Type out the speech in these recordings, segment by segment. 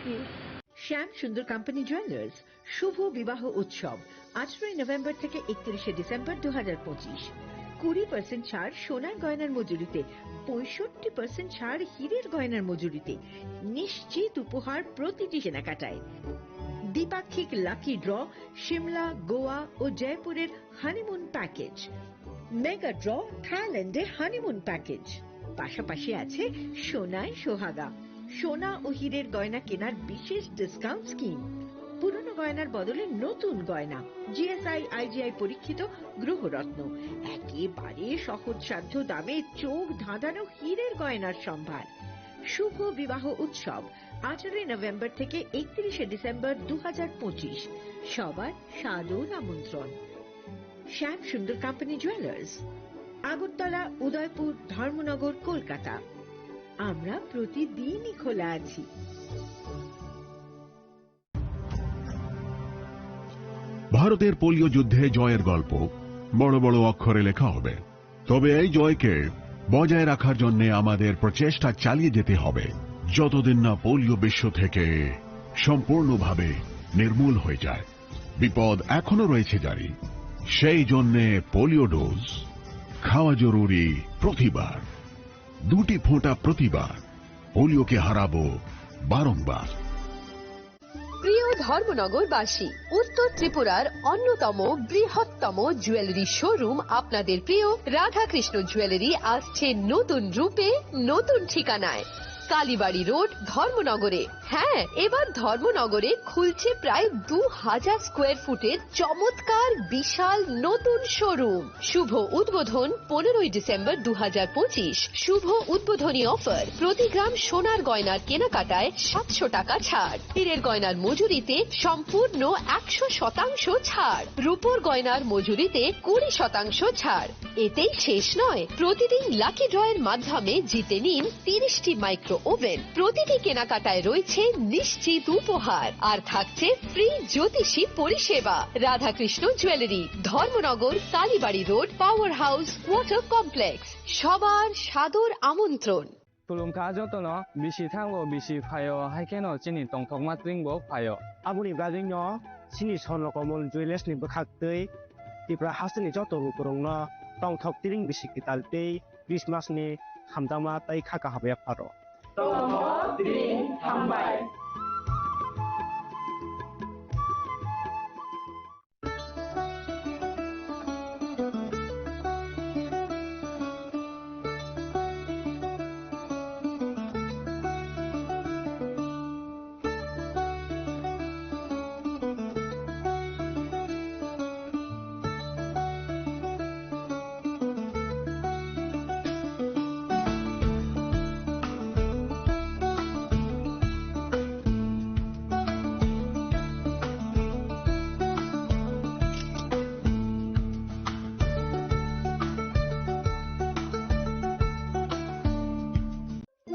You. শ্যাম সুন্দর company jewellers শুভ বিবাহ উৎসব 18 নভেম্বর থেকে 31 ডিসেম্বর 2025। 20% ছাড় সোনার গয়নার মজুরিতে, 65% ছাড় হীরের গয়নার মজুরিতে, নিশ্চিত উপহার প্রতিটি কেনাকাটায়। দ্বিপাক্ষিক লাকি ড্র, শিমলা, গোয়া ও জয়পুরের হানিমুন প্যাকেজ, মেগা ড্র থাইল্যান্ডে হানিমুন প্যাকেজ, পাশাপাশি আছে সোনায় সোহাগা, সোনা ও হীরের গয়না কেনার বিশেষ ডিসকাউন্ট স্কিম, পুরনো গয়নার বদলে নতুন গয়না, জিএসআই আইজিআই পরীক্ষিত গ্রহরত্ন, একেবারে সহজসাধ্য দামে চোখ ধাঁধানো হীরের গয়নার সম্ভার। শুভ বিবাহ উৎসব 18 নভেম্বর থেকে 31 ডিসেম্বর 2025। সবার সাদর আমন্ত্রণ। শ্যাম সুন্দর কোম্পানি জুয়েলার্স, আগরতলা, উদয়পুর, ধর্মনগর, কলকাতা। আমরা প্রতিদিনই খোলা আছি। ভারতের পোলিও যুদ্ধে জয়ের গল্প বড় বড় অক্ষরে লেখা হবে, তবে এই জয়কে বজায় রাখার জন্য আমাদের প্রচেষ্টা চালিয়ে যেতে হবে যতদিন না পোলিও বিশ্ব থেকে সম্পূর্ণভাবে নির্মূল হয়ে যায়। বিপদ এখনো রয়েছে জারি, সেই জন্যে পোলিও ডোজ খাওয়া জরুরি প্রতিবার, 2টি ফোঁটা প্রতিবার। পোলিওকে হারাবো বারংবার। প্রিয় ধর্মনগরবাসী, উত্তর ত্রিপুরার অন্যতম বৃহত্তম জুয়েলারি শোরুম আপনাদের প্রিয় রাধাকৃষ্ণ জুয়েলারি আসছে নতুন রূপে, নতুন ঠিকানায়, কালীবাড়ি রোড, ধর্মনগরে। হ্যাঁ, এবার ধর্মনগরে খুলছে প্রায় 2000 স্কোয়ার ফুটের চমৎকার বিশাল নতুন শোরুম। শুভ উদ্বোধন 15 ডিসেম্বর 2025। শুভ উদ্বোধনী অফার, প্রতি গ্রাম সোনার গয়নার কেনাকাটায় 700 টাকা ছাড়, হীরের গয়নার মজুরিতে সম্পূর্ণ 100% ছাড়, রূপোর গয়নার মজুরিতে 20% ছাড়। এতেই শেষ নয়, প্রতিদিন লাকি ড্রয়ের মাধ্যমে জিতে নিন 30টি মাইক্রো ওভেন। প্রতিটি কেনাকাটায় রয়েছে নিশ্চিত উপহার, আর থাকছে ফ্রি জ্যোতিষী পরিষেবা। Radhakrishna jewellery, Dharmanagar, Kalibari road, power house, water complex. সবার সাদর আমন্ত্রণ। তুলুমকা যতন বিসি থাঙ্গো বিসি ফায় হাইকেনো চিনি টংথক মাত্রিংবো ফায় আবুনি ব্রাজিং চিনি সনকমল জুয়েলার্স নিবো খাকতৈ ত্রিপুরা হাসনি যত রুকরং টংথক তিরিং বিসি কিতালতৈ ক্রিসমাসনি হামদামা তাই খাকা হাবে ফারো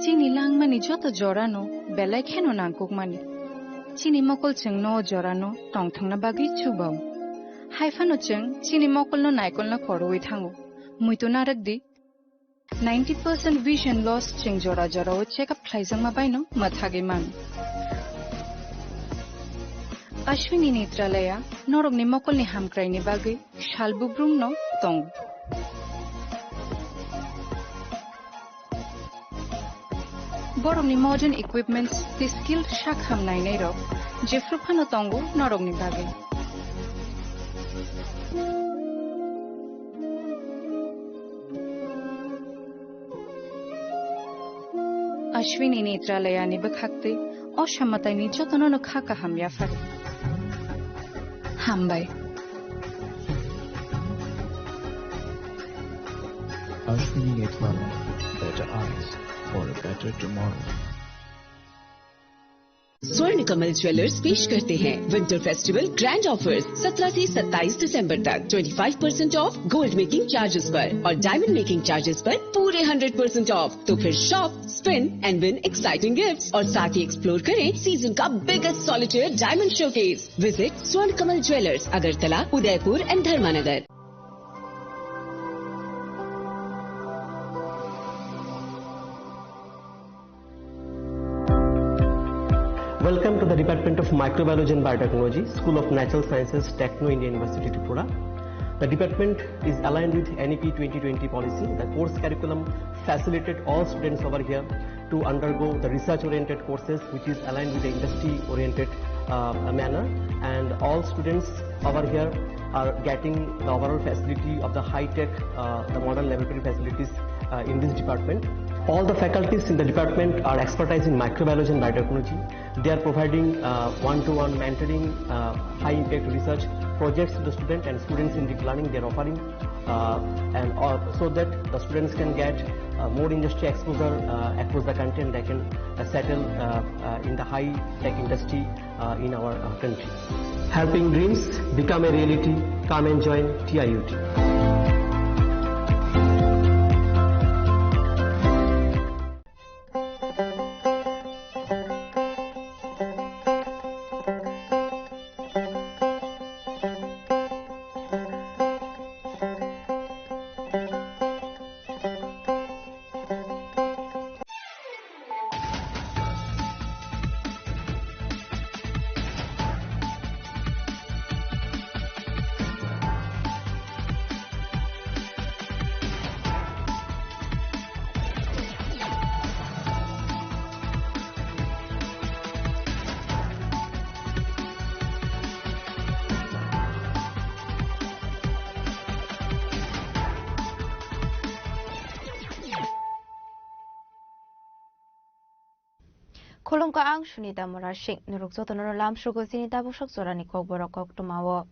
চিনি লাংমানি যত জরানো বেলায় খেনো নাংকুকমানি চিনি মকল চেং ন জরানো টংথংনা বাগি চুবাও হাইফানো চেং চিনি মকল ন নাইকল না খরওই থাঙ্গো মুইতো নারক দি 90% vision loss চেং জরা জরাও চেকআপ খাইজাং মাবাইনো মাথাগে মান অশ্বিনী নেত্রালয়া নরগনি মকলনি হামক্রাইনি বাগি শালবুব্রুম ন তং Boromni modern equipments the skilled shakham nainai rok jefrupano tongo norogni bage Ashwini Netralaya ni bakhakte oshamatay ni jotono no khaka hamya fare Hambai Ashwini Netralaya, better eyes for a better tomorrow. स्वर्ण Kamal jewellers पेश करते हैं winter festival grand offers 17 से 27 दिसंबर तक 25% of gold making charges पर और diamond making charges पर पूरे 100% ऑफ। तो फिर shop, spin and win exciting gifts और साथ ही एक्सप्लोर करें सीजन का biggest solitaire diamond showcase. Visit Swarna Kamal jewellers, Agartala, Udaipur and Dharmanagar. Welcome to the Department of Microbiology and Biotechnology, School of Natural Sciences, Techno India University, Tripura. The department is aligned with NEP 2020 policy. The course curriculum facilitated all students over here to undergo the research-oriented courses, which is aligned with the industry-oriented manner. And all students over here are getting the overall facility of the high-tech, the modern laboratory facilities in this department. All the faculties in the department are expertise in microbiology and biotechnology. They are providing one-to-one mentoring, high-impact research projects to the student, and students in deep learning they are offering, so that the students can get more industry exposure across the country, and they can settle in the high-tech industry in our country. Helping dreams become a reality. Come and join TIUT. Kolong ka ang sunita morashik nuruk zoto noro lam shugo sinita bushak zorani kok borok kok tumawo.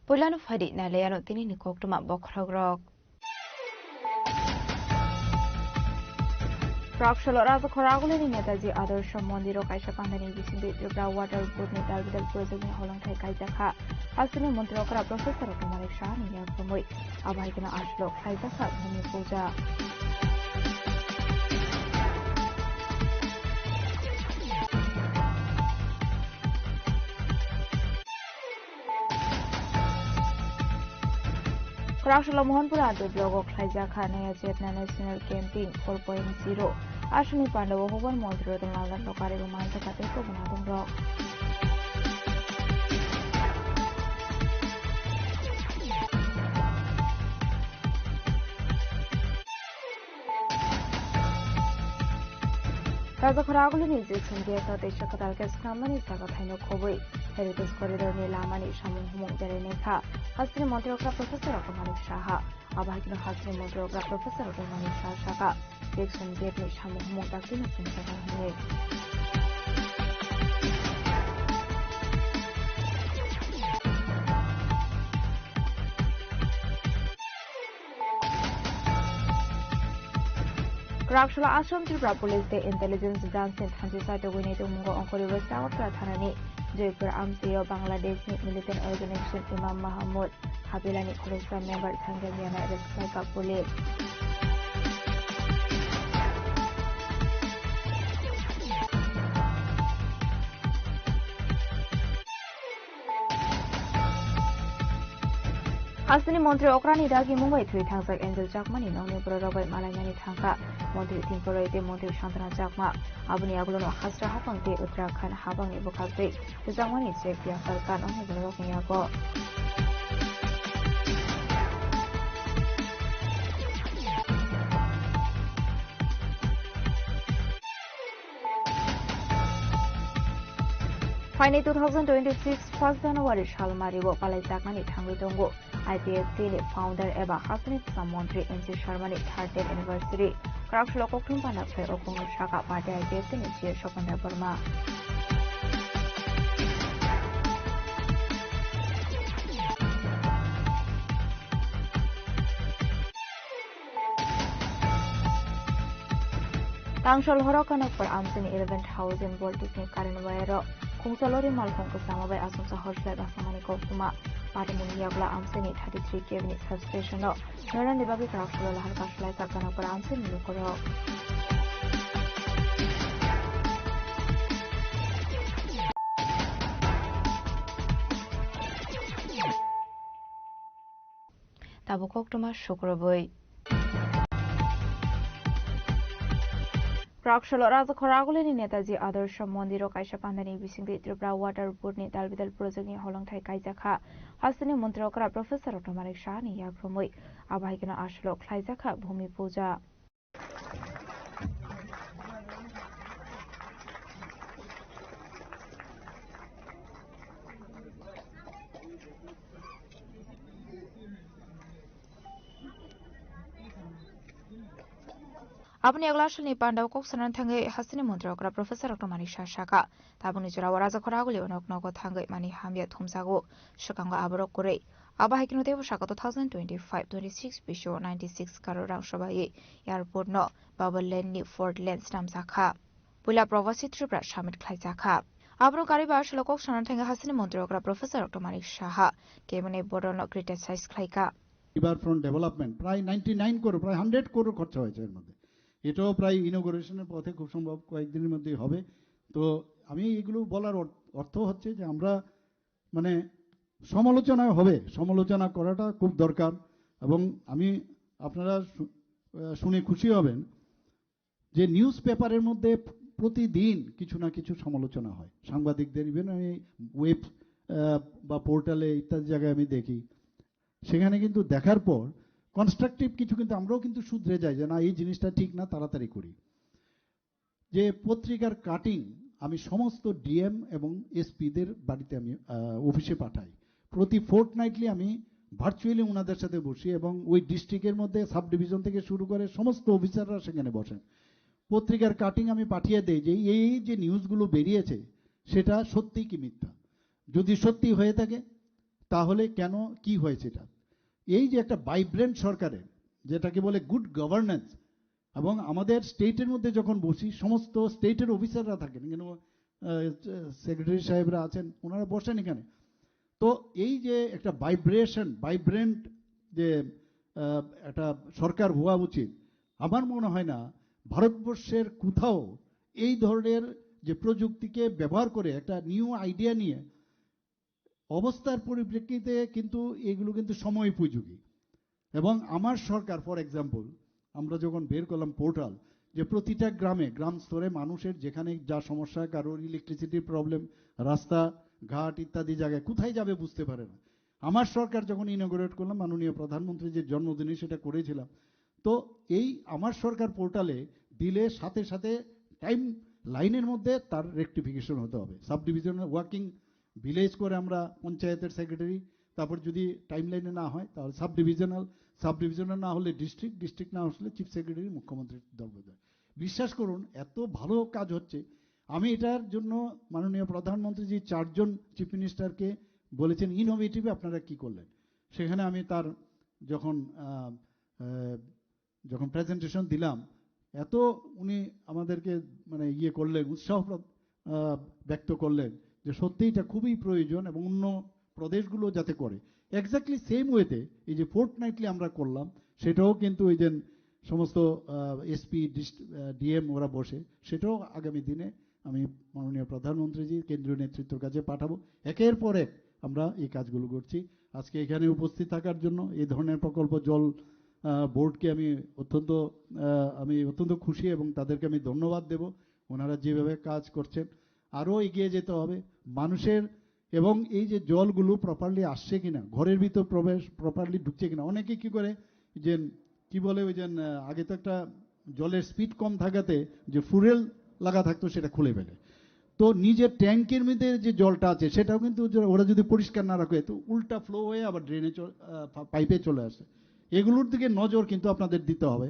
Pulano fadi na leyano tini ni kok tuma bokragrok. Prakshalo raza koragule ni netaji Adarsha Mondiro kaisa pandani bisindi Tripura water board ni targeted project ni holang thai kaisa kha. Asini Montiro kara Professor Kumari Shah ni yak pumoi. Abai kena ashlo kaisa kha bhumi puja. Prakshalo Mohanpura adu blogo kaisa kha naya Chetna National Campaign 4.0. Ashuni Pandawa Hogan Montiro dan lalan lokari rumanta kate ko banadong rock. Raja Khoragulu ni Jason Geta Desha Katalkas Kamani Sakathaino Kobui, Heritage Corridor ni Lamani Shamun Humung Dereneka, Hasri Montroka Professor of Manu Shaha, Abahino Hasri Montroka Professor of Manu Shaka, Jason Gate ni Shamun Humung Dakina Sinta. Rakshula Ashram Tripura Police Day Intelligence Branch in Countryside Winnetou Mungo Onkori West Tower Prathanani Jaipur Amsiyo Bangladesh Militant Organization Imam Mahmud Habilani Khulsa Member Tanzania Rescue Police. Asini Montri Okrani Dagi Mumbai 3 Thangsak Angel Jakmani Noni Brodobai Malayani Thangka Montri Timporite Montri Shantana Jakma Abuni Agulono Hasra Hapangte Uttarakhand Habang Ibukakte Jakmani Chek Yasalkan Oni Brodokai Yago. Finally 2026 1st January Shalmaribo Palai Jakmani Thangri Tongo IPSC founder Eba Hasani Samontri NC Sharmani 30th anniversary Karakshlo Koktum Panakse Okungu Shaka Party IPSC ni Chier Shopanda Burma. Tangshol Horokanak for Amsini 11,000 voltage ni Karan Wairo Kungsalori Malkong Kusama by Asumsa Horshlet Asamani Koktuma Padamuniagla Amsini 33 kV substation no Noran the Babi Karakshula Harkashla Sakana for Amsini Lukoro. Tabu Koktuma Shukrabui. Prakshalo Raja Khoragulini Netaji Adarsha Mondiro Kaisha Pandani Bisingri Tripura Water Board ni Dalbidal Project ni Holong Thai Kaijaka Hasani Montrokra Professor Otomarik Shani Yakromoi Abahikana Ashlo Klaijaka Bhumi Puja Abni aglashalni pandaw kok sanan thangai hasini montrokra Professor Otomarik Shashaka tabuni jurawa Raja Khoraguli onok nogo thangai mani hamya thumsago shakanga aborok kore Abahikino Devo Shaka 2025-26 Bisho 96 Karorang Shabaye Airport no Bubble Lane ni Fort Lane Stam Sakha Pula Provasi Tripura Shamit Klaijaka Abro Kariba Shalokok Sanan Thangai hasini montrokra Professor Otomarik Shaha Kemune Bodono criticize Klaika River front development প্রায় 99 crore প্রায় 100 crore খরচ হয়েছে এর মধ্যে এটাও প্রায় ইনোগ্রেশনের পথে খুব সম্ভব কয়েকদিনের মধ্যেই হবে তো আমি এগুলো বলার অর্থ হচ্ছে যে আমরা মানে সমালোচনা হবে সমালোচনা করাটা খুব দরকার এবং আমি আপনারা শুনে খুশি হবেন যে নিউজ পেপারের মধ্যে প্রতিদিন কিছু না কিছু সমালোচনা হয় সাংবাদিকদের ইভেন আমি ওয়েব বা পোর্টালে ইত্যাদি জায়গায় আমি দেখি সেখানে কিন্তু দেখার পর কনস্ট্রাকটিভ কিছু কিন্তু আমরাও কিন্তু শুধরে যাই যে না এই জিনিসটা ঠিক না তাড়াতাড়ি করি যে পত্রিকার কাটিং আমি সমস্ত ডিএম এবং এসপিদের বাড়িতে আমি অফিসে পাঠাই প্রতি ফোর্টনাইটলি আমি ভার্চুয়ালি ওনাদের সাথে বসি এবং ওই ডিস্ট্রিক্টের মধ্যে সাব ডিভিশন থেকে শুরু করে সমস্ত অফিসাররা সেখানে বসেন পত্রিকার কাটিং আমি পাঠিয়ে দেই যে এই যে নিউজগুলো বেরিয়েছে সেটা সত্যি কি মিথ্যা যদি সত্যি হয়ে থাকে তাহলে কেন কি হয়েছে এটা এই যে একটা ভাইব্রেন্ট সরকারের যেটাকে বলে গুড গভর্নেন্স এবং আমাদের স্টেটের মধ্যে যখন বসি সমস্ত স্টেটের অফিসাররা থাকেন কেন সেক্রেটারি সাহেবরা আছেন ওনারা বসেন এখানে তো এই যে একটা ভাইব্রেন্ট যে একটা সরকার হওয়া উচিত আমার মনে হয় না ভারতবর্ষের কোথাও এই ধরনের যে প্রযুক্তিকে ব্যবহার করে একটা নিউ আইডিয়া নিয়ে অবস্থার পরিপ্রেক্ষিতে কিন্তু এগুলো কিন্তু সময় উপযোগী এবং আমার সরকার ফর এক্সাম্পল আমরা যখন বের করলাম পোর্টাল যে প্রতিটা গ্রাম স্তরে মানুষের যেখানে যা সমস্যা কারোর ইলেকট্রিসিটির প্রবলেম রাস্তা ঘাট ইত্যাদি জায়গায় কোথায় যাবে বুঝতে পারে না আমার সরকার যখন ইনঅগ্রেট করলাম মাননীয় প্রধানমন্ত্রী যে জন্মদিনে সেটা করেছিলাম তো এই আমার সরকার পোর্টালে দিলে সাথে সাথে টাইম লাইনের মধ্যে তার রেকটিফিকেশন হতে হবে সাব ডিভিশনাল ওয়ার্কিং ভিলেজ করে আমরা পঞ্চায়েতের সেক্রেটারি তারপর যদি টাইম লাইনে না হয় তাহলে সাব ডিভিশনাল না হলে ডিস্ট্রিক্ট না হলে চিফ সেক্রেটারি মুখ্যমন্ত্রীর দরবারে বিশ্বাস করুন এত ভালো কাজ হচ্ছে আমি এটার জন্য মাননীয় প্রধানমন্ত্রীজি 4 জন চিফ মিনিস্টারকে বলেছেন ইনোভেটিভ আপনারা কি করলেন সেখানে আমি তার যখন প্রেজেন্টেশন দিলাম এত উনি আমাদেরকে মানে করলেন উৎসাহ ব্যক্ত করলেন যে সত্যি এটা খুবই প্রয়োজন এবং অন্য প্রদেশগুলো যাতে করে এক্স্যাক্টলি সেম ওয়েতে এই যে ফোর্টনাইটলি আমরা করলাম সেটাও কিন্তু এই যে সমস্ত এসপি ডিএম ওরা বসে সেটাও আগামী দিনে আমি মাননীয় প্রধানমন্ত্রীজি কেন্দ্রীয় নেতৃত্বের কাছে পাঠাবো একের পর এক আমরা এই কাজগুলো করছি আজকে এখানে উপস্থিত থাকার জন্য এই ধরনের প্রকল্প জল বোর্ডকে আমি অত্যন্ত খুশি এবং তাদেরকে আমি ধন্যবাদ দেব ওনারা যেভাবে কাজ করছেন আরও এগিয়ে যেতে হবে মানুষের এবং এই যে জলগুলো প্রপারলি আসছে কিনা ঘরের ভিতর প্রপারলি ঢুকছে কিনা অনেকে কি করে যে কি বলে ওই যে আগে তো একটা জলের স্পিড কম থাকাতে যে ফুয়েল লাগা থাকতো সেটা খুলে ফেলে তো নিজের ট্যাঙ্কের মধ্যে যে জলটা আছে সেটাও কিন্তু ওরা যদি পরিষ্কার না রাখে তো উল্টা ফ্লো হয়ে আবার ড্রেনে পাইপে চলে আসে এগুলোর দিকে নজর কিন্তু আপনাদের দিতে হবে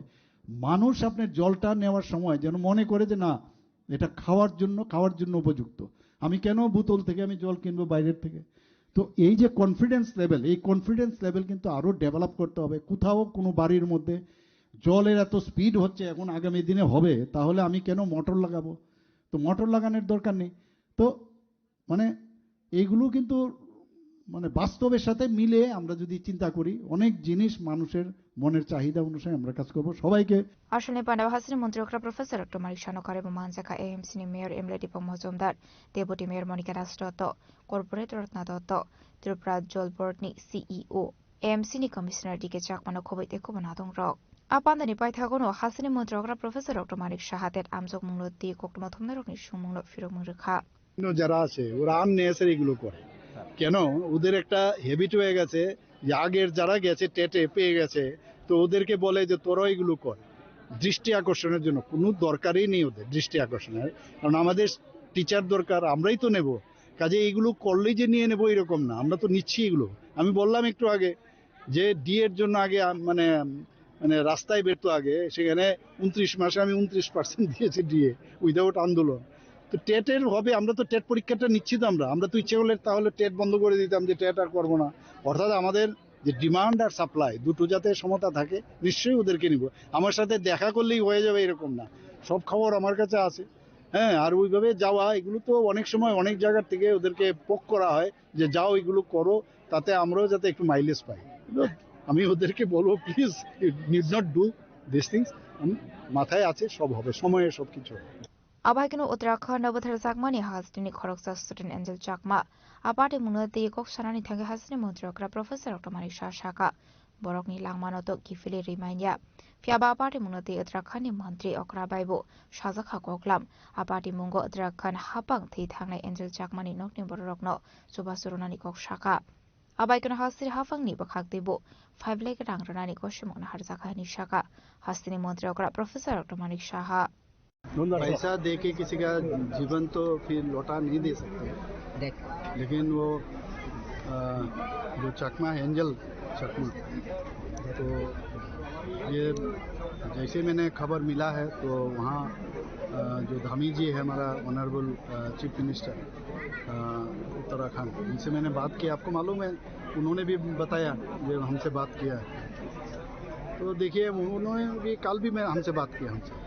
মানুষ আপনার জলটা নেওয়ার সময় যেন মনে করে যে না এটা খাওয়ার জন্য উপযুক্ত আমি কেন বোতল থেকে আমি জল কিনবো বাইরের থেকে তো এই যে কনফিডেন্স লেভেল কিন্তু আরো ডেভেলপ করতে হবে কোথাও কোনো বাড়ির মধ্যে জলের এত স্পিড হচ্ছে এখন আগামী দিনে হবে তাহলে আমি কেন মোটর লাগাবো তো মোটর লাগানোর দরকার নেই তো মানে এইগুলো কিন্তু মানে বাস্তবের সাথে মিলে আমরা যদি চিন্তা করি অনেক জিনিস মানুষের মনের চাহিদা অনুসারে আমরা কাজ করব সবাইকে আসলে পান্ডাব হাসিনী মন্ত্রী প্রফেসর ডক্টর মালিক শানকার এবং মানজাকা AMC mayor MLA Dipak Majumdar deputy mayor Monika Das Dutta corporate Ratna Dutta Tripura Jal board ni CEO AMC ni commissioner DK চাকমানো খবৈতে খবনা দং রক Apandani paithagono hasini mudrogra Professor Dr. Manik Shahatet amjok mungloti kokmo thomnerokni sumunglo firok murkha যারা আছে ওরা আননেসারি এগুলো করে কেন ওদের একটা হ্যাবিট হয়ে গেছে যে আগের যারা গেছে টেটে পেয়ে গেছে তো ওদেরকে বলে যে তোরা এগুলো কর দৃষ্টি আকর্ষণের জন্য কোনো দরকারই নেই ওদের দৃষ্টি আকর্ষণের কারণ আমাদের টিচার দরকার আমরাই তো নেব কাজে এইগুলো করলেই যে নিয়ে নেব এরকম না আমরা তো নিচ্ছি এগুলো আমি বললাম একটু আগে যে ডি এর জন্য আগে মানে মানে রাস্তায় বেরতো আগে সেখানে 29 মাসে আমি 29% দিয়েছি ডিএ উইদাউট আন্দোলন তো টেটের হবে আমরা তো টেট পরীক্ষাটা নিচ্ছি তো আমরা তো ইচ্ছে করলে তাহলে টেট বন্ধ করে দিতাম যে টেট আর করবো না অর্থাৎ আমাদের যে ডিমান্ড আর সাপ্লাই দুটো যাতে সমতা থাকে নিশ্চয়ই ওদেরকে নিব আমার সাথে দেখা করলেই হয়ে যাবে এরকম না সব খবর আমার কাছে আছে হ্যাঁ আর ওইভাবে যাওয়া এগুলো তো অনেক সময় অনেক জায়গা থেকে ওদেরকে পোক করা হয় যে যাও এগুলো করো তাতে আমরাও যাতে একটু মাইলেজ পাই আমি ওদেরকে বলবো please need not do this things মাথায় আছে সব হবে সময়ে সবকিছু Abagino Uttarakhand Abathar Sakmani Hasdini Khoroksa Student Angel Chakma Apati Munati Kok Sanani Thangi Hasni Mudrogra Professor Dr. Manik Shaka Borokni Langmanoto Kifili Rimanya Fiaba Apati Munati Uttarakhand Mantri Okra Baibo Shazakha Koklam Apati Mungo Uttarakhand Hapang Thi Thangai Angel Chakmani Nokni Borokno Subasurunani Kok Shaka Abagino Hasri Hafangni Bakhak Debo 5 Leg Rangrani Koshimon Harzakha Nishaka Hasni Mudrogra Professor Dr. Manik Shaha पैसा दे के किसी का जीवन तो फिर लौटा नहीं दे सकते लेकिन वो जो चकमा एंजल चकमा तो ये जैसे मैंने खबर मिला है तो वहाँ जो धामी जी है हमारा ऑनरेबल चीफ मिनिस्टर उत्तराखंड उनसे मैंने बात की आपको मालूम है उन्होंने भी बताया जो हमसे बात किया है तो देखिए उन्होंने भी कल भी मैं हमसे बात किया हमसे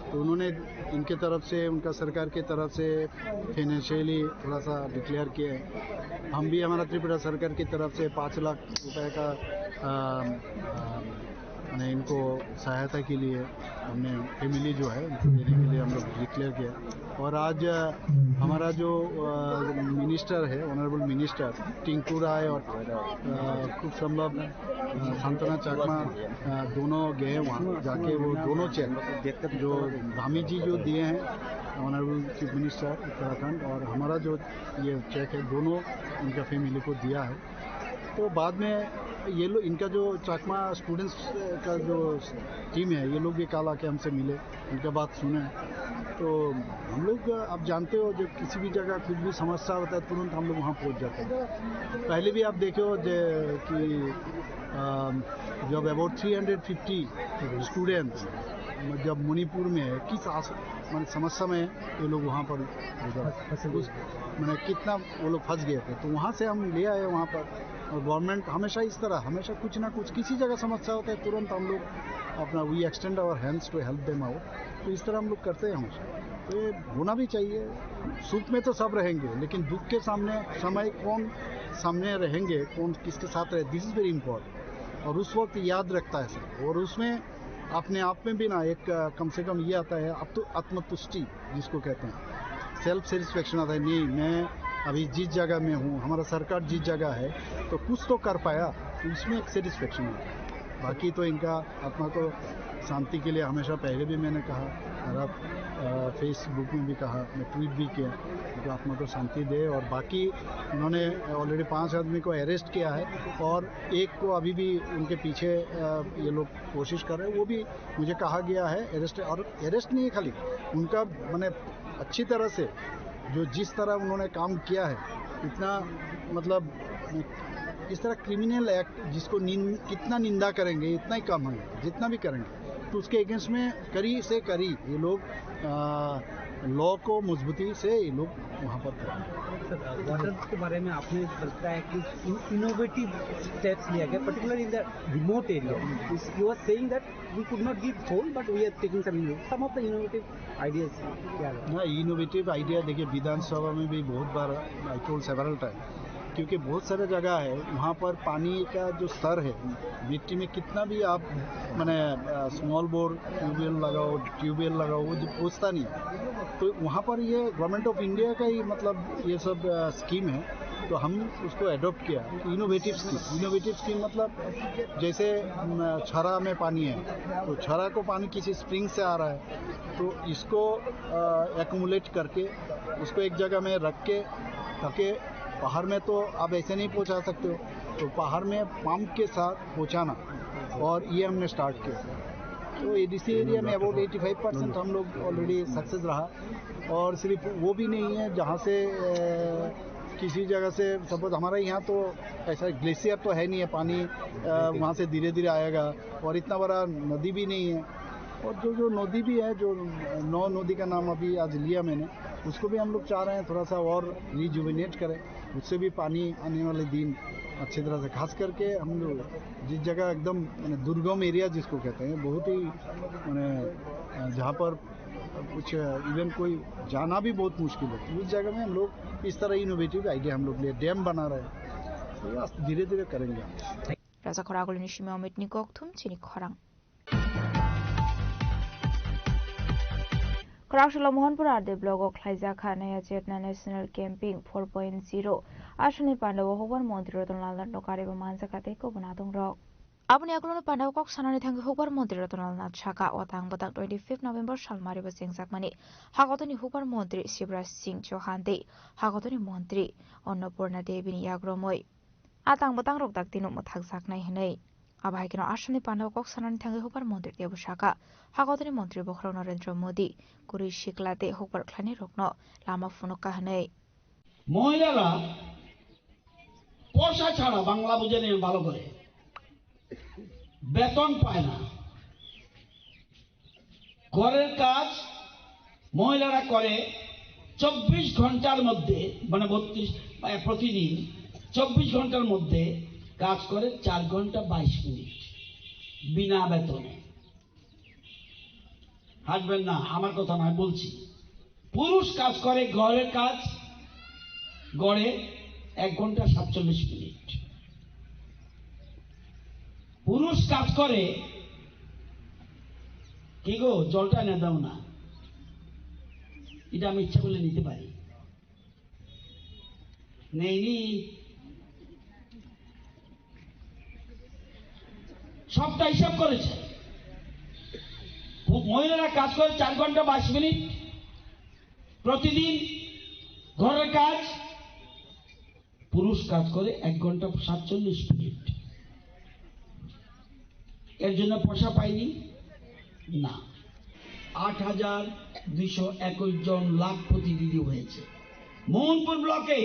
तो उन्होंने इनके तरफ से उनका सरकार की तरफ से फाइनेंशियली थोड़ा सा डिक्लेयर किया है हम भी हमारा त्रिपुरा सरकार की तरफ से 5 लाख रुपए का मैंने इनको सहायता के लिए हमने फैमिली जो है उनको देने के लिए हम लोग डिक्लेयर किया और आज हमारा जो मिनिस्टर है ऑनरेबल मिनिस्टर टिंकू राय और खूब संभव सांतना चकमा दोनों गए वहाँ जाके वो दोनों चेक जो धामी जी जो दिए हैं ऑनरेबल चीफ मिनिस्टर उत्तराखंड और हमारा जो ये चेक है दोनों इनका फैमिली को दिया है तो बाद में ये लोग इनका जो चकमा स्टूडेंट्स का जो टीम है ये लोग भी कल आके हमसे मिले उनका बात सुने तो हम लोग आप जानते हो जब किसी भी जगह कुछ भी समस्या होता है तुरंत हम लोग वहाँ पहुँच जाते हैं पहले भी आप देखो कि जब अबाउट 350 स्टूडेंट्स जब मणिपुर में किस समस्या में ये लोग वहाँ पर मैंने कितना वो लोग फंस गए थे तो वहाँ से हम ले आए वहाँ पर और गवर्नमेंट हमेशा इस तरह हमेशा कुछ ना कुछ किसी जगह समस्या होता है तुरंत हम लोग अपना we extend our hands to help them out तो इस तरह हम लोग करते हैं हमेशा तो ये होना भी चाहिए सुख में तो सब रहेंगे लेकिन दुख के सामने समय कौन सामने रहेंगे कौन किसके साथ रहे दिस इज वेरी इंपॉर्टेंट और उस वक्त याद रखता है सब और उसमें अपने आप में भी ना एक कम से कम ये आता है अब तो आत्मतुष्टि जिसको कहते हैं सेल्फ सेटिस्फेक्शन आता है नहीं मैं अभी जिस जगह में हूँ हमारा सरकार जिस जगह है तो कुछ तो कर पाया तो इसमें एक सेटिस्फेक्शन है बाकी तो इनका आत्मा को शांति के लिए हमेशा पहले भी मैंने कहा और अब फेसबुक में भी कहा मैं ट्वीट भी किया तो आत्मा को शांति दे और बाकी उन्होंने ऑलरेडी 5 आदमी को अरेस्ट किया है और एक को अभी भी उनके पीछे ये लोग कोशिश कर रहे हैं वो भी मुझे कहा गया है अरेस्ट और अरेस्ट नहीं है खाली उनका मैंने अच्छी तरह से जो जिस तरह उन्होंने काम किया है इतना मतलब इस तरह क्रिमिनल एक्ट जिसको कितना निंदा करेंगे इतना ही कम है जितना भी करेंगे तो उसके अगेंस्ट में करी से करी ये लोग लॉ को मजबूती से ये लोग वहाँ पर करें वाटर के बारे में आपने बताया कि इनोवेटिव स्टेप्स लिया गया particular in the remote area you are saying that we could not give whole but we are taking some of the innovative ideas ना इनोवेटिव आइडिया देखिए विधानसभा में भी बहुत बार आई टोल्ड सेवरल टाइम क्योंकि बहुत सारे जगह है वहाँ पर पानी का जो स्तर है मिट्टी में कितना भी आप मैंने स्मॉल बोर ट्यूबवेल लगाओ वो पहुँचता नहीं है तो वहाँ पर ये गवर्नमेंट ऑफ इंडिया का ही मतलब ये सब स्कीम है तो हम उसको एडॉप्ट किया। इनोवेटिव स्कीम मतलब जैसे छरा में पानी है, तो छरा को पानी किसी स्प्रिंग से आ रहा है, तो इसको एक्यूमुलेट करके उसको एक जगह में रख के, ताकि पहाड़ में तो आप ऐसे नहीं पहुंचा सकते हो, तो पहाड़ में पंप के साथ पहुंचाना, और ये हमने स्टार्ट किया। तो एडीसी एरिया में अबाउट 85% हम लोग ऑलरेडी सक्सेस रहा। और सिर्फ वो भी नहीं है, जहाँ से किसी जगह से सपोज हमारे यहाँ तो ऐसा ग्लेशियर तो है नहीं है, पानी वहाँ से धीरे धीरे आएगा, और इतना बड़ा नदी भी नहीं है। और जो नदी भी है, जो 9 नदी का नाम अभी आज लिया मैंने, उसको भी हम लोग चाह रहे हैं थोड़ा सा और रिजुविनेट करें, उससे भी पानी आने वाले दिन अच्छी तरह से। खास करके हम लोग जिस जगह एकदम दुर्गम एरिया जिसको कहते हैं, बहुत ही जहाँ पर कुछ इवन कोई जाना भी बहुत मुश्किल है, उस जगह में हम लोग इस तरह इनोवेटिव आइडिया हम लोग लिए डैम बना रहे हैं, तो धीरे धीरे करेंगे। राजा खरागुलनि सिमाव मिटनि गक्थुम चिनि खरां खरागशला मोहनपुर आरदे ब्लॉग ख्लाइजाखा नया चेतना नेशनल कैंपिंग 4.0 आसनि पांडव हौवार मन्दिर रतनलाल नाथ नकारेबो मानजाखा तेको बनादों रक aboni aglono pandau kok sanani thangi hukbar mantri Ratanal Nath Shaka otang batang 25 November salmari ba sengjakmani hagotoni hukbar mantri Shivraj Singh Chauhan de hagotoni mantri Annapurna Devi ni yagromoi atang batang rok dak dinu mothakjaknai hinai abhaikino asani pandau kok sanani thangi hukbar mantri Devu Shaka hagotoni mantri Bokhrau Narendra Modi kuri shiklate hukbar khlani rokno lama funoka hinai মহিলারা পয়সা ছাড়া বাংলা বুঝে নেন ভালো করে বেতন পায় না ঘরের কাজ মহিলারা করে 24 ঘন্টার মধ্যে মানে 32 প্রতিদিন 24 ঘন্টার মধ্যে কাজ করে 4 ঘন্টা 22 মিনিট বিনা বেতনে হাসবেন না আমার কথা নয় বলছি পুরুষ কাজ করে ঘরের কাজ গড়ে 1 ঘন্টা 47 মিনিট পুরুষ কাজ করে কি গো জলটা এনে দাও না এটা আমি ইচ্ছা করলে নিতে পারি নেইনি সবটা হিসাব করেছে মহিলারা কাজ করে 4 ঘন্টা 22 মিনিট প্রতিদিন ঘরের কাজ পুরুষ কাজ করে 1 ঘন্টা 47 মিনিট এর জন্য পয়সা পাইনি না 8221 জন লাখ প্রতিনিধি হয়েছে মোহনপুর ব্লকে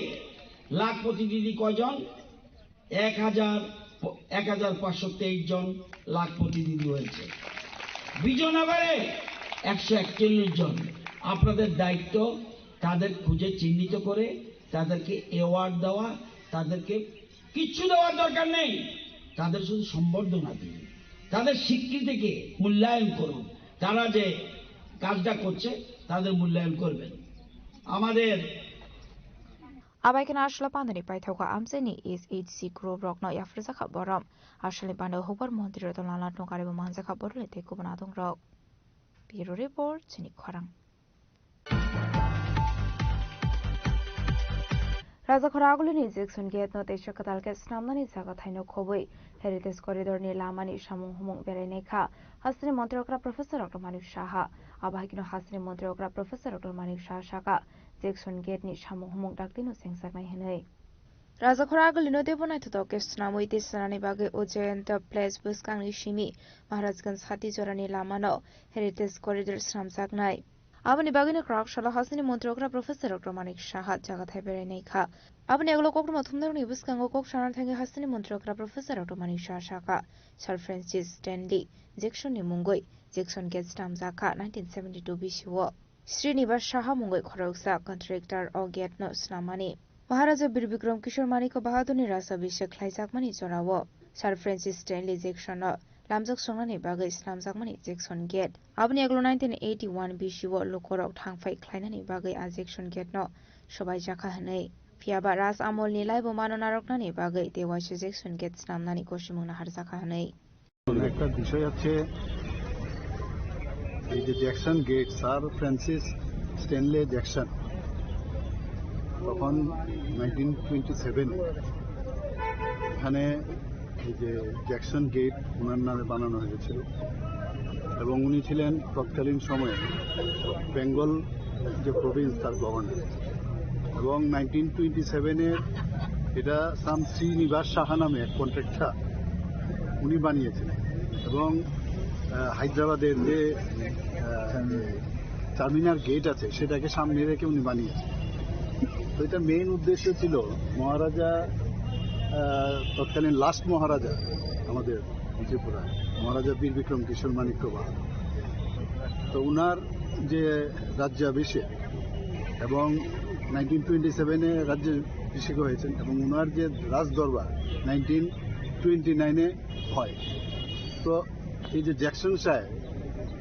লাখ প্রতিনিধি কয়জন 1523 জন লাখ প্রতিনিধি হয়েছে বিজয়নগরে 141 জন আপনাদের দায়িত্ব তাদের খুঁজে চিহ্নিত করে তাদেরকে অ্যাওয়ার্ড দেওয়া তাদেরকে কিছু দেওয়ার দরকার নেই তাদের শুধু সম্বর্ধনা দিন তাদের স্বীকৃতিকে মূল্যায়ন করুন তারা যে কাজটা করছে তাদের মূল্যায়ন করবেন আমাদের Abaikan ashla pandani paithauka amseni SHC group rokno yafrizakha boram ashli panda hukbar mantri Ratanal Nath nokareba manjakha borle teko banadong rok Bureau report chini khorang Raja Khoragulini Jackson Gate no Tesha Katalka Snamani Saga Thaino Khobui Heritage Corridor ni Lamani Shamung Humung Bereneka Hasni Montrokra Professor Dr. Manik Shaha Abhakino Hasni Montrokra Professor Dr. Manik Shah Shaka Jackson Gate ni Shamung Humung Daktino Sengsaknai Hinai Raja Khoragulino Devonai Toke Snamui Tisanani Bagi Ojayanta Place Buskangni Shimi Maharajganj Hati Jorani Lamano Heritage Corridor Snamsaknai Abani bagini krok shala hasini montrokra Professor Dr. Manik Shaha jagathai berenekha Abani aglo kokro mathumdarni buskango kok shanar thangi hasini montrokra Professor Dr. Manik Shah Shaka Sir Francis Stanley Jackson ni Mungoi Jackson Gate Stamjaka 1972 BCO Srinivas Shaha Mungoi khoroksa contractor o gate no snamani Maharaja Bir Bikram Kishore Manik Bahadurni rasa bishek khlaijakmani jorawo Sir Francis Stanley Jackson Lamjak songnani bagai Islamjakmani Jackson Gate Abni aglo 1981 BCO lokorok thangfai khlainani bagai a Jackson Gate no sobai jakha hanai Fiaba ras amol ni laibo mano naroknani bagai dewaise Jackson Gate namnani koshimungna harjakha hanai একটা বিষয় আছে এই যে Jackson gate sir Francis Stanley Jackson তখন 1927 এখানে এই যে Jackson gate ওনার নামে বানানো হয়েছিল এবং উনি ছিলেন তৎকালীন সময়ে বেঙ্গল যে প্রভিন্স তার গভর্নর এবং 1927 এটা শ্রীনিবাস সাহা নামে এক কন্ট্রাক্টর উনি বানিয়েছিলেন এবং হায়দ্রাবাদের যে চারমিনার গেট আছে সেটাকে সামনে রেখে উনি বানিয়েছেন। তো এটা মেইন উদ্দেশ্য ছিল মহারাজা তৎকালীন লাস্ট মহারাজা আমাদের ত্রিপুরা মহারাজা বীর বিক্রম কিশোর মাণিক্য বাহাদুর, তো উনার যে রাজ্যাভিষেক এবং 1927 রাজ্যাভিষেক হয়েছেন এবং উনার যে রাজদরবার 1929 হয়। তো এই যে জ্যাকসন সাহেব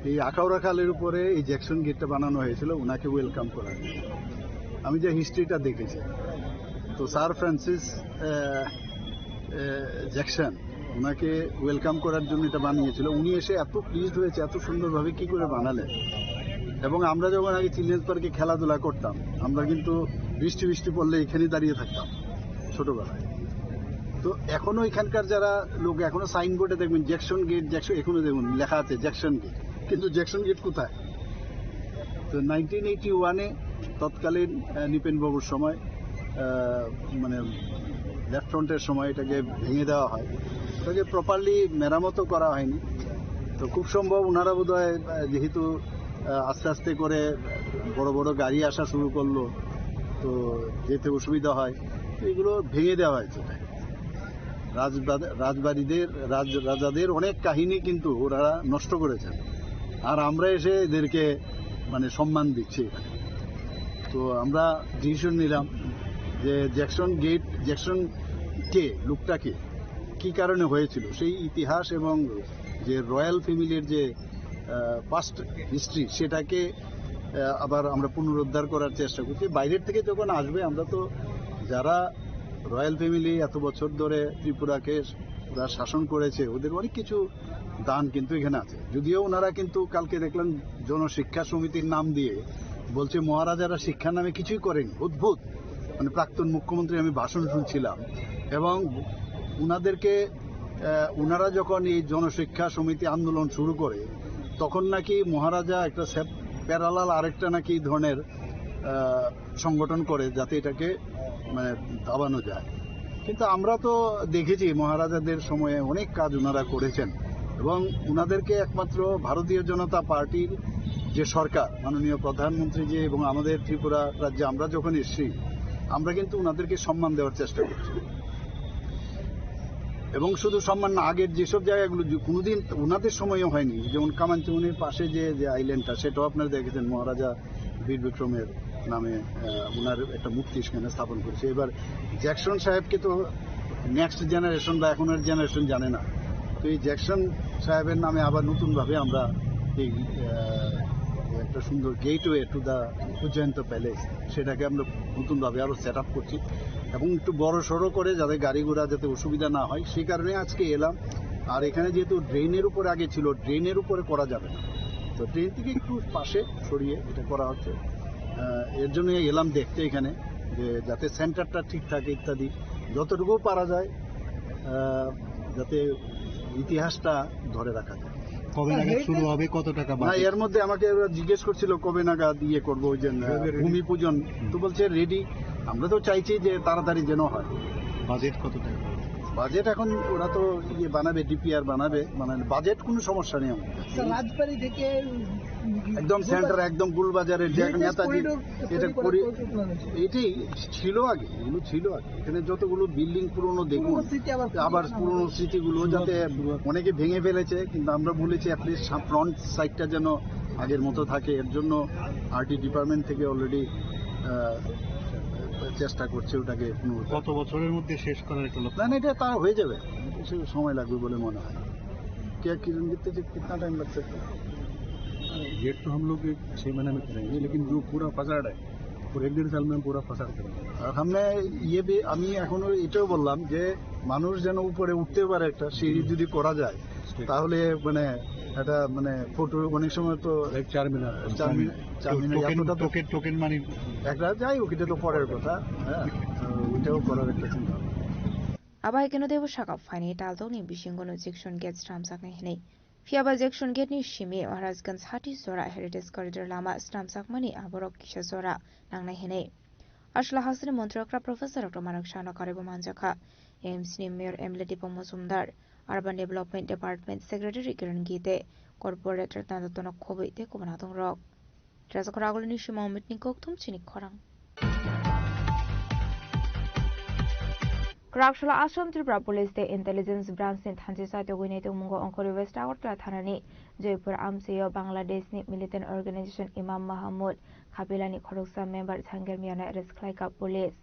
এই আখাউড়া খালের উপরে এই জ্যাকসন গেটটা বানানো হয়েছিল ওনাকে ওয়েলকাম করার জন্য। আমি যে হিস্ট্রিটা দেখেছি তো স্যার ফ্রান্সিস জ্যাকসন ওনাকে ওয়েলকাম করার জন্য এটা বানিয়েছিল। উনি এসে এত প্লিজড হয়েছে, এত সুন্দরভাবে কি করে বানালেন। এবং আমরা যখন আগে চিলড্রেন্স পার্কে খেলাধুলা করতাম আমরা কিন্তু বৃষ্টি বৃষ্টি পড়লে এখানেই দাঁড়িয়ে থাকতাম ছোটবেলায়। তো এখনো এখানকার যারা লোক এখনো সাইনবোর্ডে দেখবেন জ্যাকসন গেট জ্যাকসন, এখনো দেখুন লেখা আছে জ্যাকসন গেট, কিন্তু জ্যাকসন গেট কোথায়? তো 1981 তৎকালীন নৃপেনবাবুর সময় মানে লেফট ফ্রন্টের সময় এটাকে ভেঙে দেওয়া হয়, এটাকে প্রপারলি মেরামতো করা হয়নি। তো খুব সম্ভব ওনারা বোধহয় যেহেতু আস্তে আস্তে করে বড় বড় গাড়ি আসা শুরু করলো তো যেতে অসুবিধা হয়, এগুলো ভেঙে দেওয়া হয়েছে। রাজাদের অনেক কাহিনী কিন্তু ওরা নষ্ট করেছেন আর আমরা এসে এদেরকে মানে সম্মান দিচ্ছি এখানে। তো আমরা ডিসিশন নিলাম যে জ্যাকসন গেট জ্যাকসন কে লোকটাকে কি কারণে হয়েছিল সেই ইতিহাস এবং যে রয়্যাল ফ্যামিলির যে পাস্ট হিস্ট্রি সেটাকে আবার আমরা পুনরুদ্ধার করার চেষ্টা করছি। বাইরের থেকে যখন আসবে আমরা তো যারা রয়্যাল ফ্যামিলি এত বছর ধরে ত্রিপুরাকে ওরা শাসন করেছে ওদের অনেক কিছু দান কিন্তু এখানে আছে। যদিও ওনারা কিন্তু কালকে দেখলাম জনশিক্ষা সমিতির নাম দিয়ে বলছে মহারাজারা শিক্ষার নামে কিছুই করেনি, অদ্ভুত। মানে প্রাক্তন মুখ্যমন্ত্রী আমি ভাষণ শুনছিলাম এবং ওনারা যখন এই জনশিক্ষা সমিতি আন্দোলন শুরু করে তখন নাকি মহারাজা একটা প্যারালাল আরেকটা নাকি ধরনের সংগঠন করে যাতে এটাকে মানে দাবানো যায়। কিন্তু আমরা তো দেখেছি মহারাজাদের সময়ে অনেক কাজ ওনারা করেছেন এবং ওনাদেরকে একমাত্র ভারতীয় জনতা পার্টির যে সরকার মাননীয় প্রধানমন্ত্রী যে এবং আমাদের ত্রিপুরা রাজ্যে আমরা যখন এসেছি আমরা কিন্তু ওনাদেরকে সম্মান দেওয়ার চেষ্টা করছি এবং শুধু সম্মান না, আগের যেসব জায়গাগুলো কোনোদিন ওনাদের সময়ও হয়নি, যেমন কামানচুমনির পাশে যে আইল্যান্ডটা সেটাও আপনারা দেখেছেন মহারাজা বীর বিক্রমের নামে ওনার একটা মূর্তি সেখানে স্থাপন করেছে। এবার জ্যাকসন সাহেবকে তো নেক্সট জেনারেশন বা এখনের জেনারেশন জানে না, তো এই জ্যাকসন সাহেবের নামে আবার নতুনভাবে আমরা এই একটা সুন্দর gateway to the Ujjayanta palace সেটাকে আমরা নতুনভাবে আরও সেট আপ করছি এবং একটু বড় সড়ো করে যাতে গাড়ি ঘোড়া যাতে অসুবিধা না হয় সেই কারণে আজকে এলাম। আর এখানে যেহেতু ড্রেনের উপরে আগে ছিল, ড্রেনের উপরে করা যাবে না, তো ড্রেন থেকে একটু পাশে সরিয়ে এটা করা হচ্ছে। এর জন্য এলাম দেখতে এখানে যে যাতে সেন্টারটা ঠিক থাকে ইত্যাদি যতটুকু পারা যায় যাতে ইতিহাসটা ধরে রাখা যায়। কবে নাগাদ শুরু হবে, কত টাকা? না, এর মধ্যে আমাকে জিজ্ঞেস করছিল কবে নাগাদ ইয়ে করবো ওই যে ভূমি পূজন, তো বলছে রেডি। আমরা তো চাইছি যে তাড়াতাড়ি যেন হয়। বাজেট কত টাকা? বাজেট এখন ওরা তো ইয়ে বানাবে, ডিপিআর বানাবে, মানে বাজেট কোনো সমস্যা নেই আমাদের। রাজবাড়ি থেকে একদম সেন্টার, একদম গুলবাজারের যে নেতাজি এটা করি, এটাই ছিল আগে, এগুলো ছিল আগে। এখানে যতগুলো বিল্ডিং পুরনো দেখুন, আবার পুরনো স্মৃতিগুলো যাতে অনেকে ভেঙে ফেলেছে, কিন্তু আমরা বলেছি অ্যাটলিস্ট ফ্রন্ট সাইডটা যেন আগের মতো থাকে। এর জন্য আরটি ডিপার্টমেন্ট থেকে অলরেডি চেষ্টা করছে ওটাকে। কত বছরের মধ্যে শেষ করার একটা লক্ষ্য? না, এটা তা হয়ে যাবে, সময় লাগবে বলে মনে হয়। क्या कितना टाइम लग सकता है? गेट तो हम लोग 6 महीने में करेंगे, लेकिन जो पूरा फसाड है और 1-1.5 साल में पूरा फसाड करेंगे। আর हमने ये भी আমি এখনো এটাও বললাম যে মানুষ যেন উপরে উঠতে পারে, একটা সিঁড়ি যদি করা যায় তাহলে মানে এটা মানে ফটো অনেক সময় তো 4 মিনিট এতটা টোকেন মানে একটা যাই হোক, এটা তো পরের কথা। হ্যাঁ, ওইটাও করার একটা চিন্তা। Abai keno debu shaka fine taldo ni bishingono Jackson Gate stramsaknai hinai. Fiaba Jackson Gate ni shimi Maharajganj Hati Zora Heritage Corridor lama stramsakmani aborok kisha zora nangnai hinai. Ashla hasri montrokra Professor Dr. Manak Shano Karebo Manjaka, AMC ni Mayor Emily Dipong Mosumdar, Urban Development Department Secretary Kiran Gite, Corporate Ratnadotona Kobe te Kubanatong Rock. Trazakoragol ni shima mitni koktum chinik korang. Krakshula Ashram Tripura Police the Intelligence Branch in Thanjisa to win it Mungo Onkori West Outla Thanani, Jaipur Amsayo Bangladesh Militant Organization Imam Mahamud, Kapilani Koroksa member Thanger Miana Risk like a police.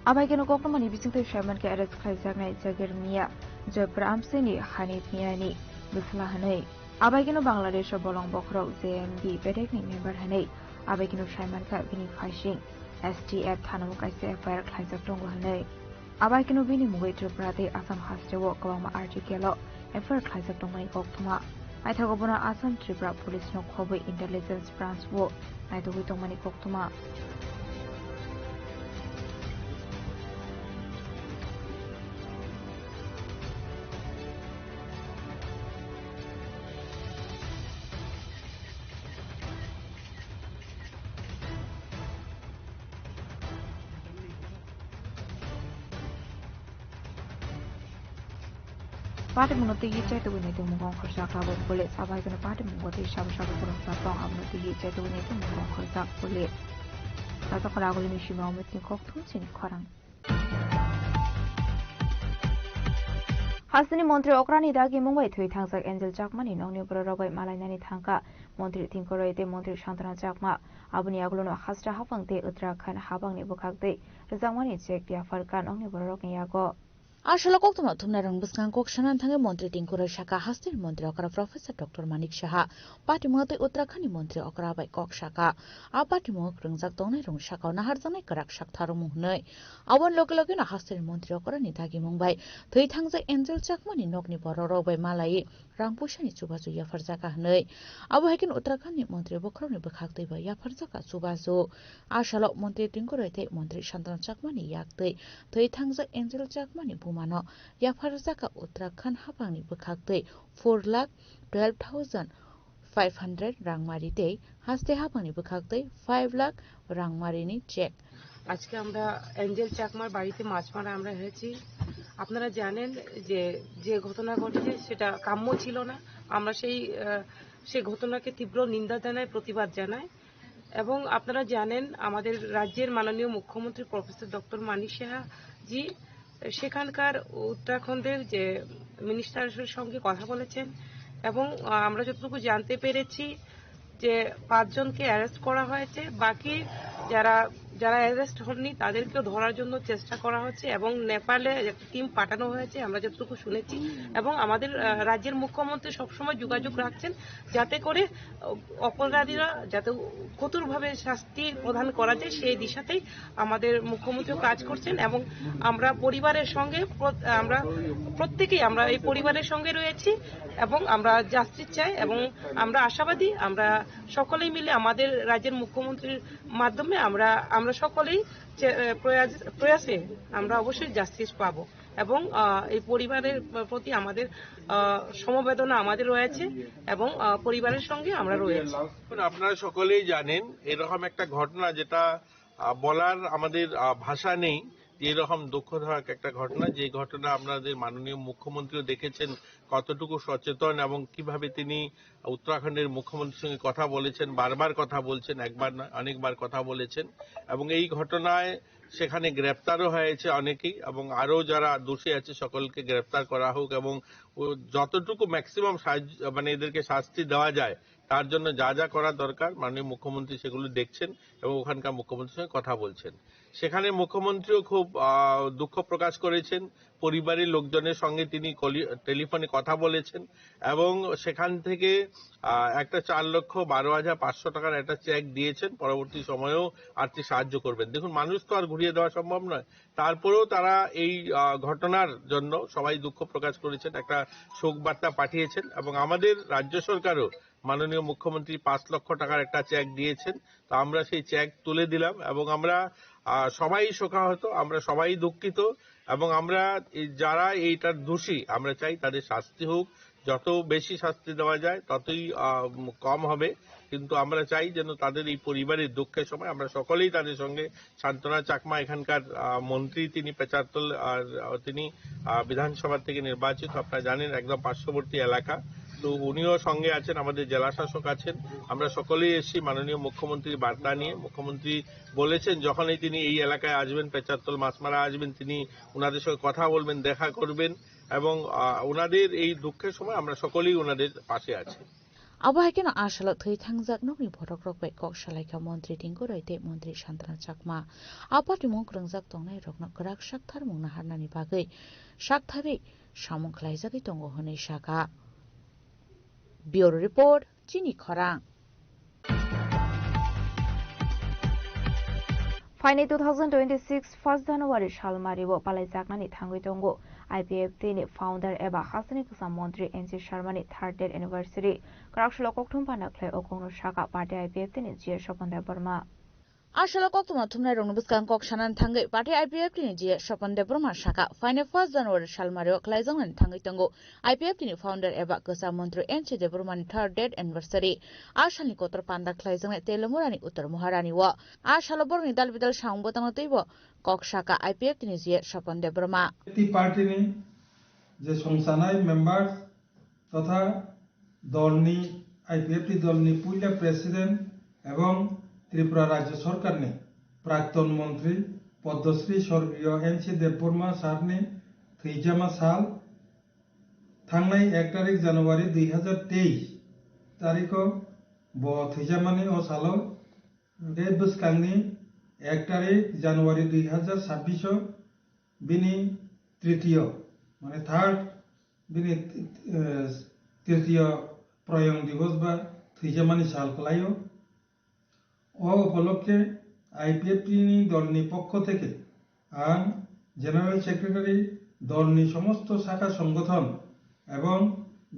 Abai keno koktomani bisingto Sherman ke arrest khaisaknai Jager Mia Jaipur Amseni Hanif Miani bisla hanai Abai keno Bangladesh bolong bokrok JMD bedekni member hanai Abai keno Sherman ka bini phashing STF thanam kaise FIR khaisak tongo hanai Abai keno bini mugoi Tripurate Assam hastewo kwangma article FIR khaisak tongmani koktoma aithagobona Assam Tripura Police no khoboi Intelligence Branch wo naitogoi tongmani koktoma Party Munoti Chet to win it to Mugong Korsak Police. Abai can a party Mugoti Shabashab Song Abnoti Chet to win it to Mugong Korsak Police. That's a Koragol Mishima with the Koktuns in Korang. Hasani Montri Okrani Dagi Mumbai to Tangsak Angel Jackman in Only Borobai Malanani Tanka, Montri Tinkore de Montri Shantana Jackma, Abuni Agluno Hastra Hapang de Utrakan Habang Nibukak de, Zamani check the Afarkan only Borokan Yago. Ashla koktoma thumna rang buskan kokshanan thange montri tinkura shaka hastir montri okra Professor Dr. Manik Shaha party mote Uttarakhand montri okra bai kok shaka a party mo rungzak tongnai rung shaka na harjanai karak shak tharumu hnai awon loge na hastir montri okra ni thagi mungbai thoi thangja Angel Chakmani nokni bororo bai malai rangpushani chubachu yafarjaka hnai abo hekin Uttarakhand ni montri bokroni bkhaktai bai yafarjaka chubachu ashalo montri tinkura the montri Shantanu Chakmani yaktei thoi thangja Angel Chakmani mano yafarjaka Uttarakhand hapangni bkhaktai 4,12,500 rangmarite haste hapangni bkhaktai 5 lakh rangmarini check আজকে আমরা Angel চাকমার বাড়িতে মাছ মারা আমরা হয়েছি আপনারা জানেন যে যে ঘটনা ঘটেছে সেটা কাম্য ছিল না আমরা সেই ঘটনাকে তীব্র নিন্দা জানাই প্রতিবাদ জানাই এবং আপনারা জানেন আমাদের রাজ্যের মাননীয় মুখ্যমন্ত্রী প্রফেসর ডক্টর মানিক সাহা জি সেখানকার উত্তরাখণ্ডের যে মিনিস্টারের সঙ্গে কথা বলেছেন এবং আমরা যতটুকু জানতে পেরেছি যে 5 জনকে অ্যারেস্ট করা হয়েছে বাকি যারা অ্যারেস্ট হননি তাদেরকেও ধরার জন্য চেষ্টা করা হচ্ছে এবং নেপালে একটা টিম পাঠানো হয়েছে আমরা যতটুকু শুনেছি এবং আমাদের রাজ্যের মুখ্যমন্ত্রী সবসময় যোগাযোগ রাখছেন যাতে করে অপরাধীরা যাতে কঠোরভাবে শাস্তি প্রদান করা যায় সেই দিশাতেই আমাদের মুখ্যমন্ত্রী কাজ করছেন এবং আমরা পরিবারের সঙ্গে আমরা প্রত্যেকেই আমরা এই পরিবারের সঙ্গে রয়েছি এবং আমরা জাস্টিস চাই এবং আমরা আশাবাদী আমরা সকলেই মিলে আমাদের রাজ্যের মুখ্যমন্ত্রীর মাধ্যমে আমরা সকলেই প্রয়াসে আমরা অবশ্যই জাস্টিস পাবো এবং এই পরিবারের প্রতি আমাদের সমবেদনা আমাদের রয়েছে এবং পরিবারের সঙ্গে আমরা রয়েছি আপনারা সকলেই জানেন এরকম একটা ঘটনা যেটা বলার আমাদের ভাষা নেই এরকম দুঃখদায়ক একটা ঘটনা যে ঘটনা আপনাদের মাননীয় মুখ্যমন্ত্রীও দেখেছেন কতটুকু সচেতন এবং কিভাবে তিনি উত্তরাখণ্ডের মুখ্যমন্ত্রীর সঙ্গে কথা বলেছেন বারবার কথা বলছেন একবার না অনেকবার কথা বলেছেন এবং এই ঘটনায় সেখানে গ্রেপ্তারও হয়েছে অনেকেই এবং আরো যারা দোষী আছে সকলকে গ্রেপ্তার করা হোক এবং যতটুকু ম্যাক্সিমাম মানে এদেরকে শাস্তি দেওয়া যায় তার জন্য যা যা করা দরকার মাননীয় মুখ্যমন্ত্রী সেগুলো দেখছেন এবং ওখানকার মুখ্যমন্ত্রীর সঙ্গে কথা বলছেন। সেখানে মুখ্যমন্ত্রীও খুব দুঃখ প্রকাশ করেছেন, পরিবারের লোকজনের সঙ্গে তিনি টেলিফোনে কথা বলেছেন এবং সেখান থেকে একটা 4,12,500 টাকার একটা চেক দিয়েছেন, পরবর্তী সময়েও আর্থিক সাহায্য করবেন। দেখুন, মানুষ তো আর ঘুরিয়ে দেওয়া সম্ভব নয়, তারপরেও তারা এই ঘটনার জন্য সবাই দুঃখ প্রকাশ করেছেন, একটা শোক বার্তা পাঠিয়েছেন এবং আমাদের রাজ্য সরকারও মাননীয় মুখ্যমন্ত্রী 5 লক্ষ টাকার একটা চেক দিয়েছেন। তো আমরা সেই চেক তুলে দিলাম এবং আমরা সবাই শোকাহত, আমরা সবাই দুঃখিত এবং আমরা যারা এইটার দোষী আমরা চাই তাদের শাস্তি হোক, যত বেশি শাস্তি দেওয়া যায় ততই কম হবে, কিন্তু আমরা চাই যেন তাদের এই পরিবারের দুঃখের সময় আমরা সকলেই তাদের সঙ্গে। শান্তনা চাকমা এখানকার মন্ত্রী, তিনি পেচারতল তিনি বিধানসভা থেকে নির্বাচিত, আপনারা জানেন, একদম পার্শ্ববর্তী এলাকা, তো উনিও সঙ্গে আছেন, আমাদের জেলা শাসক আছেন, আমরা সকলেই এসেছি মাননীয় মুখ্যমন্ত্রীর বার্তা নিয়ে। মুখ্যমন্ত্রী বলেছেন যখনই তিনি এই এলাকায় আসবেন, পেচারতল মাছমারা আসবেন, তিনি ওনাদের সঙ্গে কথা বলবেন, দেখা করবেন এবং ওনাদের এই দুঃখের সময় আমরা সকলেই ওনাদের পাশে আছি। আবহাওয়া আসাল থৈ থাংজাক নকনি ভটক রকবাই কক সালাইকা মন্ত্রী টিঙ্গু রাইতে মন্ত্রী শান্তনা চাকমা আপাটি মুখ রংজাক তংনাই রকনা গরাক সাকথার মুংনা হারনানি বাগै সাকথারে সামং ख्लायजागै दङ हनै साका। ब्यूरो रिपोर्ट चिनी खरां। फाइने 2026 1 জানুয়ারি সালমারিবো পালাইজাকনাनि थांगै दङ आईपीएफटी नि फाउंडार एबा हासनि कुसा मन्त्री एनसी शर्मानि 3rd डेट एनिभार्सारि कराकशल कक्थुम पानाख्लै ओकंनो शाखा पार्टी आईपीएफटी नि जिए स्वपन देबरमा आशल कक्तुमा थुमनाय रंग बुस्कां कक सानान थांगै पार्टी आईपीएफटी नि जिए स्वपन देबरमा शाखा फाइने 1 জানুয়ারি सालमारिबो ख्लायजांनानि थांगै दङ आईपीएफटी नि फाउंडार एबा कुसा मन्त्री एनसी देबरमानि 3rd डेट एनिभार्सारि आशालनि कोतर पान्दा ख्लायजांनाय तेलमुरानि उत्तर महारानि व आशाल बरनि दाल बिदाल साउंबो तंगतैबो कक शाखा आईपीएफटी नि जिए स्वपन देबरमा पार्टी नि যে সংসানায় মেম্বার্স তথা দলনি আইপিএফটি দলনি পুইলা প্রেসিডেন্ট এবং ত্রিপুরা রাজ্য সরকারনি প্রাক্তন মন্ত্রী পদ্মশ্রী স্বর্গীয় এনসি দেববর্মা সারনি থৈজামা সাল থাংনাই 1 তারিখ জানুয়ারি 2023 তারিখ ব থৈজামানি ও সালো গে বুসকাংনি 1 তারিখ জানুয়ারি 2026 বিনি তৃতীয় মানে 3rd বিনি তৃতীয় প্রয়ং দিবস বা থৈজামানি সাল কলাইও ও উপলক্ষে আইপিএফটি দলনি পক্ষ থেকে আন জেনারেল সেক্রেটারি দলনি সমস্ত শাখা সংগঠন এবং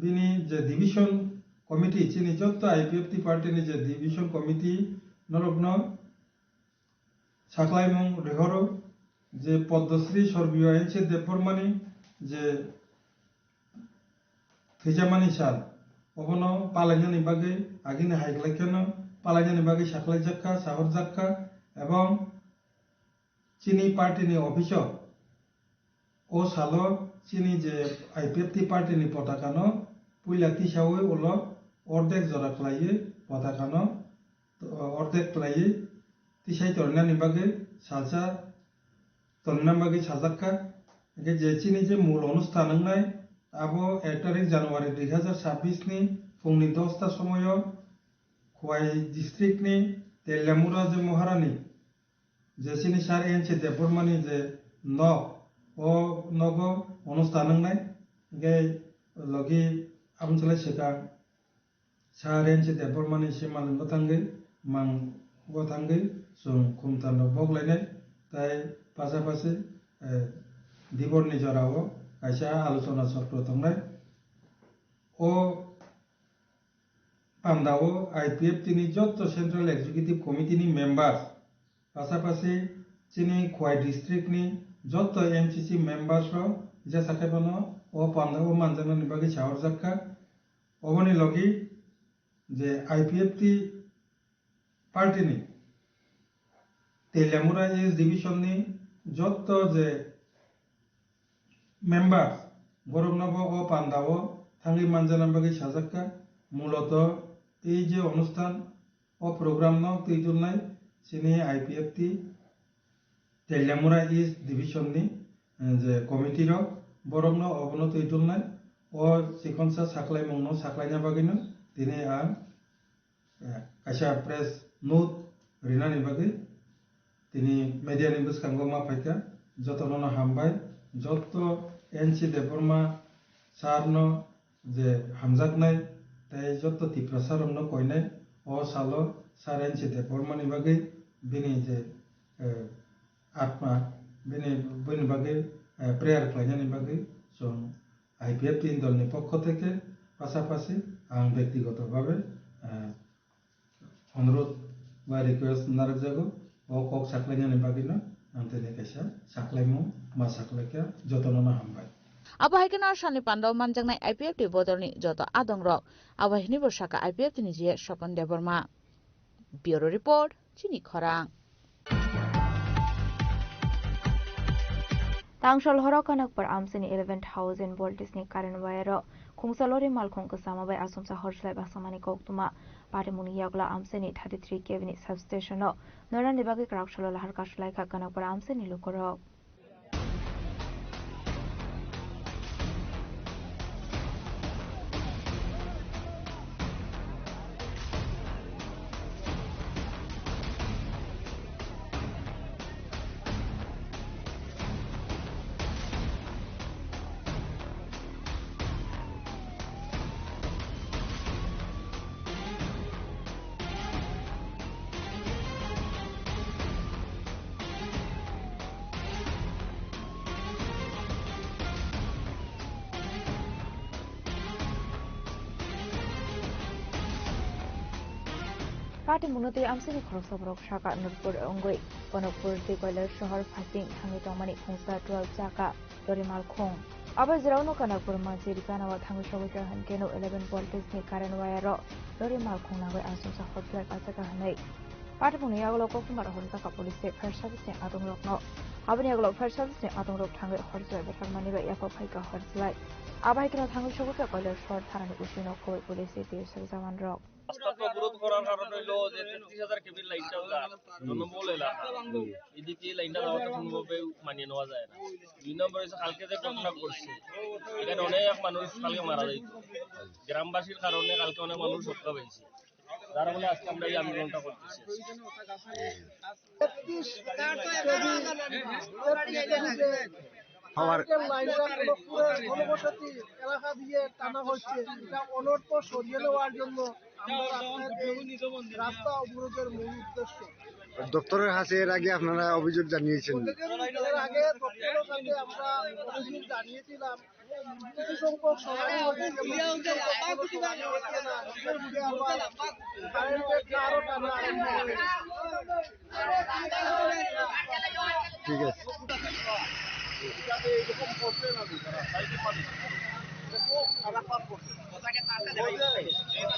বিনি যে ডিভিশন কমিটি চিনি যত আইপিএফটি পার্টিনি যে ডিভিশন কমিটি নরগ্ন সাকলাইমং রেহরো যে পদ্মশ্রী স্বর্গীয় এনসি দেববর্মানি যে থৈজামানি সাল অবনো পালাইজানি বাগে আগিনে হাইকলাইকেন পালাইজানি বাগে সাকলাই জাক্কা সাহর জাক্কা এবং চিনি পার্টিনি অফিস ও সালো চিনি যে আইপিএফটি পার্টিনি পতাকানো পুইলা তিসাওয়ে ওল অর্ধেক জরা খ্লাইয়ে পতাকানো অর্ধেক খ্লাইয়ে তিসাই তরনানি বাগে সালসা তরনাম বাগে সাজাক্কা যে চিনি যে মূল অনুষ্ঠান নাই আবো 1 তারিখ জানুয়ারি 2026 नि फुंनि 10টা সময় খোয়াই ডিস্ট্রিক্ট नि তেলামুরা যে মহারানী যে চিনি সার এনসি দেববর্মানি যে ন ও নগ অনুষ্ঠান নাই গে লগি আমচলে সেকা সার এনসি দেববর্মানি সিমালং গথাঙ্গে মাং গথাঙ্গে जों खुमतानो बगलायनाय তাই পাশাপাশি দিবরনি জরাও কাইসা আলোচনা চক্র তংনাই ও পান্দাও আইপিএফটি নি যত সেন্ট্রাল এক্সিকিউটিভ কমিটি নি মেম্বার্স পাশাপাশি চিনি খোয়াই ডিস্ট্রিক্ট নি যত এমসিসি মেম্বার্স র যা সাকেবানো ও পান্দাও মানজানি বাকি সাহর জাক্কা অবনি লগি যে আইপিএফটি পার্টি নি তেলামুরা ইস ডিভিশন নি যত যে মেম্বার্স বরংনব ও পান্দাও থাঙ্গি মানজানাম বাকি সাজাক্কা মূলত এই যে অনুষ্ঠান ও প্রোগ্রাম ন তৈতুলনাই চিনি আইপিএফটি তেলামুরা ইস ডিভিশন নি যে কমিটির বরংন অবন তৈতুলনাই ও সিকনসা সাকলাই মংন সাকলাইনা বাগিনো তিনি আন kaisa press note rinani bagi tini media ni buskango ma paika jotono hambai joto NC Deborma sarno je hamjaknai tai joto tiprasaronno koinai o salo sar NC Deborma ni bagi bini je atma bini bagi prayer khlainani bagi so IPF 3 দলনি পক্ষ থেকে পাশাপাশি আমি ব্যক্তিগতভাবে অনুরোধ বা request নারজাগো ও cock সাকলাইনি বাগিনা আন্তনে কাইসা সাকলাইমু মা সাকলাইকা যতননা হামবাই Abahikana Shani Pandau Manjangnai IPF di Bodorni Joto Adongrok Abahini Borsaka IPF ni Jie Shokon Deborma Bureau Report Chini Khorang Tangshol horokanak par amsini 11,000 volts ni current wire khungsalori malkhong kasama bai asumsa horslai basamani koktuma pare muni yagla amsini 33 kV ni substation no noran dibagi kraksholo lahar kashlai kha kanak par amsini lokoro Pati munoti amsini khorosobrok shaka nurpur ongoi konokpur dikoiler shohor phasing thangi tongmani khungsa 12 chaka dorimal khong aba jirauno kanakpur majiri kanawa thangi shobika hankeno 11 volts ni current wire dorimal khong nagoi asumsa hotler achaka hanai pati muni yaglo kokmar holta ka police fire service ni adongrok no abani yaglo fire service ni adongrok thangi horjai bethamani ba yako phaika horjai abaikino thangi shobika koiler short tharani usino khoi police tir jawan rok রাস্তাটা অবরোধ করার কারণ হইলো যে 33,000 কেবির লাইনটা জনবহুল এলাকা এদিকে লাইনটা দেওয়াটা কোনোভাবে মানিয়ে নেওয়া যায় না 2 নম্বর হচ্ছে কালকে যে ঘটনা ঘটছে এখানে অনেক মানুষ কালকে মারা যাইত গ্রামবাসীর কারণে কালকে অনেক মানুষ হত্যা হয়েছে যার ফলে আজকে আমরা এই আন্দোলনটা করতেছি ঘনবসতি এলাকা দিয়ে টানা হচ্ছে এটা অনর্থ সরিয়ে নেওয়ার জন্য রাস্তা অবরোধের মূল উদ্দেশ্য দপ্তরের কাছে এর আগে আপনারা অভিযোগ জানিয়েছেন এর আগে দপ্তরের কাছে আমরা অভিযোগ জানিয়েছিলাম কিছু সংখ্যক সরকারি আরো টানা ঠিক আছে এরকম করতে না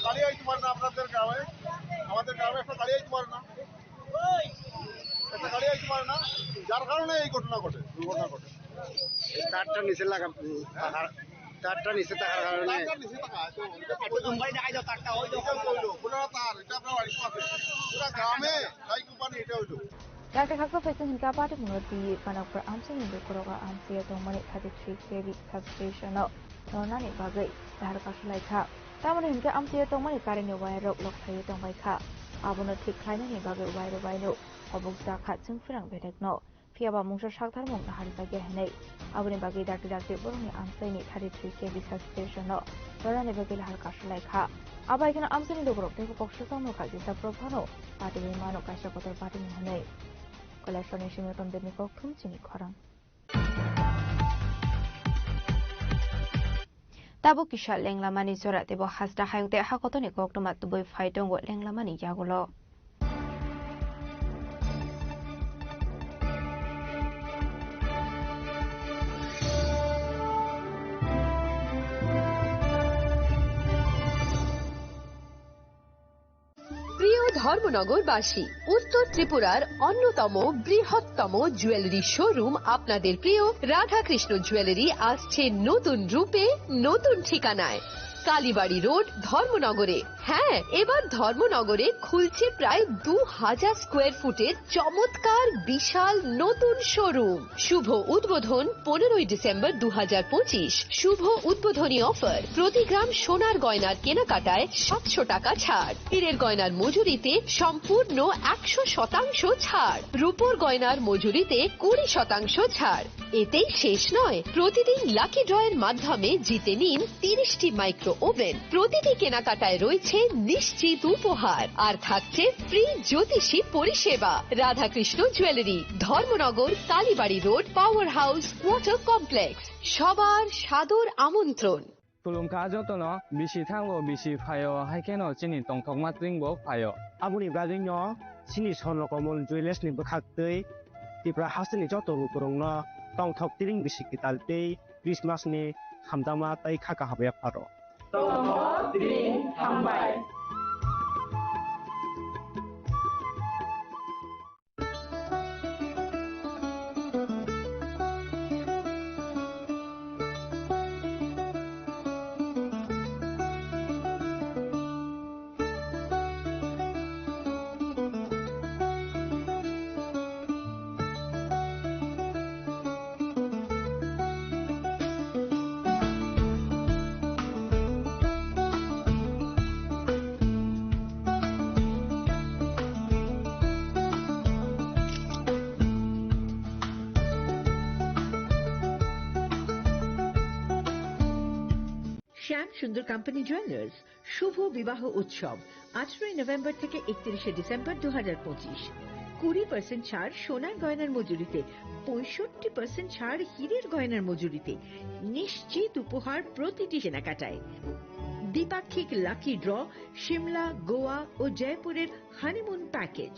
দাঁড়িয়ে আইতে পারে না আপনাদের গ্রামে আমাদের গ্রামে একটা দাঁড়িয়ে আইতে পারে না একটা দাঁড়িয়ে আইতে পারে না যার কারণে এই ঘটনা ঘটে দুর্ঘটনা ঘটে তারটা নিচে লাগা তারটা নিচে থাকার কারণে গ্রামে লাইক উপানি এটা হইলো Dr. Hakka Faisal Hinka Party Munoti Kanakpur Amsini Dukoroga Amsia Tongmani 33 kV substation no Nonani Bagai Lahar Kashlai Kha Tamani Hinka Amsia Tongmani Karini Wire Lokthai Tongbai Kha Abono Thik Khainani Bagai Wire Waino Obuksa Kha Chungfrang Bedek no Fiaba Mungsha Shakthar Mung Lahar Bagi Hanai Aboni Bagi Dr. Boroni Amsini 33 kV substation no Nonani Bagai Lahar Kashlai Kha Abai Kana Amsini Dukorok Teko Koksha no Kha Jisa Propano Party Mano Kasha Kotor Party Hanai Collection Shimiton Demiko Kumchini Korang. Tabu Kisha Lenglamani Zora Debo Hasta Hayde Hakotoni Koktomat to boy fight on what Lenglamani Yagulo. ধর্মনগরবাসী উত্তর ত্রিপুরার অন্যতম বৃহত্তম jewellery showroom আপনাদের প্রিয় Radhakrishna jewellery আসছে নতুন রূপে নতুন ঠিকানায় কালীবাড়ি রোড ধর্মনগরে হ্যাঁ, এবার ধর্মনগরে খুলছে প্রায় 2000 স্কোয়ার ফুটের চমৎকার বিশাল নতুন শোরুম। শুভ উদ্বোধন 15ই ডিসেম্বর 2025। শুভ উদ্বোধনী অফার, প্রতি গ্রাম সোনার গয়নার কেনাকাটায় 700 টাকা ছাড়, হীরের গয়নার মজুরিতে সম্পূর্ণ 100% ছাড়, রূপোর গয়নার মজুরিতে 20% ছাড়। এতেই শেষ নয়, প্রতিদিন লাকি ড্রয়ের মাধ্যমে জিতে নিন 30টি মাইক্রো ওভেন। প্রতিটি কেনাকাটায় রয়েছে নিশ্চিত উপহার, আর থাকছে ফ্রি জ্যোতিষী পরিষেবা। Radhakrishna jewellery, Dharmanagar, Kalibari road, power house, water complex. সবার সাদর আমন্ত্রণ। Kulumka jotono bisi thango bisi phayo haikeno chini tongthokma tringbo phayo. Abuni bradingno chini sonrokomon jewelers ni bkhaktei tipra hasni joto rukurongno tongthok tring bisi kitaltei Christmas ni hamdama tai khaka habe pharo. Tongthok tring hambai. শ্যাম সুন্দর company jewellers শুভ বিবাহ উৎসব 18 November থেকে 31 December 2025। 20% ছাড় সোনার গয়নার মজুরিতে, 65% ছাড় হীরের গয়নার মজুরিতে, নিশ্চিত উপহার প্রতিটি কেনাকাটায়। দ্বিপাক্ষিক লাকি ড্র, সিমলা, গোয়া ও জয়পুরের হানিমুন প্যাকেজ,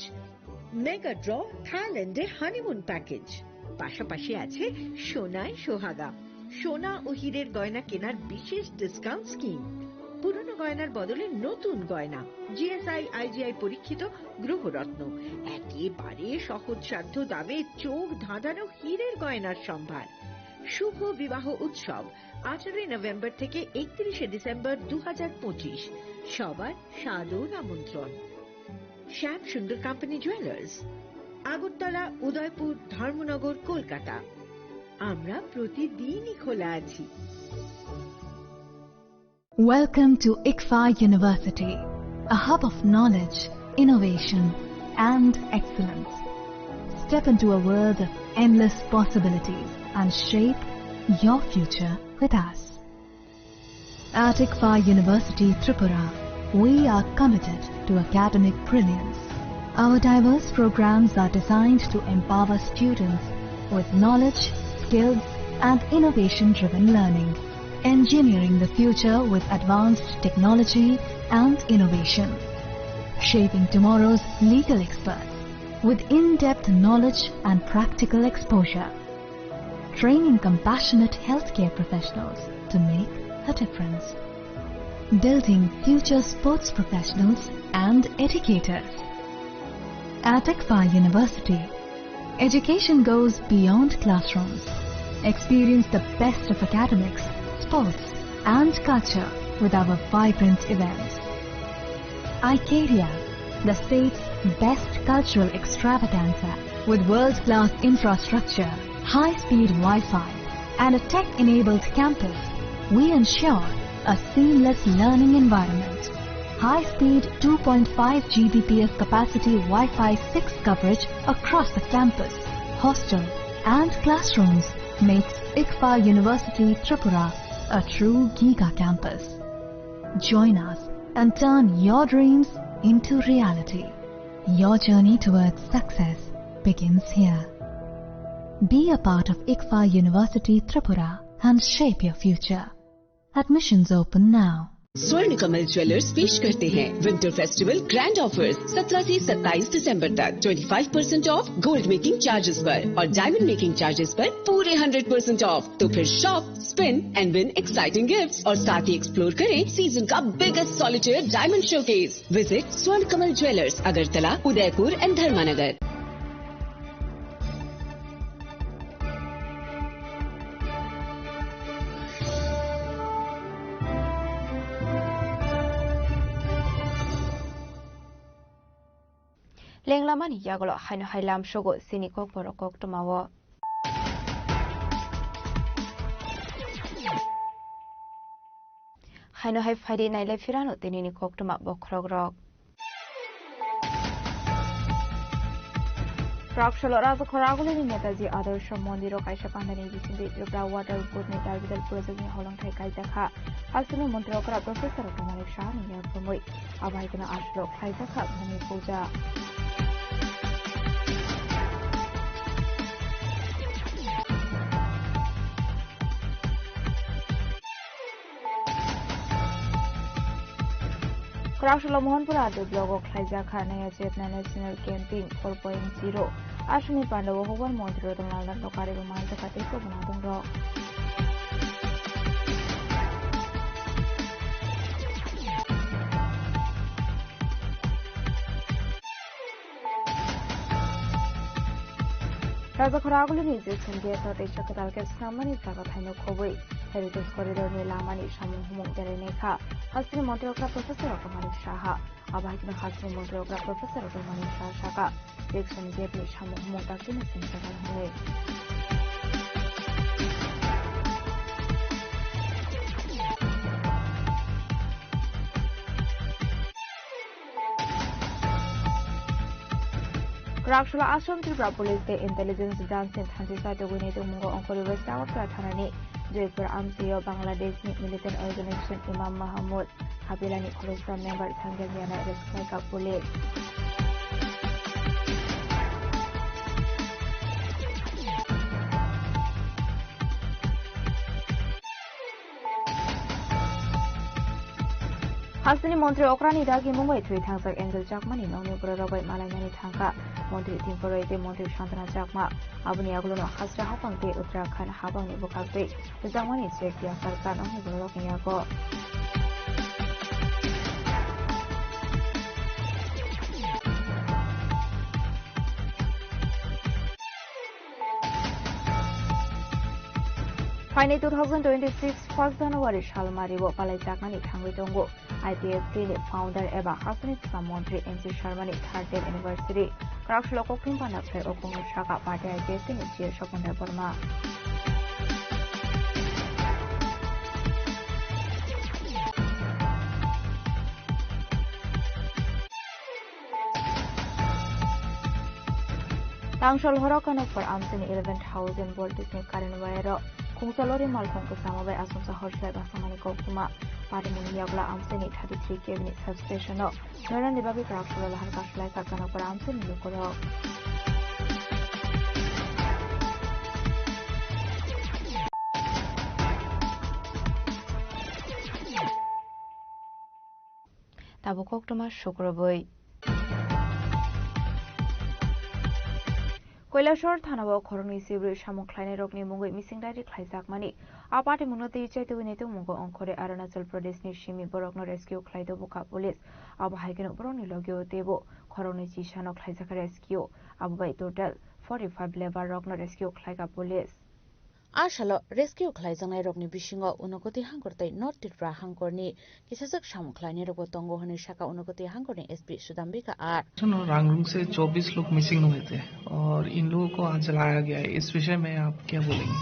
মেগা ড্র থাইল্যান্ডে হানিমুন প্যাকেজ। পাশাপাশি আছে সোনায় সোহাগা, সোনা ও হীরের গয়না কেনার বিশেষ ডিসকাউন্ট স্কিম। পুরনো গয়নার বদলে নতুন গয়না, জিএসআই আইজিআই পরীক্ষিত গ্রহরত্ন, একেবারে সহজসাধ্য দামে চোখ ধাঁধানো হীরের গয়নার সম্ভার। শুভ বিবাহ উৎসব 18 নভেম্বর থেকে 31 ডিসেম্বর 2025। সবার সাদর আমন্ত্রণ। শ্যাম সুন্দর কোম্পানি জুয়েলার্স, আগরতলা, উদয়পুর, ধর্মনগর, কলকাতা। আমরা প্রতিদিনই খোলা আছি। Welcome to ICFA University, a hub of knowledge, innovation, and excellence. Step into a world of endless possibilities and shape your future with us. At ICFA University, Tripura, we are committed to academic brilliance. Our diverse programs are designed to empower students with knowledge, skills, and innovation-driven learning, engineering the future with advanced technology and innovation, shaping tomorrow's legal experts with in-depth knowledge and practical exposure, training compassionate healthcare professionals to make a difference, building future sports professionals and educators. At ICFA University, education goes beyond classrooms. Experience the best of academics, sports, and culture with our vibrant events. ICARIA, the state's best cultural extravaganza, with world-class infrastructure, high-speed Wi-Fi, and a tech-enabled campus, we ensure a seamless learning environment. High-speed 2.5 Gbps capacity Wi-Fi 6 coverage across the campus, hostel, and classrooms makes ICFA University Tripura a true Giga campus. Join us and turn your dreams into reality. Your journey towards success begins here. Be a part of ICFA University Tripura and shape your future. Admissions open now. स्वर्ण Kamal jewellers पेश करते हैं winter festival grand offers 17 से 27 दिसंबर तक 25% of gold making charges पर और diamond making charges पर पूरे 100% ऑफ। तो फिर shop, spin and win exciting gifts और साथ ही एक्सप्लोर करें सीजन का biggest solitaire diamond showcase. Visit Swarna Kamal jewellers, Agartala, Udaipur and Dharmanagar. Lenglamani yagolo haino hailam shogo sinikok borokok tumawo. Haino hai faidi naile firano tinini kok tuma bokrogrok. Prakshalo Raza Koraguli Netaji Adarsha Mondiro Kaisha Pandani Vicindi Yubra Water Good Metal Vidal Project in Holland Kaizaka Hasinu Montrokra Professor of Malik Shah in Yapumui Abaikana Ashlo Kaizaka Bhumi Puja Prakshalo Mohanpura the blog of Kaizaka Naya Jetna National Camping 4.0 Ashuni Pandawa Hogan Montero the Malda Lokari Malta Katiko Banadungo. Raza Koraguli Nizis and Geta de Chakatalkas Samani Tagataino Kobui, Heritage Corridor Nilamani Shamu Humuk Dereneka, Hasri Monteoka Professor of Malik Shaha, Abahina Hasri Monteoka Professor of Malik Shaka, Dixon Gepli Shamu Humutakin in Sagan. Rakshula Ashram Tripura Police the Intelligence Branch in Hansisa to Winnie Mungo Onkori West Tower Prathanani, Jaipur Amsiyo Bangladesh Militant Organization Imam Mahmoud, Habilani Khorista member Tanzania Rescue Police. Hasni Montri Okrani Dagi Mumbai 3 times like Angel Jackman in Onu Gorobai Malayani Tanka, Montri Timporate, Montri Shantana Jakma, Abuni Agluno, Hasra Hapangte, Uttarakhand, Habang Bukakbe, the Zamani Sekia Sarkan on Gorokiago. Finally, 2026 1st January Shalmaribo Palaitakani Tangitongo, IPS Clinic founder Eba Hasnit Samontri NC Sharmani 3rd anniversary. Craft Loco Kimpana Play Okongo Shaka Party IPS in Chia Shopunda Burma. Tangshol Horokanok for Amsin 11,000 voltage Karan Viro. Kungsalori Malkong Kasama by Asumsa Horshai Basamani Kokuma, Padimuni Yagla Amsini 33 kV substation. Noran the Babi Craftula Harkashla Kakana for Amsin Lukoro. Tabukokuma Shukraboy. Koilashore Thanabo Koroni Sibri Shamu Kleine Rogni Mungo missing direct Klaisak money. A party Munote Chetu Netu Mungo on Kore Arunachal Pradesh Nishimi Borokno Rescue Klaido Buka Police. Abahagan Broni Logio Tebo, Koroni Chishano Klaisaka Rescue. Abai total 45 level Rogno Rescue Klaika Police. Ashalo rescue Klaizang Rogni Bishingo Unokoti Hangorte not Titra Hangorni, Kisasak Sham Kleine Rogotongo Hanishaka Unokoti Hangorni SP Sudambika art. रांगलुंग से 24 लोग missing हुए थे और इन लोगों को आज जलाया गया है इस विषय में आप क्या बोलेंगे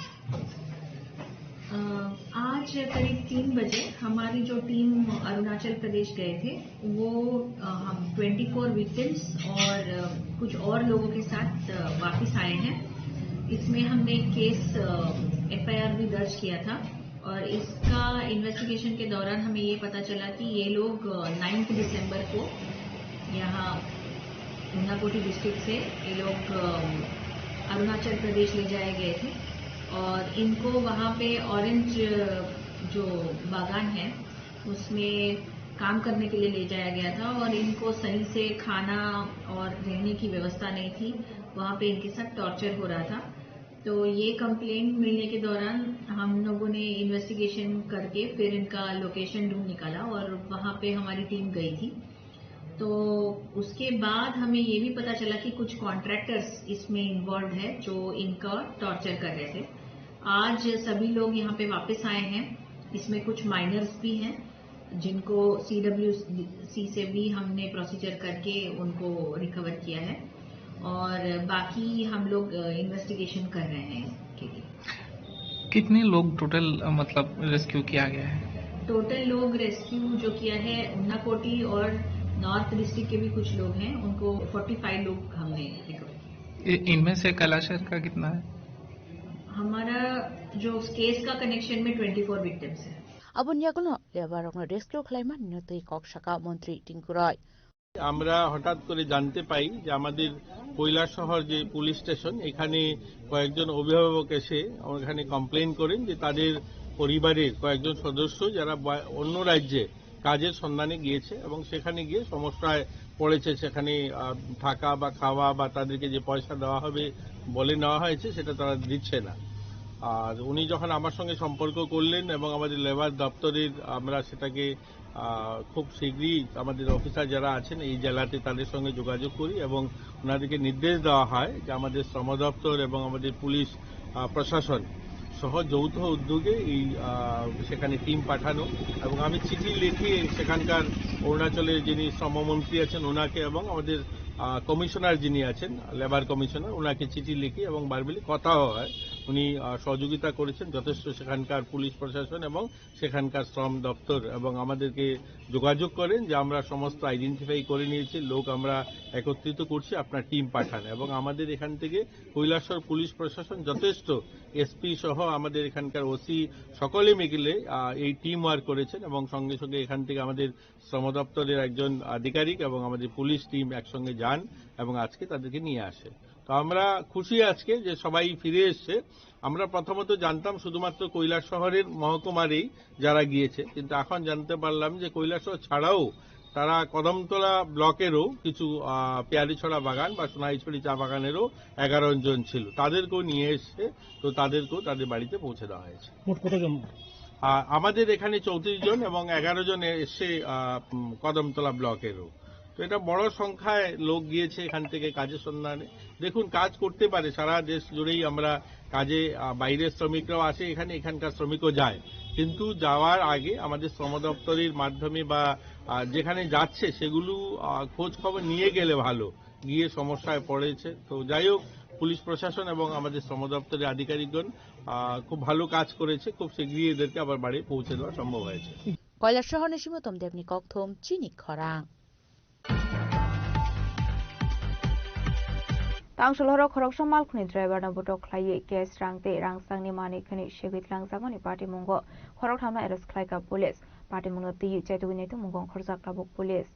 आज करीब 3 बजे हमारी जो टीम अरुणाचल प्रदेश गए थे वो हम 24 विक्टिम्स और कुछ और लोगों के साथ वापस आए हैं इसमें हमने एक केस एफआईआर भी दर्ज किया था और इसका इन्वेस्टिगेशन के दौरान हमें ये पता चला कि ये लोग 9 दिसंबर को यहाँ ऊनाकोटी डिस्ट्रिक्ट से ये लोग अरुणाचल प्रदेश ले जाए गए थे और इनको वहाँ पे ऑरेंज जो बागान है उसमें काम करने के लिए ले जाया गया था और इनको सही से खाना और रहने की व्यवस्था नहीं थी वहाँ पे इनके साथ टॉर्चर हो रहा था तो ये कंप्लेंट मिलने के दौरान हम लोगों ने इन्वेस्टिगेशन करके फिर इनका लोकेशन ढूंढ निकाला और वहाँ पे हमारी टीम गई थी तो उसके बाद हमें ये भी पता चला कि कुछ कॉन्ट्रैक्टर्स इसमें इन्वॉल्व है जो इनका टॉर्चर कर रहे थे आज सभी लोग यहाँ पे वापस आए हैं इसमें कुछ माइनर्स भी हैं जिनको CWC से भी हमने प्रोसीजर करके उनको रिकवर किया है और बाकी हम लोग इन्वेस्टिगेशन कर रहे हैं इसके लिए। कितने लोग टोटल मतलब रेस्क्यू किया गया है? टोटल लोग रेस्क्यू जो किया है उन्नाकोटी और नॉर्थ डिस्ट्रिक्ट के भी कुछ लोग हैं, उनको 45 लोग हमने रिकवर किया। इनमें से कैलाशहर का कितना है? हमारा जो केस का कनेक्शन में 24 विक्टिम्स है। আবন ইয়াগুলো লেবার রেস্কিউ ক্লাইমা নিয়তই কক শাখা মন্ত্রী টিঙ্কু রায়। আমরা হঠাৎ করে জানতে পাই যে আমাদের কৈলাসহর যে পুলিশ স্টেশন এখানে কয়েকজন অভিভাবক এসে এখানে কমপ্লেন করেন যে তাদের পরিবারের কয়েকজন সদস্য যারা অন্য রাজ্যে কাজের সন্ধানে গিয়েছে এবং সেখানে গিয়ে সমস্যায় পড়েছে, সেখানে থাকা বা খাওয়া বা তাদেরকে যে পয়সা দেওয়া হবে বলে নেওয়া হয়েছে সেটা তারা দিচ্ছে না। আর উনি যখন আমার সঙ্গে সম্পর্ক করলেন এবং আমাদের লেবার দপ্তরের আমরা সেটাকে খুব শীঘ্রই আমাদের অফিসার যারা আছেন এই জেলাতে তাদের সঙ্গে যোগাযোগ করি এবং ওনাদেরকে নির্দেশ দেওয়া হয় যে আমাদের শ্রম দপ্তর এবং আমাদের পুলিশ প্রশাসন সহ যৌথ উদ্যোগে এই সেখানে টিম পাঠানো এবং আমি চিঠি লিখে সেখানকার অরুণাচলের যিনি শ্রমমন্ত্রী আছেন ওনাকে এবং আমাদের কমিশনার যিনি আছেন লেবার কমিশনার ওনাকে চিঠি লিখি এবং বারবারই কথা হয়। উনি সহযোগিতা করেছেন যথেষ্ট, সেখানকার পুলিশ প্রশাসন এবং সেখানকার শ্রম দপ্তর এবং আমাদেরকে যোগাযোগ করেন যে আমরা সমস্ত আইডেন্টিফাই করে নিয়েছি, লোক আমরা একত্রিত করছি, আপনার টিম পাঠান। এবং আমাদের এখান থেকে কৈলাসহর পুলিশ প্রশাসন যথেষ্ট, এসপি সহ আমাদের এখানকার ওসি সকলে মিলে এই টিম ওয়ার্ক করেছেন এবং সঙ্গে সঙ্গে এখান থেকে আমাদের শ্রম দপ্তরের একজন আধিকারিক এবং আমাদের পুলিশ টিম একসঙ্গে যান এবং আজকে তাদেরকে নিয়ে আসে। তো আমরা খুশি আজকে যে সবাই ফিরে এসছে। আমরা প্রথমত জানতাম শুধুমাত্র কৈলাসহরের মহকুমারেই যারা গিয়েছে, কিন্তু এখন জানতে পারলাম যে কৈলাসহর ছাড়াও তারা কদমতলা ব্লকেরও কিছু পেয়ারিছড়া বাগান বা সোনাইছড়ি চা বাগানেরও 11 জন ছিল, তাদেরকেও নিয়ে এসছে। তো তাদেরকেও তাদের বাড়িতে পৌঁছে দেওয়া হয়েছে। আমাদের এখানে 34 জন এবং 11 জন এসছে কদমতলা ব্লকেরও। তো এটা বড় সংখ্যায় লোক গিয়েছে এখান থেকে কাজের সন্ধানে। দেখুন, কাজ করতে পারে সারা দেশ জুড়েই, আমরা কাজে বাইরের শ্রমিকরাও আসে এখানে, এখানকার শ্রমিকও যায়, কিন্তু যাওয়ার আগে আমাদের শ্রম দপ্তরের মাধ্যমে বা যেখানে যাচ্ছে সেগুলো খোঁজ খবর নিয়ে গেলে ভালো, গিয়ে সমস্যায় পড়েছে। তো যাই হোক, পুলিশ প্রশাসন এবং আমাদের শ্রম দপ্তরের আধিকারিকগণ খুব ভালো কাজ করেছে, খুব শীঘ্রই এদেরকে আবার বাড়ি পৌঁছে দেওয়া সম্ভব হয়েছে। কৈলাসহর নিশিমতম দেবনি ককথম চিনি খরাং Tangshulhoro khoroksham malkhuni driver na botok khlai kes rangte rangsangni mani khani shegit langsamani party mungo khorok thamna arrest khlai ka police party mungo ti chaitugini tu mungong khorjak labok police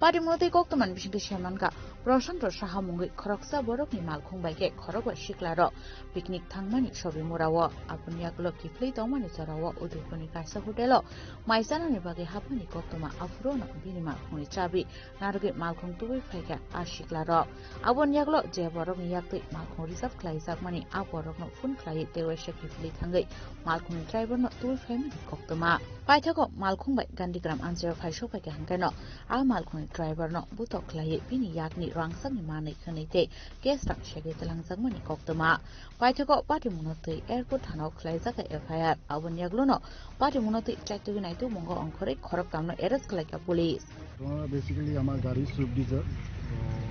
party mungo koktoman bishimanka প্রশান্ত সাহা মুঙ্গি খরকসা বরকনি মালখুং বাইকে খরক শিকলার picnic থাংমানি ছবি মোরাও আপনিয়াগুলো কিফলি তমানি চরাও উদয়পুনি কাইসা hotel মাইসানানি বাগে হাপানি কক্তমা আফুরন বিনিমা খুনি চাবি নারগে মালখুং তুবই ফাইকা আর শিকলার আপনিয়াগুলো যে বরকনি ইয়াকতে মালখুং reserve ক্লাই জাকমানি আপরকনো ফুন ক্লাই তেওয়েশা কিফলি থাঙ্গই মালখুং ড্রাইভারনো তুবই ফাইমানি কক্তমা পাইথাকো মালখুং by গান্ডিগ্রাম আনজের ফাইসো ফাইকে হাঙ্গানো আ মালখুং ড্রাইভারনো বুতক ক্লাই বিনি yakhni rangsangni manai khanite kesrak shege telangjangmani koktoma paithako party munotei airport thanao khlaijaka FIR abonyaglono party munotei chaitugui naitu mongo onkhore khorok kamno arrest khlaika police basically আমার গাড়ি Swift Dzire,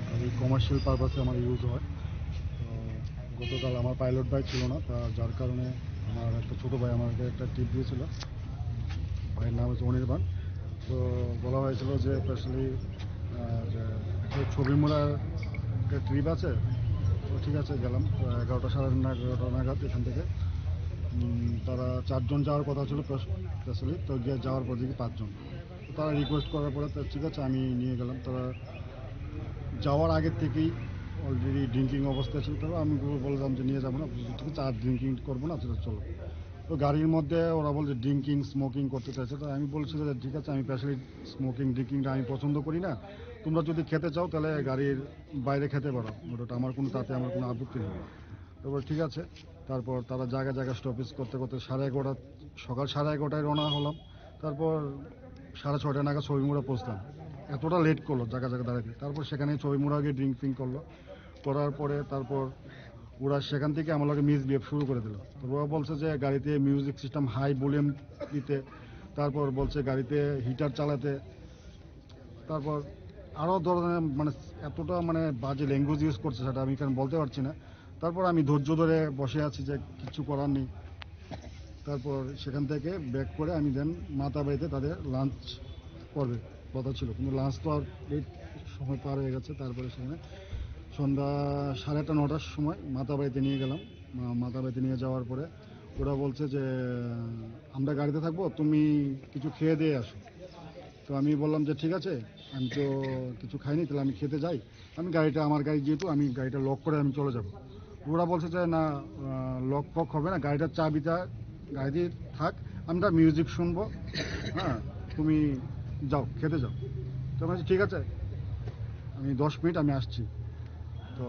গাড়ি commercial পারপাসে আমার use হয়। তো গতকাল আমার pilot ভাই ছিল না, তা যার কারণে আমার একটা ছোটো ভাই আমাকে একটা টিপ দিয়েছিল, ভাইয়ের নাম হচ্ছে অনির্বাণ। তো বলা হয়েছিল যে স্পেশালি ছবি মোড়ার একটা ট্রিপ আছে, তো ঠিক আছে গেলাম। তো 11টা সাড়ে 11টা নাগাদ এখান থেকে তারা 4 জন যাওয়ার কথা ছিল স্পেশালি, তো গিয়ে যাওয়ার পর দেখি 5 জন। তো তারা রিকোয়েস্ট করার পরে ঠিক আছে আমি নিয়ে গেলাম। তারা যাওয়ার আগের থেকেই অলরেডি ড্রিঙ্কিং অবস্থায় ছিল, তবে আমি বললাম যে নিয়ে যাবো না, ঠিক আছে আর ড্রিঙ্কিং করবো না, চলো। তো গাড়ির মধ্যে ওরা বলছে ড্রিঙ্কিং স্মোকিং করতে চাইছে। তো আমি বলছি যে ঠিক আছে, আমি স্পেশালি স্মোকিং ড্রিঙ্কিংটা আমি পছন্দ করি না, তোমরা যদি খেতে চাও তাহলে গাড়ির বাইরে খেতে পারো, ওটা আমার কোনো আপত্তি নেই। তারপর ঠিক আছে, তারপর তারা জায়গায় জায়গায় স্টপেজ করতে করতে সকাল 11:30 রওনা হলাম। তারপর 6:30 নাগাদ ছবিমুড়া পৌঁছলাম। এতটা লেট করলো জায়গা দাঁড়াতে। তারপর সেখানে ছবিমুড়া গিয়ে ড্রিঙ্কিং করার পরে তারপর ওরা সেখান থেকে আমার লগে মিসবিহেভ শুরু করে দিল। তো ওরা বলছে যে গাড়িতে মিউজিক সিস্টেম হাই ভলিউম দিতে, তারপর বলছে গাড়িতে হিটার চালাতে, তারপর আরও ধরনের মানে এতটা মানে বাজে ল্যাঙ্গুয়েজ ইউজ করছে সেটা আমি এখানে বলতে পারছি না। তারপর আমি ধৈর্য ধরে বসে আছি যে কিছু করার নেই। তারপর সেখান থেকে ব্যাক করে আমি দেন মাতাবাড়িতে তাদের লাঞ্চ করবে কথা ছিল, কিন্তু লাঞ্চ তো আর এই সময় পার হয়ে গেছে। তারপরে সেখানে সন্ধ্যা 8:30 9টার সময় মাতাবাড়িতে নিয়ে গেলাম। মাতাবাড়িতে নিয়ে যাওয়ার পরে ওরা বলছে যে আমরা গাড়িতে থাকবো, তুমি কিছু খেয়ে দিয়ে আসো। তো আমি বললাম যে ঠিক আছে, আমি তো কিছু খাইনি, তাহলে আমি খেতে যাই, আমি আমার গাড়ি যেহেতু আমি গাড়িটা লক করে আমি চলে যাব। ওরা বলছে যে না, লক ফক হবে না, গাড়িটার চাবিটা গাড়িতে থাক, আমরা মিউজিক শুনবো, হ্যাঁ তুমি যাও খেতে যাও। তো আমি বলছি ঠিক আছে, আমি 10 মিনিট আমি আসছি। তো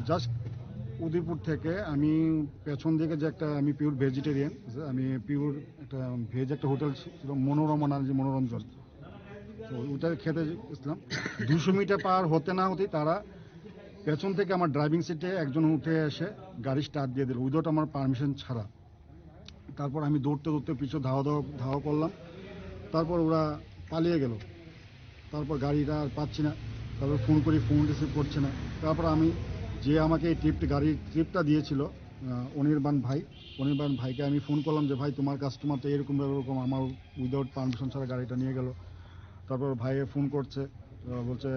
জাস্ট উদয়পুর থেকে আমি পেছন দিকে যে একটা, আমি পিওর ভেজিটেরিয়ান, আমি পিওর একটা ভেজ একটা হোটেল ছিল মনোরমা নাম, যে মনোরঞ্জন, তো ওটা খেতে গেছিলাম। 200 মিটার পার হতে না হতেই তারা পেছন থেকে আমার ড্রাইভিং সিটে একজন উঠে এসে গাড়ি স্টার্ট দিয়ে দিল উইদাউট আমার পারমিশন ছাড়া। তারপর আমি দৌড়তে দৌড়তে পিছু ধাওয়া করলাম। তারপর ওরা পালিয়ে গেল। তারপর গাড়িটা আর পাচ্ছি না, তারপর ফোন করি, ফোন রিসিভ করছে না। তারপর আমি যে আমাকে এই গাড়ির ট্রিপটা দিয়েছিল অনির্বাণ ভাইকে আমি ফোন করলাম যে ভাই তোমার কাস্টমার তো এরকম আমার উইদাউট পারমিশন ছাড়া গাড়িটা নিয়ে গেল। তারপর ভাইয়ে ফোন করছে, বলছে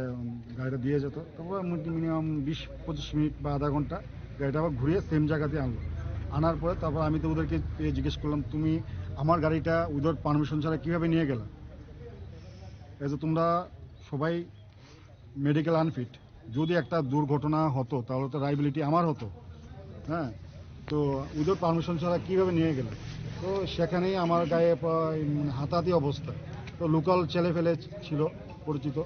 গাড়িটা দিয়ে যেত। তারপর মিনিমাম 20-25 মিনিট বা আধা ঘন্টা গাড়িটা আবার ঘুরিয়ে সেম জায়গাতে আনার পরে তারপর আমি তো ওদেরকে জিজ্ঞেস করলাম, তুমি আমার গাড়িটা উইদাউট পারমিশন ছাড়া কীভাবে নিয়ে গেলে? এই যে তোমরা সবাই মেডিকেল আনফিট, যদি একটা দুর্ঘটনা হতো তাহলে তো লায়াবিলিটি আমার হতো, হ্যাঁ, তো উইদাউট পারমিশন ছাড়া কীভাবে নিয়ে গেলে? তো সেখানেই আমার গায়ে হাতাহাতি অবস্থা। তো লোকাল ছেলে ফেলে ছিল পরিচিত,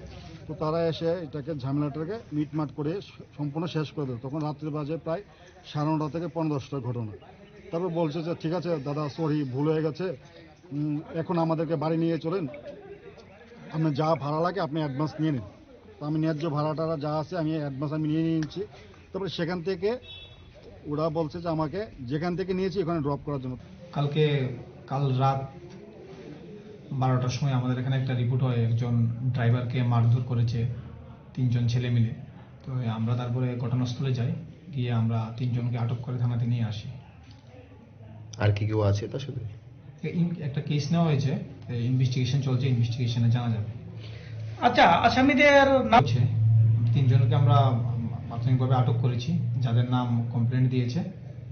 তো তারা এসে এটাকে ঝামেলাটাকে মিটমাট করে সম্পূর্ণ শেষ করে দিল। তখন রাত্রি বাজে প্রায় 9:30 থেকে 10:30টার ঘটনা। তারপর বলছে যে ঠিক আছে দাদা, সরি ভুল হয়ে গেছে, এখন আমাদেরকে বাড়ি নিয়ে চলেন, আপনি যা ভাড়া লাগে আপনি অ্যাডভান্স নিয়ে নিন। তো আমি ন্যায্য ভাড়াটা যা আছে আমি অ্যাডভান্স আমি নিয়ে নিয়েছি। তারপরে সেখান থেকে ওরা বলছে যে আমাকে যেখান থেকে নিয়েছি ওখানে ড্রপ করার জন্য। কাল রাত 12টার সময় আমাদের এখানে একটা রিপোর্ট হয়, একজন ড্রাইভারকে মারধর করেছে 3 জন ছেলে মিলে। তো আমরা তারপরে ঘটনাস্থলে যাই, গিয়ে আমরা 3 জনকে আটক করে থানাতে নিয়ে আসি। আর কি কেউ আছে তার সাথে? একটা কেস নেওয়া হয়েছে, ইনভেস্টিগেশন চলছে, ইনভেস্টিগেশনে জানা যাবে। আচ্ছা, আসামিদের নাম? 3 জনকে আমরা প্রাথমিকভাবে আটক করেছি, যাদের নাম কমপ্লেন্ট দিয়েছে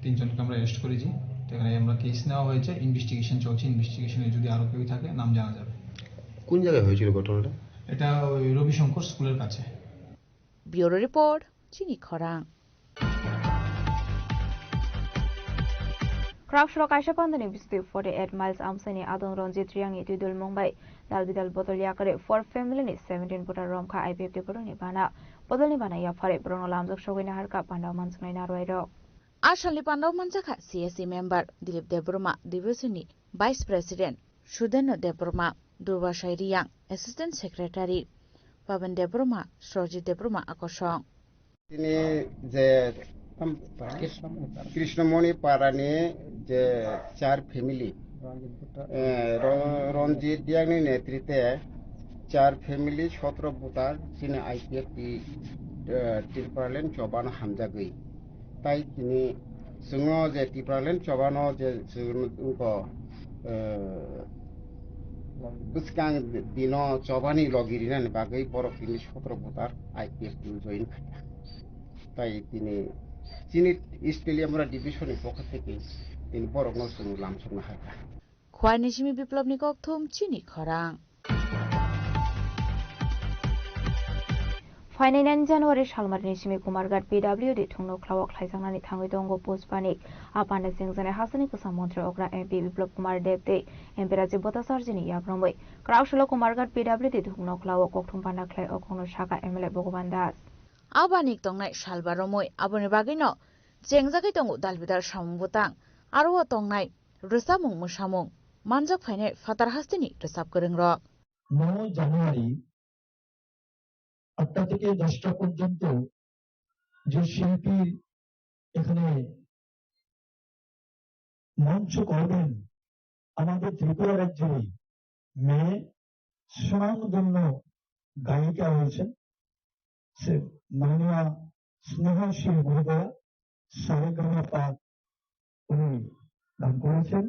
3 জনকে আমরা অ্যারেস্ট করেছি। তো এখানে আমরা কেস নেওয়া হয়েছে, ইনভেস্টিগেশন চলছে, ইনভেস্টিগেশনে যদি আরো কেউ থাকে নাম জানা যাবে। কোন জায়গায় হয়েছিল ঘটনাটা? এটা ওই রবিশঙ্কর স্কুলের কাছে। ব্যুরো রিপোর্ট, চিনি খরাং। Kraukshro kaisa pandani bistu 48 miles amsani adon Ranjit Riangi Tudul Mumbai dalbidal botolya kare for family ni 17 buta romkha IPF de boroni bana bodolni bana ya phare brono lamjok sogoina harka pandaw mansnai narwairo Ashalni pandaw manjaka CSC member Dilip Debroma Divisini Vice President Sudeno Debroma Durvashai Riang Assistant Secretary Pavan Debroma Srojit Debroma akosong তিনি যে কৃষ্ণমণি পাড়ানি যে 4 family রঞ্জিত দিয়াংনি নেতৃত্বে 4 family 17 voter তিনি IPF Tripuraland চবান হামজাগৈ তাই তিনি जोङो जे ত্রিপুরালেন্ড চবানো যে বুসকাং দিনো চবানি লগিরিনানি বাগৈ বড় তিনি 17 ভোটার আইপিএফ জয়েন খাটা তাই তিনি স্টেডিয়ামরা ডিভিশনের পক্ষ থেকে তিনি বড় নতুন লামসংনা হাকা খোয়াইনিসিমি বিপ্লবনি ককথুম চিনি খরাং Fainainan January Shalmarni Simi Kumargat PWD Thungno Klawak Laisangnani Thangoi Dongo Postpanik Apanda Singjane Hasani Kusamontra Okra MP Biplop Kumar Debte MP Raji Botasarjini Yabromoi Kraukshlo Kumargat PWD Thungno Klawak Kokthum Pandaklai Okhono Shaka MLA Bhagavan Das Abanik tongnai Shalbaromoi Aboni Bagino Jengjagai Tongo Dalbidar Shamungbutang Arwa tongnai Rusamung Musamung Manjak Fainai Fatar Hastini Resap Gorengrok 9 জানুয়ারি 8টা থেকে 10টা পর্যন্ত যে শিল্পী এখানে মঞ্চ করবেন আমাদের ত্রিপুরা রাজ্যেরই মেয়ে সুনামধন্য গায়িকা হয়েছেন সে মাননীয় স্নেহাশীল মহোদয়া সারেগামা পা উনি গান করেছেন।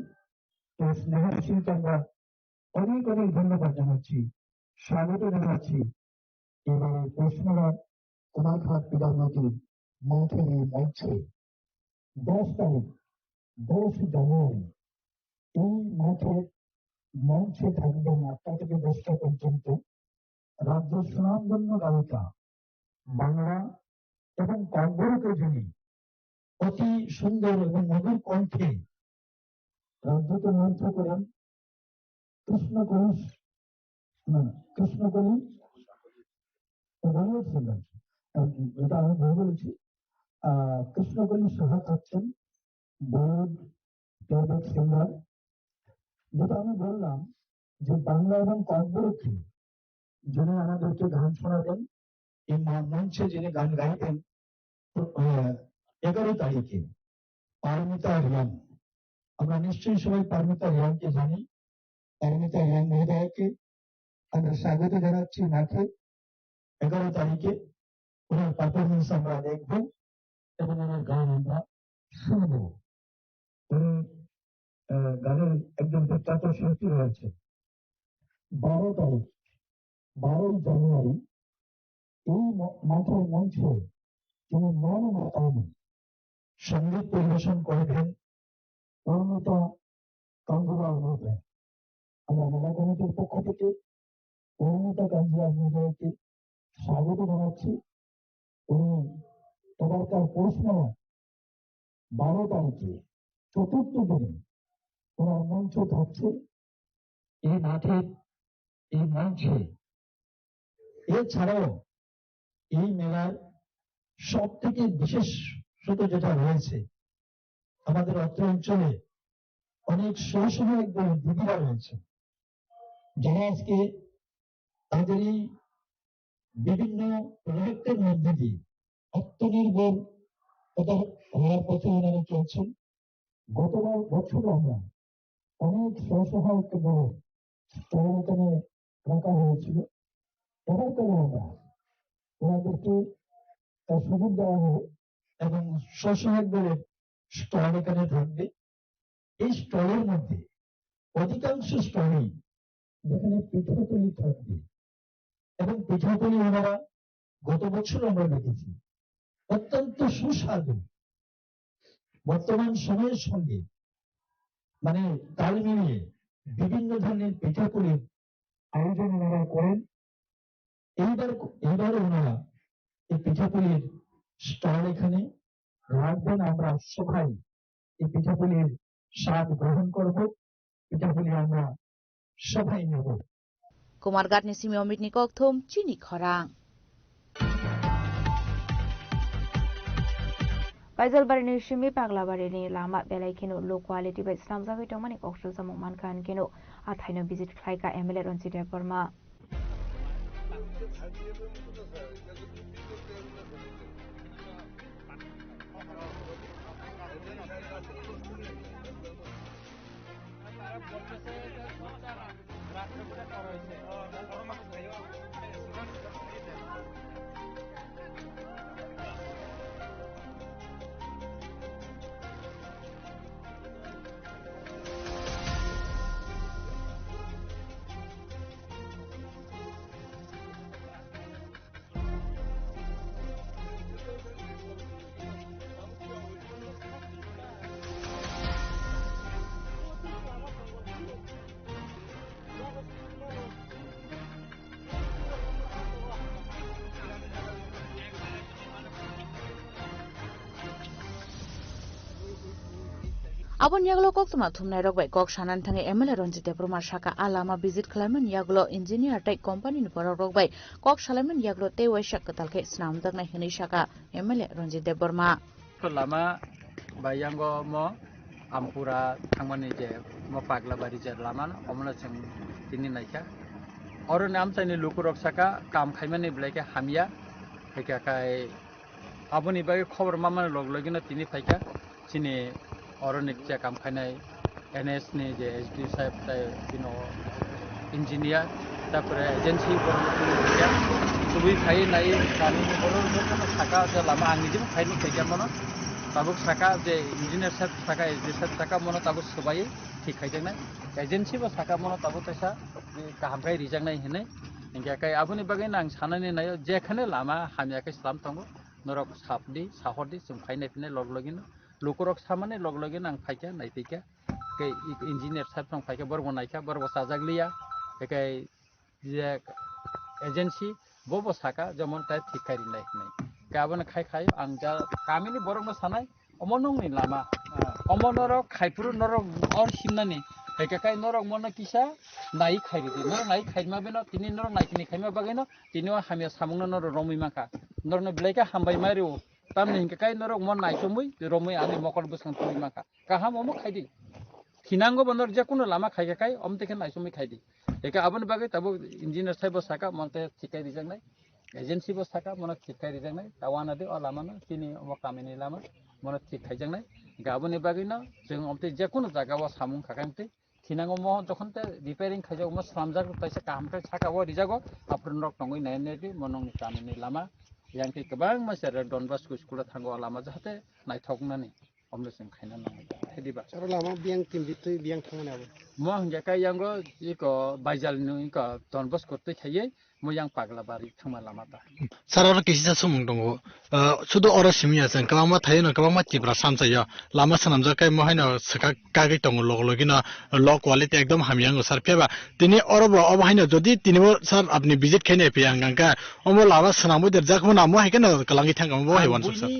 তো স্নেহাশীলকে আমরা অনেক অনেক ধন্যবাদ জানাচ্ছি, স্বাগত জানাচ্ছি। এবারে প্রশ্নরা কুমারঘাট বিধানমন্ত্রী মঠের এই মঞ্চে 10 তারিখ 10 জানুয়ারি এই মঠের মঞ্চে থাকবেন 8টা থেকে 10টা পর্যন্ত রাজ্যের সুনামধন্য গায়িকা বাংলা এবং কাব্যরূপে যিনি অতি সুন্দর এবং মধুর কণ্ঠে রাজ্যকে মন্ত্র করেন কৃষ্ণকলি এটা আমি ভুল বলেছি। কৃষ্ণকলি সাহা থাকছেন বোর্ড প্লেব্যাক সিঙ্গার। যেটা আমি বললাম যে বাংলা এবং কাব্যরূপে যিনি আমাদেরকে গান শোনাবেন, এই মঞ্চে যিনি গান গাইবেন 11 তারিখে পারমিতা রিয়াং। আমরা নিশ্চয়ই সবাই পারমিতা রিয়াংকে জানি। পারমিতা রিয়াং মহোদয়কে আমরা স্বাগত জানাচ্ছি মাঠে। 11 তারিখে ওনার পারফরমেন্স আমরা দেখব এবং ওনার গান আমরা শুনব। উনি গানের একজন বিখ্যাত শিল্পী রয়েছে। 12 তারিখ 12 জানুয়ারি এই মাঠের মঞ্চে তিনি মন মাতানো সঙ্গীত পরিবেশন করবেন পূর্ণতা কাঞ্জিলাল মহোদয়। আমরা মেলা কমিটির পক্ষ থেকে পূর্ণতা কাঞ্জিলাল মহোদয়কে স্বাগত জানাচ্ছি। উনি এবারকার পৌষ মেলা 12 তারিখে 4র্থ দিনে ওনার মঞ্চ থাকছে এই মাঠের এই মঞ্চে। এছাড়াও এই মেলার সব থেকে বিশেষত যেটা রয়েছে, আমাদের অত্র অঞ্চলে অনেক স্বসহায়ক দিদিরা রয়েছে যারা আজকে তাদের এই বিভিন্ন প্রজেক্টের মধ্যে দিয়ে আত্মনির্ভর হওয়ার পথে ওনারা চলছেন। গতবার বছর আমরা অনেক স্বসহায়ক স্টল এখানে রাখা হয়েছিল। এবারকালে আমরা ওনাদেরকে তার সুযোগ দেওয়া হবে এবং স্বসহায়কদের স্টল এখানে থাকবে। এই স্টলের মধ্যে অধিকাংশ স্টলেই যেখানে পিঠাপুলি থাকবে এবং পিঠাপুলি ওনারা গত বছর আমরা দেখেছি অত্যন্ত সুস্বাদু। বর্তমান সময়ের সঙ্গে মানে তাল মিলিয়ে বিভিন্ন ধরনের পিঠাপুলির আয়োজন ওনারা করেন। এইবার ওনারা এই পিঠাপুলির স্টল এখানে রাখবেন। আমরা সবাই এই পিঠাপুলির স্বাদ গ্রহণ করব, পিঠাপুলি আমরা সবাই নেব। Kumargat ni Simi Omid ni Kokthum Chini Khorang. Kaijalbari ni Shimi Paglabari ni Lama Belai Kino low quality by Slamzagi Tomani Okshu Samuk Mankan Kino Athaino visit Klaika MLA on Sita Burma. Abon yaglo kok tuma thumnai rok bai kok sanan thange MLA Ranjit Debroma Shaka alama visit khlaiman yaglo engineer tai company ni porok rok bai kok salaiman yaglo te wai shak katalke snam daknai hini Shaka MLA Ranjit Debroma to lama bayango mo ampura thangmani je mo paglabari je lama omna sing tini naikha oro nam chaini lukurok Shaka kam khaimani blaike hamia haika kai aboni bai khobor mamani log logina tini phaika chini Oronik che kam khainai NS ni je SD sahib engineer তারপরে agency বড় সুবি খাই নাই কানি বড় থাকা যে লামা আং নিজে খাইনো থাকা মনো তাবুক থাকা যে ইঞ্জিনিয়ার সাহেব থাকা এসডি সাহেব থাকা মনো তাবুক সবাই ঠিক খাইজों নাই এজেন্সি বো থাকা মনো তাবুক তাইসা কাহামকাই রিজাंनाय হেনে इंगाकाय आबुनि बागै आं साननानै नायो जेखाने लामा हामियाखै सालाम थांगो नरक सापदि साहरदि जों फायनाय फिनाय लगलगिनो लुकरक सामाने लगलगिनो आं फायका नायफैका के इन्जिनियार साहेब थां फायका बरबो नायका बरबो साजागलिया एकाय जे एजेंसी बबो साका जमन ताय थिखारि नाय गाबोन खाय आं जा कामिनि बरबो सानाय अमनंनि लामा अमनरक खायपुरु नरक और सिमनानि एकाकाय नरक मन किसा नाय खायरि नरक नाय खायमा बेनो तिनि नरक नायखिनि खायमा बागैनो तिनिवा हामिया सामुंनो नरक रमै माखा नरनो ब्लेका हामबाय मारिओ तामनि हिंकाकाय नरक मन नायसमै रमै आनि मकर बसखां तुइ माखा काहाम अमो खायदि थिनांगो बनर जेकुनो लामा खायकाकाय अमतेखे नायसमै खायदि एका आबन बागै ताबो इन्जिनियार साहेब साका मनते थिकाय रिजांनाय एजेंसि बो साका मन थिकाय रिजांनाय तावाना दे अ लामानो तिनि अमो कामिनि लामा मन थिक खायजांनाय गाबोनि बागैनो जों अमते जेकुनो जागावा सामुं खाकांते थिनांगो म जखनते रिपेयरिं खायजाव म सामजाग ताइसा कामते साकावा रिजागो आफ्रन रक तंगै नायनेदि मनंनि कामिनि लामा यांके गोबां मानसिया डनबास स्कुला थांगो लामा जाहाते नायथकनानै अमलेसिम खायना नांगौ हेदिबा सर लामा बियां टिमबितै बियां थांनाबो म हंजाका यांगो इको बायजालनि इको डनबास करते खायै म yang pagla bari thangma lama ta sarara kisisa sumung dongo sudo ora simia san kalama thayena kalama tibra samsaya lama sanamja kai mohina saka kage tongo logologina lo quality ekdom hamiang sar pheba tini orobo obhaina jodi tinibo sar apni visit khene pianganga omo lama sanamu der jakmona mo haikena kalangi thangam bo hewan sar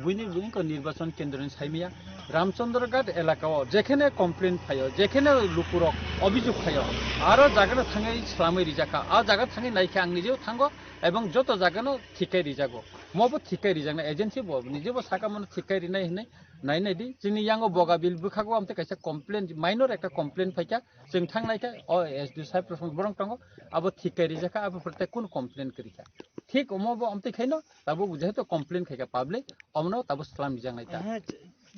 বুইনি বুইনি নির্বাচন কেন্দ্রের সাইমিয়া রামচন্দ্রঘাট এলাকাও যেখানে complain ফাইও যেখানে লুকুরক অভিযোগ ফাইও আরো জায়গা থাঙাই সালামই রিজাকা আ জায়গা থাঙাই নাইকে আং নিজেও থাঙ্গো এবং যত জায়গানো ঠিকাই রিজাগো মবো ঠিকাই রিজাগনা এজেন্সি বো নিজেবো সাকা মনে ঠিকাই রিনাই হনাই नायनायदि जोंनि यांगो बगाबिल बुखागो आमते कायसा कमप्लेन माइनर एकटा कमप्लेन फायका जों थांनायका अ एसडि साहेब प्रसंग बरं थांगो आबो थिकारि जाका आबो प्रत्येक कुन कमप्लेन करिका ठीक अमबो आमते खायनो ताबो जेहेतु कमप्लेन खायका पाब्लिक अमनो ताबो सलाम जांनायता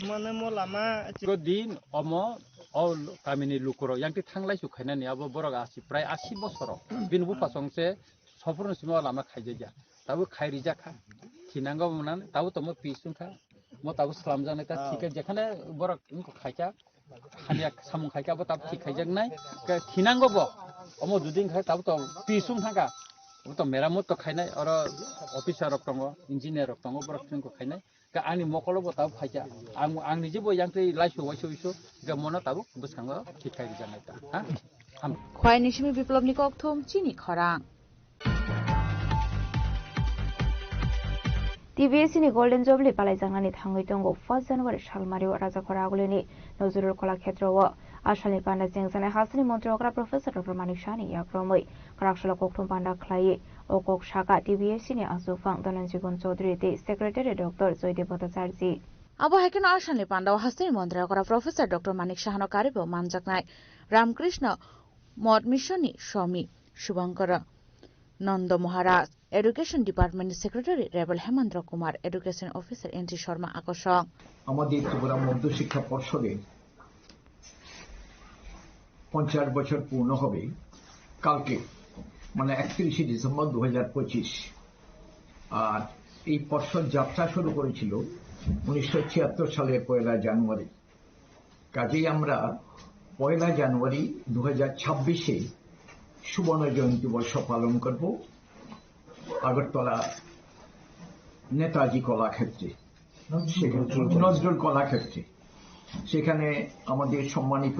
माने म लामा गो दिन अमो अ कामिनि लुकुरो यांति थांलाय सुखायनानि आबो बरग आसि प्राय 80 बছर बिनबु फासंसे सफरन सिमा लामा खायजाया ताबो खायरि जाखा थिनांगो मोनान ताबो तमो पिसुंखा म ताबो सलाम जानायता थिके जेखाने बरक इनको खायका हानिया सामुं खायका बो ताबो थिक खायजांनाय थिनांगो बो अमो जुदिं खाय ताबो त पिसुं थांगा तो मेरामत तो खायनाय और अफिसार रक दङ इन्जिनियार रक दङ बरक जोंखौ खायनाय का आंनि मकल बो ताबो फायजा आं निजेबो यांते लाइसो वाइसो गा मना ताबो बसखाङो थिक खायरि जानायता हा खवाइनिसिमि बिप्लबनि कक्थुम चिनि खरां TBSनि गोल्डन जुबली पालायजांनानै थाङै दङ 1 जानुवारि सालमारियाव राजाखरा आगुलिनि नजरुल कलाक्षेत्रआव आसामनि पान्डा जेंजानाय हासिनि मन्त्रि अग्रा प्रफेसर डक्टर मानिक शाहनि याक्रमै काराकसला कक्थुम पान्डा ख्लायै अकक शाखा TBSनि आसुफां धनन्जिगन चौधुरी दै सेक्रेटारि डक्टर जयदेव भट्टाचार्य अब हेकेन आसामनि पान्डा हासिनि मन्त्रि अग्रा प्रफेसर डक्टर मानिक शाहनो कार्यबो मानजाकनाय रामकृष्ण मठ मिशननि Swami Shubhankar Nanda Maharaj education department secretary रेबल Hemendra Kumar education officer n t Sharma আকর্ষণ আমাদের ত্রিপুরা মধ্য শিক্ষা পর্ষদে 50 বছর পূর্ণ হবে কালকে মানে 31 ডিসেম্বর 2025 আর এই পর্ষদ যাত্রা শুরু করেছিল 1976 সালের 1 জানুয়ারি কাজেই আমরা 1 জানুয়ারি 2026 এ সুবর্ণ জয়ন্তী বর্ষ পালন করব আগরতলা নেতাজি কলাক্ষেত্রে নজরুল কলাক্ষেত্রে সেখানে আমাদের সম্মানিত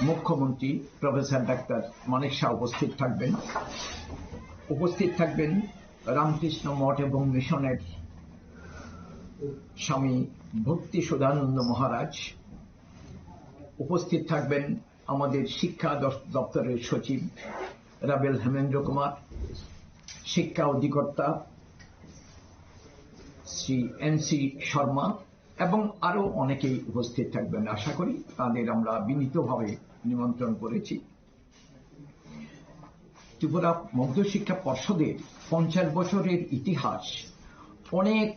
মুখ্যমন্ত্রী প্রফেসর ডাক্তার মানিক শাহ উপস্থিত থাকবেন রামকৃষ্ণ মঠ এবং মিশনের স্বামী ভক্তি সুধানন্দ মহারাজ উপস্থিত থাকবেন আমাদের শিক্ষা দপ্তরের সচিব রাবেল হেমেন্দ্র কুমার শিক্ষা অধিকর্তা শ্রী এনসি শর্মা এবং আরো অনেকেই উপস্থিত থাকবেন আশা করি তাদের আমরা বিনীতভাবে নিমন্ত্রণ করেছি ত্রিপুরা মধ্যশিক্ষা পর্ষদের 50 বছরের ইতিহাস অনেক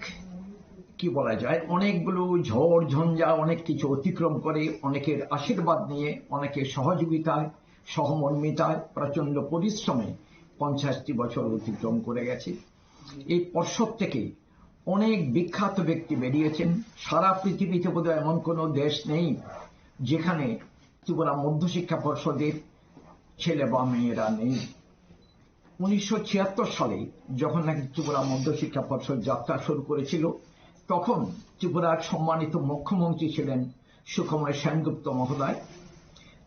কি বলা যায়, অনেকগুলো ঝড় ঝঞ্ঝা অনেক কিছু অতিক্রম করে, অনেকের আশীর্বাদ নিয়ে, অনেকের সহযোগিতায়, সহমর্মিতায়, প্রচন্ড পরিশ্রমে 50টি বছর অতিক্রম করে গেছে। এই পর্ষদ থেকে অনেক বিখ্যাত ব্যক্তি বেরিয়েছেন। সারা পৃথিবীতে বোধহয় এমন কোনো দেশ নেই যেখানে ত্রিপুরা মধ্যশিক্ষা পর্ষদের ছেলে বা মেয়েরা নেই। 1976 সালে যখন নাকি ত্রিপুরা মধ্যশিক্ষা পর্ষদ যাত্রা শুরু করেছিল, তখন ত্রিপুরার সম্মানিত মুখ্যমন্ত্রী ছিলেন সুখময় সেনগুপ্ত মহোদয়,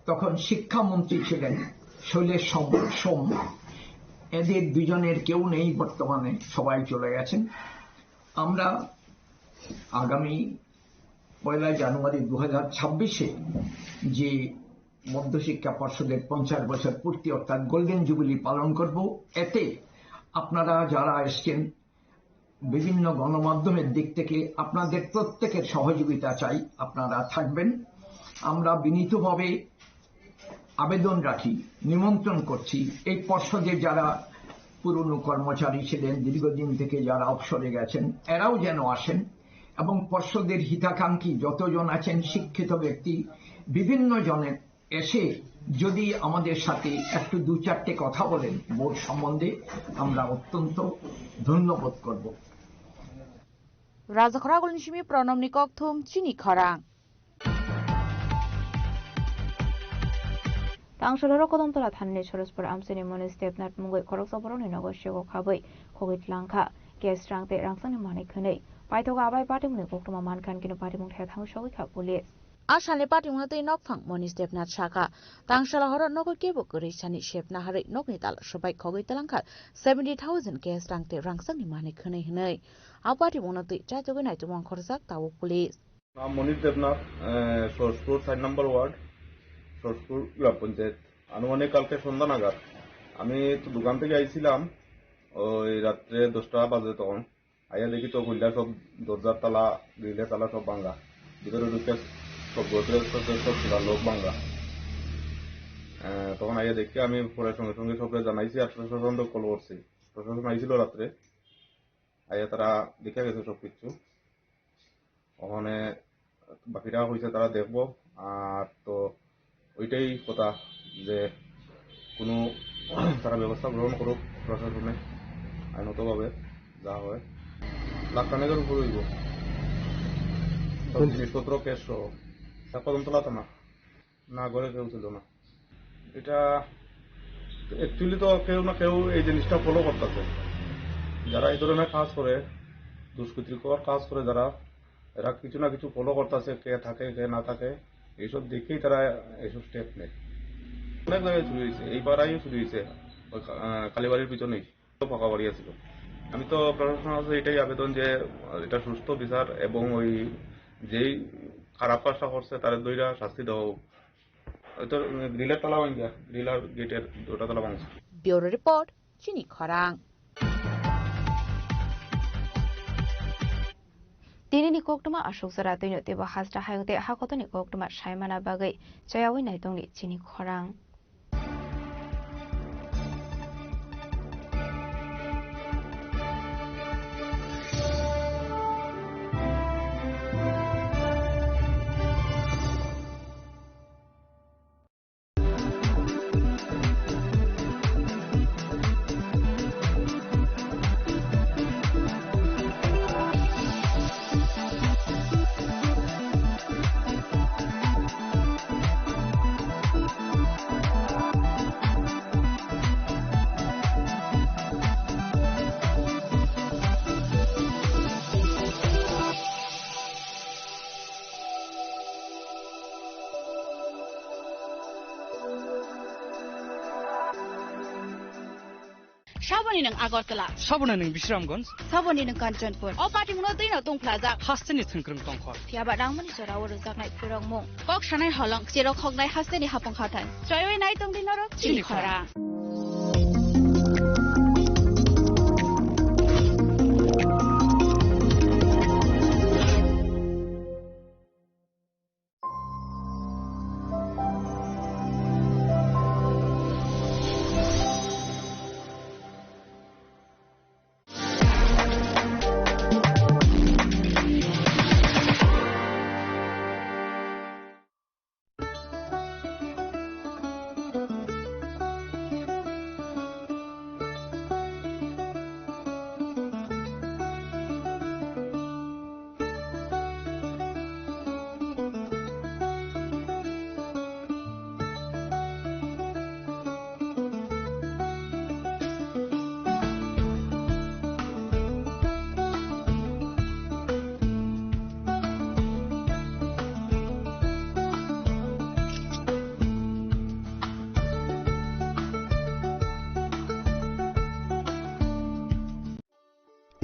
তখন শিক্ষামন্ত্রী ছিলেন শৈলেশ সোম। এদের দুজনের কেউ নেই বর্তমানে, সবাই চলে গেছেন। আমরা আগামী 1 জানুয়ারি 2026-এ যে মধ্যশিক্ষা পর্ষদের 50 বছর পূর্তি অর্থাৎ গোল্ডেন জুবিলি পালন করব। এতে আপনারা যারা এসছেন বিভিন্ন গণমাধ্যমের দিক থেকে আপনাদের প্রত্যেকের সহযোগিতা চাই, আপনারা থাকবেন। আমরা বিনীতভাবে আবেদন রাখি, নিমন্ত্রণ করছি এই পর্ষদে যারা পুরনো কর্মচারী ছিলেন, দীর্ঘদিন থেকে যারা অবসরে গেছেন, এরাও যেন আসেন এবং পর্ষদের হিতাকাঙ্ক্ষী যতজন আছেন শিক্ষিত ব্যক্তি বিভিন্ন জনের এসে যদি আমাদের সাথে একটু 2-4টে কথা বলেন বোর্ড সম্বন্ধে, আমরা অত্যন্ত ধন্যবোধ করব। রাজাখরা গলনিসিমি প্রণব নিকক থুম চিনি খরাং Tangsholo kodomtola thanni chorospor amseni moni stepnat mungoi korok saboroni nogo shego khaboi khogit langkha kestrangte rangsani mani khunei paithoga abai party muni koktoma mankan kinu party mung thang shogoi kha police Ashane party mungate nok phang moni stepnat shaka tangshala horo nogo kebo gori sani shepna hari nokni tal shobai khogoi talangkha 70,000 kestrangte rangsani mani khunei hnei a party mungate chaitogai nai tumang khorjak tawo police नाम मनीष देवनाथ सोर्सपुर 6 নম্বর word সোর্সপুর গ্রাম পঞ্চায়েত। আনুমানিক কালকে সন্ধ্যা নাগাদ আমি তো দোকান থেকে আইছিলাম, ওই রাত্রে 10টা বাজে, তখন আইয়া দেখি তো খুললা সব দরজার তালা গ্রিলের তালা সব ভাঙা, ভিতরে ঢুকে সব গোদরেজ সব ছিল লোক ভাঙা। তখন আইয়া দেখি আমি পরে সঙ্গে সঙ্গে সবরে জানাইছি আর প্রশাসন কল করছি। প্রশাসন আইছিল রাত্রে, আইয়া তারা দেখে গেছে সবকিছু। ওখানে বাকিরা হয়েছে তারা দেখবো। আর তো ওইটাই কথা যে কোনো তারা ব্যবস্থা গ্রহণ করুক প্রশাসনে, আইনতভাবে যা হয়। লাখ খানেকের উপর হইব সব জিনিসপত্র ক্যাশ সহ। কদমতলা থানা না ঘরে কেউ ছিল না। এটা অ্যাকচুয়ালি তো কেউ না কেউ এই জিনিসটা ফলো করতেছে। যারা এই ধরনের কাজ করে, দুষ্কৃতিকর কাজ করে যারা, এরা কিছু না কিছু ফলো করতেছে, কে থাকে কে না থাকে, এইসব দেখেই তারা এইসব স্টেপ নেয়। অনেক জায়গায় চুরি হয়েছে, এই পাড়াইও চুরি হয়েছে, ওই কালীবাড়ির পিছনেই ফাঁকা বাড়ি আছিল। আমি তো প্রশাসনের কাছে এটাই আবেদন যে এটা সুস্থ বিচার এবং ওই যেই খারাপ কাজটা করছে তার দুইটা শাস্তি দেওয়া হোক। হয়তো গ্রিলের তালা ভাঙা, গ্রিলার গেটের 2টা তালা ভাঙছে। ব্যুরো রিপোর্ট চিনি খরাং। Tinini koktuma ashok sara tino teba hasta hayote hakotoni koktuma shaimana bagai chayawi naitongni chini khorang. Saboni nang Agartala, Saboni nang Bisramganj, Saboni nang Kanchanpur. O party mo na tino tong plaza. Hasteni thengkrung tongkhor. Tiaba rangmani sorawor zaknai purong mo. Kok shanai halong sirok hognai hasteni hapong khatan. Joyoi nai tong dinarok chini khora.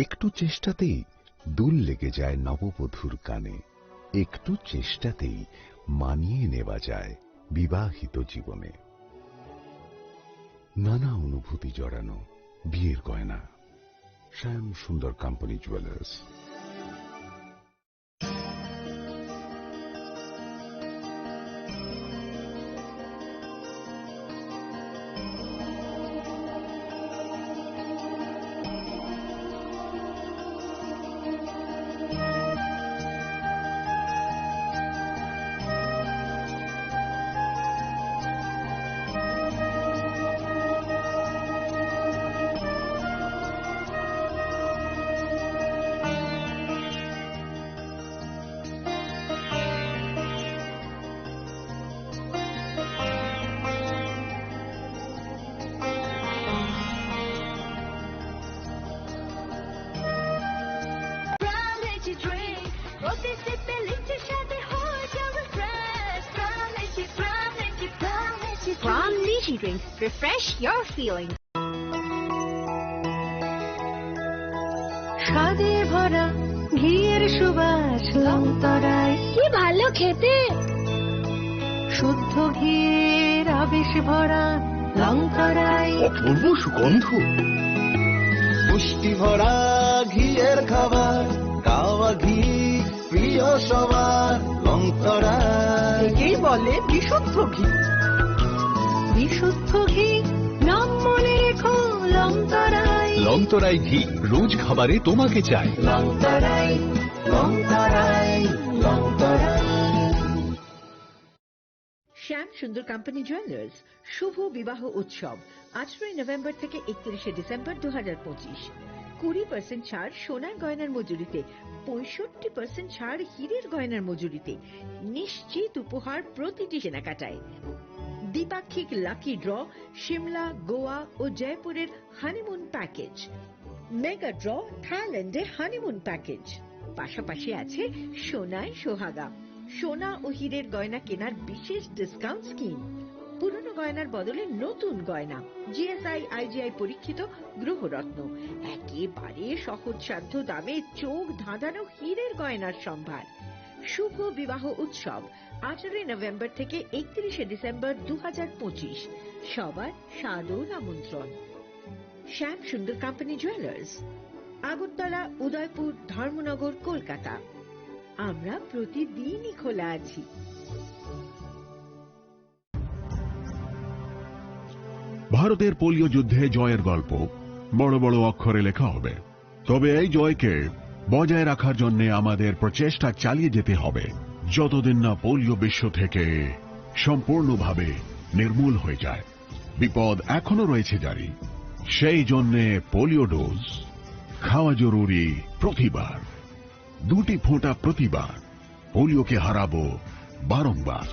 একটু চেষ্টাতেই দুল লেগে যায় নববধূর কানে, একটু চেষ্টাতেই মানিয়ে নেওয়া যায় বিবাহিত জীবনে। নানা অনুভূতি জড়ানো বিয়ের গয়না। শ্যাম সুন্দর company jewellers. From Lychee Drinks, refresh your feelings. স্বাদে ভরা ঘিয়ের সুবাস লংতরায়, কি ভালো খেতে! শুদ্ধ ঘিয়ের আবেশ ভরা লংতরায়, অপূর্ব সুগন্ধ, পুষ্টি ভরা ঘিয়ের খাবার, গাওয়া ঘি প্রিয় সবার লংতরায়। একেই বলে বিশুদ্ধ ঘি। বিশুদ্ধ ঘি নাম মনে রেখো লংতরায়। লংতরাই ঘি রোজ খাবারে তোমাকে চাই। লংতরায়, লংতরায়, লংতরায়। শ্যাম সুন্দর কোম্পানি জুয়েলার্স শুভ বিবাহ উৎসব 18 নভেম্বর থেকে 31 ডিসেম্বর 2025। 20% ছাড় সোনার গয়নার মজুরিতে, 65% ছাড় হীরের গয়নার মজুরিতে, নিশ্চিত উপহার প্রতিটি কেনাকাটায়। দ্বিপাক্ষিক লাকি ড্র, শিমলা, গোয়া ও জয়পুরের হানিমুন প্যাকেজ, মেগা ড্র থাইল্যান্ডে হানিমুন প্যাকেজ। পাশাপাশি আছে সোনায় সোহাগা, সোনা ও হীরের গয়না কেনার বিশেষ ডিসকাউন্ট স্কিম। পুরনো গয়নার বদলে নতুন গয়না, জিএসআই আইজিআই পরীক্ষিত গ্রহরত্ন, একেবারে সহজসাধ্য দামে চোখ ধাঁধানো হীরের গয়নার সম্ভার। শুভ বিবাহ উৎসব 18 নভেম্বর থেকে 31 ডিসেম্বর 2025। সবার সাদর আমন্ত্রণ। শ্যাম সুন্দর কোম্পানি জুয়েলার্স, আগরতলা, উদয়পুর, ধর্মনগর, কলকাতা। আমরা প্রতিদিনই খোলা আছি। ভারতের পোলিও যুদ্ধে জয়ের গল্প বড় বড় অক্ষরে লেখা হবে, তবে এই জয়কে বজায় রাখার জন্য আমাদের প্রচেষ্টা চালিয়ে যেতে হবে যতদিন না পোলিও বিশ্ব থেকে সম্পূর্ণভাবে নির্মূল হয়ে যায়। বিপদ এখনো রয়েছে জারি, সেই জন্য পোলিও ডোজ খাওয়া জরুরি প্রতিবার। 2টি ফোঁটা প্রতিবার, পোলিওকে হারাবো বারংবার।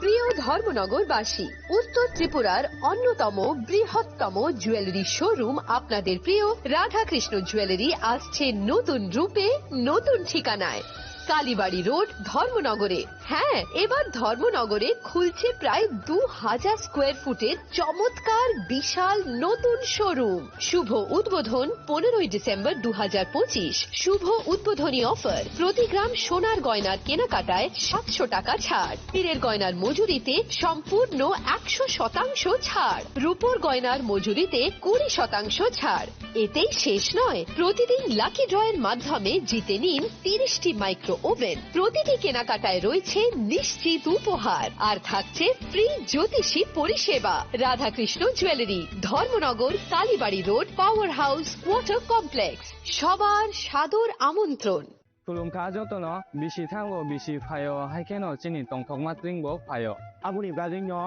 প্রিয় ধর্মনগরবাসী, উত্তর ত্রিপুরার অন্যতম বৃহত্তম জুয়েলারি শোরুম আপনাদের প্রিয় রাধাকৃষ্ণ জুয়েলারি আসছে নতুন রূপে, নতুন ঠিকানায়, কালীবাড়ি রোড, ধর্মনগরে। হ্যাঁ, এবার ধর্মনগরে খুলছে প্রায় 2000 স্কোয়ার ফুটের চমৎকার বিশাল নতুন শোরুম। শুভ উদ্বোধন 15 ডিসেম্বর 2025। শুভ উদ্বোধনী অফার, প্রতি গ্রাম সোনার গয়নার কেনাকাটায় 700 টাকা ছাড়, হীরের গয়নার মজুরিতে সম্পূর্ণ 100% ছাড়, রূপোর গয়নার মজুরিতে 20% ছাড়। এতেই শেষ নয়, প্রতিদিন লাকি ড্রয়ের মাধ্যমে জিতে নিন 30টি মাইক্রো ওভেন। প্রতিটি কেনাকাটায় রয়েছে নিশ্চিত উপহার, আর থাকছে ফ্রি জ্যোতিষী পরিষেবা। Radhakrishna jewellery, Dharmanagar, Kalibari road, power house, water complex. সবার সাদর আমন্ত্রণ। खुलुमखा जतनो बिसि थांगो बिसि फायो हाइकेनो चिनि तंथकमा त्रिंगबो फायो आबुनि ब्राजिनो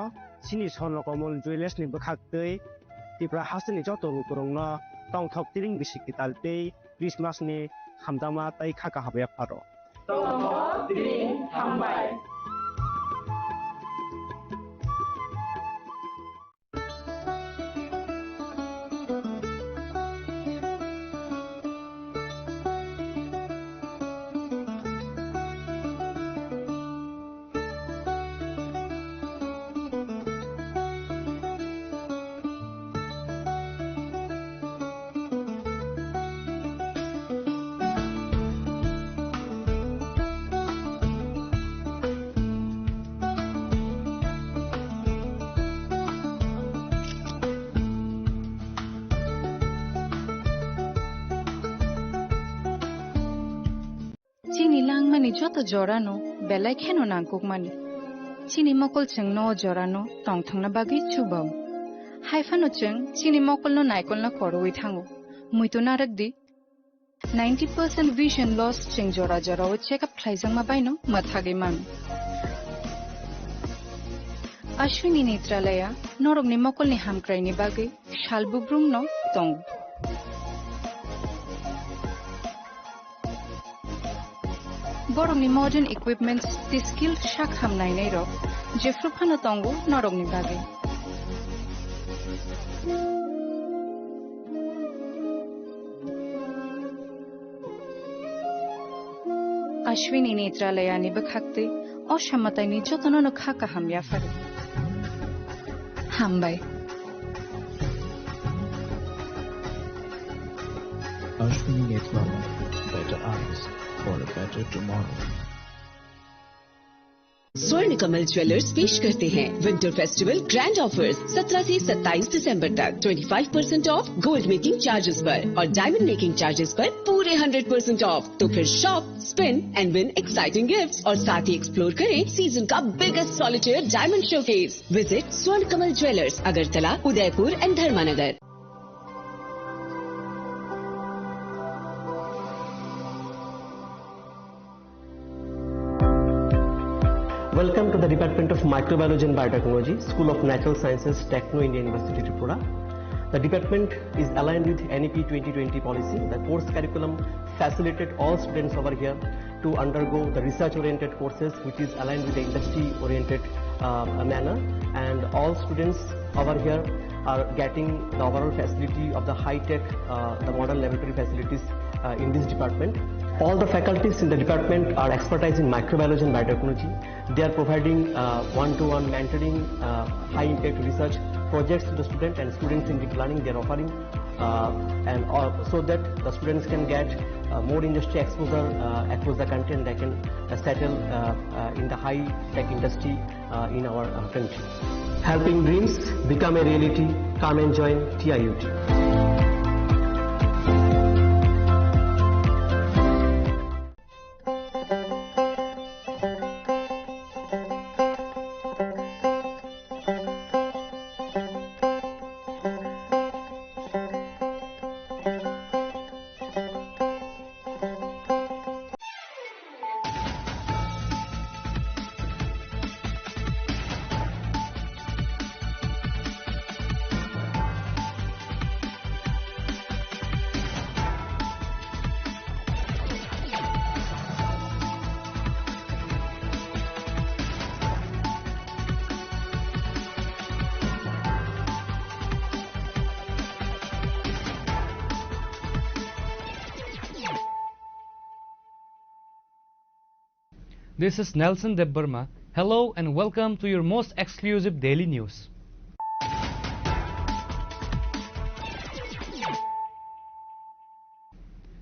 चिनि सनलकमल जुएलार्स नि बखाक्तै तिब्रा हासनि जतरो करंनो तंथक तिरिं बिसि कितालतै क्रिसमास नि हामदामा तै खाका हाबाया फारो तंथक तिरिं हामबाय। chini langmani joto jorano belai kheno nangkukmani chini mokol cheng no jorano tongthangna bagi chubau haifano cheng chini mokol no naikol na koroi thango muito narakdi 90% vision loss cheng jora jora o check up thlaijang ma baino mathage man Ashwini Netralaya norok ni mokol ni hamkrai ni bagi shalbubrum no tong borok ni modern equipments ti skill shak hamnai nei ro jefru phano tongo norok ni bagi Ashwini Netralaya ni bakhakte oshammatai ni jotono no khaka hamya fare hambai Ashwini Netralaya, better eyes for a better tomorrow. स्वर्ण Kamal jewellers पेश करते हैं winter festival grand offers 17 से 27 दिसंबर तक 25% of gold making charges पर और diamond making charges पर पूरे 100% ऑफ। तो फिर shop, spin and win exciting gifts और साथ ही एक्सप्लोर करें सीजन का biggest solitaire diamond showcase. Visit Swarna Kamal jewellers, Agartala, Udaipur and Dharmanagar. Welcome to the Department of Microbiology and Biotechnology, School of Natural Sciences, Techno India University, Tripura. The department is aligned with NEP 2020 policy. The course curriculum facilitated all students over here to undergo the research-oriented courses, which is aligned with the industry-oriented manner. And all students over here are getting the overall facility of the high-tech, the modern laboratory facilities in this department. All the faculties in the department are expertise in microbiology and biotechnology. They are providing one-to-one mentoring, high-impact research projects to the student, and students in deep learning they are offering, so that the students can get more industry exposure across the country, and they can settle in the high-tech industry in our country. Helping dreams become a reality. Come and join TIUT. This is Nelson Debbarma. Hello and welcome to your most exclusive daily news.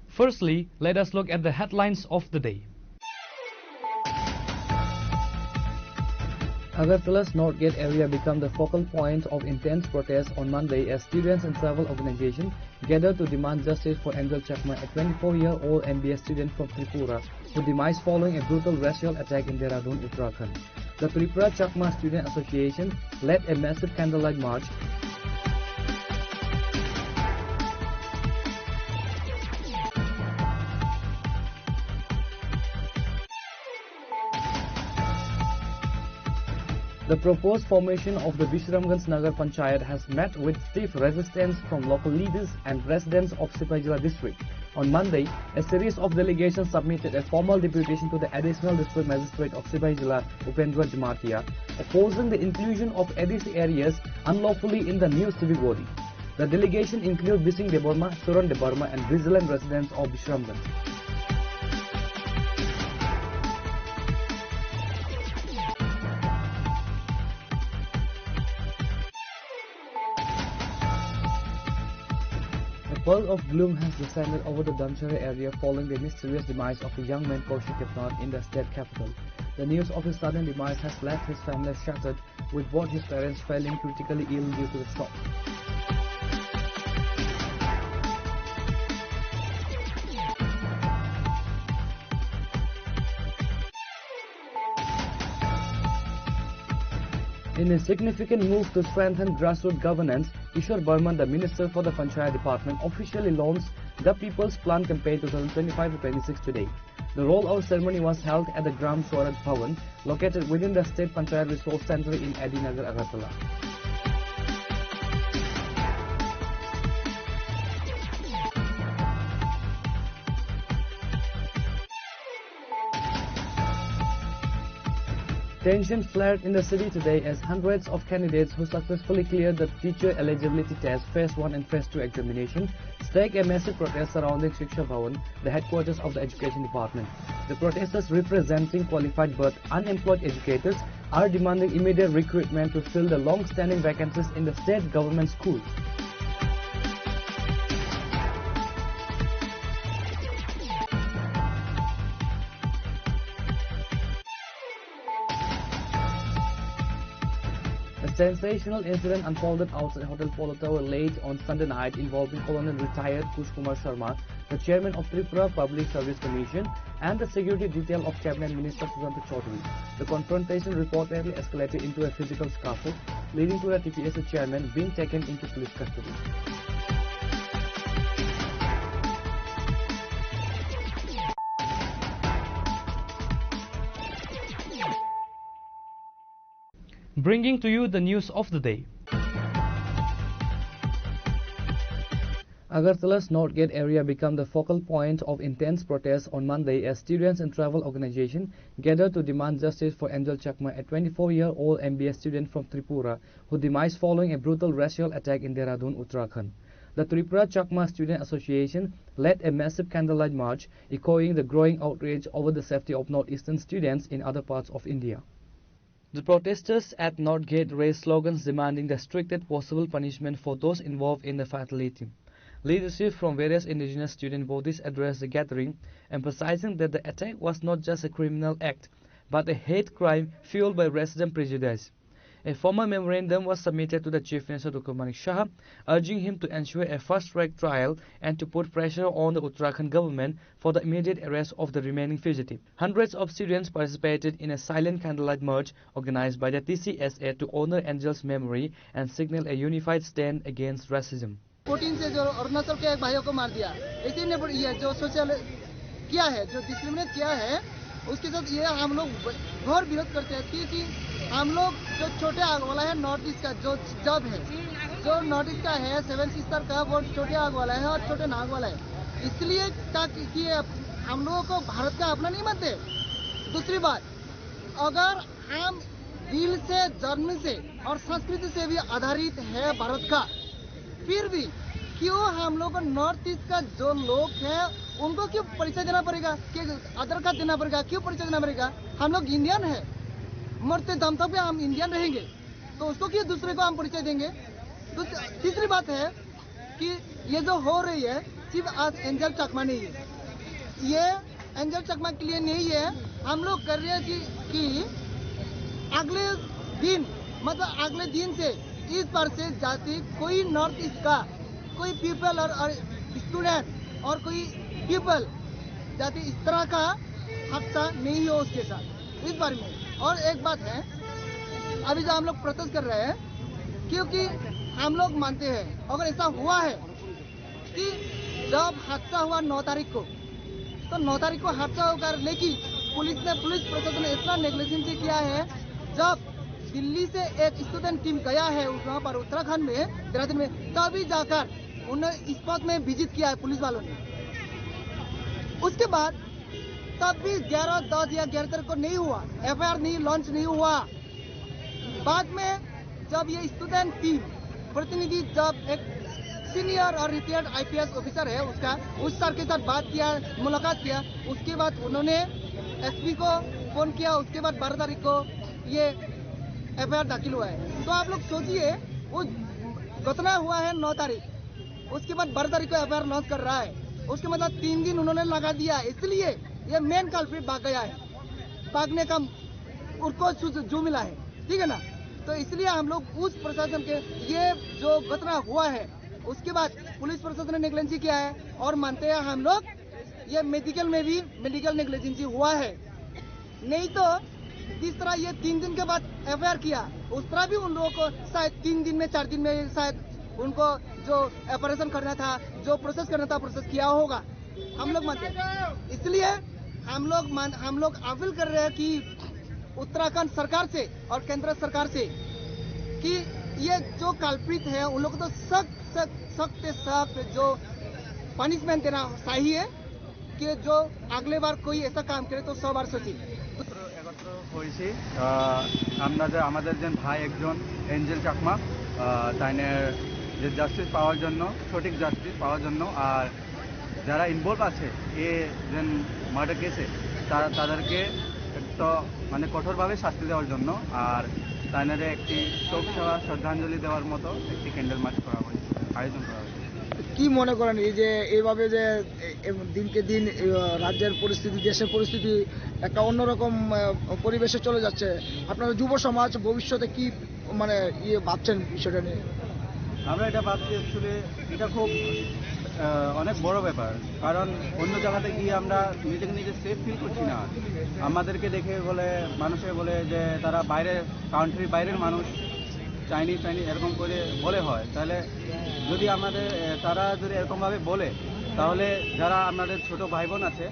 Firstly, let us look at the headlines of the day. Agartala's Northgate area became the focal point of intense protests on Monday as students and several organizations gathered to demand justice for Angel Chakma, a 24-year-old MBA student from Tripura, who demised following a brutal racial attack in Dehradun, Uttarakhand. The Tripura Chakma Student Association led a massive candlelight march. The proposed formation of the Vishramganj Nagar Panchayat has met with stiff resistance from local leaders and residents of Sipaijala district. On Monday, a series of delegations submitted a formal deputation to the Additional District Magistrate of Sipaijala, Upendra Jamatia, opposing the inclusion of ADC areas unlawfully in the new civic body. The delegation includes Bising Deborma, Suran Deborma and Bridgeland residents of Vishramganj. A pearl of gloom has descended over the Damchara area following the mysterious demise of a young man Kaushik Ketnan in the state capital. The news of his sudden demise has left his family shattered, with both his parents falling critically ill due to the shock. In a significant move to strengthen grassroots governance, Ishwar Burman, the Minister for the Panchayat Department, officially launched the People's Plan Campaign 2025-26 today. The roll-out ceremony was held at the Gram Swaraj Bhavan, located within the State Panchayat Resource Center in Adinagar, Agartala. Tension flared in the city today as hundreds of candidates who successfully cleared the teacher eligibility test Phase 1 and Phase 2 examination staged a massive protest surrounding Shiksha Bhavan, the headquarters of the Education Department. The protesters, representing qualified but unemployed educators, are demanding immediate recruitment to fill the long-standing vacancies in the state government schools. A sensational incident unfolded outside Hotel Polo Tower late on Sunday night involving Colonel retired Kush Kumar Sharma, the chairman of Tripura Public Service Commission, and the security detail of Cabinet Minister Sujanta Chaudhary. The confrontation reportedly escalated into a physical scuffle, leading to the TPSA chairman being taken into police custody. Bringing to you the news of the day. Agartala's North Gate area became the focal point of intense protests on Monday as students and travel organizations gathered to demand justice for Angel Chakma, a 24-year-old MBA student from Tripura who demised following a brutal racial attack in Dehradun, Uttarakhand. The Tripura Chakma Student Association led a massive candlelight march, echoing the growing outrage over the safety of northeastern students in other parts of India. The protesters at North Gate raised slogans demanding the strictest possible punishment for those involved in the fatality. Leadership from various indigenous student bodies addressed the gathering, emphasizing that the attack was not just a criminal act, but a hate crime fueled by resident prejudice. A formal memorandum was submitted to the Chief Minister Dr. Manik Shah, urging him to ensure a fast-track trial and to put pressure on the Uttarakhand government for the immediate arrest of the remaining fugitive. Hundreds of students participated in a silent candlelight march organized by the TCSA to honor Angel's memory and signal a unified stand against racism. 14 से जो अरुणाचल के एक भाइयों को मार दिया, इसी ने ये जो सोशल किया है, जो डिस्क्रिमिनेट किया है, उसके साथ ये हम लोग घोर विरोध करते हैं क्योंकि हम लोग जो छोटे आग वाला है नॉर्थ ईस्ट का जो जब है, जो नॉर्थ ईस्ट का है 7 सिस्टर का वो छोटे आग वाला है और छोटे नाग वाला है, इसलिए कि हम लोगों को भारत का अपना नहीं मानते। दूसरी बात, अगर हम दिल से, जन्म से और संस्कृति से भी आधारित है भारत का, फिर भी क्यों हम लोग को नॉर्थ ईस्ट का जो लोग हैं उनको क्यों परिचय देना पड़ेगा, कि आधार कार्ड देना पड़ेगा, क्यों परिचय देना पड़ेगा? हम लोग इंडियन है, मरते दम तक भी हम इंडियन रहेंगे, तो उसको क्यों दूसरे को हम परिचय देंगे? तीसरी बात है कि ये जो हो रही है सिर्फ आज एंजल चकमा नहीं है, ये एंजल चकमा के लिए नहीं है, हम लोग कर रहे हैं कि अगले दिन, मतलब अगले दिन से इस बार से जाति कोई नॉर्थ ईस्ट का कोई पीपल और स्टूडेंट और कोई पीपल जाति इस तरह का हादसा नहीं हो उसके साथ इस बार में। और एक बात है, अभी जो हम लोग प्रोटेस्ट कर रहे हैं, क्योंकि हम लोग मानते हैं अगर ऐसा हुआ है कि जब हादसा हुआ 9 तारीख को, तो 9 तारीख को हादसा होकर, लेकिन पुलिस प्रशासन ने इतना नेग्लिजेंसी किया है, जब दिल्ली से एक स्टूडेंट टीम गया है वहाँ पर उत्तराखंड में, देहरादून में, तभी जाकर उन्होंने स्पॉट में विजिट किया है पुलिस वालों ने। उसके बाद तब भी 11, 10 या 11 तारीख को नहीं हुआ, एफआईआर नहीं लॉन्च नहीं हुआ। बाद में जब ये स्टूडेंट टीम प्रतिनिधि, जब एक सीनियर और रिटायर्ड आईपीएस ऑफिसर है उसका, उस सर के साथ बात किया, मुलाकात किया, उसके बाद उन्होंने एसपी को फोन किया, उसके बाद 12 तारीख को ये एफआईआर दाखिल हुआ है। तो आप लोग सोचिए, वो घटना हुआ है 9 तारीख, उसके बाद 12 तारीख को एफआईआर लॉन्च कर रहा है, उसके मतलब 3 दिन उन्होंने लगा दिया, इसलिए ये मेन कल्प्रिट भाग गया है, भागने का उनको जो मिला है, ठीक है ना। तो इसलिए हम लोग उस प्रशासन के, ये जो घटना हुआ है उसके बाद पुलिस प्रशासन ने नेग्लिजेंसी किया है, और मानते हैं हम लोग ये मेडिकल में भी मेडिकल नेग्लिजेंसी हुआ है। नहीं तो तीसरा ये 3 दिन के बाद FIR किया, उस तरह भी उन लोगों को शायद 3 दिन में 4 दिन में शायद उनको जो ऑपरेशन करना था, जो प्रोसेस करना था, प्रोसेस किया होगा, हम लोग मानते हैं। इसलिए हम लोग अपील कर रहे हैं कि उत्तराखंड सरकार से और केंद्र सरकार से कि ये जो कल्प्रिट है उन लोगों को तो सख्त जो पनिशमेंट देना चाहिए कि जो अगले बार कोई ऐसा काम करे तो 100 बार सोचे। হয়েছি আমরা যে আমাদের যে ভাই একজন এঞ্জেল চাকমা তাইনের যে জাস্টিস পাওয়ার জন্য, সঠিক জাস্টিস পাওয়ার জন্য, আর যারা ইনভলভ আছে এ যে মার্ডার কেসে তাদেরকে একটা মানে কঠোরভাবে শাস্তি দেওয়ার জন্য আর তাইনারে একটি শোক সভা শ্রদ্ধাঞ্জলি দেওয়ার মতো একটি ক্যান্ডেল মার্চ করা হয়েছে, আয়োজন করা হয়েছে। কি মনে করেন এই যে এইভাবে যে দিনকে দিন রাজ্যের পরিস্থিতি, দেশের পরিস্থিতি একটা অন্যরকম পরিবেশে চলে যাচ্ছে, আপনারা যুব সমাজ ভবিষ্যতে কি মানে ভাবছেন বিষয়টা নিয়ে? আমরা এটা ভাবছি অ্যাকচুয়ালি এটা খুব অনেক বড় ব্যাপার, কারণ অন্য জায়গাতে গিয়ে আমরা নিজে সেফ ফিল করছি না। আমাদেরকে দেখে মানুষে বলে যে তারা কান্ট্রির বাইরের মানুষ, চাইনিজ এরকম করে বলে হয়, তাহলে যদি তারা যদি এরকমভাবে বলে তাহলে যারা আমাদের ছোট ভাই বোন আছে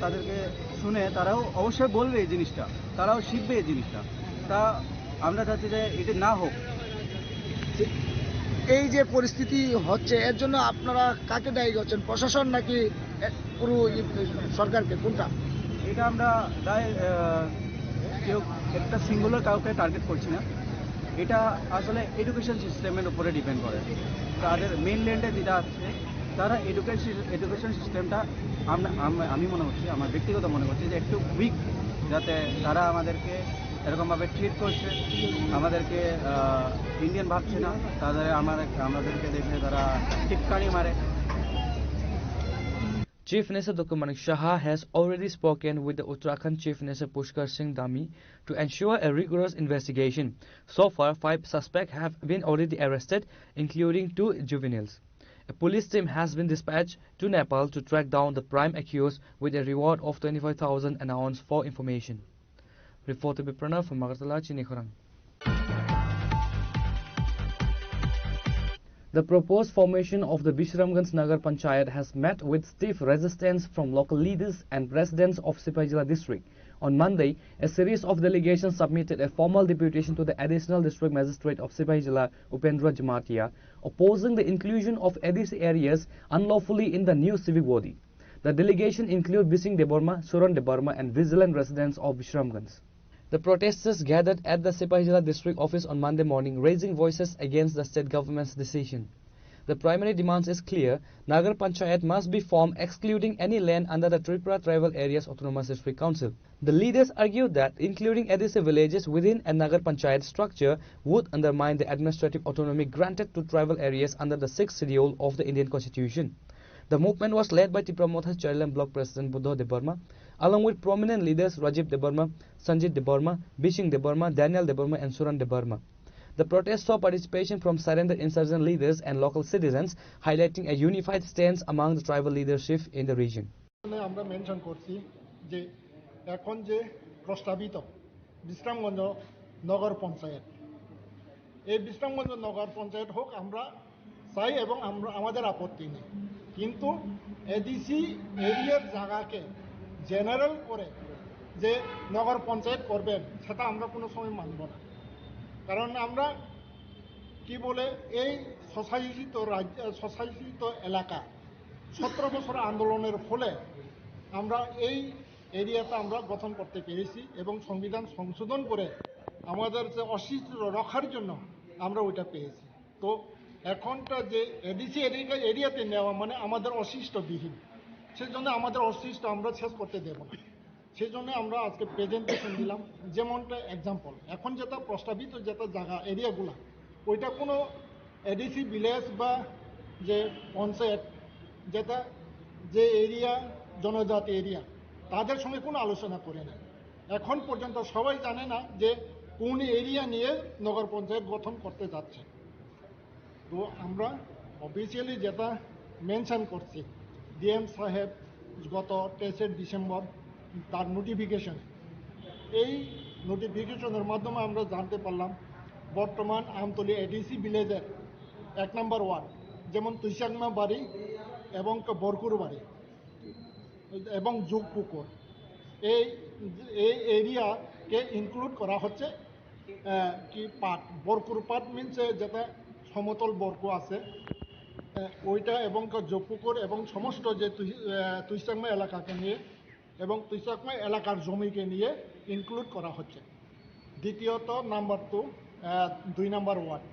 তাদেরকে শুনে তারাও অবশ্যই বলবে এই জিনিসটা, তারাও শিখবে এই জিনিসটা। তা আমরা চাচ্ছি যে এটা না হোক। এই যে পরিস্থিতি হচ্ছে এর জন্য আপনারা কাকে দায়ী করছেন, প্রশাসন নাকি পুরো সরকারকে, কোনটা? এটা আমরা কেউ একটা সিঙ্গুলার কাউকে টার্গেট করছি না, এটা আসলে এডুকেশন সিস্টেমের উপরে ডিপেন্ড করে। তাদের মেইনল্যান্ডে যেটা আছে তারা এডুকেশন সিস্টেমটা আমি মনে হচ্ছে, আমার ব্যক্তিগত মনে হচ্ছে যে একটু উইক, যাতে তারা আমাদেরকে এরকমভাবে ট্রিট করছে, আমাদেরকে ইন্ডিয়ান ভাবছে না, আমাদেরকে দেখে তারা টিক্কানি মারে। Chief Minister Dr. Manik Shah has already spoken with the Uttarakhand Chief Minister Pushkar Singh Dhami to ensure a rigorous investigation. So far, 5 suspects have been already arrested, including 2 juveniles. A police team has been dispatched to Nepal to track down the prime accused with a reward of 25,000 announced for information. Reported by Pranav from Agartala, Chinikhorang. The proposed formation of the Bishramganj Nagar Panchayat has met with stiff resistance from local leaders and residents of Sipaijala district. On Monday, a series of delegations submitted a formal deputation to the Additional District Magistrate of Sipaijala, Upendra Jamatia, opposing the inclusion of ADC areas unlawfully in the new civic body. The delegation include Bising Deborma, Suran Deborma and vigilant residents of Bishramganj. The protesters gathered at the Sipaijala district office on Monday morning, raising voices against the state government's decision. The primary demands is clear: Nagar Panchayat must be formed excluding any land under the Tripura Tribal Areas Autonomous District Council. The leaders argued that including adhesive villages within a Nagar Panchayat structure would undermine the administrative autonomy granted to tribal areas under the 6th schedule of the Indian Constitution. The movement was led by Tipramothas Charilam Block President Buddha Deborma, along with prominent leaders Rajiv Deborma, Sanjit Deborma, Bishing Deborma, Daniel Deborma and Suran Deborma. The protest saw participation from surrendered insurgent leaders and local citizens, highlighting a unified stance among the tribal leadership in the region. আমরা mention করছি যে এখন যে প্রস্তাবিত বিশ্রামগঞ্জ নগর পঞ্চায়েত, এই বিশ্রামগঞ্জ নগর পঞ্চায়েত হোক আমরা চাই এবং আমাদের আপত্তি নেই, কিন্তু এডিসি এরিয়ার জায়গাকে জেনারেল করে যে নগর পঞ্চায়েত করবেন সেটা আমরা কোনো সময় মানব না। কারণ আমরা কি বলে এই স্বশাসিত এলাকা 17 বছর আন্দোলনের ফলে আমরা এই এরিয়াটা আমরা গঠন করতে পেরেছি এবং সংবিধান সংশোধন করে আমাদের যে অস্তিত্ব রক্ষার জন্য আমরা ওইটা পেয়েছি। তো এখনটা যে এডিসি এরিয়াতে নেওয়া মানে আমাদের অস্তিত্ববিহীন, সেজন্য আমাদের অস্তিত্ব আমরা শেষ করতে দেব না। সেই জন্য আমরা আজকে প্রেজেন্টেশন দিলাম। যেমনটা এক্সাম্পল, এখন যেটা প্রস্তাবিত যেটা জায়গা এরিয়াগুলা, ওইটা কোনো এডিসি ভিলেজ বা যে পঞ্চায়েত যেটা যে এরিয়া জনজাতি এরিয়া তাদের সঙ্গে কোনো আলোচনা করে না। এখন পর্যন্ত সবাই জানে না যে কোন এরিয়া নিয়ে নগর পঞ্চায়েত গঠন করতে যাচ্ছে। তো আমরা অফিসিয়ালি যেটা মেনশন করছি, ডিএম সাহেব গত 23 ডিসেম্বর তার নোটিফিকেশন এই নোটিফিকেশনের মাধ্যমে আমরা জানতে পারলাম বর্তমান আমতলী এডিসি ভিলেজের 1 নম্বর ওয়ার্ড যেমন তুইসাংমা বাড়ি এবং বরকুর বাড়ি এবং যোগপুকুর এই এরিয়াকে ইনক্লুড করা হচ্ছে কি পাট বরকুর পাট মিনস যেটা সমতল বরকু আছে ওইটা এবং যোগপুকুর এবং সমস্ত যে তুইসাংমা এলাকাকে নিয়ে এবং তুইসাংমা এলাকার জমিকে নিয়ে ইনক্লুড করা হচ্ছে। দ্বিতীয়ত নাম্বার 2 নম্বর ওয়ার্ড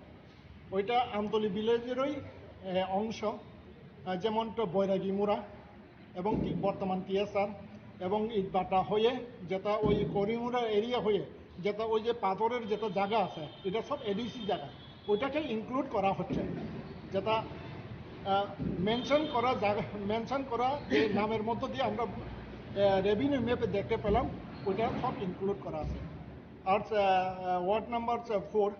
ওইটা আমতলী ভিলেজেরই অংশ যেমন বৈরাগী মুড়া এবং বর্তমান টিএসআর এবং ইটবাটা হয়ে যেটা ওই করিমুড়া এরিয়া হয়ে যেটা ওই যে পাথরের যেটা জায়গা আছে এটা সব এডিসি জায়গা ওইটাকে ইনক্লুড করা হচ্ছে যেটা মেনশন করা যে নামের মধ্য দিয়ে আমরা রেভিনিউ ম্যাপে দেখতে পেলাম ওইটা সব ইনক্লুড করা আছে। আর ওয়ার্ড নাম্বার 4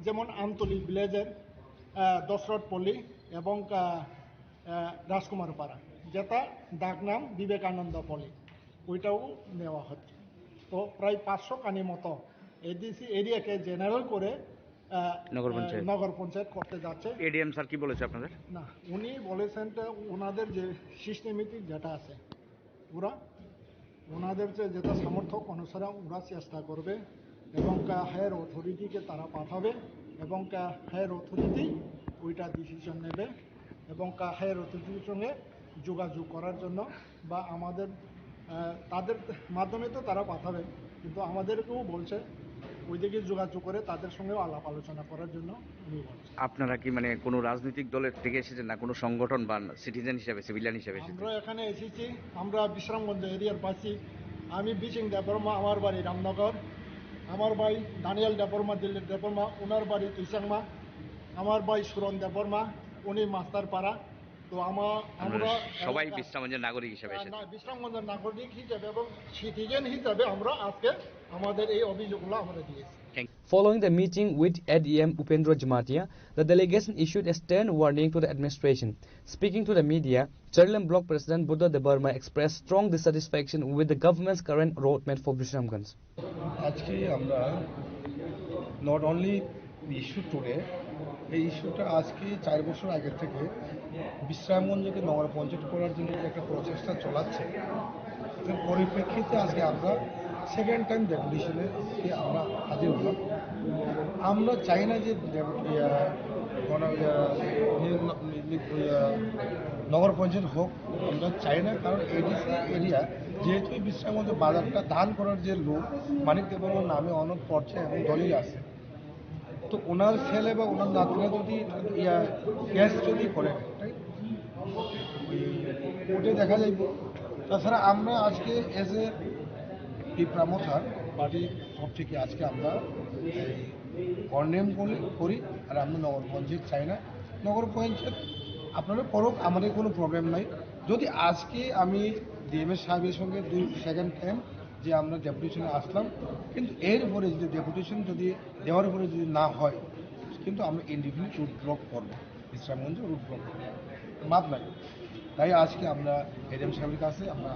যেমন আমতলী ভিলেজের দশরথপল্লী এবং রাজকুমার পাড়া যেটা ডাকনাম বিবেকানন্দ পল্লী ওইটাও নেওয়া হচ্ছে। তো প্রায় 500 কানি মতো এডিসি এরিয়াকে জেনারেল করে নগর পঞ্চায়েত করতে যাচ্ছে। এডিএম স্যার কি বলেছে আপনাদের? না উনি বলেছেন ওনাদের যে সিস্টেমেটিক যেটা আছে ওনাদের যেটা সামর্থ্য অনুসারে ওরা চেষ্টা করবে এবং হায়ার অথরিটিকে তারা পাঠাবে এবং হায়ার অথরিটি ওইটা ডিসিশন নেবে এবং হায়ার অথরিটির সঙ্গে যোগাযোগ করার জন্য বা আমাদের তাদের মাধ্যমে তো তারা পাঠাবে কিন্তু আমাদেরকেও বলছে ওইদিকে যোগাযোগ করে তাদের সঙ্গেও আলাপ আলোচনা করার জন্য উনি বলছেন। আপনারা কি মানে কোনো রাজনৈতিক দলের থেকে এসেছেন না কোনো সংগঠন বা সিটিজেন হিসেবে সিভিলিয়ান হিসেবে? আমরা এখানে এসেছি আমরা বিশ্রামগঞ্জ এরিয়ার বাসী। আমি বিচিং দেববর্মা আমার বাড়ি রামনগর, আমার ভাই দানিয়াল দেববর্মা দিল্লির দেববর্মা ওনার বাড়ি তুইসাংমা, আমার ভাই সুরন দেববর্মা উনি মাস্টারপাড়া। তো আমরা সবাই বিশ্রামগঞ্জের নাগরিক হিসেবে এসেছি। বিশ্রামগঞ্জের নাগরিক হিসেবে এবং সিটিজেন হিসেবে আমরা আজকে আমাদের এই অভিযোগগুলো আমরা দিয়েছি। Following the meeting with ADM Upendra Jamatia, the delegation issued a stern warning to the administration. Speaking to the media, Charilam Block President Buddha Debarma expressed strong dissatisfaction with the government's current roadmap for Bisramganj. Actually, আমরা not only the issue today, এই ইস্যুটা আজকে 4 বছর আগে থেকে বিশ্রামগঞ্জকে নগর পঞ্চায়েত করার জন্য একটা প্রচেষ্টা চলাচ্ছে। এর পরিপ্রেক্ষিতে আজকে আমরা সেকেন্ড টাইম ডেপুটেশনে আমরা হাজির হলাম। আমরা চাই না যে নগর পঞ্চায়েত হোক, আমরা চাই না, কারণ এডিসি এরিয়া যেহেতু বিশ্রামগঞ্জ বাজারটা দান করার যে লোক মানিক দেববর্মার নামে অনেক পড়ছে এবং দলিল আছে, তো ওনার ছেলে বা ওনার নাতিরা যদি ক্যাশ যদি করে ওটা দেখা যাইব। তাছাড়া আমরা আজকে এজ এ পিপ্রামথার পার্টির সব থেকে আজকে আমরা কন্ডেম করি আর আমরা নগর পঞ্চায়েত চাই না। নগর পঞ্চায়েত আপনারা করুক, আমাদের কোনো প্রবলেম নাই। যদি আজকে আমি ডিএমএস সাহেবের সঙ্গে সেকেন্ড টাইম যে আমরা ডেপুটেশনে আসলাম, কিন্তু এর উপরে যদি ডেপুটেশন যদি দেওয়ার উপরে যদি না হয়, কিন্তু আমরা ইন্ডিভিজুয়াল রুট ব্লক করবো, বিশ্রামগঞ্জ রুট ব্লক করবো, মাপ নাই। তাই আজকে আমরা এডিএম সাহেবের কাছে আমরা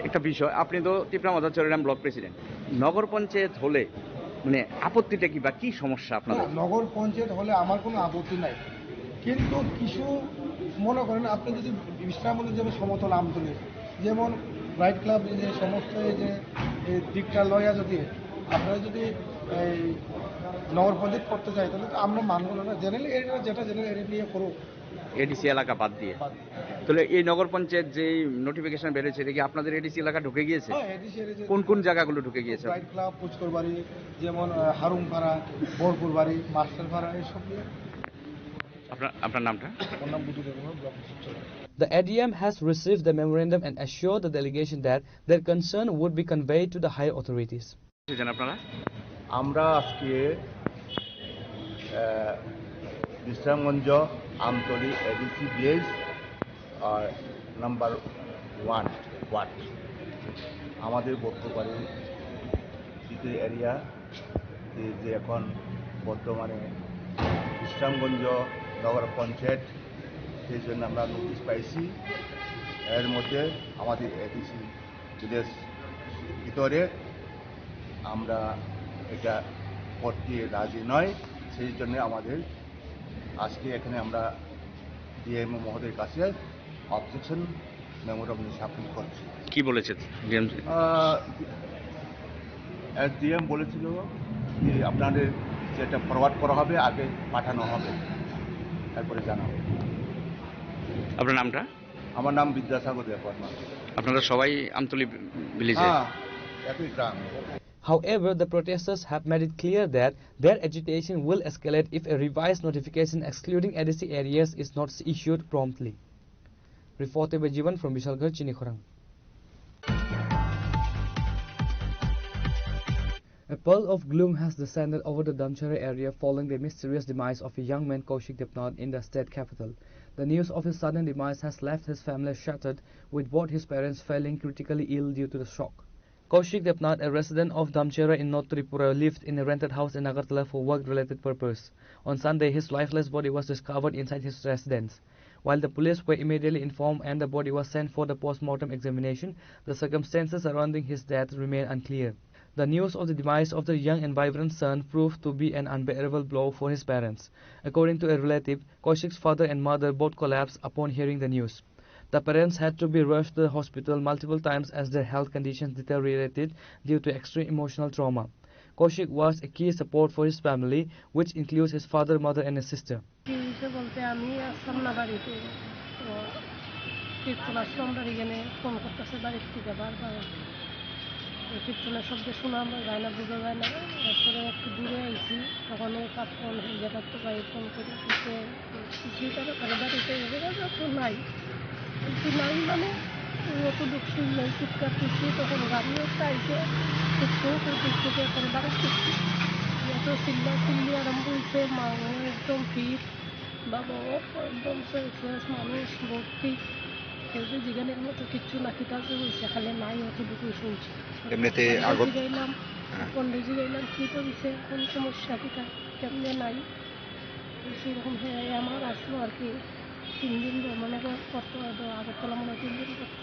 একটা বিষয়, আপনি তো তিপ্রামথা চরিরাম ব্লক প্রেসিডেন্ট, নগর পঞ্চায়েত হলে মানে আপত্তিটা কি বা কি সমস্যা আপনার? নগর পঞ্চায়েত হলে আমার কোনো আপত্তি নাই, কিন্তু কিছু মনে করেন আপনি যদি বিশ্রামগঞ্জ যেমন সমতল আমতলী যেমন রাইট ক্লাব যে সমস্ত যে দিকটা লয়া যদি আপনারা যদি এই নগর পঞ্চায়েত করতে চাই তাহলে তো আমরা মানব না। জেনারেল এরিয়া যেটা জেনারেল এরিয়া নিয়ে করুক, এডিসি এলাকা বাদ দিয়ে। তাহলে এই নগর পঞ্চায়েত যে নোটিফিকেশন বেরোচ্ছে এটা কি আপনাদের এডিসি এলাকা ঢুকে গিয়েছে? কোন কোন জায়গাগুলো ঢুকে গিয়েছে? রাইট ক্লাব, পুচকর বাড়ি, যেমন হারুমপাড়া, বোরপুর বাড়ি, মাস্টারপাড়া, এইসব নিয়ে। আপনার নামটা? ওর নাম Buddha Debbarma, block president. The ADM has received the memorandum and assured the delegation that their concern would be conveyed to the higher authorities. আপনারা আমরা আজকে বিশ্রামগঞ্জ আমতলী এডিসি ভিলেজ আর নাম্বার 1 ওয়ার্ড আমাদের বর্তমানে সিটি এরিয়া যে এখন বর্তমানে বিশ্রামগঞ্জ নগর পঞ্চায়েত, সেই জন্য আমরা নোটিশ পাইছি। এর মধ্যে আমাদের এডিসি ভিলেজ ভিতরে আমরা এটা করতে রাজি নয়। সেই জন্য আমাদের আজকে এখানে আমরা ডিএম মহোদয়ের কাছে অবজেকশন মেমোরান্ডাম সাবমিট করছি। কি বলেছে ডিএম? ডিএম বলেছিল যে আপনাদের যেটা ফরওয়ার্ড করা হবে আগে পাঠানো হবে, তারপরে জানাবো। আপনার নামটা? আমার নাম বিদ্যাসাগর দেববর্মা। আপনারা সবাই আমতলী ভিলেজে? হ্যাঁ, একই গ্রাম। However, the protesters have made it clear that their agitation will escalate if a revised notification excluding ADC areas is not issued promptly. Reported by Jivan from Bishalgarh, Chinikhorang. A pall of gloom has descended over the Damchara area following the mysterious demise of a young man Kaushik Debnath in the state capital. The news of his sudden demise has left his family shattered, with both his parents falling critically ill due to the shock. Kaushik Debnath, a resident of Damchara in North Tripura, lived in a rented house in Agartala for work-related purpose. On Sunday, his lifeless body was discovered inside his residence. While the police were immediately informed and the body was sent for the post-mortem examination, the circumstances surrounding his death remain unclear. The news of the demise of the young and vibrant son proved to be an unbearable blow for his parents. According to a relative, Kaushik's father and mother both collapsed upon hearing the news. The parents had to be rushed to the hospital multiple times as their health conditions deteriorated due to extreme emotional trauma. Kaushik was a key support for his family, which includes his father, mother and a sister. কীর্তনের শব্দ শোনা যায় না, বোঝা যায় না। এরপরে একটু দূরে আইছি, তখন এই কাপড় যেটার তো ভাই ফোন করে দিতে কিছুই তারা তারা বাড়িতে তো নাই, কিন্তু নাই মানে অত দুঃখ শুনলে চিৎকার করছি, তখন গাড়িও চাইছে একটু করতে এখন বাড়ি করছি, এত চিল্লি আরম্ভ হয়েছে। মা একদম ফিট, বাবা একদম শেষ মানুষ ভর্তি, কেউ যে যেখানের মতো কিচ্ছু না খিটাতে হয়েছে, খালি নাই অতটুকু শুনছি। এমনিতে গেলাম পন্ডিজি গেলাম কি করেছে, কোন সমস্যা কিটা কেমনে নাই সেরকম হয়ে আমার আসলো আর কি। 3 দিন মনে করতো আগরতলা, মনে 3 দিন করতো।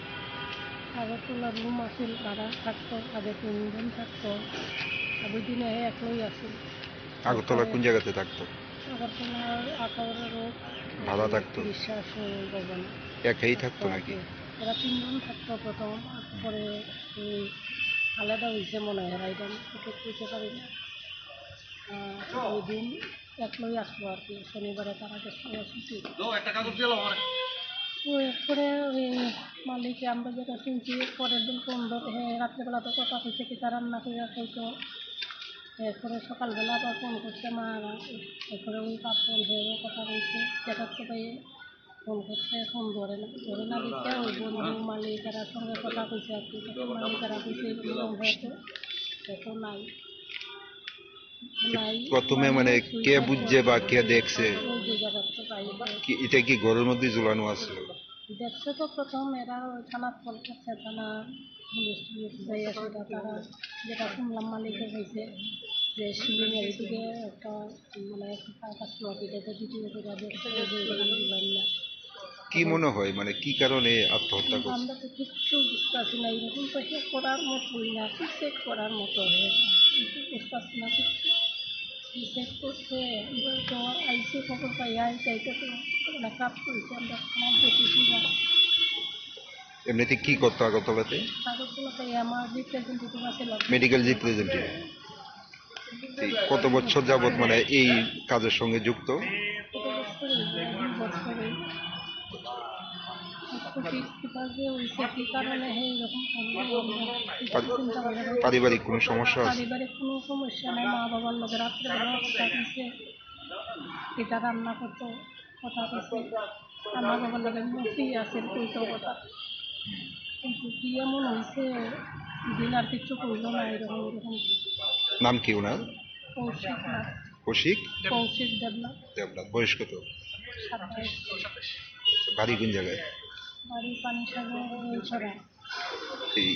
আগরতলার রুম আসিল, ভাড়া থাকতো, আগে 3 দিন থাকতো, আগের দিনে একলাই আসিল। আগরতলা কোন জায়গাতে থাকতো? আগরতলার আখাউড়া রোড ভাড়া থাকতো? বিশ্বাস ভবন। একাই থাকতো নাকি? এরা 3 জন থাকতো প্রথম, পরে আলাদা হয়েছে মনে হয়, এটা টিকিট করতে পারি না। ওই দিন একলাই আসলো আর কি, শনিবারে তার আগে ছুটি। এরপরে ওই মালিকে আমরা যেটা শুনছি, পরের দিন ফোন ধরে রাত্রেবেলা তো কথা হয়েছে কি তার রান্না করে খাইতো। এরপরে সকালবেলা আবার ফোন করছে মারা, এরপরে ওই কাপড় হয়ে কথা বলছে, যেটার তো পাই ফোন করছে, ফোন ধরে না দিতে ওই বন্ধু মালিকেরা সঙ্গে কথা কইছে আর কি, মালিকেরা কইছে এরকম হয়তো এখন নাই। প্রথমে মানে কে বুঝছে বা কে দেখছে? ওই যে জায়গার তো পাই, এটা কি ঘরের মধ্যে ঝুলানো আছে? দেখছে তো প্রথম এরা ওই থানার ফোন করছে, থানা পুলিশ তারা যেটা শুনলাম মালিকের হয়েছে যে শিলিংয়ের দিকে একটা মানে কাছে দ্বিতীয় জায়গা দেখছে না। কি মনে হয় মানে কি কারণে আত্মহত্যা করছে? আমরা তো কিচ্ছু বুঝতে পারছি না, এরকম তো সে করার মতোই না, সুইসাইড করার মতো হয়ে কিন্তু বুঝতে পারছি না কিছু। সুইসাইড করছে তো আইসে খবর পাই চাইতে তো মানে কাজ করেছে, আমরা খারাপ দেখেছি না। এমনিতে কি করতো আগরতলাতে? আগরতলাতে আমার রিপ্রেজেন্টেটিভ আছে, মেডিকেল রিপ্রেজেন্টেটিভ। কত বছর যাবত মানে এই কাজের সঙ্গে যুক্ত? পারিবারিক কোনো সমস্যা আছে? পারিবারিক কোনো সমস্যা নেই, মা বাবার লোক রাত্রেবেলা কথা কইছে, এটা রান্না করতো কথা কইছে, আমার বাবার লোকের মুখি আছে কইতো কথা, কিন্তু কি এমন হয়েছে দিন আর কিছু কইল না। এরকম নাম কি ওনার? কৌশিক না, কৌশিক দেবনাথ। বয়স কত? 27। বাড়ি কোন জায়গায়? বাড়ি পানিসাগর। এই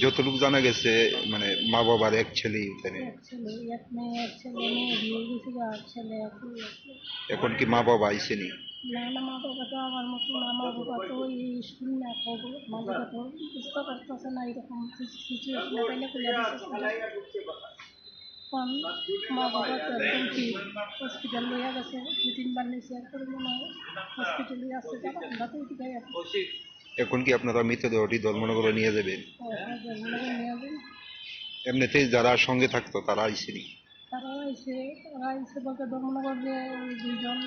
যতটুকু জানা গেছে মানে মা বাবার এক ছেলে, এক মেয়ে, এক ছেলে, মেয়ে বিয়ে গেছে আর ছেলে। এখন কি মা বাবা আইসেনি? না না, মা বাবা তো আমার মতো না, মা বাবা তো এই স্কুল না করবো, মা বাবা তো বুঝতে পারতেছে না এরকম সিচুয়েশনে তাইলে খুলে দিচ্ছে। কারণ মা বাবা তো একদম ঠিক, হসপিটাল লইয়া গেছে, 2-3 বার নিয়েছে, এরপরে মনে হয় হসপিটালে আছে, যারা আমরা তো এদিকে এখন কি আপনারা মৃতদেহটি ধর্মনগরে নিয়ে যাবেন? নিয়ে যাই। এমনিতেই যারা সঙ্গে থাকতো তারা আইসেনি? তারা আইসে বলতে ধর্মনগর যে ওই 2জন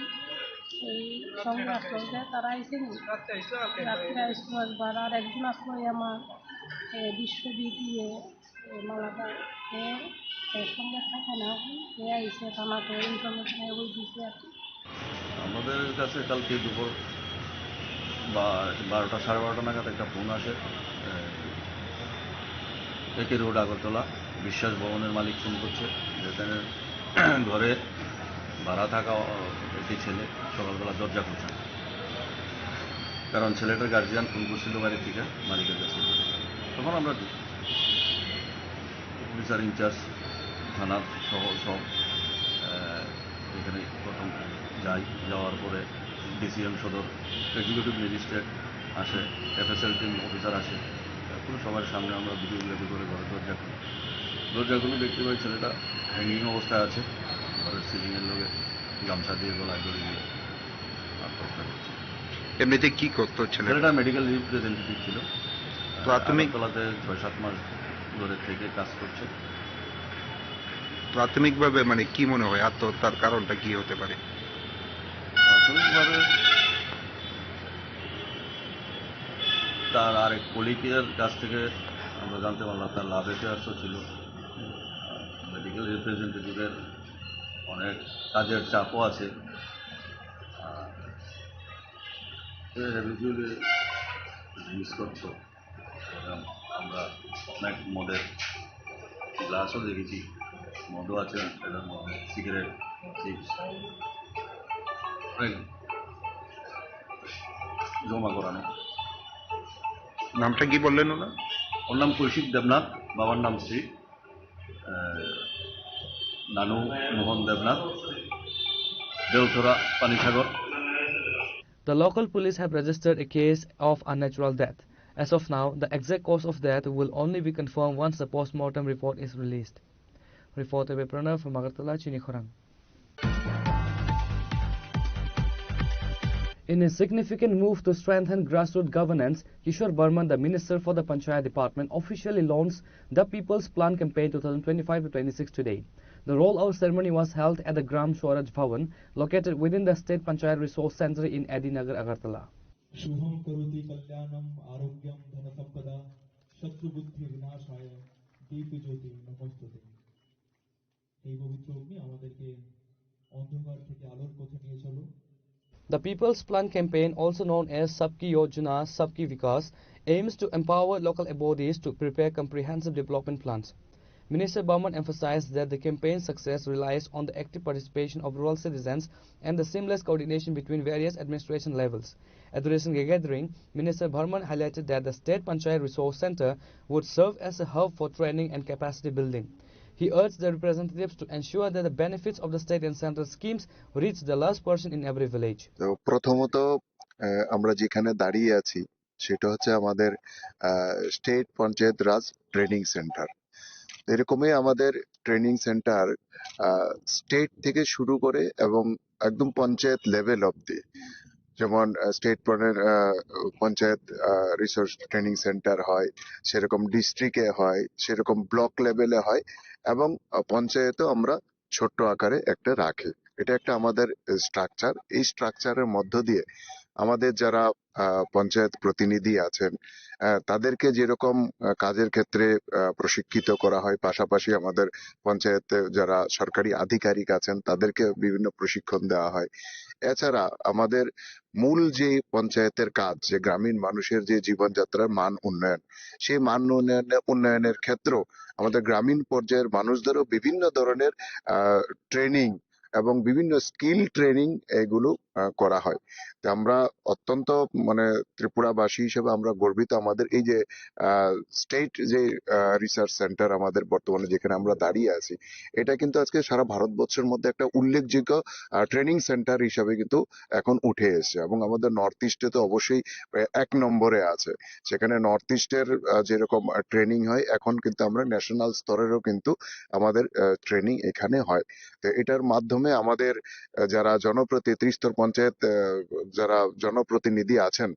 এই সঙ্গে আসলো যে তারা আইসেনি, রাত্রে আসলো একবার, আর একজন আসলো আমার বিশ্ববিদ মালাটা, এর সঙ্গে থাকে না, এ আইসে থানাতে ইনফরমেশন ওই দিচ্ছে আর কি। আমাদের কাছে কালকে দুপুর বা 12টা 12:30 নাগাদ একটা ফোন আসে, একে রোড আগরতলা বিশ্বাস ভবনের মালিক ফোন করছে, যেখানে ঘরে ভাড়া থাকা একটি ছেলে সকালবেলা দরজা খুলছে, কারণ ছেলেটার গার্জিয়ান ফোন করছিল বাড়ি থেকে মালিকের কাছে। তখন আমরা অফিসার ইনচার্জ থানার সহ সব এখানে প্রথম যাওয়ার পরে ডিসিএম সদর এক্সিকিউটিভ ম্যাজিস্ট্রেট আসে, FSL টিম অফিসার আসে, তারপরে সবার সামনে আমরা ভিডিওগ্রাফি করে ঘরে দরজাগুলো দেখতে পাই ছেলেটা হ্যাঙ্গিং অবস্থায় আছে, ঘরের সিলিংয়ের লোকে গামছা দিয়ে গলায় ধরে দিয়ে আত্মহত্যা করছে। এমনিতে কি করতো ছেলেটা? মেডিকেল রিপ্রেজেন্টেটিভ ছিল, আগরতলাতে 6-7 মাস ধরে থেকে কাজ করছে। প্রাথমিকভাবে মানে কি মনে হয় আত্মহত্যার কারণটা কি হতে পারে? প্রাথমিকভাবে তার আরেক কলিগের কাছ থেকে আমরা জানতে পারলাম তার লাভ অ্যাফেয়ার্সও ছিল, মেডিকেল রিপ্রেজেন্টেটিভের অনেক কাজের চাপও আছে, হ্যাবিচুয়ালি মিস করতো। আমরা অনেক মদের গ্লাসও দেখেছি, মদও আছে এটার মধ্যে, সিগারেট, চিপস অনেক জমা করানো। নামটা কি বললেন ওনার? ওর নাম কৌশিক দেবনাথ, বাবার নাম শ্রী নানু মোহন Debnath, দেওথরা, Panisagar. The local police have registered a case of unnatural death. As of now, the exact cause of death will only be confirmed once the post-mortem report is released. Reporter by Pranav from Agartala, Chinikhorang. In a significant move to strengthen grassroots governance, Kishore Burman, the Minister for the Panchayat Department, officially launched the People's Plan Campaign 2025-26 today. The rollout ceremony was held at the Gram Swaraj Bhavan, located within the State Panchayat Resource Center in Adinagar, Agartala. Shubham करोति कल्याणम आरोग्यम धन संपदा शत्रु बुद्धि विनाशाय दीप ज्योति नमस्तुते। এই পবিত্র অগ্নি আমাদেরকে অন্ধকার থেকে আলোর পথে নিয়ে চলো। The People's Plan Campaign, also known as Sabki Yojana Sabki Vikas, aims to empower local bodies to prepare comprehensive development plans. Minister Burman emphasized that the campaign's success relies on the active participation of rural citizens and the seamless coordination between various administration levels. Addressing the gathering, Minister Burman highlighted that the State Panchayat Resource Center would serve as a hub for training and capacity building. He urged the representatives to ensure that the benefits of the state and central schemes reach the last person in every village. তো প্রথমত আমরা যেখানে দাঁড়িয়ে আছি সেটা হচ্ছে আমাদের state panchayat রাজ training centre. এরকমই আমাদের ট্রেনিং সেন্টার স্টেট থেকে শুরু করে এবং একদম পঞ্চায়েত লেভেল অবধি, যেমন state panchayat resource training centre হয়, সেরকম ডিস্ট্রিক্টে হয়, সেরকম ব্লক লেভেলে হয়, এবং পঞ্চায়েতেও আমরা ছোট্ট আকারে একটা রাখি। এটা একটা আমাদের স্ট্রাকচার। এই স্ট্রাকচারের মধ্য দিয়ে আমাদের যারা পঞ্চায়েত প্রতিনিধি আছেন তাদেরকে যেরকম কাজের ক্ষেত্রে প্রশিক্ষিত করা হয়, পাশাপাশি আমাদের পঞ্চায়েতে যারা সরকারি আধিকারিক আছেন তাদেরকে বিভিন্ন প্রশিক্ষণ দেওয়া হয়। এছাড়া আমাদের মূল যে পঞ্চায়েতের কাজ, যে গ্রামীণ মানুষের যে জীবনযাত্রার মান উন্নয়ন, সেই মান উন্নয়নের ক্ষেত্রেও আমাদের গ্রামীণ পর্যায়ের মানুষদেরও বিভিন্ন ধরনের ট্রেনিং এবং বিভিন্ন স্কিল ট্রেনিং এগুলো করা হয়। তো আমরা অত্যন্ত মানে ত্রিপুরাবাসী হিসেবে আমরা গর্বিত। আমাদের এই যে স্টেট যে রিসার্চ সেন্টার আমাদের বর্তমানে যেখানে আমরা দাঁড়িয়ে আছি, এটা কিন্তু আজকে সারা ভারতবর্ষের মধ্যে একটা উল্লেখযোগ্য ট্রেনিং সেন্টার হিসাবে কিন্তু এখন উঠে এসেছে, এবং আমাদের নর্থ ইস্টে তো অবশ্যই 1 নম্বরে আছে। সেখানে নর্থ ইস্টের যেরকম ট্রেনিং হয়, এখন কিন্তু আমরা ন্যাশনাল স্তরেরও কিন্তু আমাদের ট্রেনিং এখানে হয়। তো এটার মাধ্যমে আমাদের যারা ত্রিস্তর পঞ্চায়েত যারা জনপ্রতিনিধি আছেন,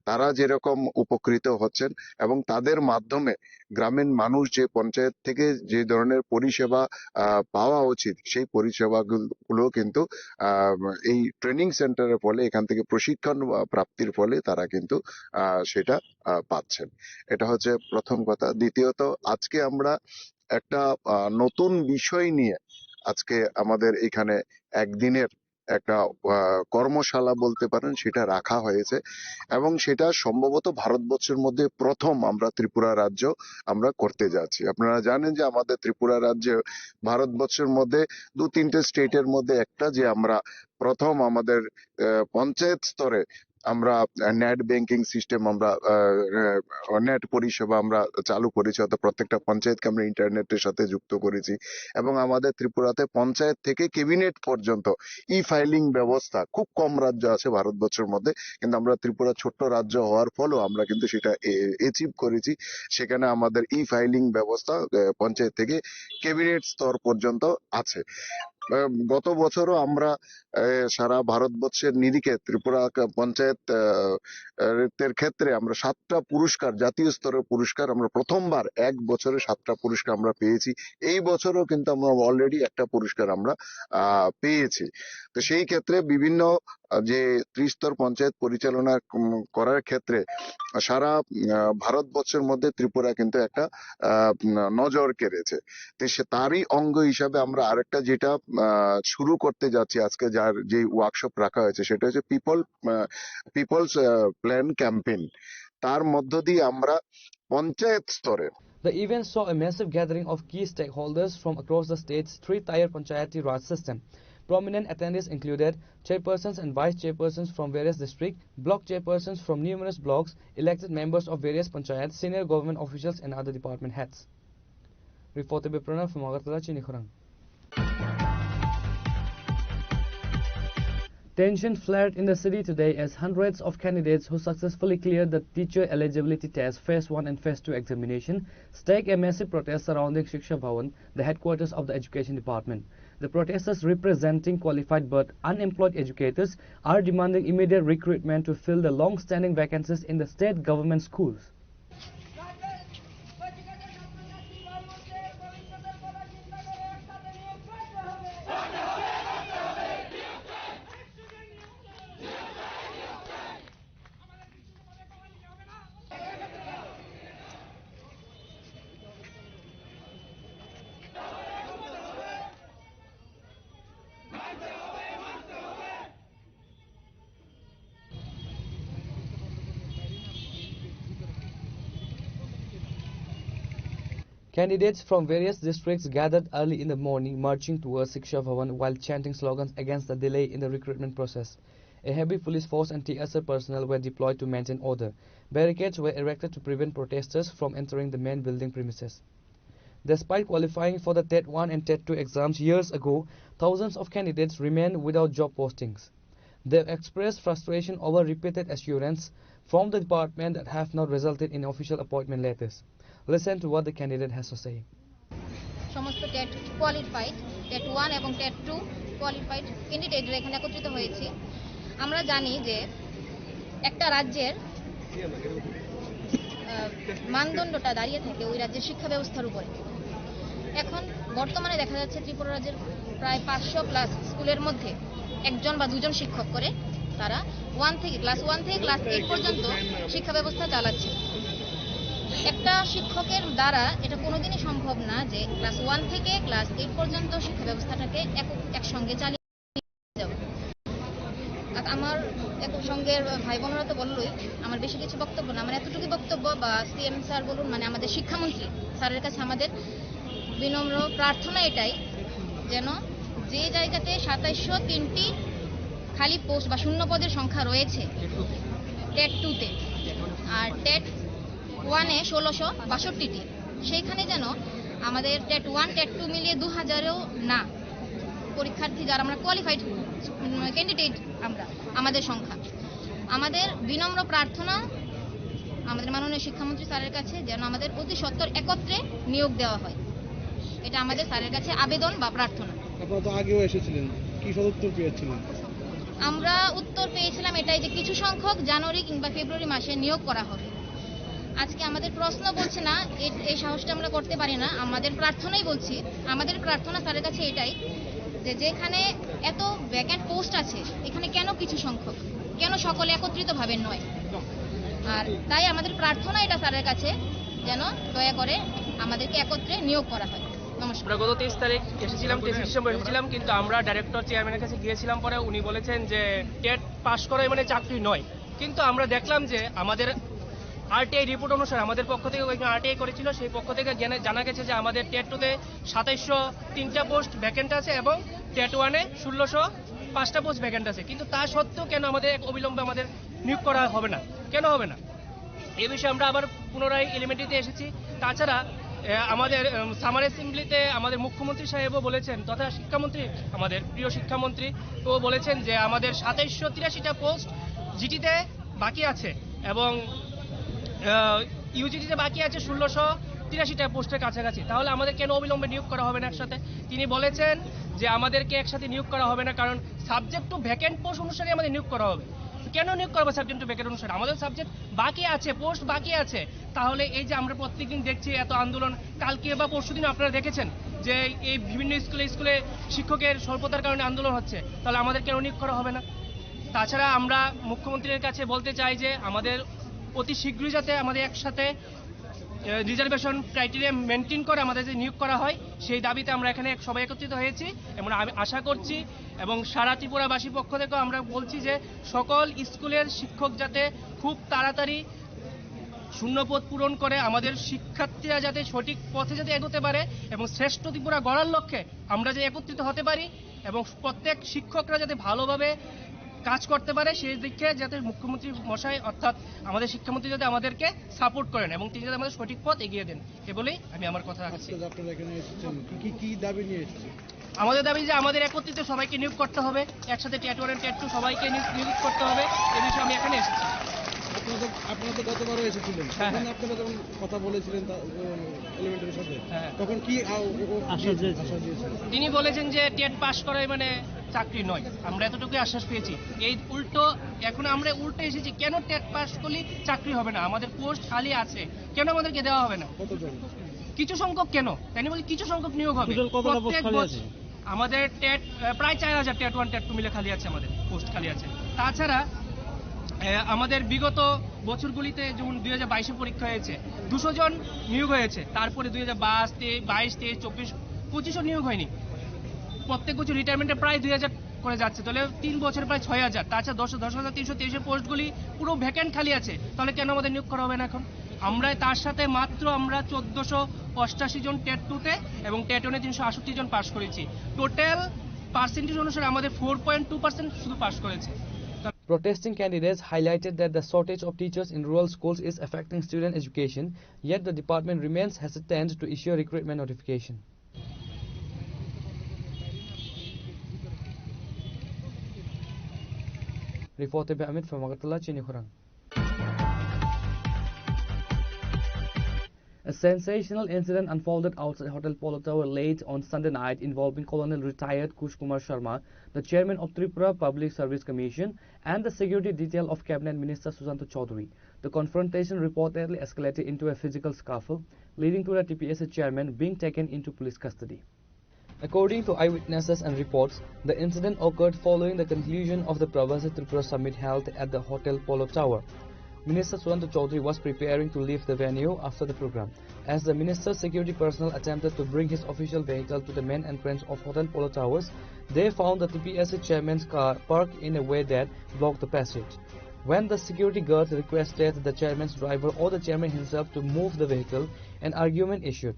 তারা যেরকম উপকৃত হচ্ছেন, এবং তাদের মাধ্যমে গ্রামীণ মানুষ যে পঞ্চায়েত থেকে যে ধরনের পরিষেবা পাওয়া উচিত, সেই পরিষেবাগুলো কিন্তু এই ট্রেনিং সেন্টারের ফলে, এখান থেকে প্রশিক্ষণ প্রাপ্তির ফলে তারা কিন্তু সেটা পাচ্ছেন। এটা হচ্ছে প্রথম কথা। দ্বিতীয়ত, আজকে আমরা একটা নতুন বিষয় নিয়ে আজকে আমাদের এখানে একদিনের একটা কর্মশালা বলতে পারেন, সেটা রাখা হয়েছে, এবং সেটা সম্ভবত ভারতবর্ষের মধ্যে প্রথম আমরা ত্রিপুরা রাজ্য আমরা করতে যাচ্ছি। আপনারা জানেন যে আমাদের ত্রিপুরা রাজ্য ভারতবর্ষের মধ্যে 2-3টে স্টেটের মধ্যে একটা, যে আমরা প্রথম আমাদের পঞ্চায়েত স্তরে আমরা নেট ব্যাংকিং সিস্টেম, আমরা নেট পরিষেবা আমরা চালু করেছি, অর্থাৎ প্রত্যেকটা পঞ্চায়েতকে আমরা ইন্টারনেটের সাথে যুক্ত করেছি। এবং আমাদের ত্রিপুরাতে পঞ্চায়েত থেকে ক্যাবিনেট পর্যন্ত ফাইলিং ব্যবস্থা, খুব কম রাজ্য আছে ভারতবর্ষের মধ্যে, কিন্তু আমরা ত্রিপুরা ছোট্ট রাজ্য হওয়ার ফলেও আমরা কিন্তু সেটা অ্যাচিভ করেছি। সেখানে আমাদের ফাইলিং ব্যবস্থা পঞ্চায়েত থেকে ক্যাবিনেট স্তর পর্যন্ত আছে। গত বছরও আমরা সারা ভারতবর্ষের নিরিখে ত্রিপুরা পঞ্চায়েত এর ক্ষেত্রে আমরা 7টা পুরস্কার, জাতীয় স্তরের পুরস্কার, আমরা প্রথমবার 1 বছরে 7টা পুরস্কার আমরা পেয়েছি। এই বছরও কিন্তু আমরা অলরেডি একটা পুরস্কার আমরা পেয়েছি। তো সেই ক্ষেত্রে বিভিন্ন যে ত্রিস্তর পঞ্চায়েত পরিচালনা করার ক্ষেত্রে সারা ভারতবর্ষের মধ্যে ত্রিপুরা কিন্তু একটা নজর কেড়েছে। তো তারই অঙ্গ হিসাবে আমরা আরেকটা যেটা শুরু করতে যাচ্ছি আজকে, যার যে ওয়ার্কশপ রাখা হয়েছে, সেটা হচ্ছে পিপলস প্ল্যান ক্যাম্পেইন। তার মধ্য দিয়ে আমরা পঞ্চায়েত স্তরে The event saw a massive gathering of key stakeholders from across the state's 3-tier Panchayati Raj system. Prominent attendees included chairpersons and vice chairpersons from various districts, block chairpersons from numerous blocks, elected members of various panchayats, senior government officials and other department heads. Reported by Pranav from Agartala, Chinikhorang. Tension flared in the city today as hundreds of candidates who successfully cleared the teacher eligibility test Phase 1 and Phase 2 examination staged a massive protest surrounding Shiksha Bhavan, the headquarters of the Education Department. The protesters, representing qualified but unemployed educators, are demanding immediate recruitment to fill the long-standing vacancies in the state government schools. Candidates from various districts gathered early in the morning, marching towards Shiksha Bhavan while chanting slogans against the delay in the recruitment process. A heavy police force and TSR personnel were deployed to maintain order. Barricades were erected to prevent protesters from entering the main building premises. Despite qualifying for the TET 1 and TET 2 exams years ago, thousands of candidates remain without job postings. They expressed frustration over repeated assurance from the department that have not resulted in official appointment letters. Listen to what the candidate has to say. সমস্ত TET qualified, TET 1 এবং TET 2 qualified ক্যান্ডিডেটরা এখানে একত্রিত হয়েছে। আমরা জানি যে একটা রাজ্যের মানদণ্ডটা দাঁড়িয়ে থাকে ওই রাজ্যের শিক্ষা ব্যবস্থার উপরে। এখন বর্তমানে দেখা যাচ্ছে ত্রিপুরা রাজ্যের প্রায় 500 প্লাস স্কুলের মধ্যে একজন বা দুজন শিক্ষক করে তারা ক্লাস 1 থেকে ক্লাস 8 পর্যন্ত শিক্ষা ব্যবস্থা চালাচ্ছে। একটা শিক্ষকের দ্বারা এটা কোনোদিনই সম্ভব না যে ক্লাস 1 থেকে ক্লাস 8 পর্যন্ত শিক্ষা ব্যবস্থাটাকে একসঙ্গে চালিয়ে যাবে। আমার সঙ্গের ভাই বোনেরা তো বললোই, আমার বেশি কিছু বক্তব্য না, আমার এতটুকু বক্তব্য, বা সিএম স্যার বলুন, মানে আমাদের শিক্ষামন্ত্রী স্যারের কাছে আমাদের বিনম্র প্রার্থনা এটাই, যেন যে জায়গাতে 2703টি খালি পোস্ট বা শূন্য পদের সংখ্যা রয়েছে টেট 2-তে, আর টেট 1-এ 1662টি। সেইখানে যেন আমাদের টেট 1 টেট 2 মিলিয়ে 2000-এও না পরীক্ষার্থী যারা আমরা কোয়ালিফাইড ক্যান্ডিডেট আমাদের সংখ্যা। আমাদের বিনম্র প্রার্থনা আমাদের মাননীয় শিক্ষামন্ত্রী স্যারের কাছে যেন আমাদের অতি সত্বর একত্রে নিয়োগ দেওয়া হয়, এটা আমাদের স্যারের কাছে আবেদন বা প্রার্থনা। আপনারা তো আগেও এসেছিলেন, কি সদুত্তর পেয়েছিলেন? আমরা উত্তর পেয়েছিলাম এটাই যে কিছু সংখ্যক জানুয়ারি কিংবা ফেব্রুয়ারি মাসে নিয়োগ করা হবে। আজকে আমাদের প্রশ্ন বলছে না, এই সাহসটা আমরা করতে পারি না, আমাদের প্রার্থনাই বলছি। আমাদের প্রার্থনা স্যারের কাছে এটাই যে যেখানে এত ভ্যাকেন্ট পোস্ট আছে এখানে কেন কিছু সংখ্যক, কেন সকলে একত্রিতভাবে নয়। আর তাই আমাদের প্রার্থনা এটা স্যারের কাছে যেন দয়া করে আমাদেরকে একত্রে নিয়োগ করা হয়। আমরা গত 23 তারিখ এসেছিলাম, 23 ডিসেম্বর এসেছিলাম, কিন্তু আমরা ডাইরেক্টর চেয়ারম্যানের কাছে গিয়েছিলাম। পরে উনি বলেছেন যে টেট পাস করাই মানে চাকরি নয়। কিন্তু আমরা দেখলাম যে আমাদের আরটিআই রিপোর্ট অনুসারে আমাদের পক্ষ থেকে আরটিআই করেছিল, সেই পক্ষ থেকে জানা গেছে যে আমাদের টেট 2-তে 2703টা পোস্ট ভ্যাকেন্ট আছে এবং টেট 1-এ 1605টা পোস্ট ভ্যাকেন্ট আছে। কিন্তু তা সত্ত্বেও কেন আমাদের অবিলম্বে আমাদের নিয়োগ করা হবে না, কেন হবে না? এই বিষয়ে আমরা আবার পুনরায় এলিমেন্টারিতে এসেছি। তাছাড়া আমাদের সামার অ্যাসেম্বলিতে আমাদের মুখ্যমন্ত্রী সাহেবও বলেছেন, তথা শিক্ষামন্ত্রী, আমাদের প্রিয় শিক্ষামন্ত্রী ও বলেছেন যে আমাদের 2783টা পোস্ট জিটিতে বাকি আছে এবং ইউজিটিতে বাকি আছে 1683টা পোস্টের কাছাকাছি। তাহলে আমাদের কেন অবিলম্বে নিয়োগ করা হবে না একসাথে? তিনি বলেছেন যে আমাদেরকে একসাথে নিয়োগ করা হবে না, কারণ সাবজেক্ট টু ভ্যাকেন্ট পোস্ট অনুসারে আমাদের নিয়োগ করা হবে। কেন নিয়োগ করবো সাবজেক্ট টু ভ্যাকেন্ট অনুসারে? আমাদের সাবজেক্ট বাকি আছে, পোস্ট বাকি আছে। তাহলে এই যে আমরা প্রত্যেকদিন দেখছি এত আন্দোলন, কালকে বা পরশুদিন আপনারা দেখেছেন যে এই বিভিন্ন স্কুলে শিক্ষকের স্বল্পতার কারণে আন্দোলন হচ্ছে, তাহলে আমাদের কেন নিয়োগ করা হবে না? তাছাড়া আমরা মুখ্যমন্ত্রীর কাছে বলতে চাই যে আমাদের অতি শীঘ্রই যাতে আমাদের একসাথে রিজার্ভেশন ক্রাইটেরিয়া মেনটেন করে আমাদের যে নিয়োগ করা হয়, সেই দাবিতে আমরা এখানে সবাই একত্রিত হয়েছি এবং আমি আশা করছি এবং সারা ত্রিপুরাবাসীর পক্ষ থেকেও আমরা বলছি যে সকল স্কুলের শিক্ষক যাতে খুব তাড়াতাড়ি শূন্যপদ পূরণ করে আমাদের শিক্ষার্থীরা যাতে সঠিক পথে যাতে এগোতে পারে এবং শ্রেষ্ঠ ত্রিপুরা গড়ার লক্ষ্যে আমরা যে একত্রিত হতে পারি এবং প্রত্যেক শিক্ষকরা যাতে ভালোভাবে কাজ করতে পারে, সেই দিকে যাতে মুখ্যমন্ত্রী মশাই অর্থাৎ আমাদের শিক্ষামন্ত্রী যাতে আমাদেরকে সাপোর্ট করেন এবং তিনি যাতে আমাদের সঠিক পথ এগিয়ে দেন, এ বলেই আমি আমার কথা রাখছি। আপনারা এখানে এসেছেন, কি দাবি নিয়ে এসেছেন? আমাদের দাবি যে আমাদের একত্রিত সবাইকে নিয়োগ করতে হবে, একসাথে টেট 1 টেট 2 সবাইকে নিয়োগ করতে হবে, এই বিষয়ে আমি এখানে এসেছি। আপনারা তো গতবারও এসেছিলেন, তখন আপনারা যখন কথা বলেছিলেন এলিমেন্টারির সাথে, তখন কি আশ্বাস দিয়েছিলেন? তিনি বলেছেন যে টেট পাস করাই মানে চাকরি নয়, আমরা এতটুকু আশ্বাস পেয়েছি। এই উল্টো এখন আমরা উল্টো এসেছি, কেন টেট পাস করলে চাকরি হবে না? আমাদের পোস্ট খালি আছে, কেন আমাদেরকে দেওয়া হবে না? কিছু সংখ্যক কেন? তাই বলি কিছু সংখ্যক নিয়োগ হবে। আমাদের টেট প্রায় 4000 টেট 1 টেট 2 মিলে খালি আছে, আমাদের পোস্ট খালি আছে। তাছাড়া আমাদের বিগত বছরগুলিতে যেমন 2022-এ পরীক্ষা হয়েছে 200 জন নিয়োগ হয়েছে, তারপরে 2022, 23, 24, 25ও নিয়োগ হয়নি। প্রত্যেক বছর রিটায়ারমেন্টে প্রায় 2000 করে যাচ্ছে, তাহলে 3 বছরে প্রায় 6000। তাছাড়া 10,323 পোস্টগুলি পুরো ভ্যাকেন্ট খালি আছে, তাহলে কেন আমাদের নিয়োগ করা হবে না এখন? আমরা তার সাথে মাত্র আমরা 1488 জন টেট 2-তে এবং টেট 1-এ 368 জন পাস করেছি। টোটাল পার্সেন্টেজ অনুসারে আমাদের 4.2% শুধু পাস করেছে। Protesting candidates highlighted that the shortage of teachers in rural schools is affecting student education, yet the department remains hesitant to issue a recruitment notification. Reported by Amit from Agartala, Chinikhurang. A sensational incident unfolded outside Hotel Polo Tower late on Sunday night involving Colonel retired Kush Kumar Sharma, the chairman of Tripura Public Service Commission, and the security detail of Cabinet Minister Susanto Chaudhary. The confrontation reportedly escalated into a physical scuffle, leading to the TPSA chairman being taken into police custody. According to eyewitnesses and reports, the incident occurred following the conclusion of the Pravasi Tripura Summit held at the Hotel Polo Tower. Minister Susanto Chaudhary was preparing to leave the venue after the program. As the minister's security personnel attempted to bring his official vehicle to the main entrance of Hotel Polo Towers, they found the TPSA chairman's car parked in a way that blocked the passage. When the security guards requested the chairman's driver or the chairman himself to move the vehicle, an argument ensued.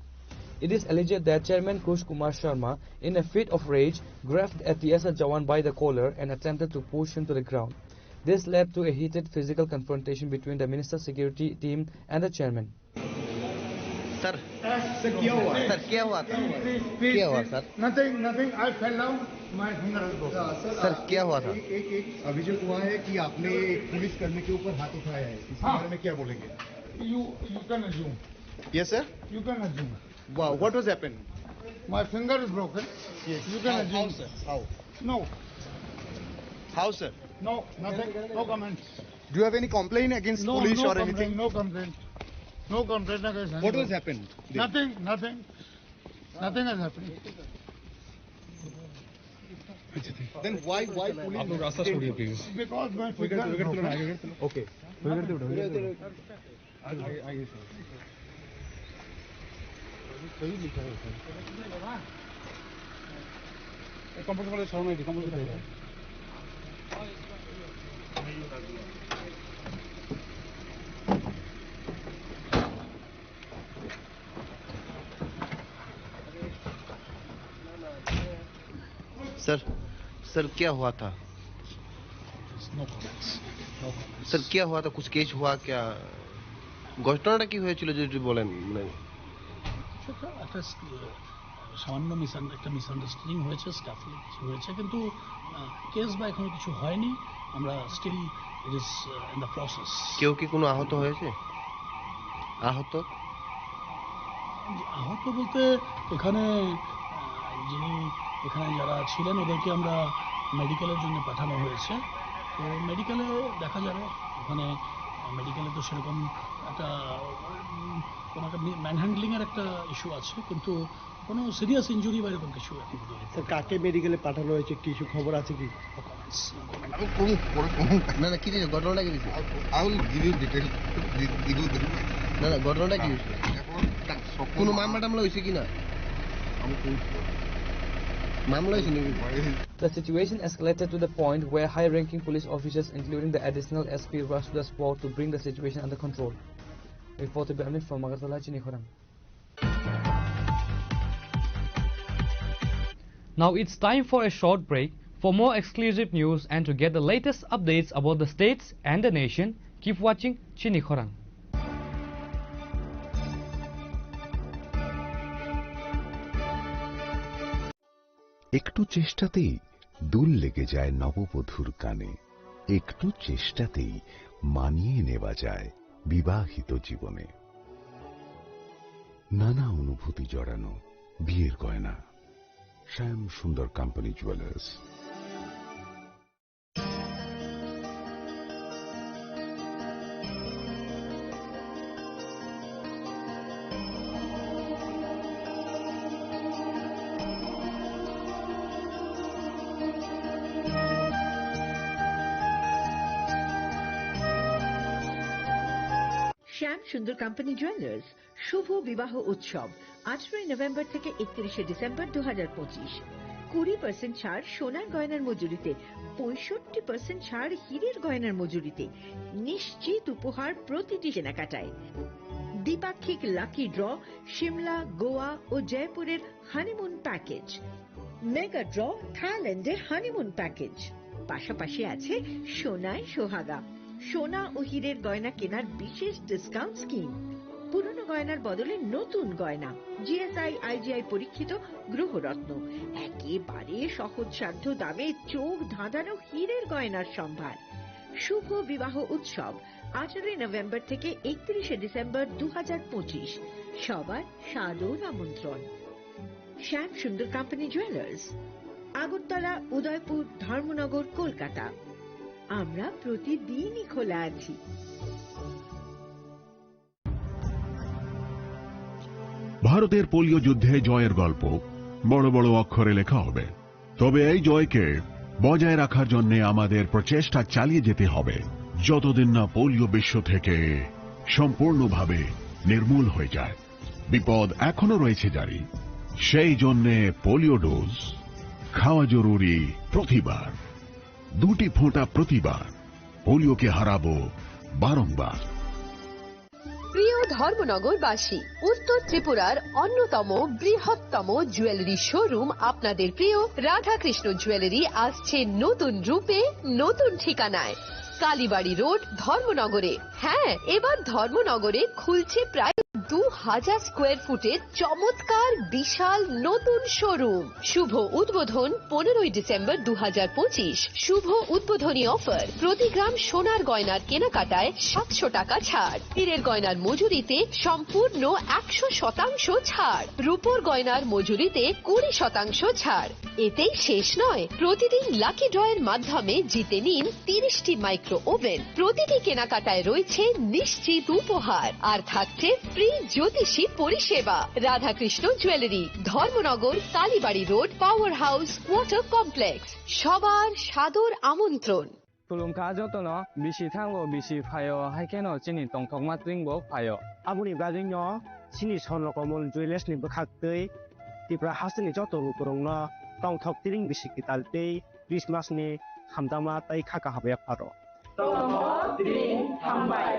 It is alleged that Chairman Kush Kumar Sharma, in a fit of rage, grabbed a TSR Jawan by the collar and attempted to push him to the ground. This led to a heated physical confrontation between the minister's security team and the chairman. Sir क्या हुआ sir क्या हुआ था क्या हुआ sir nothing I fell down my finger is broken sir क्या हुआ था एक अभियोग हुआ है कि आपने एक पुलिस कर्मी के ऊपर हाथ उठाया है इसके बारे में क्या बोलेंगे you can assume yes sir you can assume wow what was happened my finger is broken yes you can assume how sir how no how sir no nothing no comments do you have any complaint against police or anything no complaint no complaint against what was happened nothing has happened then why police because my finger is broken okay sir क्या हुआ था sir क्या हुआ था कुछ case हुआ क्या ঘটনাটা কি হয়েছিল যদি বলেন একটা সামান্য একটা মিসআন্ডারস্ট্যান্ডিং হয়েছে স্টাফে কিছু হয়েছে কিন্তু কেস বা এখনো কিছু হয়নি আমরা still it is in the process কেউ কি কোনো আহত হয়েছে আহত বলতে এখানে যিনি এখানে যারা ছিলেন ওদেরকে আমরা মেডিকেলের জন্য পাঠানো হয়েছে তো মেডিকেলে দেখা যাবে ওখানে মেডিকেলে তো সেরকম একটা কোনো একটা ম্যানহ্যান্ডলিংয়ের একটা ইস্যু আছে কিন্তু কোনো সিরিয়াস ইনজুরি বা এরকম কিছু এখন স্যার কাকে মেডিকেলে পাঠানো হয়েছে কিছু খবর আছে কি না না কি ঘটনাটা কি হয়েছে না না ঘটনাটা কি হয়েছে কোনো মামলা টামলা হয়েছে কিনা The situation escalated to the point where high-ranking police officers, including the additional SP, rushed to the spot to bring the situation under control. Reported by Amit from Agartala, Chinikhorang. Now it's time for a short break. For more exclusive news and to get the latest updates about the states and the nation, keep watching Chinikhorang. একটু চেষ্টাতেই দুল লেগে যায় নববধূর কানে একটু চেষ্টাতেই মানিয়ে নেওয়া যায় বিবাহিত জীবনে নানা অনুভূতি জড়ানো বিয়ের গয়না শ্যাম সুন্দর কোম্পানি জুয়েলার্স শ্যাম সুন্দর কোম্পানি জুয়েলার্স শুভ বিবাহ উৎসব 18 নভেম্বর থেকে 31 ডিসেম্বর 2025 20% ছাড় সোনার গয়নার মজুরিতে 65% ছাড় হীরের গয়নার মজুরিতে নিশ্চিত উপহার প্রতিটি কেনাকাটায় দ্বিপাক্ষিক লাকি ড্র শিমলা গোয়া ও জয়পুরের হানিমুন প্যাকেজ মেগা ড্র থাইল্যান্ডে হানিমুন প্যাকেজ পাশাপাশি আছে সোনায় সোহাগা সোনা ও হীরের গয়না কেনার বিশেষ ডিসকাউন্ট স্কিম পুরনো গয়নার বদলে নতুন গয়না জিএসআই আইজিআই পরীক্ষিত গ্রহরত্ন একেবারে সহজসাধ্য দামে চোখ ধাঁধানো হীরের গয়নার সম্ভার শুভ বিবাহ উৎসব 18 নভেম্বর থেকে 31 ডিসেম্বর 2025 সবার সাদর আমন্ত্রণ শ্যাম সুন্দর কোম্পানি জুয়েলার্স আগরতলা উদয়পুর ধর্মনগর কলকাতা আমরা প্রতিদিনই খোলা আছি ভারতের পোলিও যুদ্ধে জয়ের গল্প বড় বড় অক্ষরে লেখা হবে তবে এই জয়কে বজায় রাখার জন্য আমাদের প্রচেষ্টা চালিয়ে যেতে হবে যতদিন না পোলিও বিশ্ব থেকে সম্পূর্ণভাবে নির্মূল হয়ে যায় বিপদ এখনো রয়েছে জারি সেই জন্য পোলিও ডোজ খাওয়া জরুরি প্রতিবার দুটি ফোঁটা প্রতিবার পোলিওকে হারাবো বারংবার প্রিয় ধর্মনগরবাসী, উত্তর ত্রিপুরার অন্যতম বৃহত্তম জুয়েলারি শোরুম আপনাদের প্রিয় রাধাকৃষ্ণ জুয়েলারি আসছে নতুন রূপে, নতুন ঠিকানায়, কালীবাড়ি রোড, ধর্মনগরে। হ্যাঁ, এবার ধর্মনগরে খুলছে প্রায় 2000 স্কোয়ার ফুটের চমৎকার বিশাল নতুন শোরুম। শুভ উদ্বোধন 15ই ডিসেম্বর 2025। শুভ উদ্বোধনী অফার, প্রতি গ্রাম সোনার গয়নার কেনাকাটায় 700 টাকা ছাড়, হীরের গয়নার মজুরিতে সম্পূর্ণ 100% ছাড়, রূপোর গয়নার মজুরিতে 20% ছাড়। এতেই শেষ নয়, প্রতিদিন লাকি ড্রয়ের মাধ্যমে জিতে নিন 30টি মাইক্রো ওভেন। প্রতিটি কেনাকাটায় রয়েছে নিশ্চিত উপহার, আর থাকছে ফ্রি জ্যোতিষী পরিষেবা। Radhakrishna jewellery, Dharmanagar, Kalibari road, power house, water complex. সবার সাদর আমন্ত্রণ। खुलुमखा जतनो बिसि थांगो बिसि फायो हाइकेनो चिनि तंथंमा त्रिंगबो फायो आबुनि बाजैनो चिनि सनलकमल जुएलार्सनि बोखाक्तै तिब्रा हासनि जत रुकुरंनो तंथक तिरिं बिसिकि तालतै क्रिसमासनि हामदामा ताइ खाका हाबाया फारो तंथक तिरिं हामबाय।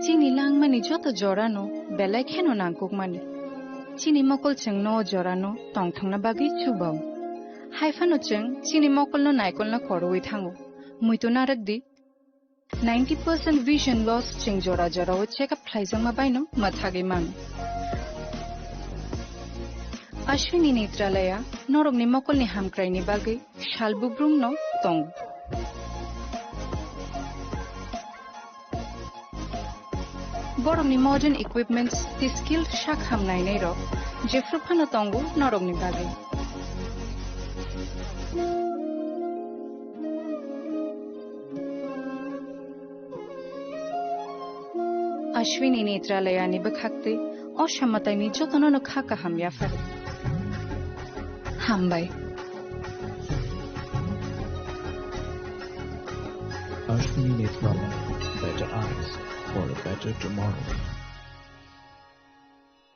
চিনি লাংমানি যত জরানো বেলায় খেন নাঙ্কুক মানে চিনি মকল চেং ন জরানো টং থাংনা বাগি চুবাও হাইফানো চেং চিনি মকল ন নাইকল না খরওই থাঙো মুইতো নারক দি 90% vision loss চেং জরা জরা ও চেক আপ ফ্লাইজং মা বাইনো মাথাগে মান অশ্বিনী নেত্রালয়া নরগনি মকলনি হামক্রাইনি বাগি শালবুব্রুম ন টং Borongni modern equipments, the skilled shakham nainero, Jeffrupano tongu, Norogni bagi. Ashwini Netralayani Bakhakti, Oshamatani Jotono Khaka Hamyafar. Hambai. Ashwini Netralaya, better eyes for a better tomorrow.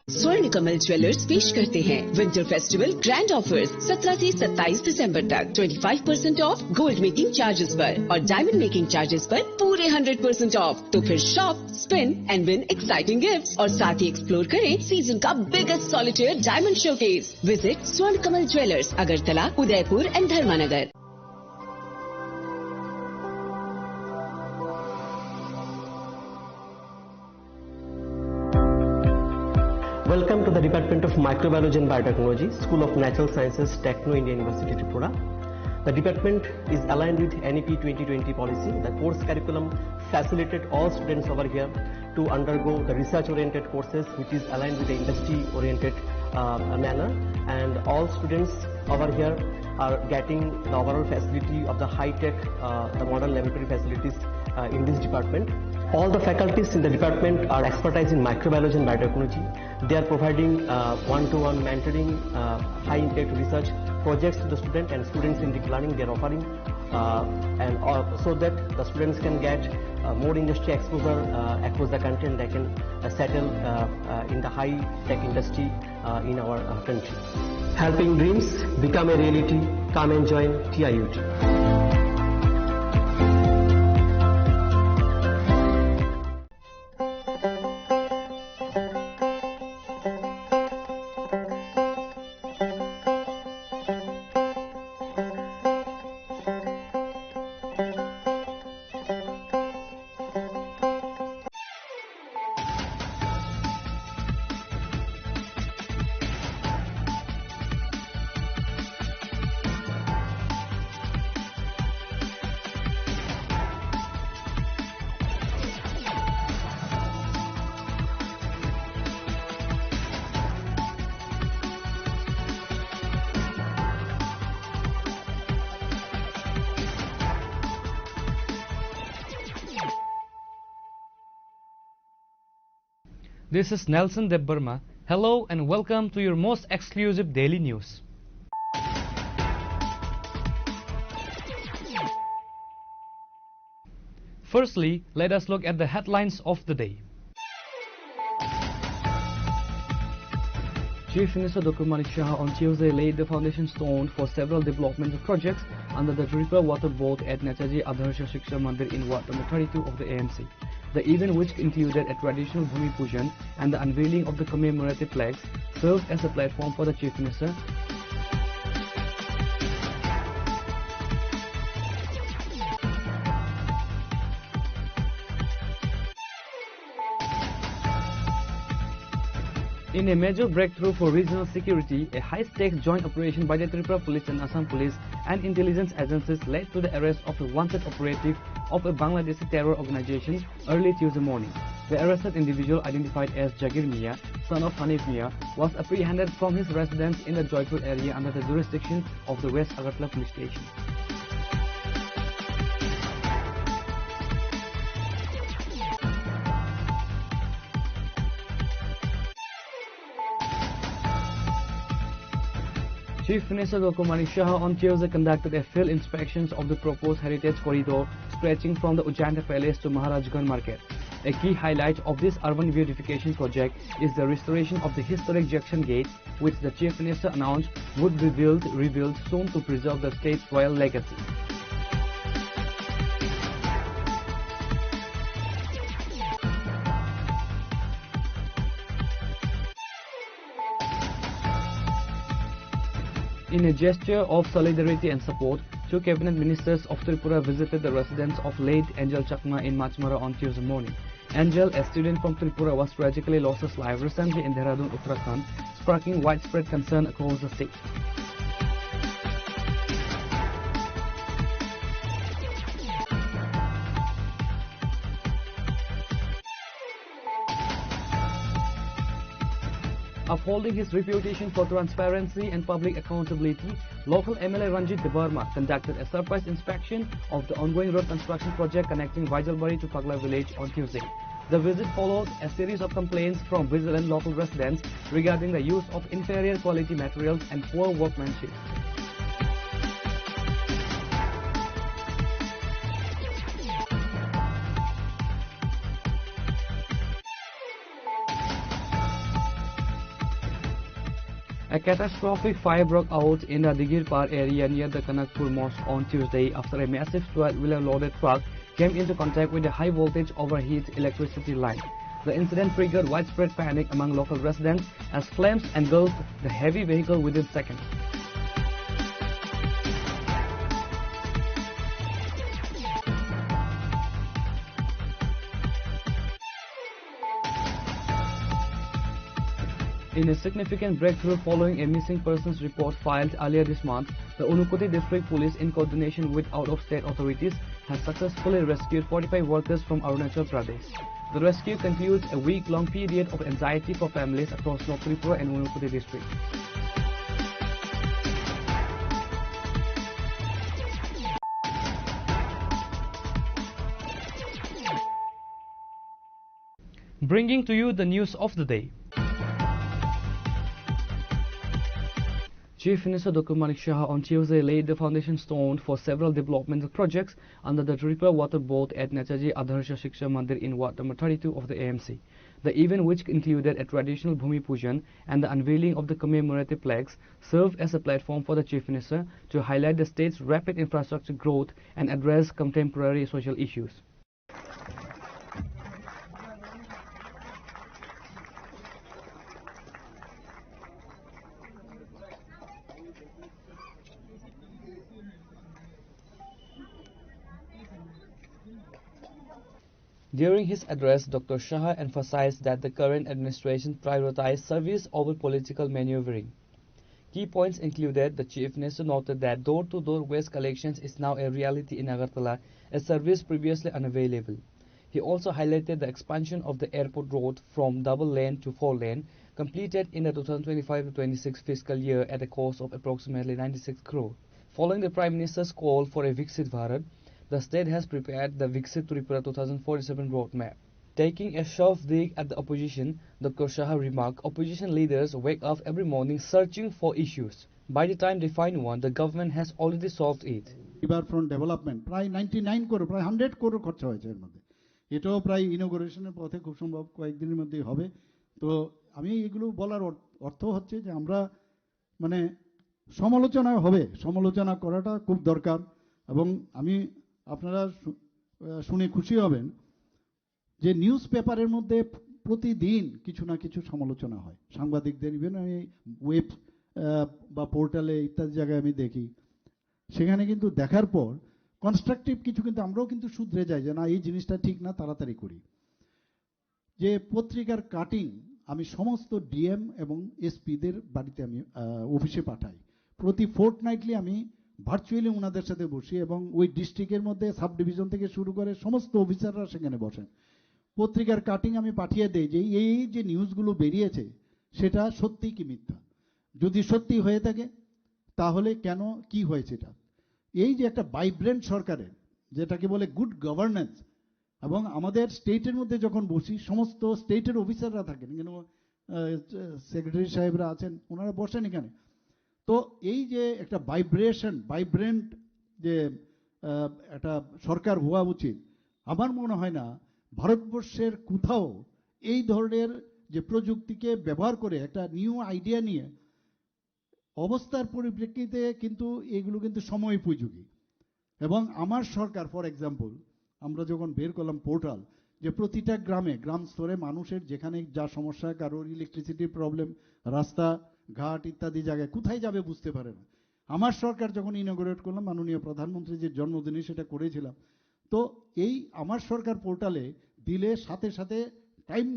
स्वर्ण Kamal jewellers पेश करते हैं विंटर फेस्टिवल ग्रैंड ऑफर्स 17 से 27 दिसंबर तक 25% of gold making charges पर और diamond making charges पर पूरे 100% ऑफ। तो फिर shop, spin and win exciting gifts और साथ ही एक्सप्लोर करें सीजन का biggest solitaire diamond showcase. Visit Swarna Kamal jewellers, Agartala, Udaipur and Dharmanagar. Welcome to the Department of Microbiology and Biotechnology, School of Natural Sciences, Techno India University, Tripura. The department is aligned with NEP 2020 policy. The course curriculum facilitated all students over here to undergo the research-oriented courses, which is aligned with the industry-oriented manner. And all students over here are getting the overall facility of the high-tech, the modern laboratory facilities in this department. All the faculties in the department are expertise in microbiology and biotechnology. They are providing one-to-one mentoring, high-impact research projects to the student and students in deep learning. They are offering so that the students can get more industry exposure across the country, and they can settle in the high-tech industry in our country. Helping dreams become a reality. Come and join TIUT. This is Nelson Debbarma. Hello and welcome to your most exclusive daily news. Firstly, let us look at the headlines of the day. Chief Minister Dr. Manik Shah on Tuesday laid the foundation stone for several developmental projects under the Tripura Water Board at Netaji Adarsha Shiksha Mandir in Ward number 32 of the AMC. The event, which included a traditional Bhumi Pujan and the unveiling of the commemorative flags, served as a platform for the Chief Minister In a major breakthrough for regional security, a high-stakes joint operation by the Tripura Police and Assam Police and intelligence agencies led to the arrest of a wanted operative of a Bangladeshi terror organization early Tuesday morning. The arrested individual, identified as Jagir Mia, son of Hanif Mia, was apprehended from his residence in the Joypur area under the jurisdiction of the West Agartala Police Station. Chief Minister Dr. Manik Shah on Tuesday conducted a field inspection of the proposed heritage corridor stretching from the Ujjanta Palace to Maharajganj Market. A key highlight of this urban beautification project is the restoration of the historic Junction Gate, which the Chief Minister announced would be rebuilt soon to preserve the state's royal legacy. In a gesture of solidarity and support, two cabinet ministers of Tripura visited the residence of late Angel Chakma in Machmara on Tuesday morning. Angel, a student from Tripura, was tragically lost his life recently in Dehradun, Uttarakhand, sparking widespread concern across the state. Upholding his reputation for transparency and public accountability, local MLA Ranjit Debbarma conducted a surprise inspection of the ongoing road construction project connecting Vaijalbari to Pagla village on Tuesday. The visit followed a series of complaints from vigilant local residents regarding the use of inferior quality materials and poor workmanship. A catastrophic fire broke out in the Digirpar area near the Kanakpur Mosque on Tuesday after a massive 12-wheeler loaded truck came into contact with a high-voltage overheat electricity line. The incident triggered widespread panic among local residents as flames engulfed the heavy vehicle within seconds. In a significant breakthrough following a missing persons report filed earlier this month, the Unukoti District Police, in coordination with out-of-state authorities, has successfully rescued 45 workers from Arunachal Pradesh. The rescue concludes a week-long period of anxiety for families across North Tripura and Unukoti District. Bringing to you the news of the day. Chief Minister Dr. Manik Shah on Tuesday laid the foundation stone for several developmental projects under the Tripura Water Board at Netaji Adarsha Shiksha Mandir in Ward number 32 of the AMC. The event, which included a traditional Bhumi Pujan and the unveiling of the commemorative flags, served as a platform for the Chief Minister to highlight the state's rapid infrastructure growth and address contemporary social issues. During his address, Dr. Shah emphasized that the current administration prioritized service over political maneuvering. Key points included: the Chief Minister noted that door-to-door waste collections is now a reality in Agartala, a service previously unavailable. He also highlighted the expansion of the airport road from double-lane to four-lane, completed in the 2025-26 fiscal year at a cost of approximately 96 crore. Following the Prime Minister's call for a Viksit Bharat, the state has prepared the Viksit Tripura 2047 roadmap. Taking a sharp dig at the opposition, Dr. Shah remarked, opposition leaders wake up every morning searching for issues. By the time they find one, the government has already solved it. riverfront development প্রায় 99 করোড় প্রায় 100 করোড় খরচা হয়েছে এর মধ্যে, এটাও প্রায় ইনোগ্রেশনের পথে খুব সম্ভব কয়েকদিনের মধ্যেই হবে। তো আমি এগুলো বলার অর্থ হচ্ছে যে আমরা মানে সমালোচনা হবে, সমালোচনা করাটা খুব দরকার। এবং আমি আপনারা শুনে খুশি হবেন যে নিউজ পেপারের মধ্যে প্রতিদিন কিছু না কিছু সমালোচনা হয় সাংবাদিকদের, ইভেন আমি ওয়েব বা পোর্টালে ইত্যাদি জায়গায় আমি দেখি, সেখানে কিন্তু দেখার পর কনস্ট্রাকটিভ কিছু কিন্তু আমরাও কিন্তু শুধরে যাই যে না এই জিনিসটা ঠিক না, তাড়াতাড়ি করি। যে পত্রিকার কাটিং আমি সমস্ত ডিএম এবং এসপিদের বাড়িতে আমি অফিসে পাঠাই, প্রতি ফোর্টনাইটলি আমি ভার্চুয়ালি ওনাদের সাথে বসি এবং ওই ডিস্ট্রিক্টের মধ্যে সাব ডিভিশন থেকে শুরু করে সমস্ত অফিসাররা সেখানে বসেন। পত্রিকার কাটিং আমি পাঠিয়ে দেই যে এই যে নিউজগুলো বেরিয়েছে সেটা সত্যি কি মিথ্যা, যদি সত্যি হয়ে থাকে তাহলে কেন, কি হয়েছে এটা। এই যে একটা ভাইব্রেন্ট সরকারের যেটাকে বলে গুড গভর্নেন্স, এবং আমাদের স্টেটের মধ্যে যখন বসি সমস্ত স্টেটের অফিসাররা থাকেন, কিন্তু সেক্রেটারি সাহেবরা আছেন, ওনারা বসেন এখানে। তো এই যে একটা ভাইব্রেন্ট যে একটা সরকার হওয়া উচিত, আমার মনে হয় না ভারতবর্ষের কোথাও এই ধরনের যে প্রযুক্তিকে ব্যবহার করে একটা নিউ আইডিয়া নিয়ে অবস্থার পরিপ্রেক্ষিতে কিন্তু এগুলো কিন্তু সময় উপযোগী। এবং আমার সরকার ফর এক্সাম্পল আমরা যখন বের করলাম পোর্টাল, যে প্রতিটা গ্রামে গ্রাম স্তরে মানুষের যেখানে যা সমস্যা, কারোর ইলেকট্রিসিটির প্রবলেম, রাস্তা ঘাট ইত্যাদি জায়গায় কোথায় যাবে বুঝতে পারে না, আমার সরকার যখন ইনঅগ্রেট করলাম, মাননীয় প্রধানমন্ত্রীর যে জন্মদিনে সেটা করেছিলাম, তো এই আমার সরকার পোর্টালে দিলে সাথে সাথে টাইম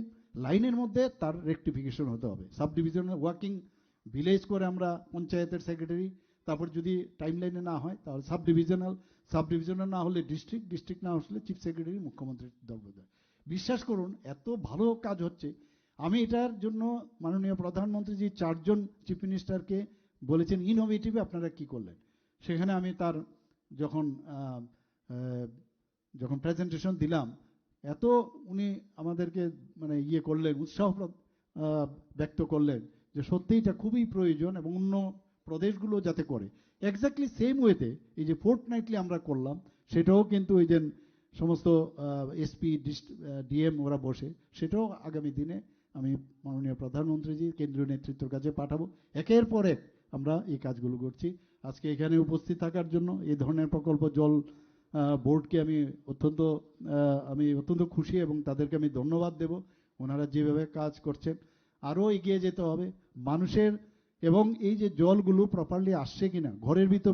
লাইনের মধ্যে তার রেকটিফিকেশন হতে হবে। সাব ডিভিশনাল ওয়ার্কিং ভিলেজ করে আমরা পঞ্চায়েতের সেক্রেটারি, তারপর যদি টাইম লাইনে না হয় তাহলে সাব ডিভিশনাল না হলে ডিস্ট্রিক্ট না হলে চিফ সেক্রেটারি, মুখ্যমন্ত্রীর দপ্তর। বিশ্বাস করুন এত ভালো কাজ হচ্ছে। আমি এটার জন্য মাননীয় প্রধানমন্ত্রী যে 4 জন চিফ মিনিস্টারকে বলেছেন ইনোভেটিভে আপনারা কি করলেন, সেখানে আমি তার যখন প্রেজেন্টেশন দিলাম এত উনি আমাদেরকে মানে করলেন, উৎসাহ ব্যক্ত করলেন যে সত্যি এটা খুবই প্রয়োজন এবং অন্য প্রদেশগুলো যাতে করে। এক্স্যাক্টলি সেম ওয়েতে এই যে ফোর্টনাইটলি আমরা করলাম, সেটাও কিন্তু ওই যে সমস্ত এসপি ডিএম ওরা বসে, সেটাও আগামী দিনে আমি মাননীয় প্রধানমন্ত্রীজি কেন্দ্রীয় নেতৃত্বের কাছে পাঠাবো। একের পর এক আমরা এই কাজগুলো করছি। আজকে এখানে উপস্থিত থাকার জন্য এই ধরনের প্রকল্প জল বোর্ডকে আমি অত্যন্ত খুশি এবং তাদেরকে আমি ধন্যবাদ দেব। ওনারা যেভাবে কাজ করছেন আরও এগিয়ে যেতে হবে মানুষের, এবং এই যে জলগুলো প্রপারলি আসছে কিনা, ঘরের ভিতর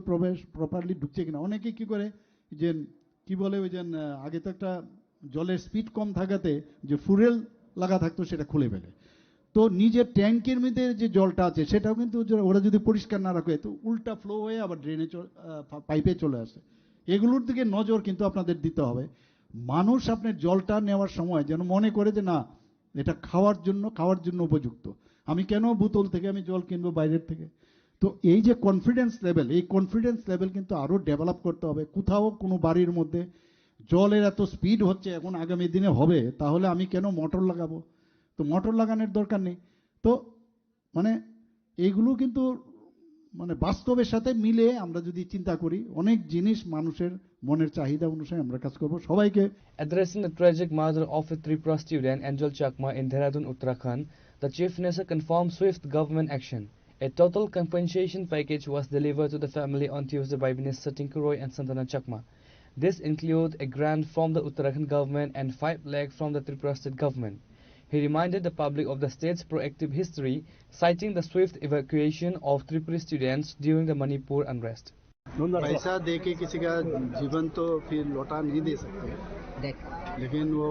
প্রপারলি ঢুকছে কিনা। অনেকে কি করে যে কি বলে ওই যে আগে তো একটা জলের স্পিড কম থাকাতে যে ফুয়েল লাগা থাকতো সেটা খুলে ফেলে, তো নিজের ট্যাঙ্কের মধ্যে যে জলটা আছে সেটাও কিন্তু ওরা যদি পরিষ্কার না রাখে তো উল্টা ফ্লো হয়ে আবার ড্রেনে পাইপে চলে আসে। এগুলোর দিকে নজর কিন্তু আপনাদের দিতে হবে। মানুষ আপনার জলটা নেওয়ার সময় যেন মনে করে যে না এটা খাওয়ার জন্য উপযুক্ত, আমি কেন বোতল থেকে আমি জল কিনবো বাইরের থেকে। তো এই যে কনফিডেন্স লেভেল কিন্তু আরও ডেভেলপ করতে হবে। কোথাও কোনো বাড়ির মধ্যে জলের এত স্পিড হচ্ছে, এখন আগামী দিনে হবে, তাহলে আমি কেন মোটর লাগাবো, তো মোটর লাগানোর দরকার নেই। তো মানে এইগুলো কিন্তু মানে বাস্তবের সাথে মিলে আমরা যদি চিন্তা করি অনেক জিনিস মানুষের মনের চাহিদা অনুসারে আমরা কাজ করব। সবাইকে Addressing the tragic murder of a Tripura student Angel Chakma in Dehradun, Uttarakhand, the Chief Minister confirmed swift government action. A total compensation package was delivered to the family on Tuesday by Minister Tinku Roy and Santana Chakma. This includes a grant from the Uttarakhand government and 5 lakh from the Tripura state government. He reminded the public of the state's proactive history, citing the swift evacuation of Tripura students during the Manipur unrest. पैसा दे के किसी का जीवन तो फिर लौटा नहीं दे सकते, लेकिन वो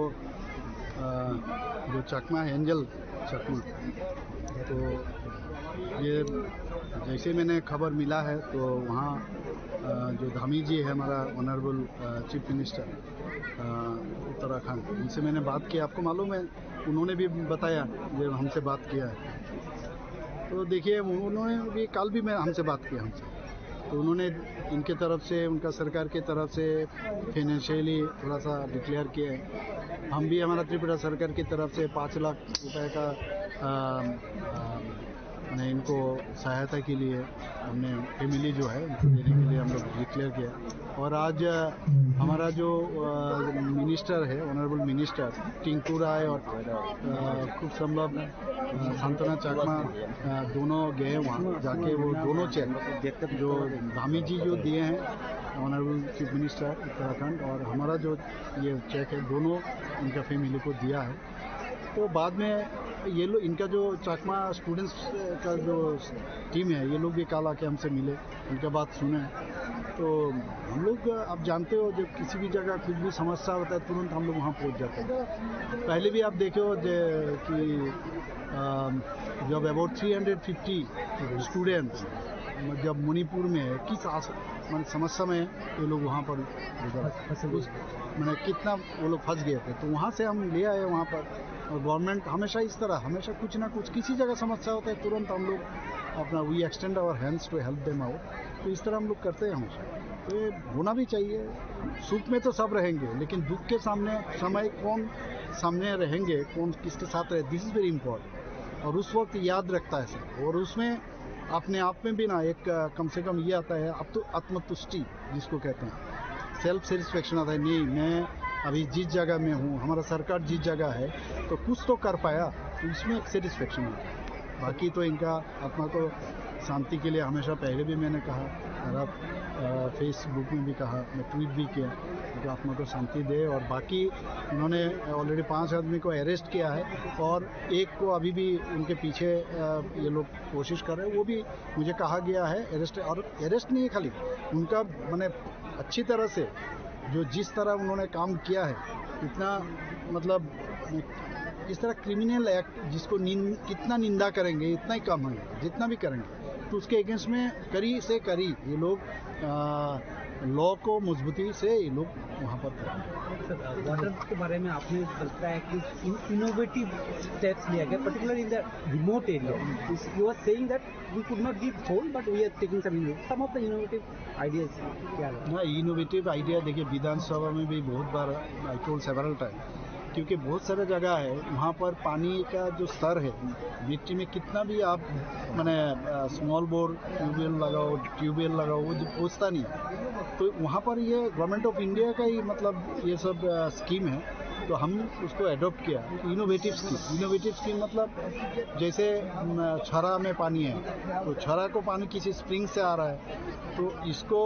जो चकमा है एंजल चकमा, तो ये जैसे मैंने खबर मिला है तो वहाँ जो धामी जी है हमारा ऑनरेबल चीफ मिनिस्टर उत्तराखंड, उनसे मैंने बात की। आपको मालूम है उन्होंने भी बताया जब हमसे बात किया है, तो देखिए उन्होंने भी कल भी हमसे बात किया हमसे, तो उन्होंने इनके तरफ से, उनका सरकार की तरफ से फाइनेंशियली थोड़ा सा डिक्लेयर किया है। हम भी हमारा त्रिपुरा सरकार की तरफ से 5 लाख रुपए का मैंने इनको सहायता के लिए हमने फैमिली जो है उनको देने के लिए हम लोग डिक्लेयर किया। और आज हमारा जो मिनिस्टर है, ऑनरेबल मिनिस्टर टिंकू राय और खूब संभव सांत्वना चाकमा दोनों गए वहाँ जाके वो दोनों चेक जो धामी जी जो दिए हैं ऑनरेबल चीफ मिनिस्टर उत्तराखंड, और हमारा जो ये चेक है दोनों इनका फैमिली को दिया है। तो बाद में ये लोग, इनका जो चाकमा स्टूडेंट्स का जो टीम है, ये लोग भी कल आके हमसे मिले, उनका बात सुने। तो हम लोग, आप जानते हो जब किसी भी जगह कुछ भी समस्या होता है तुरंत हम लोग वहाँ पहुँच जाते हैं। पहले भी आप देखे हो कि जब अबाउट 350 स्टूडेंट्स जब मणिपुर में किस समस्या में ये लोग वहाँ पर मैंने कितना वो लोग फंस गए थे, तो वहाँ से हम ले आए वहाँ पर। और गवर्नमेंट हमेशा इस तरह, हमेशा कुछ ना कुछ किसी जगह समस्या होता है तुरंत हम लोग अपना we extend our hands to help them out. तो इस तरह हम लोग करते हैं हमेशा। तो ये होना भी चाहिए। सुख में तो सब रहेंगे, लेकिन दुख के सामने समय कौन सामने रहेंगे, कौन किसके साथ रहे, दिस इज़ वेरी इंपॉर्टेंट। और उस वक्त याद रखता है सब। और उसमें अपने आप में भी ना एक कम से कम ये आता है अब तो आत्मतुष्टि जिसको कहते हैं, सेल्फ सेटिस्फेक्शन आता है। नहीं, मैं अभी जिस जगह में हूँ, हमारा सरकार जिस जगह है तो कुछ तो कर पाया, तो इसमें एक सेटिस्फेक्शन है। बाकी तो इनका आत्मा को शांति के लिए हमेशा पहले भी मैंने कहा, और फेसबुक में भी कहा, मैं ट्वीट भी किया, तो आत्मा को शांति दे। और बाकी उन्होंने ऑलरेडी 5 आदमी को अरेस्ट किया है और एक को अभी भी उनके पीछे ये लोग कोशिश कर रहे हैं। वो भी मुझे कहा गया है अरेस्ट, और अरेस्ट नहीं है खाली, उनका मैंने अच्छी तरह से जो जिस तरह उन्होंने काम किया है, इतना मतलब इस तरह क्रिमिनल एक्ट जिसको कितना निंदा करेंगे इतना ही कम है, जितना भी करेंगे तो उसके अगेंस्ट में करी से करी ये लोग लॉ को मजबूती से ये लोग वहाँ पर करेंगे। वाटर के बारे में आपने लगता है कि इनोवेटिव स्टेप्स लिया गया, particular in the remote area. You are saying that we could not give phone but we are taking some of the innovative ideas. क्या ना इनोवेटिव आइडिया देखिए, विधानसभा में भी बहुत बार आई टोल्ड सेवरल टाइम, क्योंकि बहुत सारे जगह है वहाँ पर पानी का जो स्तर है मिट्टी में, कितना भी आप मैंने स्मॉल बोर ट्यूबवेल लगाओ वो पहुँचता नहीं है। तो वहाँ पर ये गवर्नमेंट ऑफ इंडिया का ही मतलब ये सब स्कीम है, तो हम उसको एडॉप्ट किया। इनोवेटिव स्कीम मतलब जैसे छरा में पानी है, तो छरा को पानी किसी स्प्रिंग से आ रहा है, तो इसको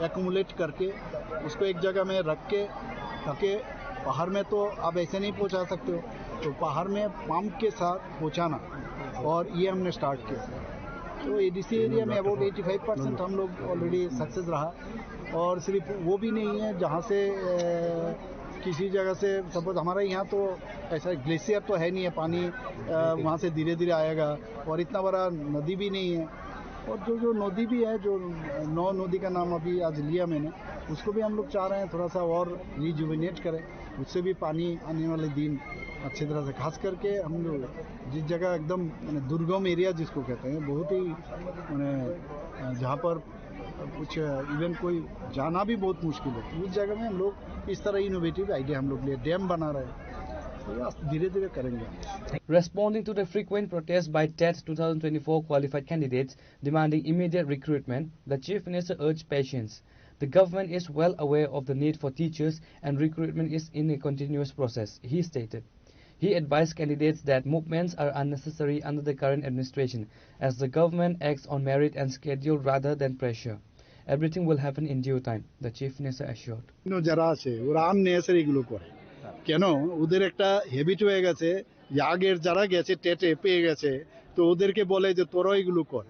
एक्यूमुलेट करके उसको एक जगह में रख के, ताकि पहाड़ में तो आप ऐसे नहीं पहुंचा सकते हो, तो पहाड़ में पंप के साथ पहुंचाना, और ये हमने स्टार्ट किया। तो एडीसी एरिया में अबाउट 85% हम लोग ऑलरेडी सक्सेस रहा। और सिर्फ वो भी नहीं है, जहाँ से किसी जगह से सपोज हमारे यहाँ तो ऐसा ग्लेशियर तो है नहीं है, पानी वहाँ से धीरे धीरे आएगा, और इतना बड़ा नदी भी नहीं है। और जो नदी भी है, जो 9 नदी का नाम अभी आज लिया मैंने, उसको भी हम लोग चाह रहे हैं थोड़ा सा और रिजुविनेट करें, उससे भी पानी आने वाले दिन अच्छी तरह से। खास करके हम लोग जिस जगह एकदम दुर्गम एरिया जिसको कहते हैं, बहुत ही जहाँ पर कुछ इवन कोई जाना भी बहुत मुश्किल है, तो उस जगह में हम लोग इस तरह इनोवेटिव आइडिया हम लोग लिए डैम बना रहे हैं, तो धीरे धीरे करेंगे। Responding to the frequent protests by TET 2024 qualified candidates demanding immediate recruitment, the Chief Minister urged patience. The government is well aware of the need for teachers and recruitment is in a continuous process, he stated. He advised candidates that movements are unnecessary under the current administration as the government acts on merit and schedule rather than pressure. Everything will happen in due time, the Chief Minister assured. যারা আছে ওরা unnecessary গুলো করে কেন, ওদের একটা habit হয়ে গেছে যে আগের যারা গেছে টেটে পেয়ে গেছে, তো ওদেরকে বলে যে তোরা এগুলো কর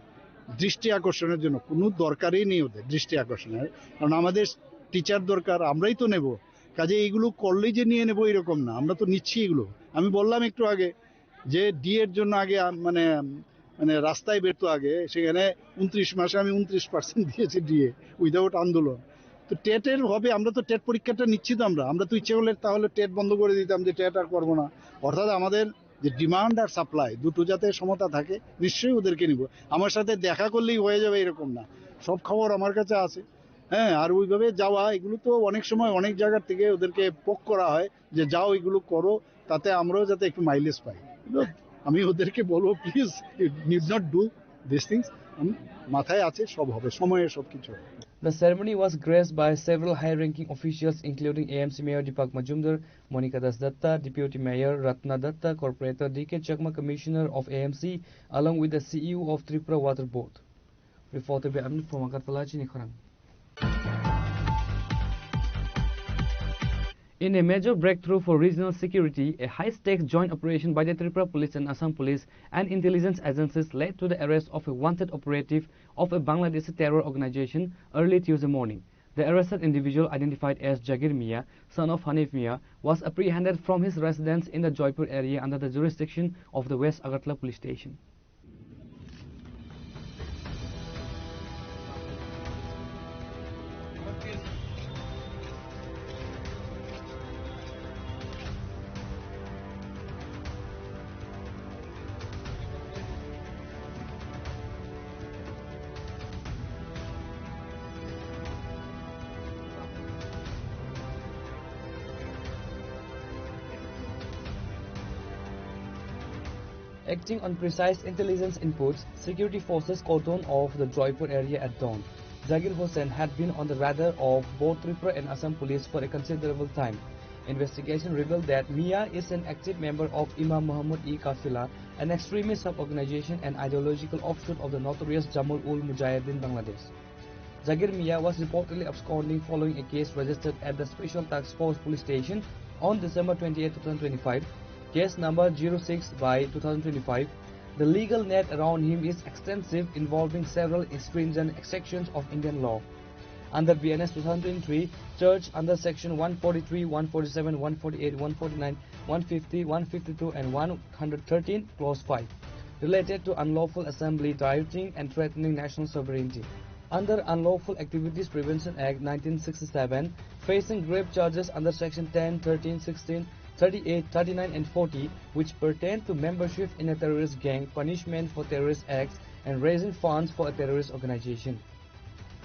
দৃষ্টি আকর্ষণের জন্য। কোনো দরকারই নেই ওদের দৃষ্টি আকর্ষণের, কারণ আমাদের টিচার দরকার, আমরাই তো নেব। কাজে এইগুলো করলেই যে নিয়ে নেবো এরকম না, আমরা তো নিচ্ছি এগুলো। আমি বললাম একটু আগে যে ডি এর জন্য আগে মানে রাস্তায় বেরতো আগে, সেখানে 29 মাসে আমি 29% দিয়েছি ডিএ উইদাউট আন্দোলন। তো টেটের হবে, আমরা তো টেট পরীক্ষাটা নিচ্ছি, তো আমরা তো ইচ্ছে করলে তাহলে টেট বন্ধ করে দিতাম যে টেট আর করবো না। অর্থাৎ আমাদের যে ডিমান্ড আর সাপ্লাই দুটো যাতে সমতা থাকে, নিশ্চয়ই ওদেরকে নিব। আমার সাথে দেখা করলেই হয়ে যাবে এরকম না, সব খবর আমার কাছে আছে। হ্যাঁ, আর ওইভাবে যাওয়া এগুলো তো অনেক সময় অনেক জায়গার থেকে ওদেরকে পোক করা হয় যে যাও এগুলো করো, তাতে আমরাও যাতে একটু মাইলেজ পাই। আমি ওদেরকে বলবো please need not do this things. মাথায় আছে সব হবে, সময়ে সব কিছু। The ceremony was graced by several high-ranking officials including AMC Mayor Deepak Majumdar, Monica Das Datta, Deputy Mayor Ratna Datta, Corporator D.K. Chakma, Commissioner of AMC, along with the CEO of Tripura Water Board. Reported by Amit from Agartala, Chinikhorang. In a major breakthrough for regional security, a high-stakes joint operation by the Tripura Police and Assam Police and intelligence agencies led to the arrest of a wanted operative of a Bangladeshi terror organization early Tuesday morning. The arrested individual, identified as Jagir Mia, son of Hanif Mia, was apprehended from his residence in the Jaipur area under the jurisdiction of the West Agartala Police Station. Acting on precise intelligence inputs, security forces cordoned off the Jaipur area at dawn. Zakir Hossain had been on the radar of both Tripura and Assam police for a considerable time. Investigation revealed that Mia is an active member of Imam Muhammad E. Kafila, an extremist sub-organization and ideological offshoot of the notorious Jamul-ul Mujahideen Bangladesh. Zakir Mia was reportedly absconding following a case registered at the Special Task Force Police Station on December 28, 2025. Case number 06/2025. The legal net around him is extensive, involving several stringent sections of Indian law. Under BNS 2023, charged under section 143, 147, 148, 149, 150, 152 and 113 clause 5 related to unlawful assembly, rioting and threatening national sovereignty. Under Unlawful Activities Prevention Act 1967, facing grave charges under section 10, 13, 16, 38, 39 and 40, which pertain to membership in a terrorist gang, punishment for terrorist acts and raising funds for a terrorist organization.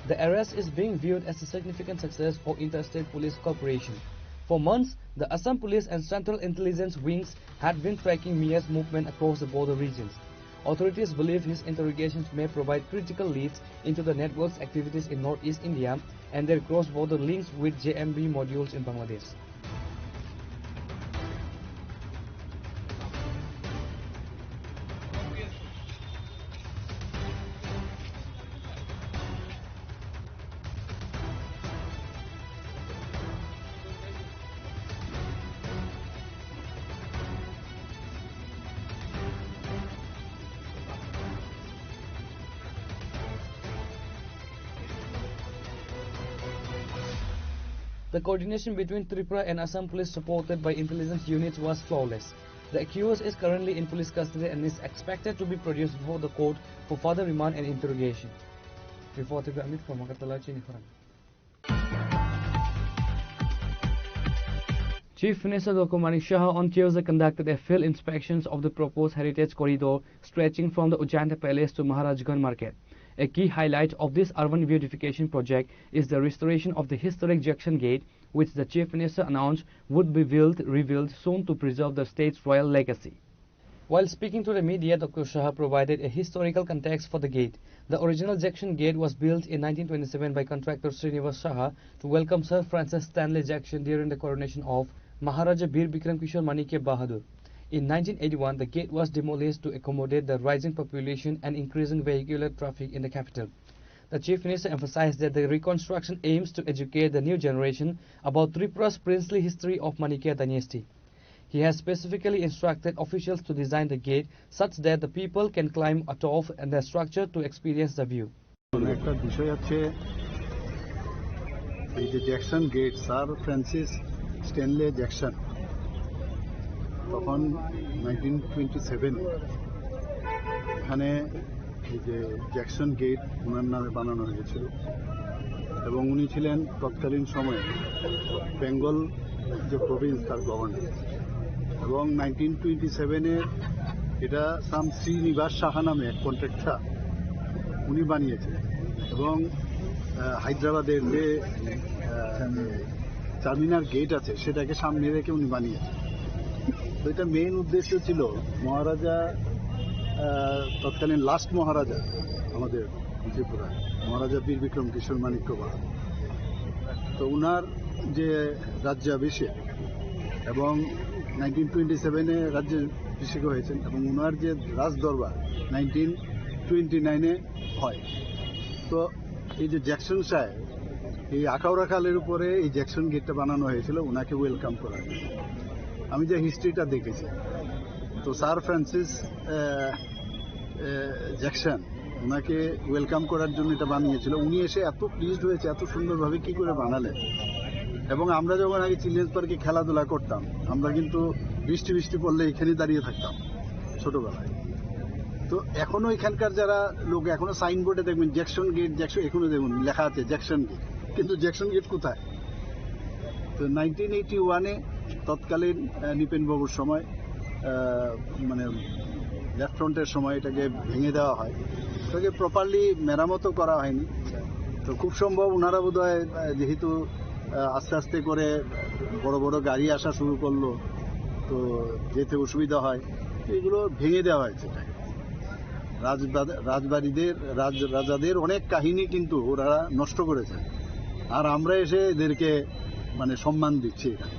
The arrest is being viewed as a significant success for interstate police cooperation. For months, the Assam Police and Central Intelligence Wings had been tracking Mia's movement across the border regions. Authorities believe his interrogations may provide critical leads into the network's activities in northeast India and their cross-border links with JMB modules in Bangladesh. The coordination between Tripura and Assam Police, supported by intelligence units, was flawless. The accused is currently in police custody and is expected to be produced before the court for further remand and interrogation. Reported by Amit from Agartala, Chinikhorang. Chief Minister Dr. Manik Saha on Tuesday conducted a field inspections of the proposed heritage corridor stretching from the Ujanta Palace to Maharajganj Market. A key highlight of this urban beautification project is the restoration of the historic Junction Gate, which the Chief Minister announced would be revealed soon to preserve the state's royal legacy. While speaking to the media, Dr. Saha provided a historical context for the gate. The original Junction Gate was built in 1927 by contractor Srinivas Saha to welcome Sir Francis Stanley Jackson during the coronation of Maharaja Bir Bikram Kishore Manikya Bahadur. In 1981, the gate was demolished to accommodate the rising population and increasing vehicular traffic in the capital. The Chief Minister emphasized that the reconstruction aims to educate the new generation about Tripura's princely history of Manikya dynasty. He has specifically instructed officials to design the gate such that the people can climb atop the structure to experience the view. একটা বিষয় আছে এই যে Jackson gate, sir Francis Stanley Jackson তখন 1927 এখানে এই যে Jackson gate ওনার নামে বানানো হয়েছিল এবং উনি ছিলেন তৎকালীন সময়ে বেঙ্গল যে প্রভিন্স তার গভর্নর এবং 1927-এ এটা শ্রীনিবাস সাহা নামে এক কন্ট্রাক্টর উনি বানিয়েছিলেন এবং হায়দ্রাবাদের যে চারমিনার গেট আছে সেটাকে সামনে রেখে উনি বানিয়েছেন। তো এটা মেইন উদ্দেশ্য ছিল মহারাজা তৎকালীন লাস্ট মহারাজা আমাদের ত্রিপুরা মহারাজা বীর বিক্রম কিশোর মাণিক্য বাহাদুর, তো উনার যে রাজ্যাভিষেক এবং 1927-এ রাজ্যাভিষেক হয়েছেন এবং উনার যে রাজদরবার 1929-এ হয়। তো এই যে জ্যাকসন সাহেব এই আখাউড়া খালের উপরে এই জ্যাকসন গেটটা বানানো হয়েছিল ওনাকে ওয়েলকাম করার জন্য। আমি যে হিস্ট্রিটা দেখেছি, তো স্যার ফ্রান্সিস জ্যাকসন ওনাকে ওয়েলকাম করার জন্য এটা বানিয়েছিল। উনি এসে এত প্লিজড হয়েছে, এত সুন্দরভাবে কি করে বানালেন। এবং আমরা যখন আগে চিলড্রেন্স পার্কে খেলাধুলা করতাম, আমরা কিন্তু বৃষ্টি পড়লে এখানে দাঁড়িয়ে থাকতাম ছোটবেলায়। তো এখনো এখানকার যারা লোক এখনো সাইনবোর্ডে দেখবেন জ্যাকসন গেট, জ্যাকসন এখনো দেখুন লেখা আছে জ্যাকসন গেট, কিন্তু জ্যাকসন গেট কোথায়? তো 1981-এ তৎকালীন নৃপেনবাবুর সময় মানে লেফট ফ্রন্টের সময় এটাকে ভেঙে দেওয়া হয়, এটাকে প্রপারলি মেরামতও করা হয়নি। তো খুব সম্ভব ওনারা বোধহয় যেহেতু আস্তে আস্তে করে বড় বড় গাড়ি আসা শুরু করলো, তো যেতে অসুবিধা হয়, এগুলো ভেঙে দেওয়া হয়েছে। রাজাদের অনেক কাহিনী কিন্তু ওরা নষ্ট করেছে, আর আমরা এসে এদেরকে মানে সম্মান দিচ্ছি এখানে।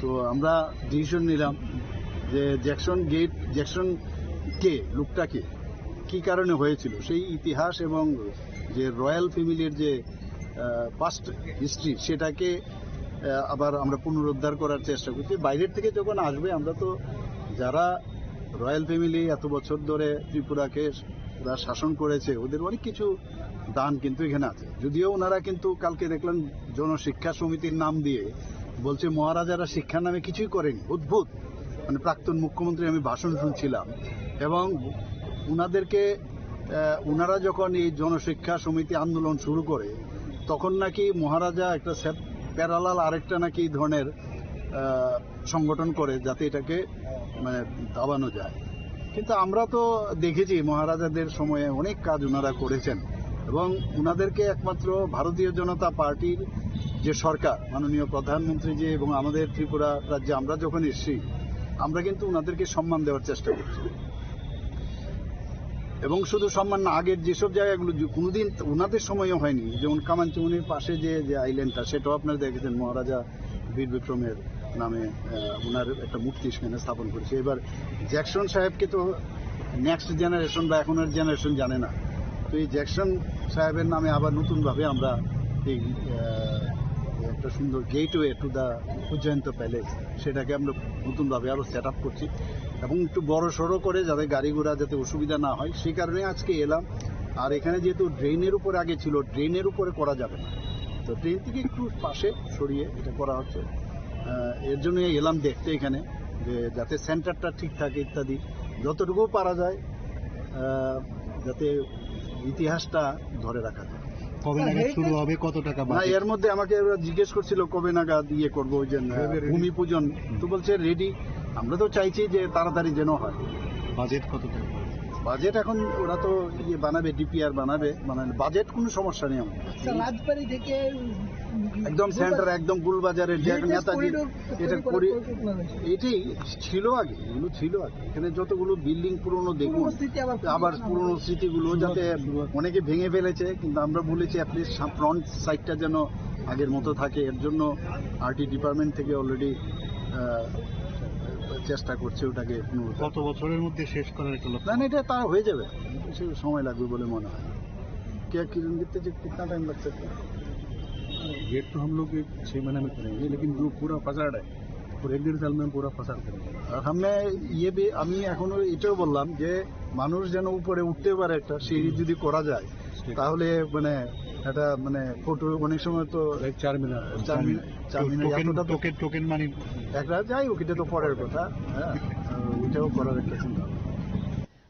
তো আমরা ডিসিশন নিলাম যে জ্যাকসন গেট, জ্যাকসন কে লোকটাকে কি কারণে হয়েছিল সেই ইতিহাস এবং যে রয়্যাল ফ্যামিলির যে পাস্ট হিস্ট্রি সেটাকে আবার আমরা পুনরুদ্ধার করার চেষ্টা করছি। বাইরের থেকে যখন আসবে, আমরা তো যারা রয়্যাল ফ্যামিলি এত বছর ধরে ত্রিপুরাকে ওরা শাসন করেছে, ওদের অনেক কিছু দান কিন্তু এখানে আছে। যদিও ওনারা কিন্তু কালকে দেখলাম জনশিক্ষা সমিতির নাম দিয়ে বলছে মহারাজারা শিক্ষার নামে কিছুই করেনি, অদ্ভুত। মানে প্রাক্তন মুখ্যমন্ত্রী আমি ভাষণ শুনছিলাম, এবং ওনারা যখন এই জনশিক্ষা সমিতি আন্দোলন শুরু করে তখন নাকি মহারাজা একটা প্যারালাল আরেকটা নাকি ধরনের সংগঠন করে যাতে এটাকে মানে দাবানো যায়। কিন্তু আমরা তো দেখেছি মহারাজাদের সময়ে অনেক কাজ ওনারা করেছেন, এবং ওনাদেরকে একমাত্র ভারতীয় জনতা পার্টির যে সরকার, মাননীয় প্রধানমন্ত্রী যে এবং আমাদের ত্রিপুরা রাজ্যে আমরা যখন এসেছি, আমরা কিন্তু ওনাদেরকে সম্মান দেওয়ার চেষ্টা করছি। এবং শুধু সম্মান না, আগের যেসব জায়গাগুলো কোনোদিন ওনাদের সময়ও হয়নি, যেমন কামানচুমনির পাশে যে আইল্যান্ডটা, সেটাও আপনারা দেখেছেন মহারাজা বীর বিক্রমের নামে ওনার একটা মূর্তি সেখানে স্থাপন করেছে। এবার জ্যাকসন সাহেবকে তো নেক্সট জেনারেশন বা এখনের জেনারেশন জানে না, তো এই জ্যাকসন সাহেবের নামে আবার নতুনভাবে আমরা এই একটা সুন্দর gateway to the Ujjayanta palace সেটাকে আমরা নতুনভাবে আরও সেট আপ করছি, এবং একটু বড় সড়ো করে যাতে গাড়ি ঘোড়া যাতে অসুবিধা না হয় সেই কারণে আজকে এলাম। আর এখানে যেহেতু ড্রেনের উপরে আগে ছিল, ড্রেনের উপরে করা যাবে না, তো ড্রেন থেকে একটু পাশে সরিয়ে এটা করা হচ্ছে। এর জন্য এলাম দেখতে এখানে যে যাতে সেন্টারটা ঠিক থাকে ইত্যাদি, যতটুকু পারা যায় যাতে ইতিহাসটা ধরে রাখা যায়। কবে নাগাদ শুরু হবে, কত টাকা? না, এর মধ্যে আমাকে জিজ্ঞেস করছিল কবে নাগাদ ইয়ে করবো, ওই যে ভূমি পূজন, তো বলছে রেডি। আমরা তো চাইছি যে তাড়াতাড়ি যেন হয়। বাজেট কত টাকা? বাজেট এখন ওরা তো ইয়ে বানাবে, ডিপিআর বানাবে, মানে বাজেট কোনো সমস্যা নেই আমাদের। রাজবাড়ি থেকে একদম সেন্টার, একদম গুলবাজারের যে নেতাজি, এটা করি এটাই ছিল আগে, এগুলো ছিল আগে। এখানে যতগুলো বিল্ডিং পুরনো দেখুন, আবার পুরনো স্মৃতিগুলো যাতে অনেকে ভেঙে ফেলেছে, কিন্তু আমরা বলেছি অ্যাটলিস্ট ফ্রন্ট সাইডটা যেন আগের মতো থাকে। এর জন্য আরটি ডিপার্টমেন্ট থেকে অলরেডি চেষ্টা করছে ওটাকে। কত বছরের মধ্যে শেষ করার একটা লক্ষ্য? না, এটা তা হয়ে যাবে, সে সময় লাগবে বলে মনে হয়। क्या कितना टाइम लग सकता है? गेट तो हम लोग 6 महीने में करेंगे, लेकिन जो पूरा फसाड है और 1-1.5 साल में पूरा फसाड करेंगे। আর আমি এখনো এটাও বললাম যে মানুষ যেন উপরে উঠতে পারে, একটা সিঁড়ি যদি করা যায় তাহলে মানে এটা মানে ফটো অনেক সময় তো 4 মিনিট টোকেন মানে একটা যাই হোক, এটা তো পরের কথা। হ্যাঁ, এটাও করার একটা চিন্তা।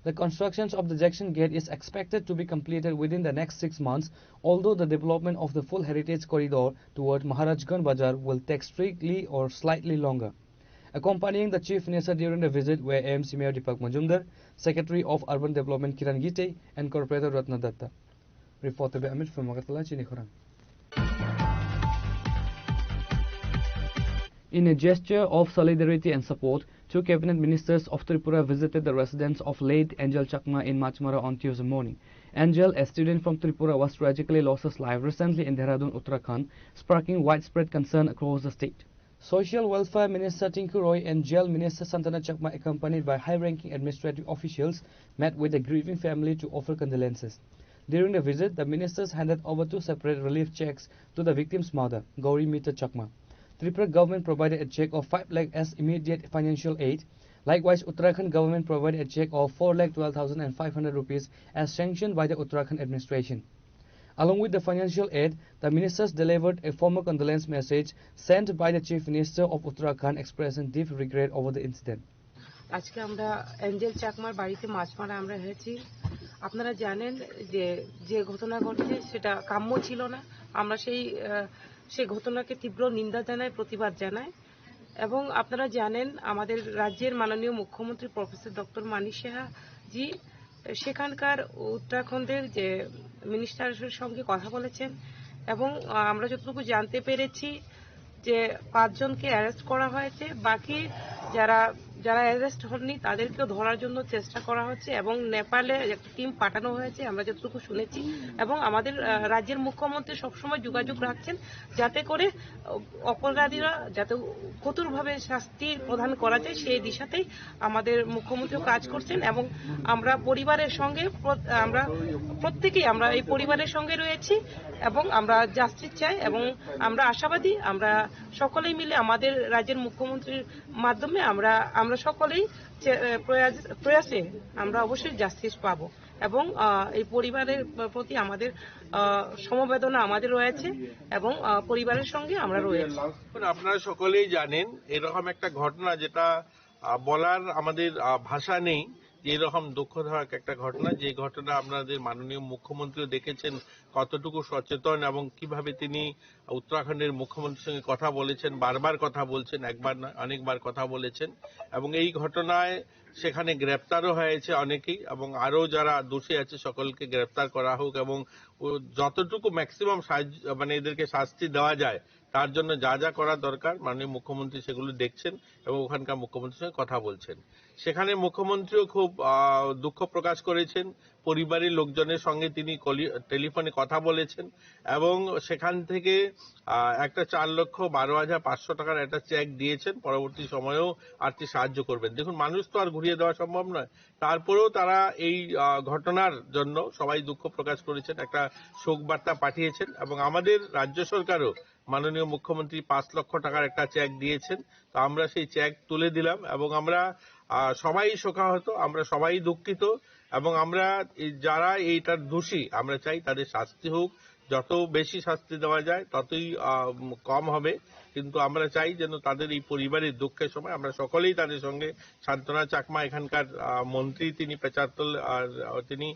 The construction of the Jackson Gate is expected to be completed within the next 6 months, although the development of the full heritage corridor toward Maharajganj Bazar will take strictly or slightly longer. Accompanying the Chief Minister during the visit were AMC Mayor Deepak Majumdar, Secretary of Urban Development Kiran Gite, and Corporator Ratna Datta. Reporter by Amit from Magatala, Chinikhorang. In a gesture of solidarity and support, 2 cabinet ministers of Tripura visited the residence of late Angel Chakma in Machmara on Tuesday morning. Angel, a student from Tripura, was tragically lost his life recently in Dehradun, Uttarakhand, sparking widespread concern across the state. Social Welfare Minister Tinku Roy and Jail Minister Santana Chakma, accompanied by high-ranking administrative officials, met with the grieving family to offer condolences. During the visit, the ministers handed over 2 separate relief checks to the victim's mother, Gauri Mita Chakma. Tripura government provided a check of 5 lakh as immediate financial aid. Likewise, Uttarakhand government provided a check of 4,12,500 rupees as sanctioned by the Uttarakhand administration. Along with the financial aid, the ministers delivered a formal condolence message sent by the Chief Minister of Uttarakhand expressing deep regret over the incident. আজকে আমরা Angel চাকমার বাড়িতে মাছ মারা আমরা হয়েছি। আপনারা জানেন যে যে ঘটনা ঘটেছে সেটা কাম্য ছিল না। আমরা সেই ঘটনাকে তীব্র নিন্দা জানাই, প্রতিবাদ জানাই। এবং আপনারা জানেন আমাদের রাজ্যের মাননীয় মুখ্যমন্ত্রী প্রফেসর ডক্টর মানিক সাহা জি সেখানকার উত্তরাখণ্ডের যে মিনিস্টারের সঙ্গে কথা বলেছেন এবং আমরা যতটুকু জানতে পেরেছি যে 5 জনকে অ্যারেস্ট করা হয়েছে, বাকি যারা অ্যারেস্ট হননি তাদেরকেও ধরার জন্য চেষ্টা করা হচ্ছে এবং নেপালে একটা টিম পাঠানো হয়েছে আমরা যতটুকু শুনেছি। এবং আমাদের রাজ্যের মুখ্যমন্ত্রী সবসময় যোগাযোগ রাখছেন যাতে করে অপরাধীরা যাতে কঠোরভাবে শাস্তি প্রদান করা যায় সেই দিশাতেই আমাদের মুখ্যমন্ত্রী কাজ করছেন। এবং আমরা পরিবারের সঙ্গে আমরা প্রত্যেকেই আমরা এই পরিবারের সঙ্গে রয়েছি এবং আমরা জাস্টিস চাই এবং আমরা আশাবাদী আমরা সকলেই মিলে আমাদের রাজ্যের মুখ্যমন্ত্রীর মাধ্যমে আমরা সকলেই প্রয়াসে আমরা অবশ্যই জাস্টিস পাবো এবং এই পরিবারের প্রতি আমাদের সমবেদনা আমাদের রয়েছে এবং পরিবারের সঙ্গে আমরা রয়েছি। আপনারা সকলেই জানেন এরকম একটা ঘটনা যেটা বলার আমাদের ভাষা নেই, এরকম দুঃখদায়ক একটা ঘটনা, যে ঘটনা আপনাদের মাননীয় মুখ্যমন্ত্রীও দেখেছেন কতটুকু সচেতন এবং কিভাবে তিনি উত্তরাখণ্ডের মুখ্যমন্ত্রীর সঙ্গে কথা বলেছেন, বারবার কথা বলছেন, একবার না অনেকবার কথা বলেছেন। এবং এই ঘটনায় সেখানে গ্রেপ্তারও হয়েছে অনেকেই এবং আরও যারা দোষী আছে সকলকে গ্রেপ্তার করা হোক এবং যতটুকু ম্যাক্সিমাম মানে এদেরকে শাস্তি দেওয়া যায় তার জন্য যা যা করা দরকার মাননীয় মুখ্যমন্ত্রী সেগুলো দেখছেন এবং ওখানকার মুখ্যমন্ত্রীর সঙ্গে কথা বলছেন। সেখানে মুখ্যমন্ত্রীও খুব দুঃখ প্রকাশ করেছেন, পরিবারের লোকজনের সঙ্গে তিনি টেলিফোনে কথা বলেছেন এবং সেখান থেকে একটা 4,12,500 টাকার একটা চেক দিয়েছেন, পরবর্তী সময়েও আর্থিক সাহায্য করবেন। দেখুন, মানুষ তো আর ঘুরিয়ে দেওয়া সম্ভব নয়, তারপরেও তারা এই ঘটনার জন্য সবাই দুঃখ প্রকাশ করেছেন, একটা শোক বার্তা পাঠিয়েছেন এবং আমাদের রাজ্য সরকারও মাননীয় মুখ্যমন্ত্রী 5 লক্ষ টাকার একটা চেক দিয়েছেন। তো আমরা সেই চেক তুলে দিলাম এবং আমরা সবাই শোকাহত, আমরা সবাই দুঃখিত এবং আমরা যারা এইটার দোষী আমরা চাই তাদের শাস্তি হোক, যত বেশি শাস্তি দেওয়া যায় ততই কম হবে, কিন্তু আমরা চাই যেন তাদের এই পরিবারের দুঃখের সময় আমরা সকলেই তাদের সঙ্গে। সান্ত্বনা চাকমা এখানকার মন্ত্রী, তিনি পেচারতল তিনি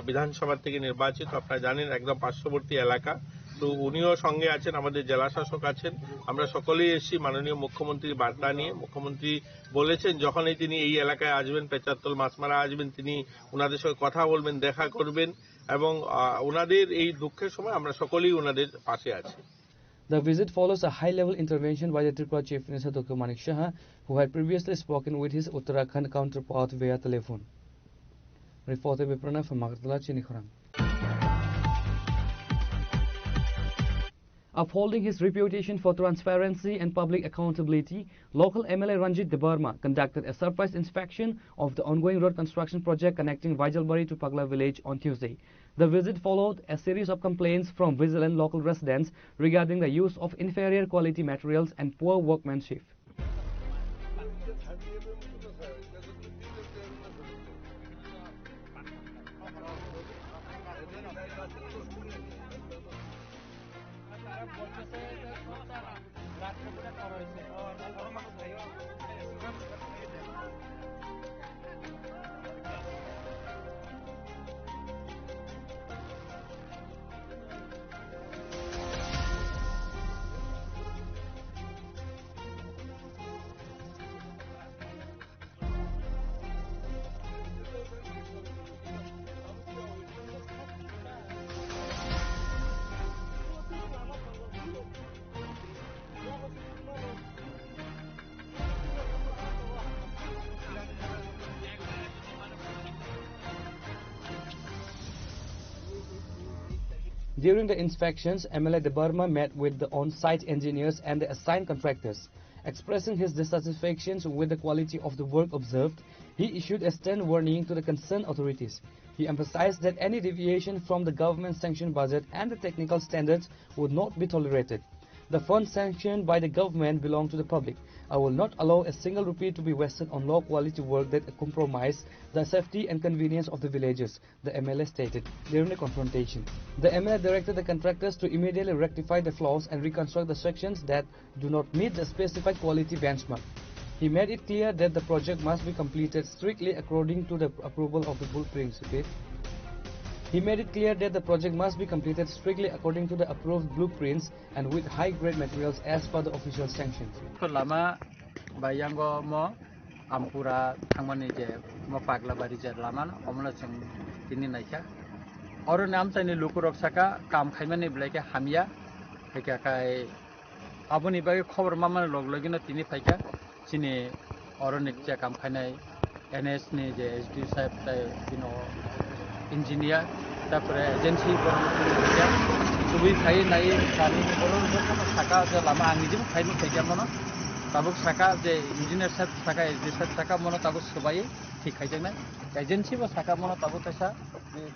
বিধানসভা থেকে নির্বাচিত, আপনারা জানেন একদম পার্শ্ববর্তী এলাকা, তো উনিও সঙ্গে আছেন, আমাদের জেলা শাসক আছেন, আমরা সকলেই এসেছি মাননীয় মুখ্যমন্ত্রীর বার্তা নিয়ে। মুখ্যমন্ত্রী বলেছেন যখনই তিনি এই এলাকায় আসবেন, পেচারতল মাছমারা আসবেন, তিনি ওনাদের সঙ্গে কথা বলবেন, দেখা করবেন এবং ওনাদের এই দুঃখের সময় আমরা সকলেই ওনাদের পাশে আছি। The visit follows a high-level intervention by the Tripura Chief Minister Dr. Manik Saha, who had previously spoken with his Uttarakhand counterpart via telephone. Reporter by Pranav from Magatala, Chinikhorang. Upholding his reputation for transparency and public accountability, local MLA Ranjit Debarma conducted a surprise inspection of the ongoing road construction project connecting Vijalbari to Pagla village on Tuesday. The visit followed a series of complaints from vigilant local residents regarding the use of inferior quality materials and poor workmanship. During the inspections, MLA De Burma met with the on-site engineers and the assigned contractors. Expressing his dissatisfaction with the quality of the work observed, he issued a stern warning to the concerned authorities. He emphasized that any deviation from the government-sanctioned budget and the technical standards would not be tolerated. The funds sanctioned by the government belong to the public. I will not allow a single rupee to be wasted on low-quality work that compromise the safety and convenience of the villagers, the MLA stated during the confrontation. The MLA directed the contractors to immediately rectify the flaws and reconstruct the sections that do not meet the specified quality benchmark. He made it clear that the project must be completed strictly according to the approval of the blueprints. He made it clear that the project must be completed strictly according to the approved blueprints and with high-grade materials as per the official sanctions. Lama bayango mo ampura thangmani je mo paglabari je lama omla chung tini naika oro nam chaini lukurok saka kam khaimani blaike hamia haika kai aboni bage khobor mamani loglogino tini phaika chini oro nikcha kam khainai NS ni je SD sahib tai bino engineer tapore agency borja subi khai nai kami boron saka je lama angijim khainu thaija mono tabuk saka je engineer sahib saka SD sahib saka mono tabuk subai thik khaijang nai agency bo saka mono tabuk kaisa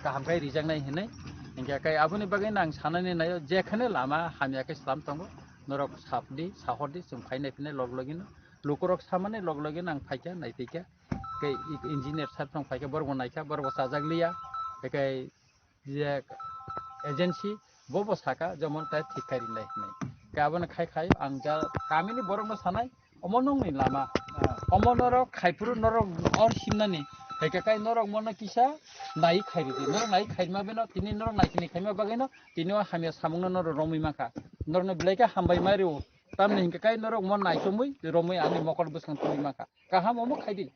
kaham kai rijang nai hinai ingka kai abuni bagai nang sanani nai jekhane lama hamya kai salam tongo norok sapdi sahordi sum khainai pine loglogino lukurok samane loglogino ang phaika nai tika kai engineer sahib tong phaika borgo naika borgo sajaglia kai je agency bobo saka jemon tai thikari nai nai gabon khai khai ang ja kamini borong sanai omonong ni lama omonorok khaipuru norok or simnani kai norok mono kisa nai khairi di norok nai khaima beno tini norok nai kini khaima bageno tini hamya samungno norok romi maka norno bleka hambai mariu tamne hinka kai norok mon nai somui romi ani mokor busang tumi maka kaham omo khaidi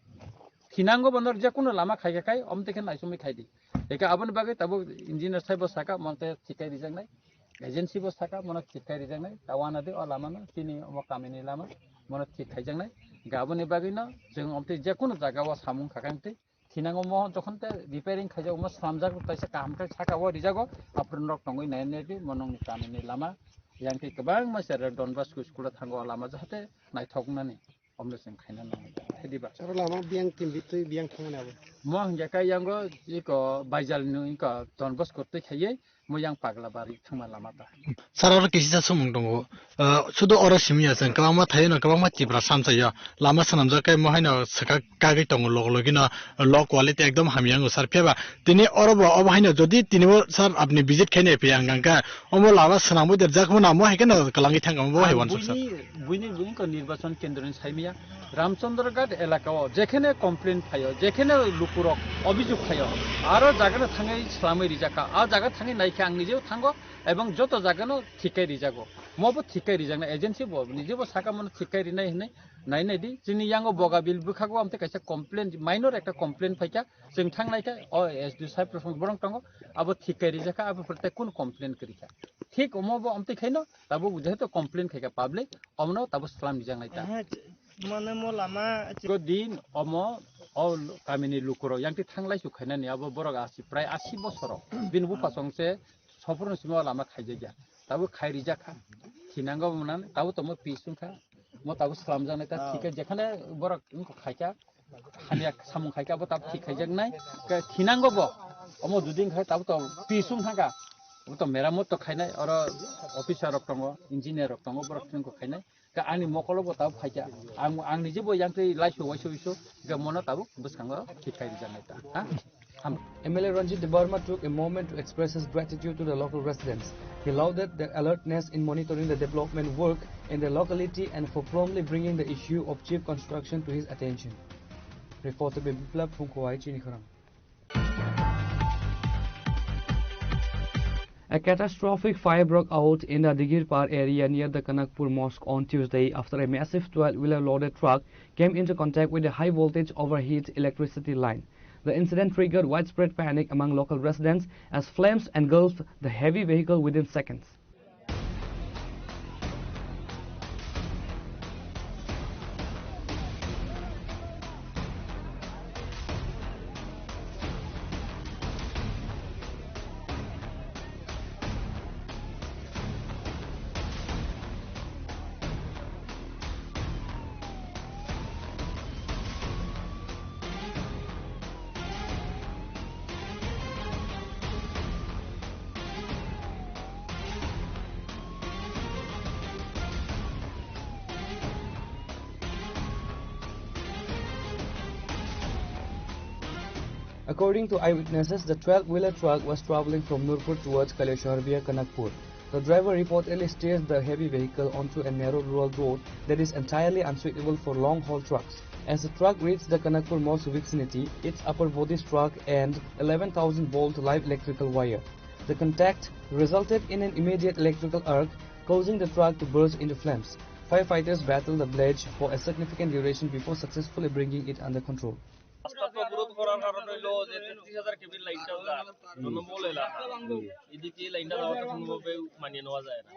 hinango bonor je kuno lama khai kai omteken nai somui khaidi eka abon bagai tabo engineer sahib saka monte thikai rijang nai agency bo saka mono thikai rijang nai tawana de olama no tini omo kamini lama mono thikai jang nai gaboni bagai no jeng omte je kuno jaga wa samung khakangte hinango mo jokhon te repairing khaja omo samjak taisa kam kai saka wa rijago apron rok tongoi nai nedi monong ni kamini lama yang ke kabang masar donbas school thango lama jahate nai thoknani omle sing khaina no hediba sar lama biang timbitui biang thangna bo mo hingka yango iko baijal nu iko donbas korte khaye mo yang pagla bari thangma lama ta sarar kisi sumung dongo sudo ora simia sang kabama thaino kabama chibra samsaya lama sanamja kai mo haino saka kage tongo logina low quality ekdom hamiango sar pheba tini orobo obhaino jodi tinibo sar apni visit khaine pianganga omo lama sanamu der jakmo namo haikena kalangi thangam bo haiwan sar বুইনি বুইনি নির্বাচন কেন্দ্রের সাইমিয়া রামচন্দ্রঘাট এলাকাও যেখানে complain ফাইও যেখানে লুকুরক অভিযোগ ফাইও আরো জায়গাটা থাঙাই সালামই রিজাকা আ জায়গা থাঙাই নাইকে আং নিজেও থাঙ্গো এবং যত জায়গানো ঠিকাই রিজাগো মবো ঠিকাই রিজাগনা এজেন্সি বো নিজেবো সাকা মনে ঠিকাই রিনাই হনে নাই নাই দি যিনি ইয়াঙ্গো বগাবিল বুখাগো আমতে কাইসা কমপ্লেন মাইনর একটা কমপ্লেন ফাইকা जों थांनायका अ एसडि साहेब प्रसंग बरं तंगो अब ठीकै रिजाका अब प्रत्येक कुन कमप्लेन करिका ठीक अमबो अमते खैनो तब जेहेतु कमप्लेन खैका पाब्लिक अमनो तब सलाम दिजांनायता माने म लामा को दिन अमो अ कामिनि लुकुरो यांति थांलाय सुखायनानि अब बरग आसि प्राय 80 बছर बिनबु पासंसे सफरन सिमा लामा खायजाया तब खाय रिजाका थिनांगो मुनान तब तम पिसुंखा म तब सलाम जानायता ठीकै जेखाने बरग इनको खायका हानिया सामुं खायका अब तब ठीक खायजनाय थिनांगो बो अमो दुदिन खाय तब तो पिसुं थांगा तो मेरामत तो खायनाय और अफिसार रक दङ इन्जिनियर रक दङ बरक जोंखौ खायनाय का आंनि मकल बताव फायजा आं निजेबो यांखै लाइसो वाइसो गा मना ताबो बसखांगो थिखाय जानायता हा MLA Ranjit De Burma took a moment to express his gratitude to the local residents. He lauded their alertness in monitoring the development work in the locality and for promptly bringing the issue of cheap construction to his attention. Reporter Biplab from Kauai, Chinikarang. A catastrophic fire broke out in the Digirpar area near the Kanakpur Mosque on Tuesday after a massive 12-wheeler loaded truck came into contact with a high-voltage overheat electricity line. The incident triggered widespread panic among local residents as flames engulfed the heavy vehicle within seconds. According to eyewitnesses, the 12-wheeler truck was traveling from Nurpur towards Kaleshwar via Kanakpur. The driver reportedly steered the heavy vehicle onto a narrow rural road that is entirely unsuitable for long-haul trucks. As the truck reached the Kanakpur mosque vicinity, its upper body struck an 11,000-volt live electrical wire. The contact resulted in an immediate electrical arc, causing the truck to burst into flames. Firefighters battled the blaze for a significant duration before successfully bringing it under control. এদিকে লাইনটা যাওয়াটা কোনোভাবে মানিয়ে নেওয়া যায় না।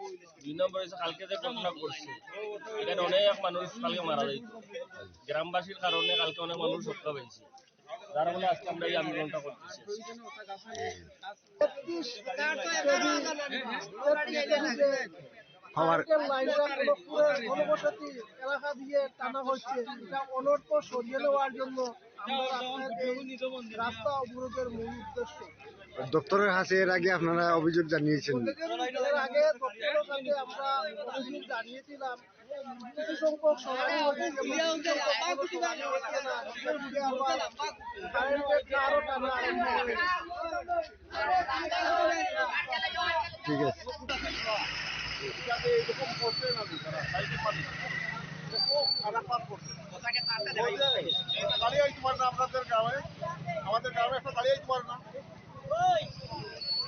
2 নম্বর হচ্ছে কালকে যে ঘটনা ঘটছে এখানে অনেক মানুষ কালকে মারা যাইত, গ্রামবাসীর কারণে কালকে অনেক মানুষ হত্যা হয়েছে, যার ফলে আজকে আমরা এই আন্দোলনটা করতেছি। ঘনবসতি এলাকা দিয়ে টানা হচ্ছে, এটা অনর্থ সরিয়ে নেওয়ার জন্য রাস্তা অবরোধের মূল উদ্দেশ্য। দপ্তরের কাছে এর আগে আপনারা অভিযোগ জানিয়েছেন? এর আগে দপ্তরের কাছে আমরা অভিযোগ জানিয়েছিলাম, কিছু সংখ্যক সরাই হচ্ছে আরো টানা আরম্ভ হয়েছে। ঠিক আছে। এরকম করছে না দাঁড়িয়ে তোমার না আপনাদের গ্রামে, আমাদের গ্রামে একটা দাঁড়িয়ে তোমার না,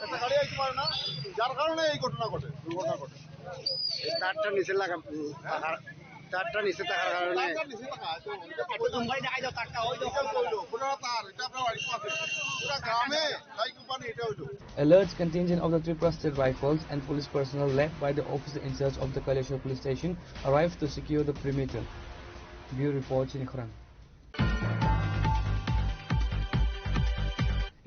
একটা দাঁড়িয়ে তোমার না, যার কারণে এই ঘটনা ঘটে, দুর্ঘটনা ঘটে। তারটা নিচে লাগা, তারটা নিচে থাকার কারণে A large contingent of the Tripura State Rifles and police personnel led by the officer in charge of the Kaleshwar police station arrived to secure the perimeter. Bureau report, Chinikhran.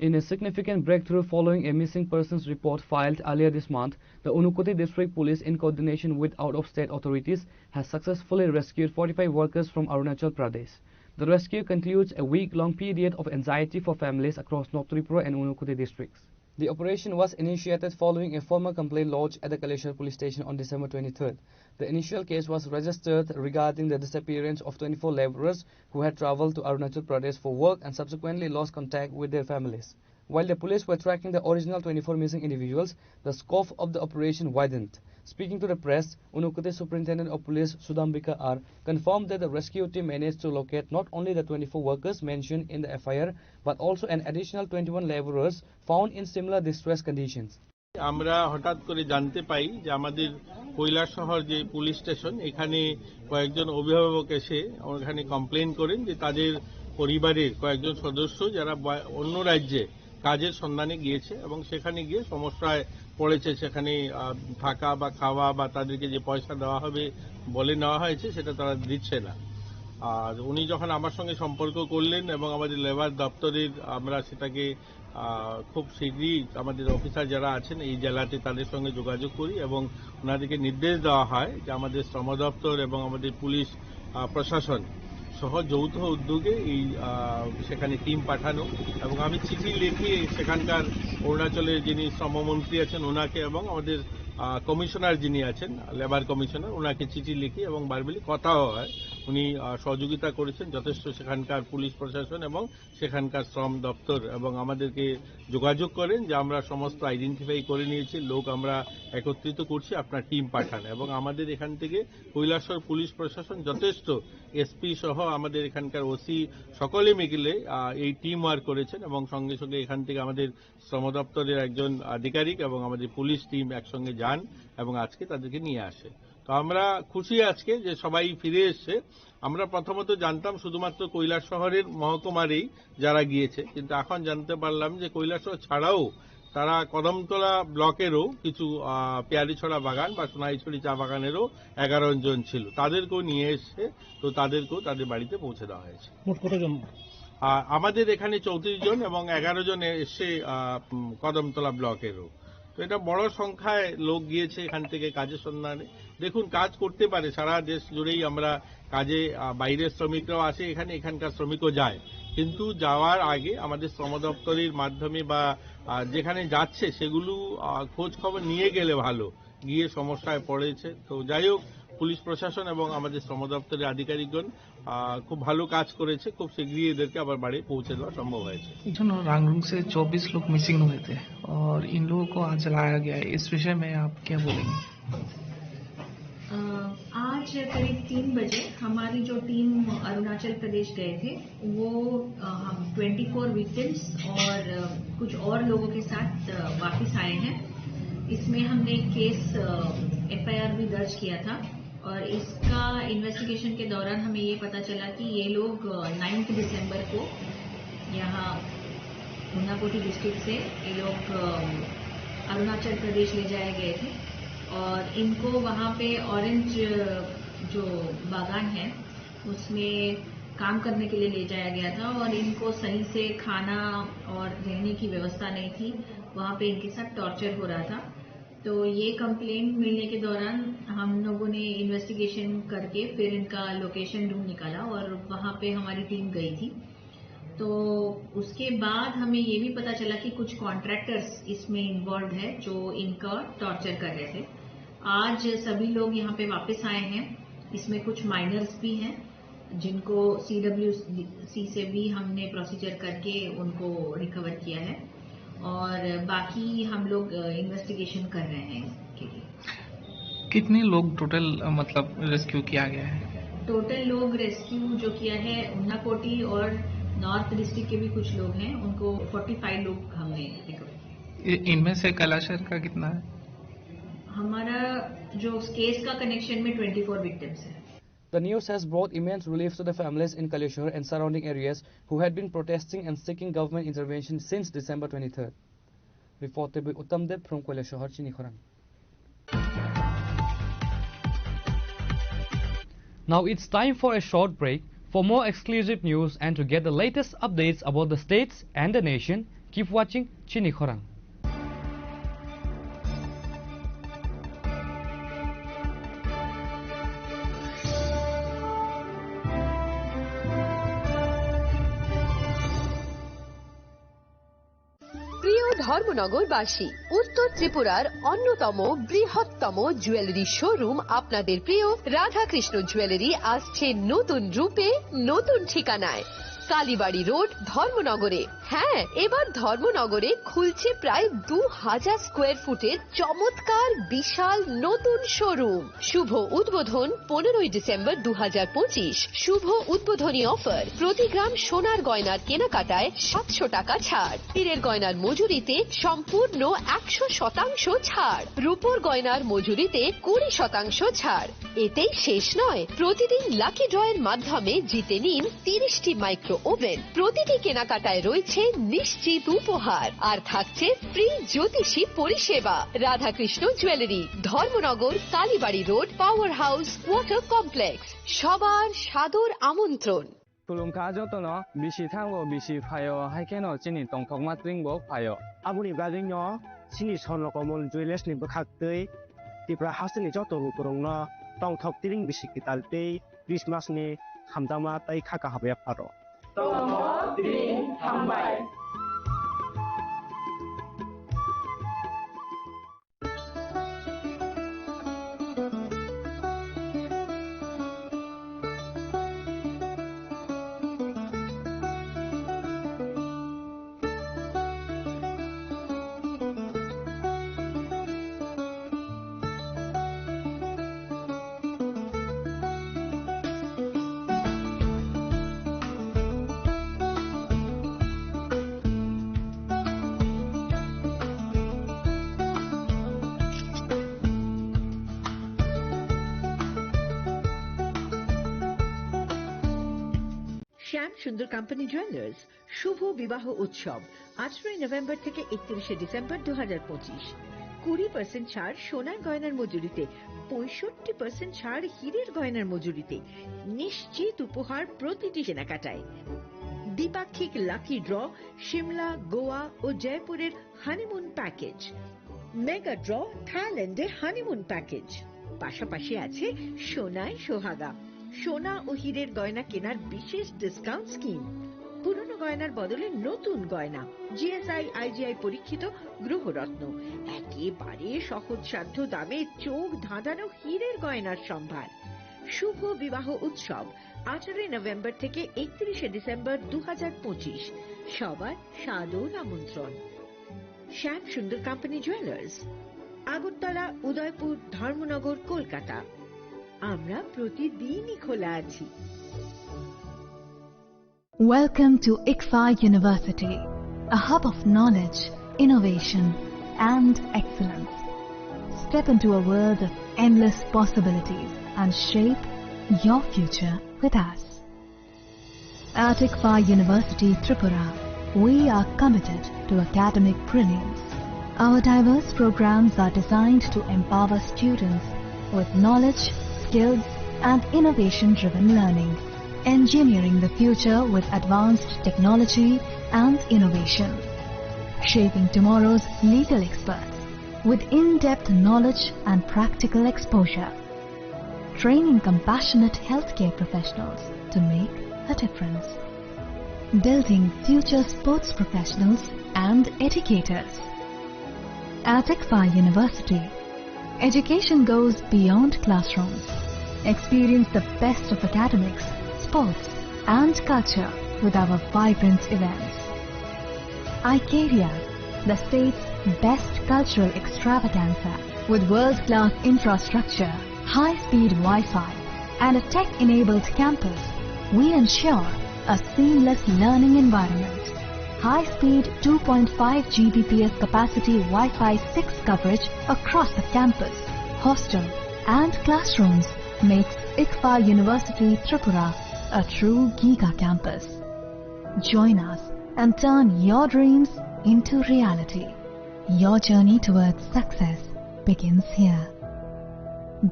In a significant breakthrough following a missing persons report filed earlier this month, the Unukoti District Police, in coordination with out-of-state authorities, has successfully rescued 45 workers from Arunachal Pradesh. The rescue concludes a week-long period of anxiety for families across North Tripura and Unukoti districts. The operation was initiated following a formal complaint lodged at the Kaleshwar police station on December 23rd. The initial case was registered regarding the disappearance of 24 laborers who had travelled to Arunachal Pradesh for work and subsequently lost contact with their families. While the police were tracking the original 24 missing individuals, the scope of the operation widened. Speaking to the press, Unukoti Superintendent of Police Sudambika R confirmed that the rescue team managed to locate not only the 24 workers mentioned in the FIR, but also an additional 21 laborers found in similar distress conditions. আমরা হঠাৎ করে জানতে পাই যে আমাদের কৈলাসহর যে police station, এখানে কয়েকজন অভিভাবক এসে ওখানে কমপ্লেন করেন যে তাদের পরিবারের কয়েকজন সদস্য যারা অন্য রাজ্যে কাজের সন্ধানে গিয়েছে এবং সেখানে গিয়ে সমস্যায় পড়েছে, সেখানে থাকা বা খাওয়া বা তাদেরকে যে পয়সা দেওয়া হবে বলে নেওয়া হয়েছে সেটা তারা দিচ্ছে না। আর উনি যখন আমার সঙ্গে সম্পর্ক করলেন এবং আমাদের লেবার দপ্তরের আমরা সেটাকে খুব শীঘ্রই আমাদের অফিসার যারা আছেন এই জেলাতে তাদের সঙ্গে যোগাযোগ করি এবং ওনাদেরকে নির্দেশ দেওয়া হয় যে আমাদের শ্রম দপ্তর এবং আমাদের পুলিশ প্রশাসন সহ যৌথ উদ্যোগে এই সেখানে টিম পাঠানো এবং আমি চিঠি লিখে সেখানকার অরুণাচলের যিনি শ্রমমন্ত্রী আছেন ওনাকে এবং আমাদের কমিশনার যিনি আছেন লেবার কমিশনার ওনাকে চিঠি লিখি এবং বারবারই কথাও হয়। উনি সহযোগিতা করেছেন যথেষ্ট, সেখানকার পুলিশ প্রশাসন এবং সেখানকার শ্রম দপ্তর এবং আমাদেরকে যোগাযোগ করেন যে আমরা সমস্ত আইডেন্টিফাই করে নিয়েছি, লোক আমরা একত্রিত করছি, আপনার টিম পাঠান। এবং আমাদের এখান থেকে কৈলাসহর পুলিশ প্রশাসন যথেষ্ট, এসপি সহ আমাদের এখানকার ওসি সকলে মিলে এই টিম ওয়ার্ক করেছেন এবং সঙ্গে সঙ্গে এখান থেকে আমাদের শ্রম দপ্তরের একজন আধিকারিক এবং আমাদের পুলিশ টিম একসঙ্গে যান এবং আজকে তাদেরকে নিয়ে আসে। তো আমরা খুশি আজকে যে সবাই ফিরে এসছে। আমরা প্রথমত জানতাম শুধুমাত্র কৈলাসহরের মহকুমারেই যারা গিয়েছে, কিন্তু এখন জানতে পারলাম যে কৈলাসহর ছাড়াও তারা কদমতলা ব্লকেরও কিছু পেয়ারিছড়া বাগান বা সোনাইছড়ি চা বাগানেরও 11 জন ছিল, তাদেরকেও নিয়ে এসছে। তো তাদেরকেও তাদের বাড়িতে পৌঁছে দেওয়া হয়েছে। মোট কতজন? আমাদের এখানে 34 জন এবং 11 জন এসছে কদমতলা ব্লকেরও। তো এটা বড় সংখ্যায় লোক গিয়েছে এখান থেকে কাজের সন্ধানে। দেখুন, কাজ করতে পারে সারা দেশ জুড়েই, আমরা কাজে বাইরের শ্রমিকরাও আসে এখানে, এখানকার শ্রমিকও যায়, কিন্তু যাওয়ার আগে আমাদের শ্রম দপ্তরের মাধ্যমে বা যেখানে যাচ্ছে সেগুলো খোঁজ খবর নিয়ে গেলে ভালো, গিয়ে সমস্যায় পড়েছে। তো যাই হোক, পুলিশ প্রশাসন এবং আমাদের শ্রম দপ্তরের আধিকারিকগণ খুব ভালো কাজ করেছে, খুব শীঘ্রই এদেরকে আবার বাড়ি পৌঁছে দেওয়া সম্ভব হয়েছে। रांगरुंग से 24 लोग मिसिंग हुए थे और इन लोगों को आज लाया गया है, इस विषय में आप क्या बोलेंगे? आज करीब 3 बजे हमारी जो टीम अरुणाचल प्रदेश गए थे वो हम 24 विक्टिम्स और कुछ और लोगों के साथ वापस आए हैं। इसमें हमने एक केस FIR भी दर्ज किया था और इसका इन्वेस्टिगेशन के दौरान हमें ये पता चला कि ये लोग 9 दिसंबर को यहाँ ऊनाकोटी डिस्ट्रिक्ट से ये लोग अरुणाचल प्रदेश ले जाए गए थे और इनको वहाँ पे ऑरेंज जो बागान है उसमें काम करने के लिए ले जाया गया था और इनको सही से खाना और रहने की व्यवस्था नहीं थी, वहाँ पे इनके साथ टॉर्चर हो रहा था। तो ये कंप्लेंट मिलने के दौरान हम लोगों ने इन्वेस्टिगेशन करके फिर इनका लोकेशन ढूंढ निकाला और वहाँ पे हमारी टीम गई थी। तो उसके बाद हमें ये भी पता चला कि कुछ कॉन्ट्रैक्टर्स इसमें इन्वॉल्व है जो इनका टॉर्चर कर रहे थे। आज सभी लोग यहाँ पे वापस आए हैं, इसमें कुछ माइनर्स भी हैं जिनको CWC से भी हमने प्रोसीजर करके उनको रिकवर किया है और बाकी हम लोग इन्वेस्टिगेशन कर रहे हैं इसके लिए। कितने लोग टोटल मतलब रेस्क्यू किया गया है? टोटल लोग रेस्क्यू जो किया है ऊनाकोटी और नॉर्थ डिस्ट्रिक्ट के भी कुछ लोग हैं, उनको 45 लोग हमने रिकवर किए। इनमें से कैलाशहर का कितना है? हमारा जो केस का कनेक्शन में 24 विक्टिम्स है। The news has brought immense relief to the families in Kaleshwar and surrounding areas who had been protesting and seeking government intervention since December 23rd. Reported by Uttamdev from Kaleshwar, Chinikhorang. Now it's time for a short break. For more exclusive news and to get the latest updates about the states and the nation, keep watching Chinikhorang. ধর্মনগরবাসী, উত্তর ত্রিপুরার অন্যতম বৃহত্তম jewellery showroom আপনাদের প্রিয় Radhakrishna jewellery আসছে নতুন রূপে, নতুন ঠিকানায়। কালীবাড়ি রোড, ধর্মনগরে। হ্যাঁ, এবার ধর্মনগরে খুলছে প্রায় 2000 স্কোয়ার ফুটের চমৎকার বিশাল নতুন শোরুম। শুভ উদ্বোধন 15 ডিসেম্বর 2025। শুভ উদ্বোধনী অফার, প্রতি গ্রাম সোনার গয়নার কেনাকাটায় 700 টাকা ছাড়, হীরের গয়নার মজুরিতে সম্পূর্ণ 100% ছাড়, রূপোর গয়নার মজুরিতে 20% ছাড়। এতেই শেষ নয়, প্রতিদিন লাকি ড্রয়ের মাধ্যমে জিতে নিন 30টি মাইক্রো ওভেন। প্রতিটি কেনাকাটায় রয়েছে নিশ্চিত উপহার আর থাকছে ফ্রি জ্যোতিষী পরিষেবা। Radhakrishna jewellery, Dharmanagar, Kalibari road, power house, water complex. সবার সাদর আমন্ত্রণ। Tulungka jotono bisi thango bisi phayo haikeno chini tongthok matring bo phayo. Abuni bradingno chini sonrokomol jewelers ni bkhaktei tipra hasini joto rukurongno tongthok tiring bisi kitaltei Christmas ni hamdama tai khaka habe paro. Tongthok tiring hambai. শ্যাম সুন্দর company jewellers শুভ বিবাহ উৎসব 18 November থেকে 31 December 2025। 20% ছাড় সোনার গয়নার মজুরিতে, 65% ছাড় হীরের গয়নার মজুরিতে, নিশ্চিত উপহার প্রতিটি কেনাকাটায়। দ্বিপাক্ষিক লাকি ড্র, শিমলা, গোয়া ও জয়পুরের হানিমুন প্যাকেজ, মেগা ড্র থাইল্যান্ডে হানিমুন প্যাকেজ। পাশাপাশি আছে সোনায় সোহাগা, সোনা ও হীরের গয়না কেনার বিশেষ ডিসকাউন্ট স্কিম। পুরনো গয়নার বদলে নতুন গয়না, GSI IGI পরীক্ষিত গ্রহরত্ন, একেবারে সহজসাধ্য দামে চোখ ধাঁধানো হীরের গয়নার সম্ভার। শুভ বিবাহ উৎসব 18 নভেম্বর থেকে 31 ডিসেম্বর 2025 সবার সাদর আমন্ত্রণ। শ্যাম সুন্দর কোম্পানি জুয়েলার্স, আগরতলা, উদয়পুর, ধর্মনগর, কলকাতা। আমরা প্রতিদিনই খোলা আছি। Welcome to ICFA University, a hub of knowledge, innovation, and excellence. Step into a world of endless possibilities and shape your future with us. At ICFA University, Tripura, we are committed to academic brilliance. Our diverse programs are designed to empower students with knowledge, skills, and innovation-driven learning, engineering the future with advanced technology and innovation, shaping tomorrow's legal experts with in-depth knowledge and practical exposure, training compassionate healthcare professionals to make a difference, building future sports professionals and educators. At ICFA University, education goes beyond classrooms. Experience the best of academics, sports, and culture with our vibrant events. ICARIA, the state's best cultural extravaganza, with world-class infrastructure, high-speed Wi-Fi, and a tech-enabled campus, we ensure a seamless learning environment. High-speed 2.5 Gbps capacity Wi-Fi 6 coverage across the campus, hostel, and classrooms makes ICFA University Tripura a true Giga campus. Join us and turn your dreams into reality. Your journey towards success begins here.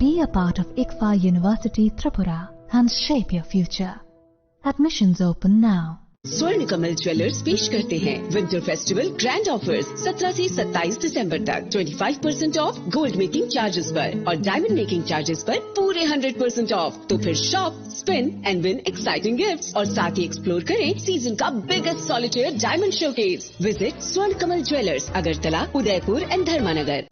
Be a part of ICFA University Tripura and shape your future. Admissions open now. स्वर्ण Kamal jewellers पेश करते हैं winter festival grand offers 17 से 27 दिसंबर तक 25% of gold making charges पर और diamond making charges पर पूरे 100% ऑफ। तो फिर shop, spin and win exciting gifts और साथ ही एक्सप्लोर करें सीजन का biggest solitaire diamond showcase. Visit Swarna Kamal jewellers, Agartala, Udaipur and Dharmanagar.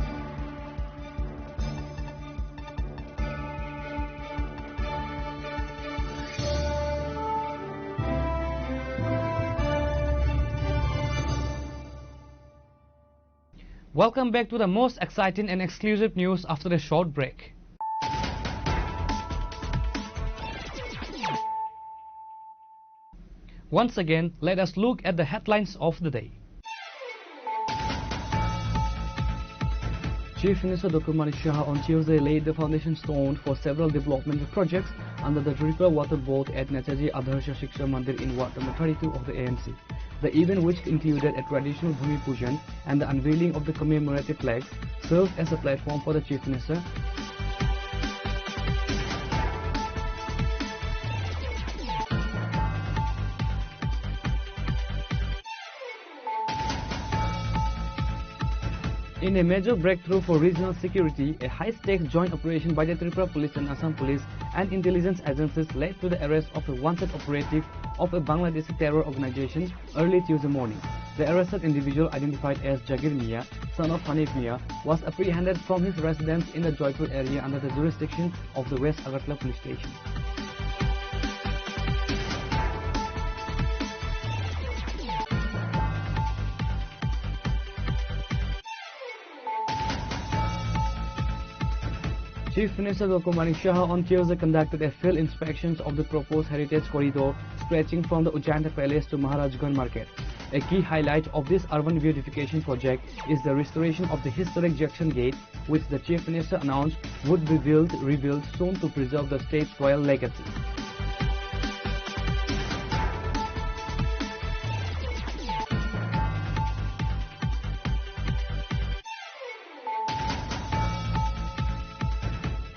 Welcome back to the most exciting and exclusive news after a short break. Once again, let us look at the headlines of the day. Chief Minister Dr. Manik Shah on Tuesday laid the foundation stone for several development projects under the Tripura Water Board at Netaji Adarsha Shiksha Mandir in Ward number 32 of the AMC. The event, which included a traditional Bhumi Pujan and the unveiling of the commemorative flags, served as a platform for the Chief Minister In a major breakthrough for regional security, a high-stakes joint operation by the Tripura Police and Assam Police and intelligence agencies led to the arrest of a wanted operative of a Bangladeshi terror organization early Tuesday morning. The arrested individual, identified as Jagir Mia, son of Hanif Mia, was apprehended from his residence in the Joypur area under the jurisdiction of the West Agartala Police Station. Chief Minister Dr. Manik Shah on Tuesday conducted a field inspection of the proposed heritage corridor stretching from the Ujjanta Palace to Maharajganj Market. A key highlight of this urban beautification project is the restoration of the historic Junction Gate, which the Chief Minister announced would be rebuilt soon to preserve the state's royal legacy.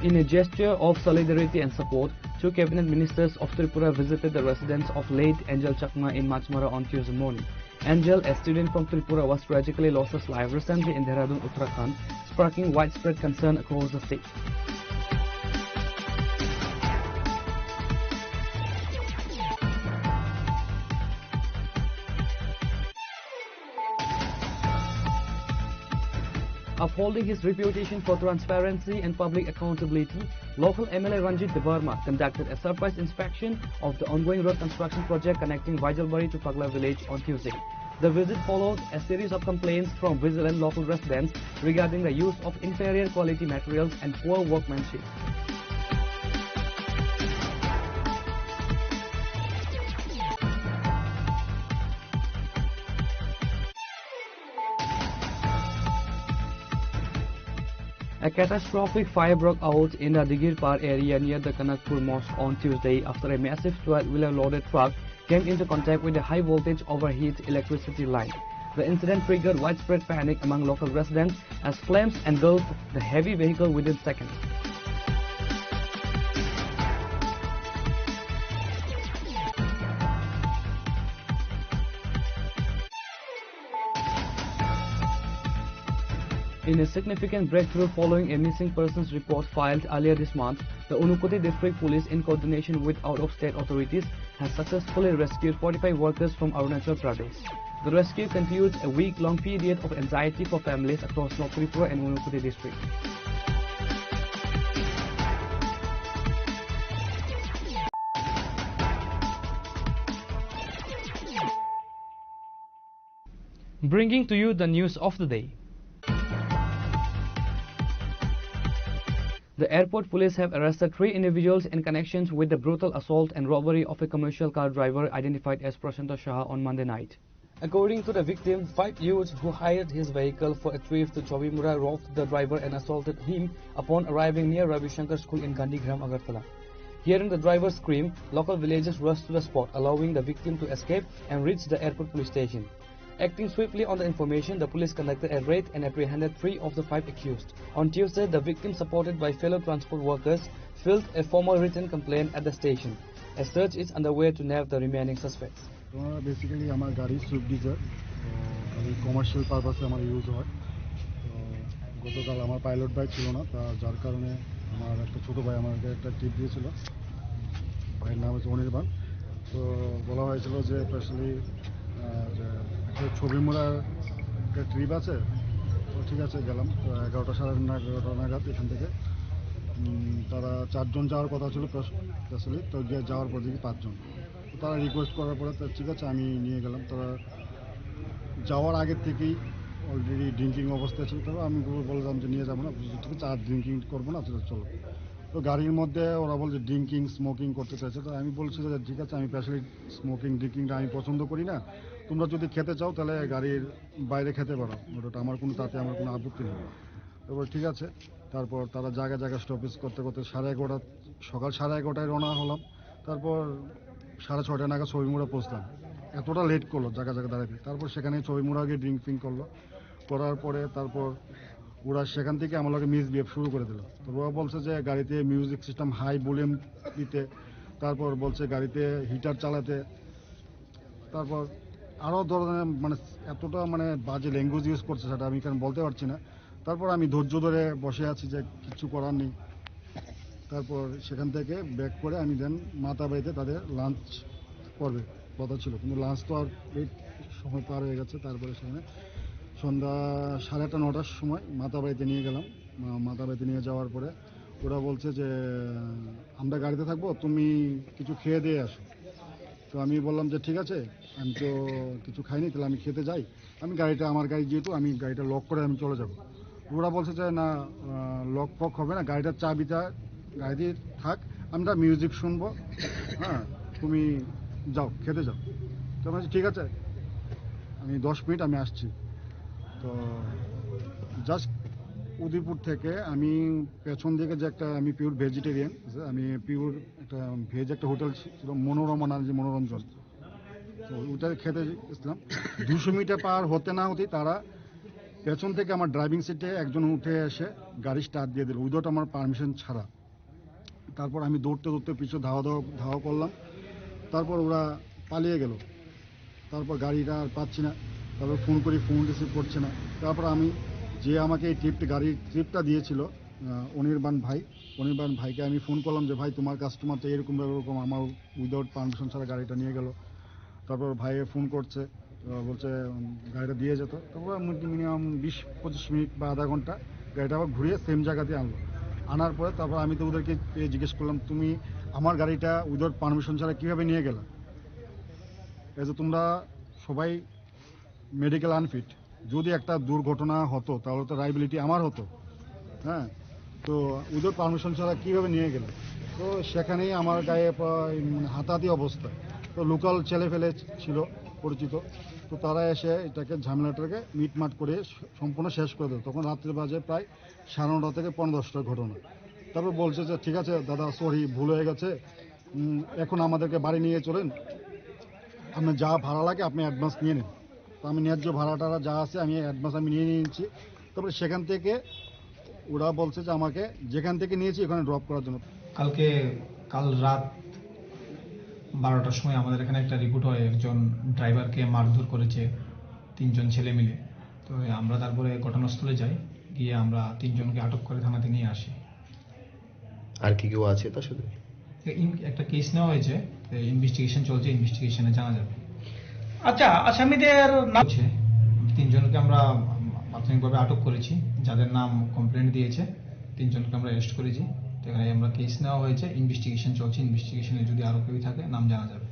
In a gesture of solidarity and support, two cabinet ministers of Tripura visited the residence of late Angel Chakma in Machmara on Tuesday morning. Angel, a student from Tripura, was tragically lost his life recently in Dehradun, Uttarakhand, sparking widespread concern across the state. A upholding his reputation for transparency and public accountability, local MLA Ranjit Devarma conducted a surprise inspection of the ongoing road construction project connecting Vaijalbari to Pagla village on Tuesday. The visit followed a series of complaints from vigilant local residents regarding the use of inferior quality materials and poor workmanship. A catastrophic fire broke out in the Digirpar area near the Kanakpur Mosque on Tuesday after a massive 12-wheeler loaded truck came into contact with a high voltage overheat electricity line. The incident triggered widespread panic among local residents as flames engulfed the heavy vehicle within seconds. In a significant breakthrough following a missing persons report filed earlier this month, the Unukoti District Police, in coordination with out-of-state authorities, has successfully rescued 45 workers from Arunachal Pradesh. The rescue concludes a week-long period of anxiety for families across North Tripura and Unukoti districts. Bringing to you the news of the day. The airport police have arrested 3 individuals in connection with the brutal assault and robbery of a commercial car driver identified as Prashanta Shah on Monday night. According to the victim, 5 youths who hired his vehicle for a trip to Chowimura robbed the driver and assaulted him upon arriving near Ravi Shankar School in Gandhigram, Agartala. Hearing the driver scream, local villagers rushed to the spot, allowing the victim to escape and reach the airport police station. Acting swiftly on the information, the police conducted a raid and apprehended 3 of the 5 accused. On Tuesday, the victim, supported by fellow transport workers, filed a formal written complaint at the station. A search is underway to nab the remaining suspects. Basically, our gari Swift Desire, commercial purpose our use হয়। গতকাল আমার pilot bike ছিল না, যার কারণে আমার একটা ছোট ভাই আমাকে একটা টিপ দিয়েছিল। ভাইয়ের নাম হচ্ছে অনির্বাণ। তো বলা হয়েছিল যে স্পেশালি ছবিমুড়ার একটা ট্রিপ আছে, তো ঠিক আছে গেলাম। তো 11টা সাড়ে 11টা নাগাদ এখান থেকে তারা 4 জন যাওয়ার কথা ছিল স্পেশালি, তো গিয়ে যাওয়ার পর দেখি 5 জন। তো তারা রিকোয়েস্ট করার পরে তো ঠিক আছে আমি নিয়ে গেলাম। তারা যাওয়ার আগের থেকেই অলরেডি ড্রিঙ্কিং অবস্থায় ছিল, তবে আমি বললাম যে নিয়ে যাবো না, ঠিক আছে আর ড্রিঙ্কিং করবো না, চলো। তো গাড়ির মধ্যে ওরা বলছে ড্রিঙ্কিং স্মোকিং করতে চাইছে। তো আমি বলছি যে ঠিক আছে আমি স্পেশালি স্মোকিং ড্রিঙ্কিংটা আমি পছন্দ করি না, তোমরা যদি খেতে চাও তাহলে গাড়ির বাইরে খেতে পারো, ওটা আমার কোনো তাতে আমার কোনো আপত্তি নেই। তারপর ঠিক আছে, তারপর তারা জায়গায় জায়গায় স্টপেজ করতে করতে সকাল 11:30 রওনা হলাম। তারপর 6:30 নাগাদ ছবিমুড়া পৌঁছলাম। এতটা লেট করলো জায়গা জায়গা দাঁড়াতে। তারপর সেখানে ছবিমুড়া গিয়ে ড্রিঙ্কিং করলো, করার পরে তারপর ওরা সেখান থেকে আমার লোকে মিসবিহেভ শুরু করে দিল। তো ওরা বলছে যে গাড়িতে মিউজিক সিস্টেম হাই ভলিউম দিতে, তারপর বলছে গাড়িতে হিটার চালাতে, তারপর আরও ধরনের মানে এতটা মানে বাজে ল্যাঙ্গুয়েজ ইউজ করছে, সেটা আমি কারণ বলতে পারছি না। তারপর আমি ধৈর্য ধরে বসে আছি যে কিছু করার নেই। তারপর সেখান থেকে ব্যাক করে আমি দেন মাতাবাড়িতে তাদের লাঞ্চ করবে কথা ছিল, কিন্তু লাঞ্চ তো আর এই সময় পার হয়ে গেছে। তারপরে সেখানে সন্ধ্যা 8:30 9টার সময় মাতাবাড়িতে নিয়ে গেলাম। মাতাবাড়িতে নিয়ে যাওয়ার পরে ওরা বলছে যে আমরা গাড়িতে থাকবো, তুমি কিছু খেয়ে দিয়ে আসো। তো আমি বললাম যে ঠিক আছে, আমি তো কিছু খাইনি, তাহলে আমি খেতে যাই, আমি আমার গাড়ি যেহেতু আমি গাড়িটা লক করে আমি চলে যাব। ওরা বলছে যে না লক ফক হবে না, গাড়িটার চাবিটা গাড়ি থাক, আমরা মিউজিক শুনবো, হ্যাঁ তুমি যাও খেতে যাও। তো আমি বলছি ঠিক আছে, আমি 10 মিনিট আমি আসছি। তো জাস্ট উদয়পুর থেকে আমি পেছন দিকে যে একটা আমি পিওর ভেজিটেরিয়ান, আমি পিওর একটা ভেজ একটা হোটেল ছিল মনোরমা নাম, যে মনোরঞ্জন, তো ওটা খেতে গেছিলাম। 200 মিটার পার হতে না হতেই তারা পেছন থেকে আমার ড্রাইভিং সিটে একজন উঠে এসে গাড়ি স্টার্ট দিয়ে দিল উইদাউট আমার পারমিশন ছাড়া। তারপর আমি দৌড়তে দৌড়তে পিছু ধাওয়া করলাম। তারপর ওরা পালিয়ে গেল। তারপর গাড়িটা আর পাচ্ছি না, তারপর ফোন করি, ফোন রিসিভ করছে না। তারপর আমি যে আমাকে এই গাড়ির ট্রিপটা দিয়েছিল অনির্বাণ ভাইকে আমি ফোন করলাম যে ভাই তোমার কাস্টমারটা এরকম আমার উইদাউট পারমিশন ছাড়া গাড়িটা নিয়ে গেল। তারপর ভাইয়ে ফোন করছে, তো বলছে গাড়িটা দিয়ে যেত, তো মিনিমাম 20-25 মিনিট বা আধা ঘন্টা গাড়িটা আবার ঘুরিয়ে সেম জায়গাতে আনলো। আনার পরে তারপর আমি তো ওদেরকে জিজ্ঞেস করলাম, তুমি আমার গাড়িটা উইদাউট পারমিশন ছাড়া কীভাবে নিয়ে গেলা? এই যে তোমরা সবাই মেডিকেল আনফিট, যদি একটা দুর্ঘটনা হতো তাহলে তো লায়াবিলিটি আমার হতো, হ্যাঁ, তো উইদাউট পারমিশন ছাড়া কীভাবে নিয়ে গেলে? তো সেখানেই আমার গায়ে হাতাহাতি অবস্থা। তো লোকাল ছেলে ফেলে ছিল পরিচিত, তো তারা এসে এটাকে ঝামেলাটাকে মিটমাট করে সম্পূর্ণ শেষ করে দেয়। তখন রাত্রি বাজে প্রায় 9:30 থেকে 10:30 ঘটনা। তারপর বলছে যে ঠিক আছে দাদা, সরি, ভুল হয়ে গেছে, এখন আমাদেরকে বাড়ি নিয়ে চলেন, আপনি যা ভাড়া লাগে আপনি অ্যাডভান্স নিয়ে নেন। তো আমি ন্যায্য ভাড়াটা যা আছে আমি অ্যাডভান্স নিয়ে নিয়েছি। তারপরে সেখান থেকে ওরা বলছে যে আমাকে যেখান থেকে নিয়েছি ওখানে ড্রপ করার জন্য। কাল রাত 12টার সময় আমাদের এখানে একটা রিপোর্ট হয়, একজন ড্রাইভারকে মারধর করেছে 3 জন ছেলে মিলে। তো আমরা তারপরে ঘটনাস্থলে যাই, গিয়ে আমরা 3 জনকে আটক করে থানাতে নিয়ে আসি। আর কি কেউ আছে তার সাথে? একটা কেস নেওয়া হয়েছে, ইনভেস্টিগেশন চলছে, ইনভেস্টিগেশনে জানা যাবে। আচ্ছা, আসামিদের নাম? 3 জনকে আমরা প্রাথমিকভাবে আটক করেছি, যাদের নাম কমপ্লেন্ট দিয়েছে 3 জনকে আমরা অ্যারেস্ট করেছি। এখানে আমরা কেস নেওয়া হয়েছে, ইনভেস্টিগেশন চলছে, ইনভেস্টিগেশনে যদি আরো কেউ থাকে নাম জানা যাবে।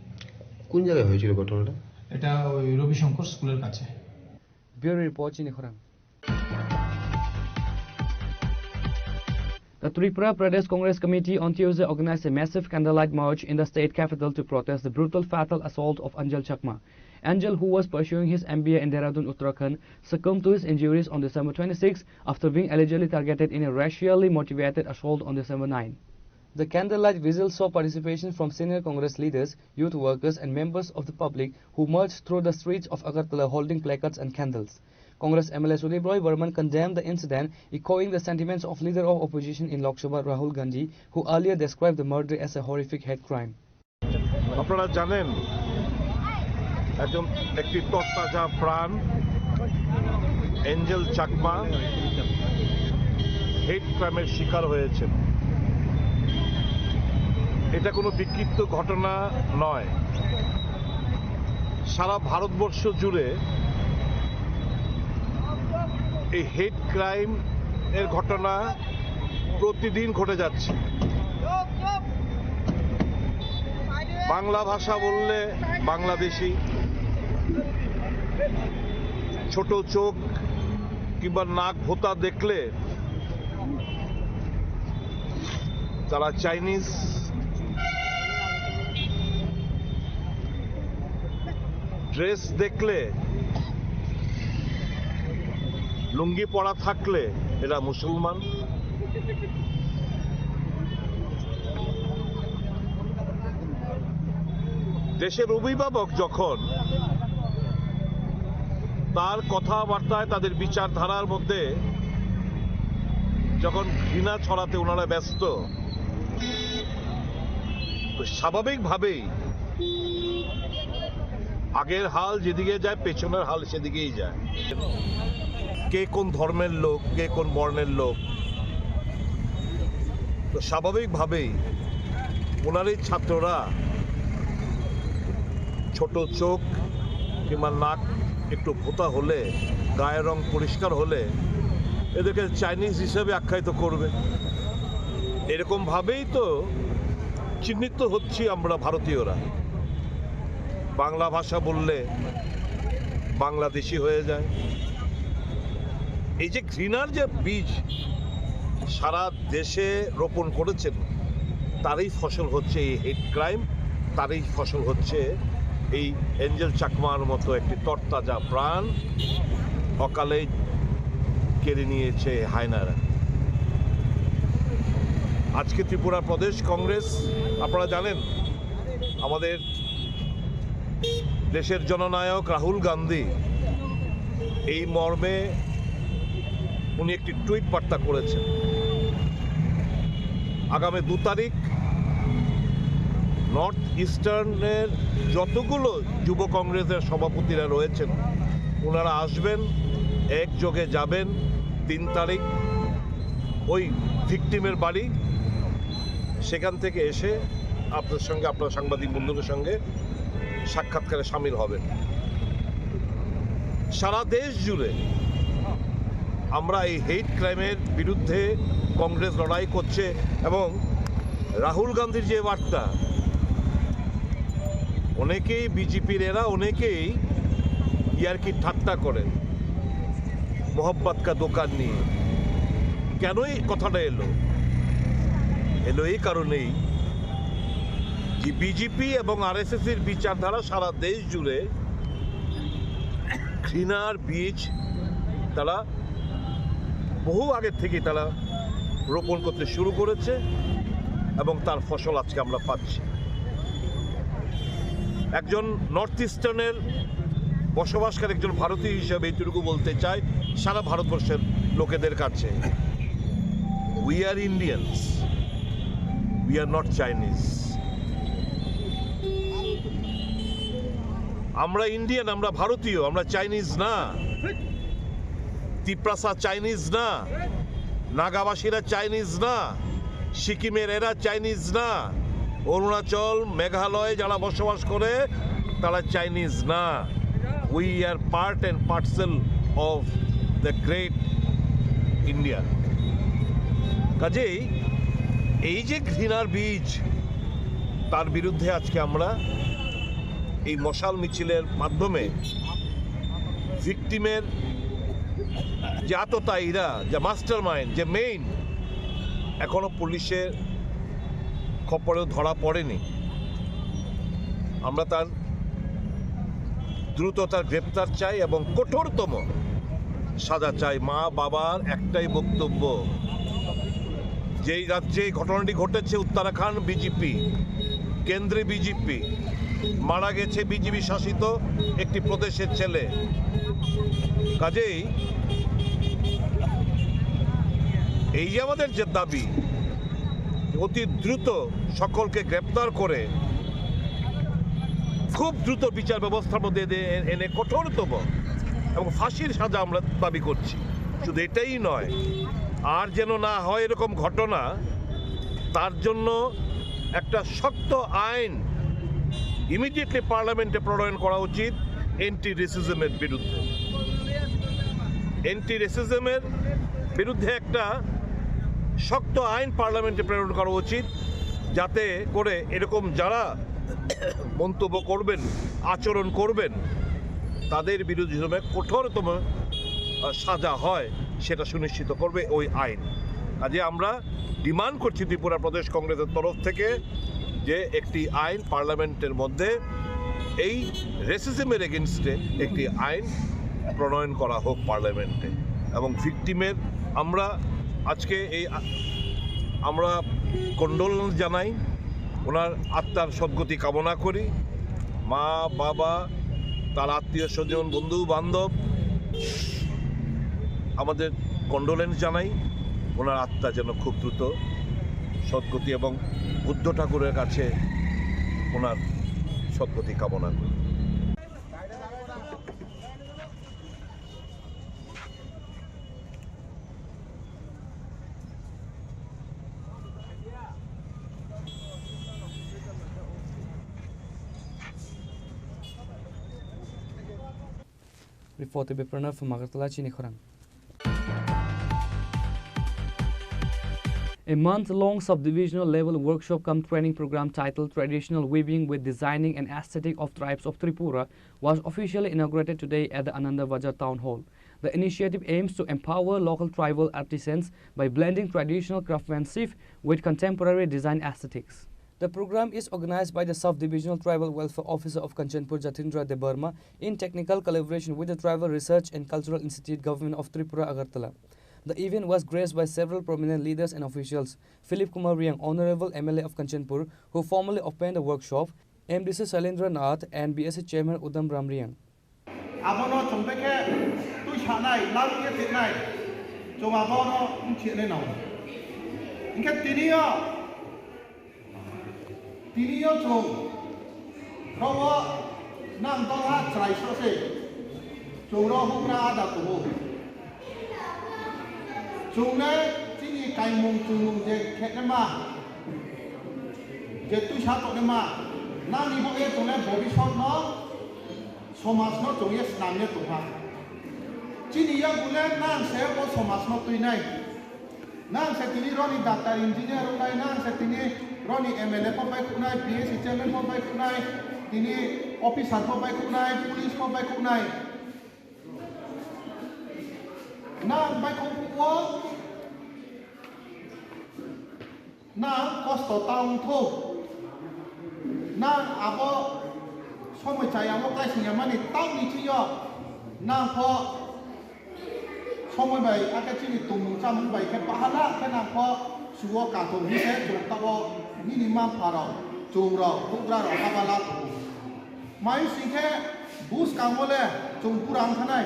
কোন জায়গায় হয়েছিল ঘটনাটা? এটা ওই রবিশঙ্কর স্কুলের কাছে। Bureau report in Khurram. The Tripura Pradesh Congress Committee on Tuesday organized a massive candlelight march in the state capital to protest the brutal fatal assault of Anjal Chakma. Anjal, who was pursuing his MBA in Dehradun, Uttarakhand, succumbed to his injuries on December 26 after being allegedly targeted in a racially motivated assault on December 9. The candlelight vigil saw participation from senior Congress leaders, youth workers and members of the public who marched through the streets of Agartala holding placards and candles. Congress MLA Sudip Roy Burman condemned the incident, echoing the sentiments of leader of opposition in Lok Sabha Rahul Gandhi, who earlier described the murder as a horrific hate crime. আপনারা জানেন একটি তরতাজা প্রাণ Angel Chakma হেট ক্রাইমের শিকার হয়েছেন। এটা কোনো বিক্ষিপ্ত ঘটনা নয়, সারা ভারতবর্ষ জুড়ে এই হেট ক্রাইম এর ঘটনা প্রতিদিন ঘটে যাচ্ছে। বাংলা ভাষা বললে বাংলাদেশি, ছোট চোখ কিংবা নাক ভোঁতা দেখলে তারা চাইনিজ, ড্রেস দেখলে, লুঙ্গি পরা থাকলে এরা মুসলমান। দেশের অভিভাবক যখন তার কথাবার্তায় তাদের বিচারধারার মধ্যে যখন ঘৃণা ছড়াতে ওনারা ব্যস্ত, স্বাভাবিকভাবেই আগের হাল যেদিকে যায় পেছনের হাল সেদিকেই যায়। কে কোন ধর্মের লোক, কে কোন বর্ণের লোক, তো স্বাভাবিকভাবেই ওনারই ছাত্ররা ছোট চোখ কিংবা নাক একটু ভোঁতা হলে, গায়ের রং পরিষ্কার হলে এদেরকে চাইনিজ হিসেবে আখ্যায়িত করবে। এরকমভাবেই তো চিহ্নিত হচ্ছি আমরা ভারতীয়রা। বাংলা ভাষা বললে বাংলাদেশি হয়ে যায়। এই যে ঘৃণার যে বীজ সারা দেশে রোপণ করেছেন, তারই ফসল হচ্ছে এই হেট ক্রাইম, তারই ফসল হচ্ছে এই এঞ্জেল চাকমার মতো একটি তরতাজা প্রাণ অকালে কেড়ে নিয়েছে হায়নারা। আজকে ত্রিপুরা প্রদেশ কংগ্রেস, আপনারা জানেন আমাদের দেশের জননায়ক রাহুল গান্ধী এই মর্মে উনি একটি টুইট বার্তা করেছেন। আগামী 2 তারিখ নর্থ ইস্টার্নের যতগুলো যুব কংগ্রেসের সভাপতিরা রয়েছেন ওনারা আসবেন, একযোগে যাবেন 3 তারিখ ওই ভিকটিমের বাড়ি। সেখান থেকে এসে আপনার সঙ্গে, আপনার সাংবাদিক বন্ধুদের সঙ্গে সাক্ষাৎকারে সামিল হবেন। সারা দেশ জুড়ে আমরা এই হেট ক্রাইমের বিরুদ্ধে কংগ্রেস লড়াই করছে এবং রাহুল গান্ধীর যে বার্তা, অনেকেই বিজেপির এরা অনেকেই ইয়ারকি ঠাট্টা করেন মোহব্বত কা দোকান নিয়ে। কেন এই কথাটা এলো এই কারণেই যে বিজেপি এবং আরএসএস এর বিচারধারা সারা দেশ জুড়ে ঘৃণার বীজ তারা বহু আগে থেকে তারা রোপণ করতে শুরু করেছে এবং তার ফসল আজকে আমরা পাচ্ছি। একজন নর্থ ইস্টার্নের বসবাসকারী একজন ভারতীয় হিসাবে এইটুকু বলতে চাই সারা ভারতবর্ষের লোকেদের কাছে, we are Indians, we are not Chinese. আমরা ইন্ডিয়ান, আমরা ভারতীয়, আমরা চাইনিজ না। তিপ্রাসা চাইনিজ না, নাগাবাসীরা চাইনিজ না, সিকিমের এরা চাইনিজ না, অরুণাচল মেঘালয় যারা বসবাস করে তারা চাইনিজ না। We are part and parcel of the great India. কাজেই এই যে ঘৃণার বীজ, তার বিরুদ্ধে আজকে আমরা এই মশাল মিছিলের মাধ্যমে ভিকটিমের যে আততায়ীরা, যে মাস্টার মাইন্ড, যে মেইন, এখনো পুলিশের খপ্পরেও ধরা পড়েনি, আমরা তার দ্রুত তার গ্রেপ্তার চাই এবং কঠোরতম সাজা চাই। মা বাবার একটাই বক্তব্য, যেই রাজ্যে ঘটনাটি ঘটেছে উত্তরাখণ্ড বিজেপি, কেন্দ্রে বিজেপি, মারা গেছে বিজেপি শাসিত একটি প্রদেশের ছেলে। কাজেই এই যে আমাদের যে দাবি, অতি দ্রুত সকলকে গ্রেপ্তার করে খুব দ্রুত বিচার ব্যবস্থার মধ্যে এনে কঠোরতম এবং ফাঁসির সাজা আমরা দাবি করছি। শুধু এটাই নয়, আর যেন না হয় এরকম ঘটনা, তার জন্য একটা শক্ত আইন ইমিডিয়েটলি পার্লামেন্টে প্রণয়ন করা উচিত অ্যান্টি রেসিজমের বিরুদ্ধে। অ্যান্টি রেসিজমের বিরুদ্ধে একটা শক্ত আইন পার্লামেন্টে প্রেরণ করা উচিত, যাতে করে এরকম যারা মন্তব্য করবেন, আচরণ করবেন, তাদের বিরুদ্ধে কঠোরতম সাজা হয়, সেটা সুনিশ্চিত করবে ওই আইন। কাজে আমরা ডিমান্ড করছি ত্রিপুরা প্রদেশ কংগ্রেসের তরফ থেকে যে একটি আইন পার্লামেন্টের মধ্যে এই রেসিজমের এগেনস্টে একটি আইন প্রণয়ন করা হোক পার্লামেন্টে। এবং ভিকটিমের আমরা আজকে আমরা কন্ডোলেন্স জানাই, ওনার আত্মার সদ্গতি কামনা করি। মা বাবা, তার আত্মীয় স্বজন, বন্ধু বান্ধব, আমাদের কন্ডোলেন্স জানাই। ওনার আত্মা যেন খুব দ্রুত সদ্গতি এবং বুদ্ধ ঠাকুরের কাছে ওনার সদ্গতি কামনা করি। Reported by Pranav from Agartala, Chinikhorang. A month-long subdivisional level workshop cum training program titled Traditional Weaving with Designing and Aesthetic of Tribes of Tripura was officially inaugurated today at the Ananda Bajar Town Hall. The initiative aims to empower local tribal artisans by blending traditional craftsmanship with contemporary design aesthetics. The program is organized by the Sub-Divisional Tribal Welfare Officer of Kanchanpur, Jatindra Debarma, in technical collaboration with the Tribal Research and Cultural Institute, Government of Tripura, Agartala. The event was graced by several prominent leaders and officials. Philip Kumar Riang, Honorable MLA of Kanchanpur, who formally opened the workshop, MDC Sailendra Nath and BSC Chairman Udam Ram Riang. Abono chompeke tu chanai lalke tinai chong abono chene nau inke tinio chong rowo nam tongha trai so se chong ro hukra da ko chong ne tini kai mong chung je khet ma je tu cha to ne ma na ni bo e chong ne bobishot no সমাজ ন চঙে স্নামে তোহা চিনিয়া বলে নাং সে ও সমাজ নতুই নাই নাং সে তিনি Roni doctor engineer নাই নাং সে তিনি রনি এমএলএ পাবাই খুনাই পিএসসি চেয়ারম্যান পাবাই খুনাই তিনি অফিসার পাবাই খুনাই পুলিশ পাবাই খুনাই নাং বাই খুবো নাং কষ্ট তাও থো নাং আবো সময় চাই আবো কাইসিয়া মানে তাও নিচিয় নাং প সময় বাই আগে চিনি তুমু চামু বাই কে পাহালা কে নাং প সুও কাতো হিসে জং তাবো মিনিমাম পারাও জংরাও কুকরাও হাবালা মাই সিংহে বুস কামলে জং পুরাং থানাই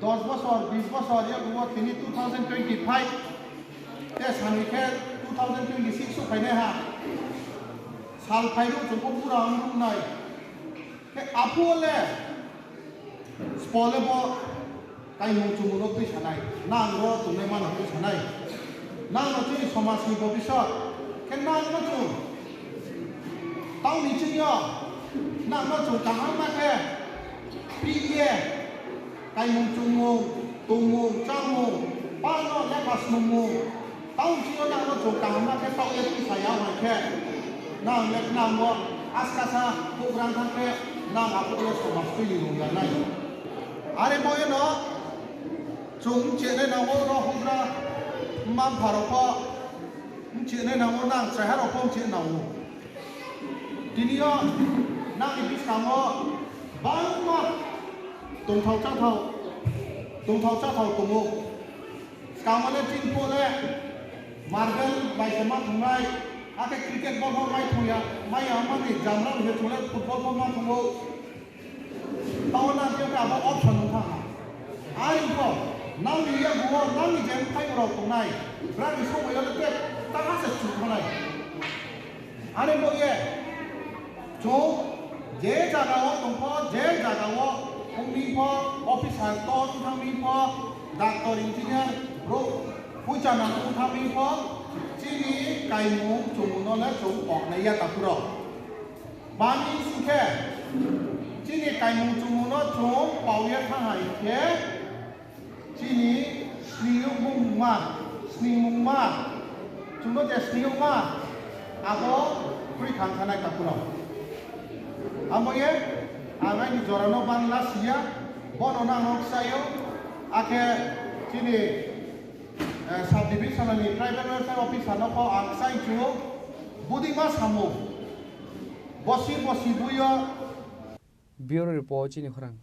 10 বছর 20 বছর ইয়া গুয়া তিনি 2025 তে সানিকে 2026 সু ফাইনে হা সাল ফাইরু জং পুরাং নাই কে আপুলে স্পলে ব কাই মুচুমুনো তুই সানাই নাং র তুনে মান তুই সানাই নাং র তুই সমাজনি ভবিষ্যৎ কে নাং র তুই তাও নিচিয়া নাং র তুই কাহাং মাকে পিয়ে কাই মুচুমু তুমু চামু পানো লেপাস মুমু তাও জিও নাং র তুই কাহাং মাকে তাও লে তুই সায়া মাকে নাং লেক নাং ব আজকাসা প্রোগ্রাম থাকে নাং আপুলে সমাজ তুই নিরুঙ্গা নাই আরে বয়ে ন চুং চেনে নামো রহুরা মান ভারত চেনে নামো নাং চাহার অপম চেনে নামো তিনিও নাং ইবিস কামো বাংমা দংথাও চাথাও তমো কামালে তিন পোলে মার্বেল বাইসमा थांनाय आके क्रिकेट बल माइ थया माइ आमानि जामरा हे थले फुटबल बल मा थंगो तावना जे आबा ऑप्शन था आइखो नांनि या गुवा नांनि जेम फाइबराव थांनाय ब्रानि समायाव ते ताहासे सुखनाय आरे बये जो जे जागाव दंफो जे जागाव फुंनिफो अफिसार तन थांनिफो डाक्टर इन्जिनियार रो फुजाना थांनिफो चिनि काइमु चुमुनले चुम अकनाया तापुरो बानि सुखे चिनि काइमु चुमुनो चुम पावये थाहाय के चिनि स्नियुमुमा चुनो जे स्नियुमा आबो फ्रि खानखानाय तापुरो आमये आगाय जरानो बानला सिया बनो नांगो सायो आके चिनि सब डिविजननि ट्राइबल वेलफेयर ऑफिसर नको आंसाइ चु बुदिमा सामो बसि बुयो Bureau Report in Khorang.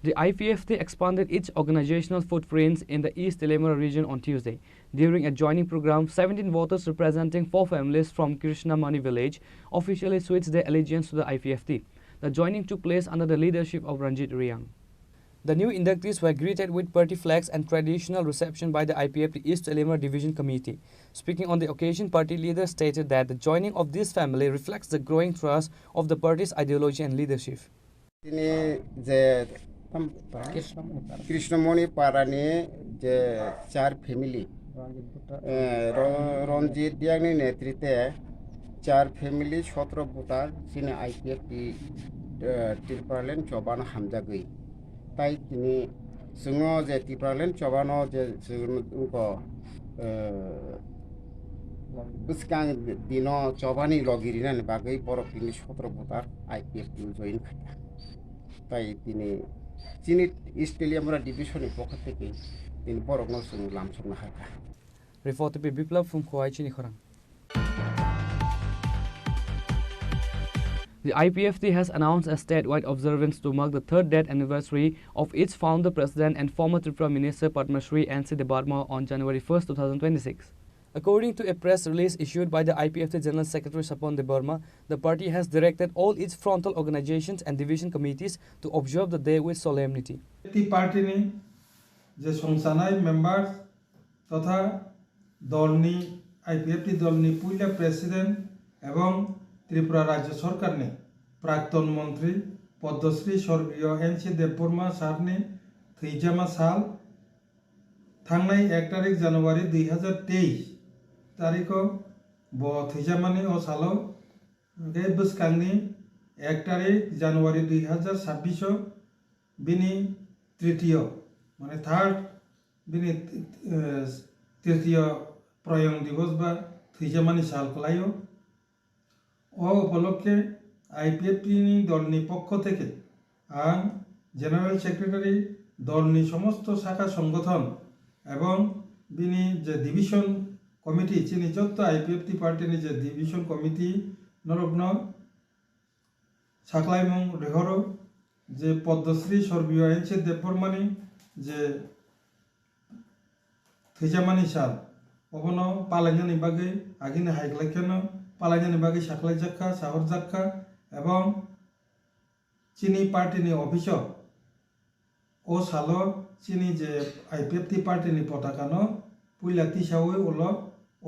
The IPFT expanded its organizational footprints in the East Telemara region on Tuesday. During a joining program, 17 voters representing 4 families from Krishnamani village officially switched their allegiance to the IPFT. The joining took place under the leadership of Ranjit Riang. The new inductees were greeted with party flags and traditional reception by the IPFT East Telemara Division Committee. Speaking on the occasion, party leaders stated that the joining of this family reflects the growing trust of the party's ideology and leadership. Krishnamoni পাড়ানি যে 4 family রঞ্জিত দিয়াংনি নেতৃত্বে 4 family 17 voter যিনি IPFT ত্রিপুরালেন চবান হামজাগৈ তাই তিনি जोङो जे ত্রিপুরালেন চবানো যে जोंखौ बुसकां दिनो चबानि लगिरिनानि बागै बरफिनि 17 भोटार आइपिएफटी जइन खाया তাই তিনি চিনি ইস্ট তেলিয়ামরা ডিভিশনের পক্ষ থেকে তিনি বরগনো जों লামসংनो हाया Report by Biplab from Khwai Chini Khorang. The IPFT has announced a statewide observance to mark the 3rd death anniversary of its founder, president and former Tripura Minister Padma Shri N.C. Debarma on January 1st, 2026. According to a press release issued by the IPFT General Secretary Sapon Debarma, the party has directed all its frontal organizations and division committees to observe the day with solemnity. The party ni je songsanai members totha dolni IPFT dolni puila president ebong Tripura Rajya Sarkar ni প্রাক্তন মন্ত্রী পদ্মশ্রী স্বর্গীয় NC Debbarma সারনি থৈজামা সাল থাংনাই 1 তারিখ জানুয়ারি 2023 তারিখ ব থৈজামানি ও সালো গে বুসকাংনি 1 তারিখ জানুয়ারি 2026 বিনি তৃতীয় মানে থার্ড বিনি তৃতীয় প্রয়ং দিবস বা থৈজামানি সাল কলাইও ও উপলক্ষে আইপিএফটি দলনি পক্ষ থেকে আং জেনারেল সেক্রেটারি দলনি সমস্ত শাখা সংগঠন এবং বিনি যে ডিভিশন কমিটি চিনি যত আইপিএফটি পার্টিনি যে ডিভিশন কমিটি নরগ্ন সাকলাইমং রেহরো যে পদ্মশ্রী স্বর্গীয় এনসি দেববর্মানি যে থৈজামানি সাল অবন পালাইনানি বাগै আগিনে হাইগলাইখানো পালাইনানি বাগै সাকলাই জাক্কা সাহর জাক্কা এবং চিনি পার্টিনি অফিস ও সালো চিনি যে আইপিএফটি পার্টিনি পতাকানো পুইলা তিসাওই ওল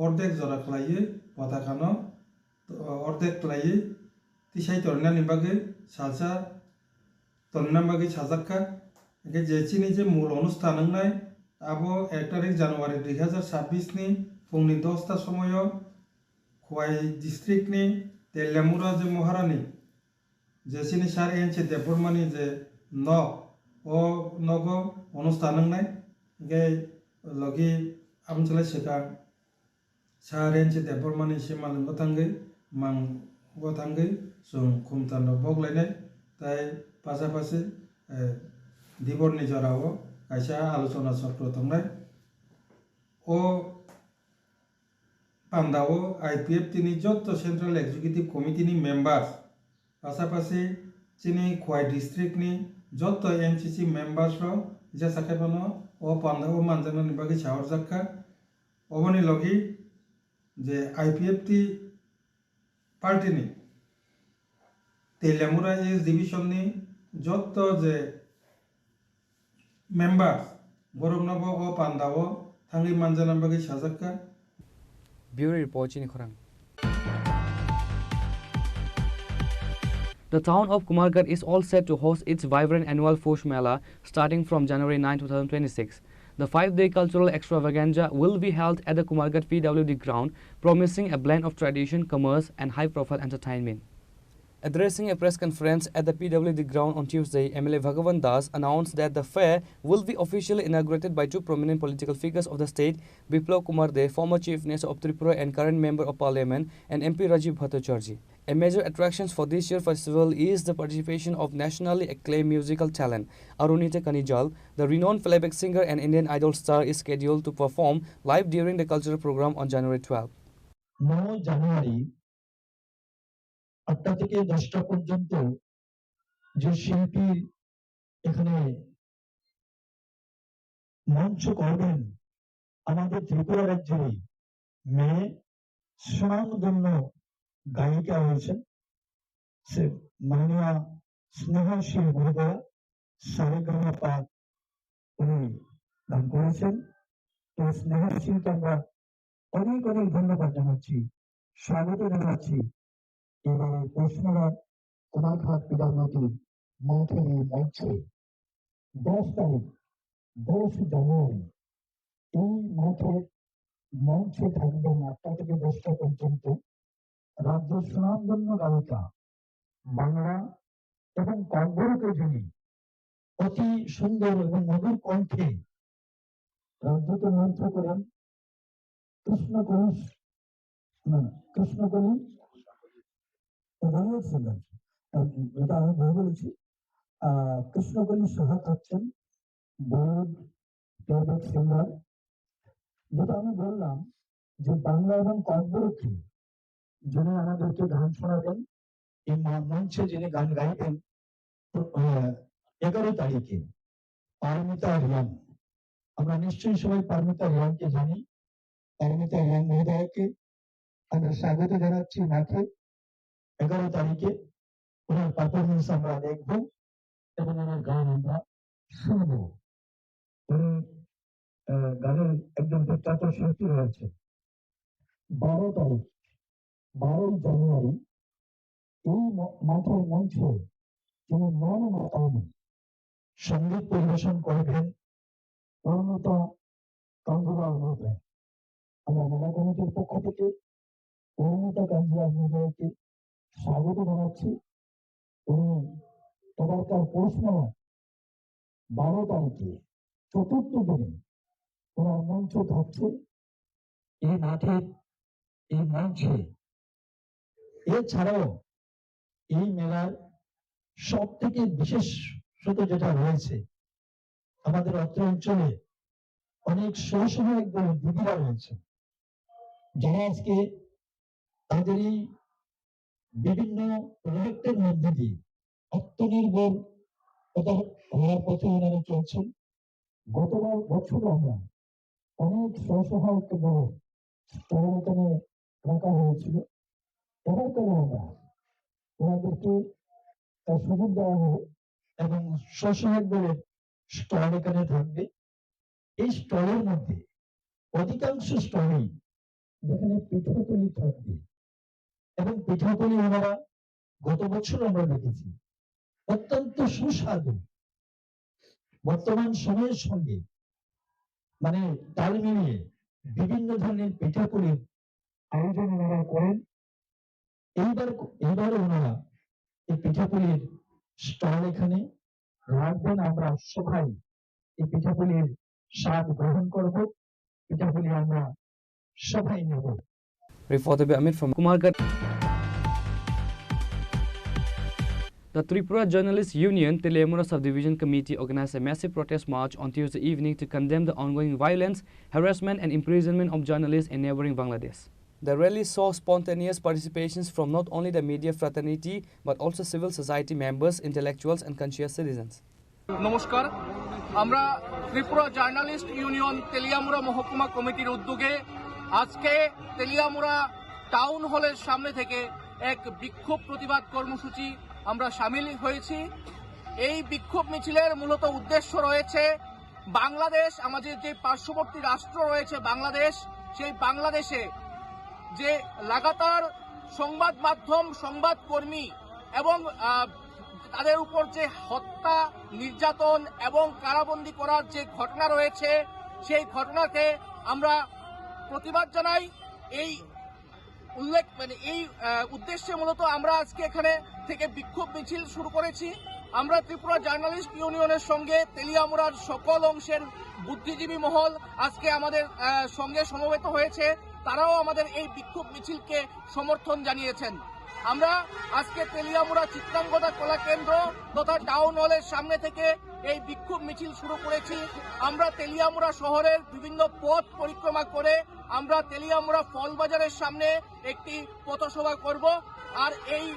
অর্ধেক জরা খাইয়ে পতাকানো অর্ধেক খাইয়ে তিসাই তরনানি বাগै সালসা তরনানি বাগै সাজাক্কা যে চিনি যে মূল অনুষ্ঠান নাই আবো 1 তারিখ জানুয়ারি 2026 नि फुंनि 10टा समय खवाई डिस्ट्रिक्ट नि तेलियामुरा जे महारानी जे सिनि सार एनसे देबबर्मानि जे न ओ नगो অনুষ্ঠান নাই गे लगी आमचले सेका सार एनसे देबबर्मानि सिमालंग थांगै मां गो थांगै जों खुमतान बगलायनाय ताई पासापासि दिबरनि जराव কাইসা আলোচনা চক্র তংনাই ও পান্দাও আইপিএফ তিনি যত সেন্ট্রাল এক্সিকিউটিভ কমিটিনি মেম্বার্স পাশাপাশি চিনি খোয়াই ডিস্ট্রিক্টনি যত এনসিসি মেম্বার্স যা সাকাইবানো ও পান্দাও মানজানানি বাগै সাহর জাক্কা অবনি লগি যে আইপিএফটি পার্টিনি তেলিয়ামুরা এস ডিভিশননি যত যে members boroknabo o pandao thangi manjana bagi sajakka Bureau report chini khorang. The town of Kumargarh is all set to host its vibrant annual Fosh Mela starting from January 9, 2026. The 5-day cultural extravaganza will be held at the Kumargarh PWD ground, promising a blend of tradition, commerce and high-profile entertainment. Addressing a press conference at the PWD ground on Tuesday, MLA Bhagavan Das announced that the fair will be officially inaugurated by two prominent political figures of the state, Biplav Kumar Deo, former Chief Minister of Tripura and current Member of Parliament, and MP Rajiv Bhattacharjee. A major attraction for this year's festival is the participation of nationally acclaimed musical talent. Arunita Kanijal, the renowned playback singer and Indian Idol star, is scheduled to perform live during the cultural program on January 12. 9 January 8টা থেকে 10টা পর্যন্ত যে শিল্পী এখানে মঞ্চ করবেন আমাদের ত্রিপুরা রাজ্যের মেয়ে সুনামধন্য গায়িকা হয়েছেন সে মাননীয়া স্নেহাশীল মহোদয়া সারেগামাপা উনি গান করেছেন তো স্নেহাশীলকে আমরা অনেক অনেক ধন্যবাদ জানাচ্ছি স্বাগত জানাচ্ছি এবারে পশ্চিমবঙ্গের কোনাঘাট পিডাব্লিউডি মাঠের মঞ্চে 10 তারিখ 10 জানুয়ারি এই মাঠের মঞ্চে থাকবেন 8টা থেকে 10টা পর্যন্ত রাজ্যের সুনামধন্য গায়িকা বাংলা এবং কঙ্গরকে যিনি অতি সুন্দর এবং মধুর কণ্ঠে রাজ্যকে মন্ত্র করেন কৃষ্ণকলি যেটা আমি বলেছি কৃষ্ণকলি সহায়ক হচ্ছেন বোর্ড প্লেব্যাক সিঙ্গার যেটা আমি বললাম যে বাংলা এবং কঙ্গরকে যিনি আমাদেরকে গান শোনাবেন এই মঞ্চে যিনি গান গাইবেন 11 তারিখে পারমিতা রিয়াং আমরা নিশ্চয়ই সবাই পারমিতা রিয়াংকে জানি পারমিতা রিয়াং মহোদয়কে আমরা স্বাগত জানাচ্ছি মাঠে 11 তারিখে ওনার পারফরমেন্স আমরা দেখব এবং ওনার গান আমরা শুনব উনি গানের একজন বিখ্যাত শিল্পী রয়েছে 12 তারিখ 12 জানুয়ারি এই মাঠের মঞ্চে তিনি মন মাতানো সঙ্গীত পরিবেশন করবেন অরুণতা কাঞ্জিলাল মহোদয় আমরা মেলা কমিটির পক্ষ থেকে অরুণতা কাঞ্জিলাল মহোদয়কে স্বাগত জানাচ্ছি উনি এবারকার পৌষ মেলা 12 তারিখে চতুর্থ দিনে ওনার মঞ্চ থাকছে এই মাঠের এই মঞ্চে। এছাড়াও এই মেলার সব থেকে বিশেষত যেটা রয়েছে, আমাদের অত্র অঞ্চলে অনেক স্বসহায়ক দলের দিদিরা রয়েছে, যারা আজকে তাদের এই বিভিন্ন প্রজেক্টের মধ্যে দিয়ে আত্মনির্ভর হওয়ার পথে ওনারা চলছেন। গতবার বছর আমরা অনেক স্বসহায়ক দল এখানে রাখা হয়েছিল। এবারকার আমরা ওনাদেরকে সুযোগ দেওয়া হবে এবং স্বসহায়ক দলের স্টল এখানে থাকবে। এই স্টলের মধ্যে অধিকাংশ স্টলেই যেখানে পিঠাপুলি থাকবে এবং পিঠাপুলি ওনারা গত বছর আমরা দেখেছি অত্যন্ত সুস্বাদু। বর্তমান সময়ের সঙ্গে মানে তাল মিলিয়ে বিভিন্ন ধরনের পিঠাপুলির আয়োজন ওনারা করেন। এইবার ওনারা এই পিঠাপুলির স্টল এখানে রাখবেন। আমরা সবাই এই পিঠাপুলির স্বাদ গ্রহণ করব, পিঠাপুলি আমরা সবাই নেব। Reported by Amit from Kumargarh. The Tripura Journalists Union Teleamura Subdivision Committee organized a massive protest march on Tuesday evening to condemn the ongoing violence, harassment and imprisonment of journalists in neighboring Bangladesh. The rally saw spontaneous participations from not only the media fraternity but also civil society members, intellectuals and conscious citizens. নমস্কার, আমরা Tripura journalist union Teliamura মহকুমা কমিটির উদ্যোগে আজকে Teliamura town হলের সামনে থেকে এক বিক্ষোভ প্রতিবাদ কর্মসূচি আমরা সামিল হয়েছি। এই বিক্ষোভ মিছিলের মূলত উদ্দেশ্য রয়েছে বাংলাদেশ, আমাদের যে পার্শ্ববর্তী রাষ্ট্র রয়েছে বাংলাদেশ, সেই বাংলাদেশে যে লাগাতার সংবাদ মাধ্যম, সংবাদকর্মী এবং তাদের উপর যে হত্যা, নির্যাতন এবং কারাবন্দী করার যে ঘটনা রয়েছে, সেই ঘটনাকে আমরা প্রতিবাদ জানাই। এই উদ্দেশ্যে মূলত আমরা আজকে এখানে থেকে বিক্ষোভ মিছিল শুরু করেছি। আমরা ত্রিপুরা জার্নালিস্ট ইউনিয়নের সঙ্গে তেলিয়ামুড়ার সকল অংশের বুদ্ধিজীবী মহল আজকে আমাদের সঙ্গে সমবেত হয়েছে। তারাও আমাদের এই বিক্ষোভ মিছিলকে সমর্থন জানিয়েছেন। আমরা আজকে তেলিয়ামুড়া চিত্রাঙ্গদা কলা কেন্দ্র তথা টাউন হলের সামনে থেকে এই বিক্ষোভ মিছিল শুরু করেছি। আমরা তেলিয়ামুড়া শহরের বিভিন্ন পথ পরিক্রমা করে আমরা তেলিয়ামুড়া ফল বাজারের সামনে একটি পথসভা করব। আর এই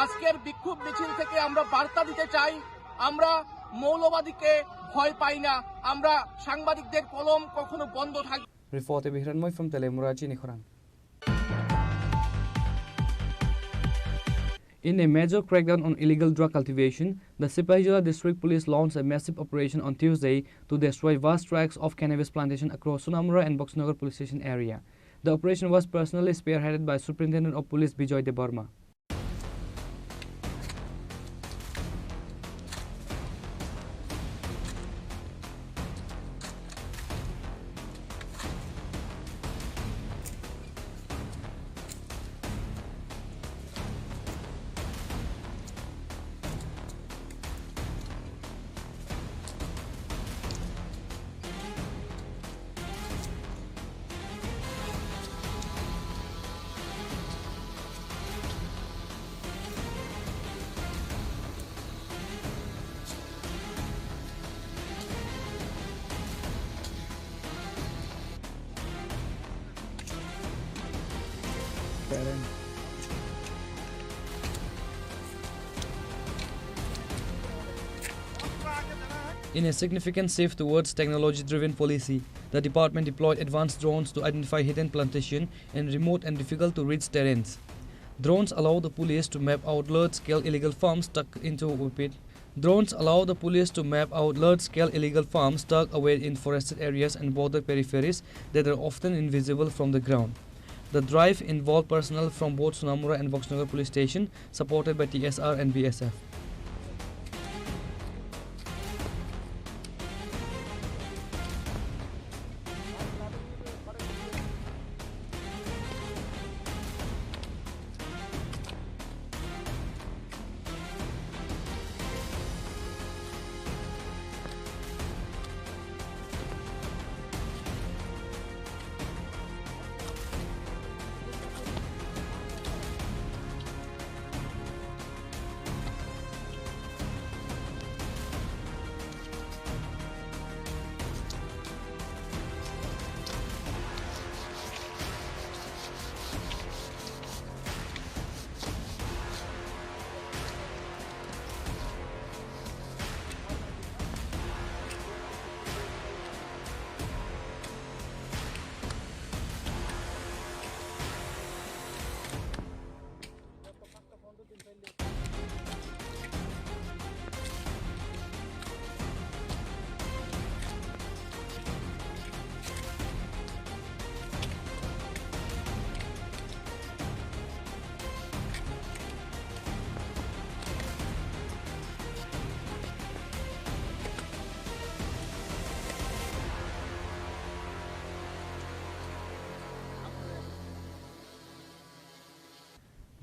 আজকের বিক্ষোভ মিছিল থেকে আমরা বার্তা দিতে চাই, আমরা মৌলবাদীকে ভয় পাই না, আমরা সাংবাদিকদের কলম কখনো বন্ধ থাকবে। Reported by Hiranmoy from Telemura Chinikhoran. In a major crackdown on illegal drug cultivation, the Sipahijala District Police launched a massive operation on Tuesday to destroy vast tracts of cannabis plantation across Sunamura and Boxnagar police station area. The operation was personally spearheaded by Superintendent of Police Bijoy Debarma. In a significant shift towards technology-driven policy, the department deployed advanced drones to identify hidden plantation in remote and difficult-to-reach terrains. Drones allow the police to map out large-scale illegal farms tucked into illegal farms tucked away in forested areas and border peripheries that are often invisible from the ground. The drive involved personnel from both Sunamura and Boxnagar police station, supported by TSR and BSF.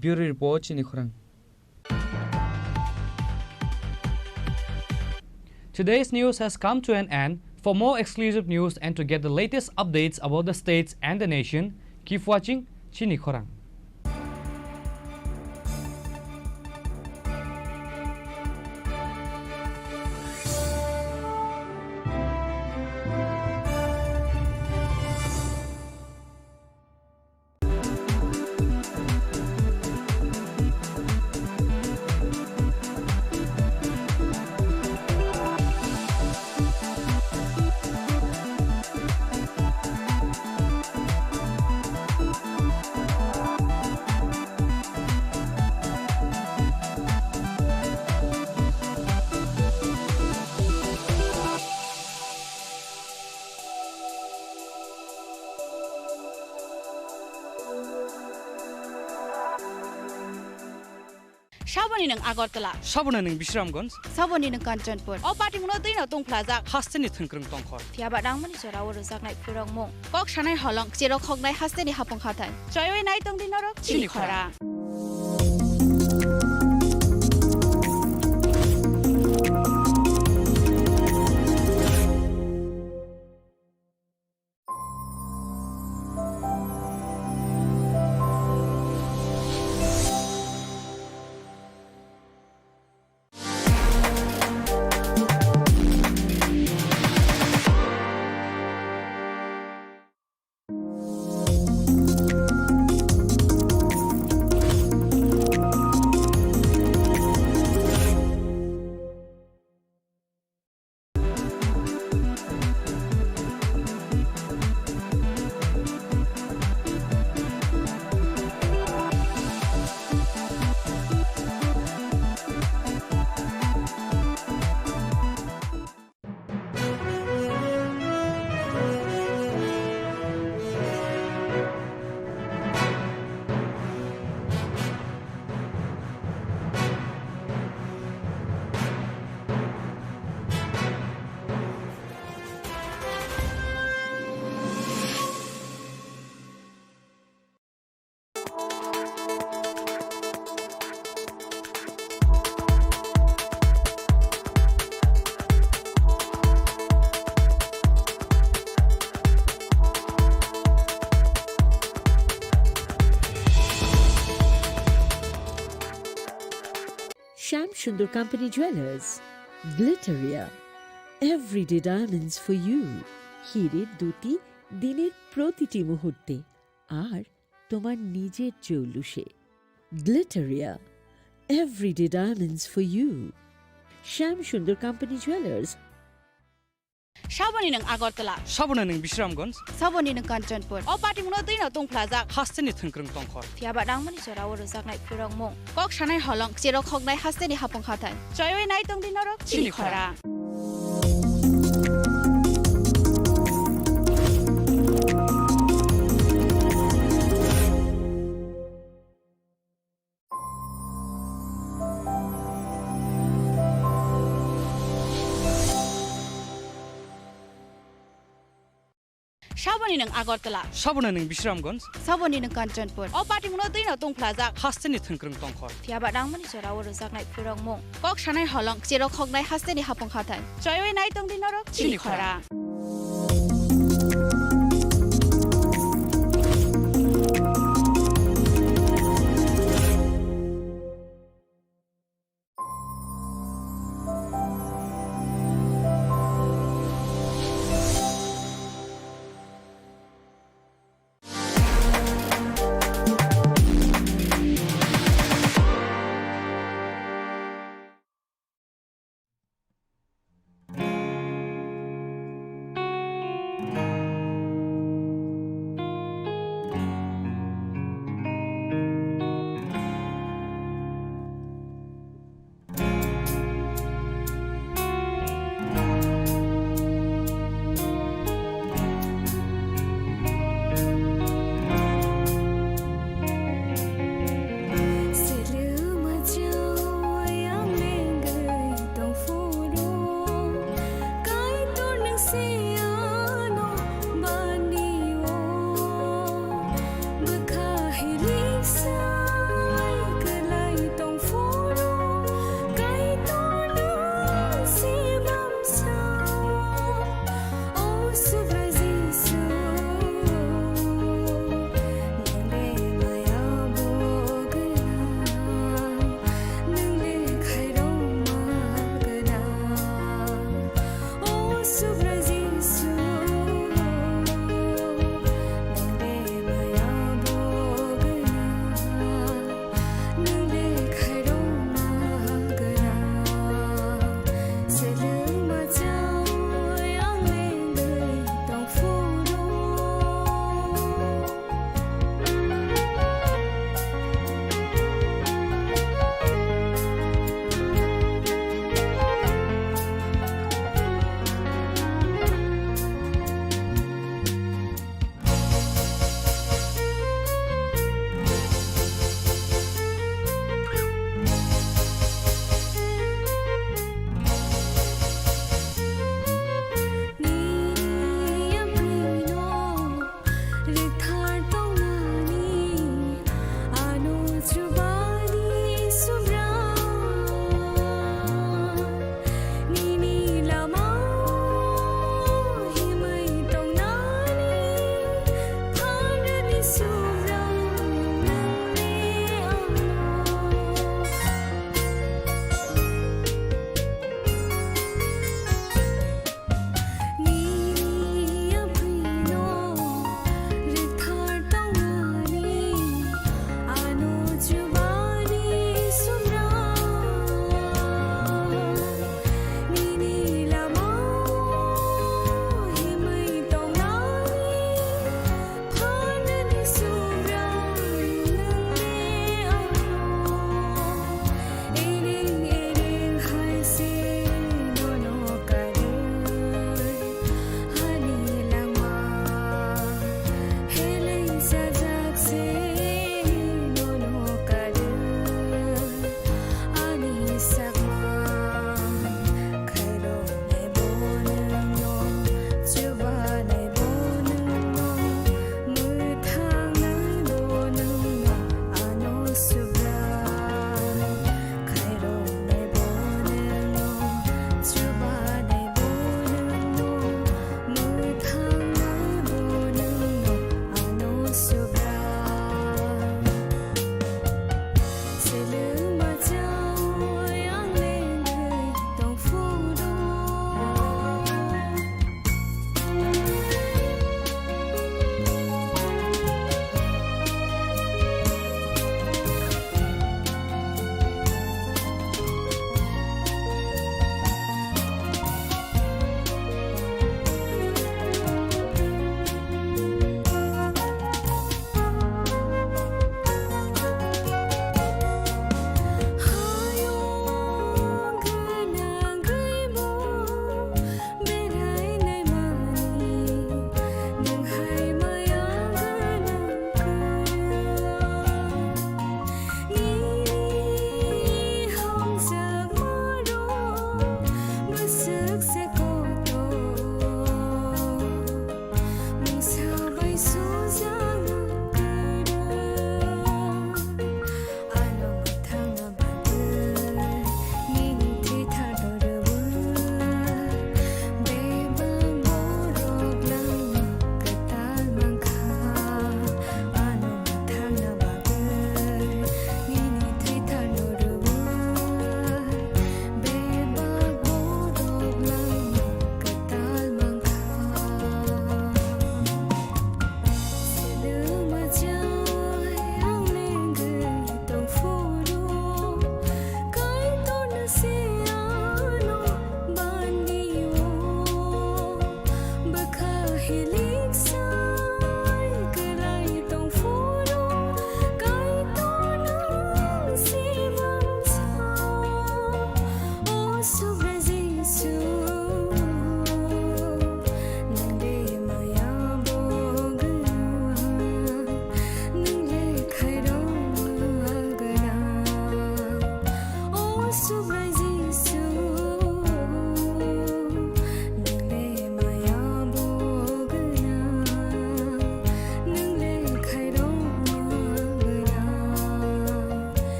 Bureau Report Chini Khorang. Today's news has come to an end. For more exclusive news and to get the latest updates about the states and the nation, keep watching Chini Khorang. Shaboni ng Agartala. Sabona ng Bisramganj. Saboni ng Kanchanpur. O pati mo na din na tong plaza. Hasteni thengkrung tongkhor. Fiaba dang mani sorawo rozak nai purang mong. Kok shanai holong chiro khok nai hasteni hapong khatan. Choyoi nai tong din norok chini khora. Sham Sundar Company Jewelers, Glitteria, everyday diamonds for you. হীরের দুটি দিনের প্রতিটি মুহূর্তে আর তোমার নিজের জৌলুসে। Glitteria, everyday diamonds for you. Sham Sundar Company Jewelers. Shaboni ng Agartala. Sabona ng Bisramganj. Saboni ng Kanchanpur. O pati mo na din na tong plaza. Hasteni thengkrung tongkhor. Fiaba dang mani sorawo rozak nai purang mong. Kok shanai holong chiro khok nai hasteni hapong khatan. Choyoi nai tong din norok chini khora. Shaboni ng Agartala. Sabona ng Bisramganj. Saboni ng Kanchanpur. O pati mo na din na tong plaza. Hasteni thengkrung tongkhor. Fiaba dang mani sorawo rozak nai purang mong. Kok shanai holong chiro khok nai hasteni hapong khatan. Choyoi nai tong din norok chini khora.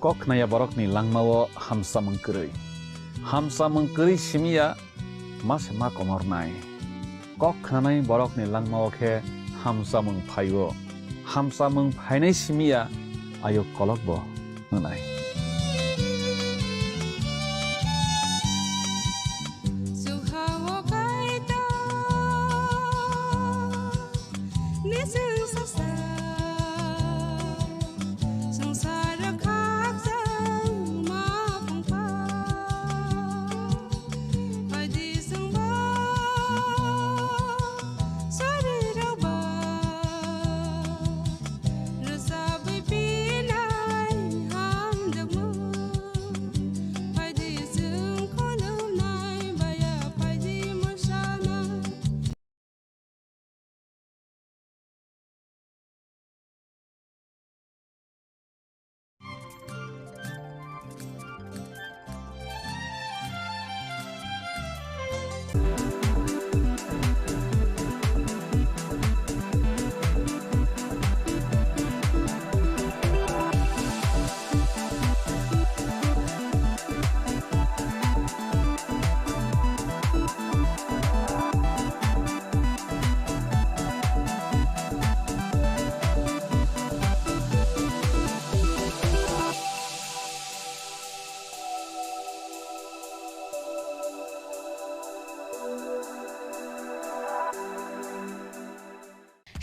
Kok naya borok ni langmawo hamsa mengkeri simia mas ma komor nai kok nanai borok ni langmawo ke hamsa mengphainai simia ayo kolok bo nanai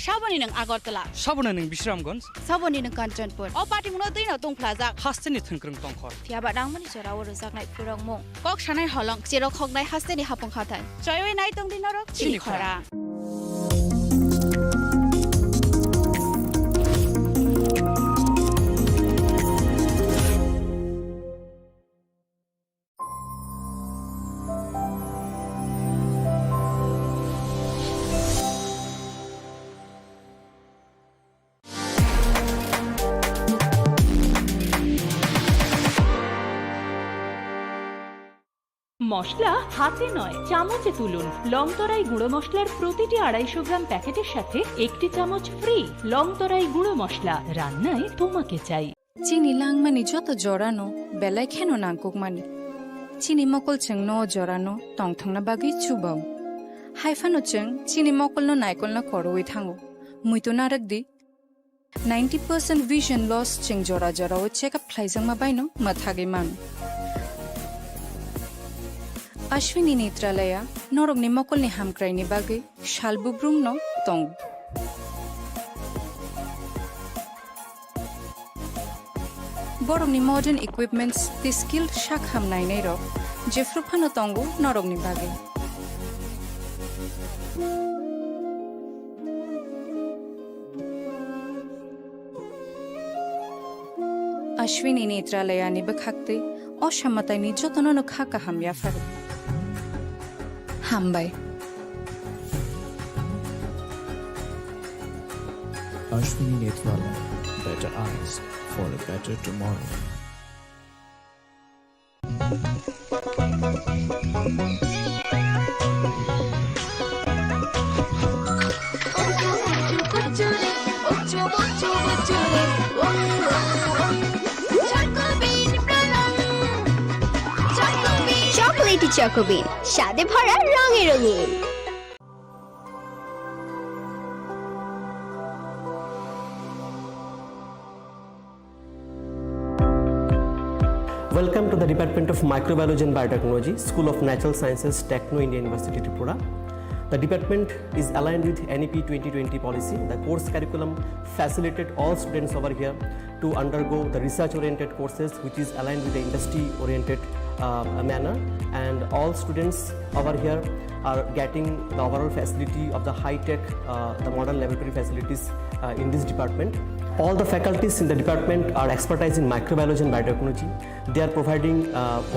Shaboni nang Agartala. Sabona nang Bishramganj. Saboni nang Kanchanpur. O party muno tuina tung plaza. Hasteni thangkrung tongkhor. Fiaba dangmani chora o rozak nai purong mong. Kok shanai holong chero khognai hasteni hapong khathai. Choyoi nai tong dinarok chini khora. মশলা হাতে নয় চামচে তুলুন লংতরাই গুঁড়ো মশলার প্রতিটি 250 গ্রাম প্যাকেটের সাথে একটি চামচ ফ্রি লংতরাই গুঁড়ো মশলা রান্নায় তোমাকে চাই চিনি লাংমানি যত জরানো বেলায় খেনো নাংকুকমানি চিনি মকল চেং ন জরানো টংথংনা বাগি চুবাও হাইফানো চেং চিনি মকল ন নাইকল না করওই থাঙ্গো মুইতো নারক দি 90% vision loss চেং জরা জরা ও চেকআপ ফ্লাইজাং মাবাইনো মাথাগে মান Ashwini Netralaya, Norogni Mokolni Hamkraini Bagi, Shalbubrung no Tong. Borogni modern equipments, the skilled Shakham Nainero, Jeffrupano Tongu, Norogni Bagi. Ashwini Netralaya Nibakakti, Oshamatani Jotono Kaka Hamyafar. Hambai. Ashwini Netrala, better eyes for a better tomorrow. Chocolaty চকোবিন স্বাদে ভরা রঙে রঙিন Welcome to the Department of Microbiology and Biotechnology, School of Natural Sciences, Techno India University, Tripura. The department is aligned with NEP 2020 policy. The course curriculum facilitated all students over here to undergo the research-oriented courses, which is aligned with the industry-oriented manner, and all students over here are getting the overall facility of the high-tech, the modern laboratory facilities in this department. All the faculties in the department are expertise in microbiology and biotechnology. They are providing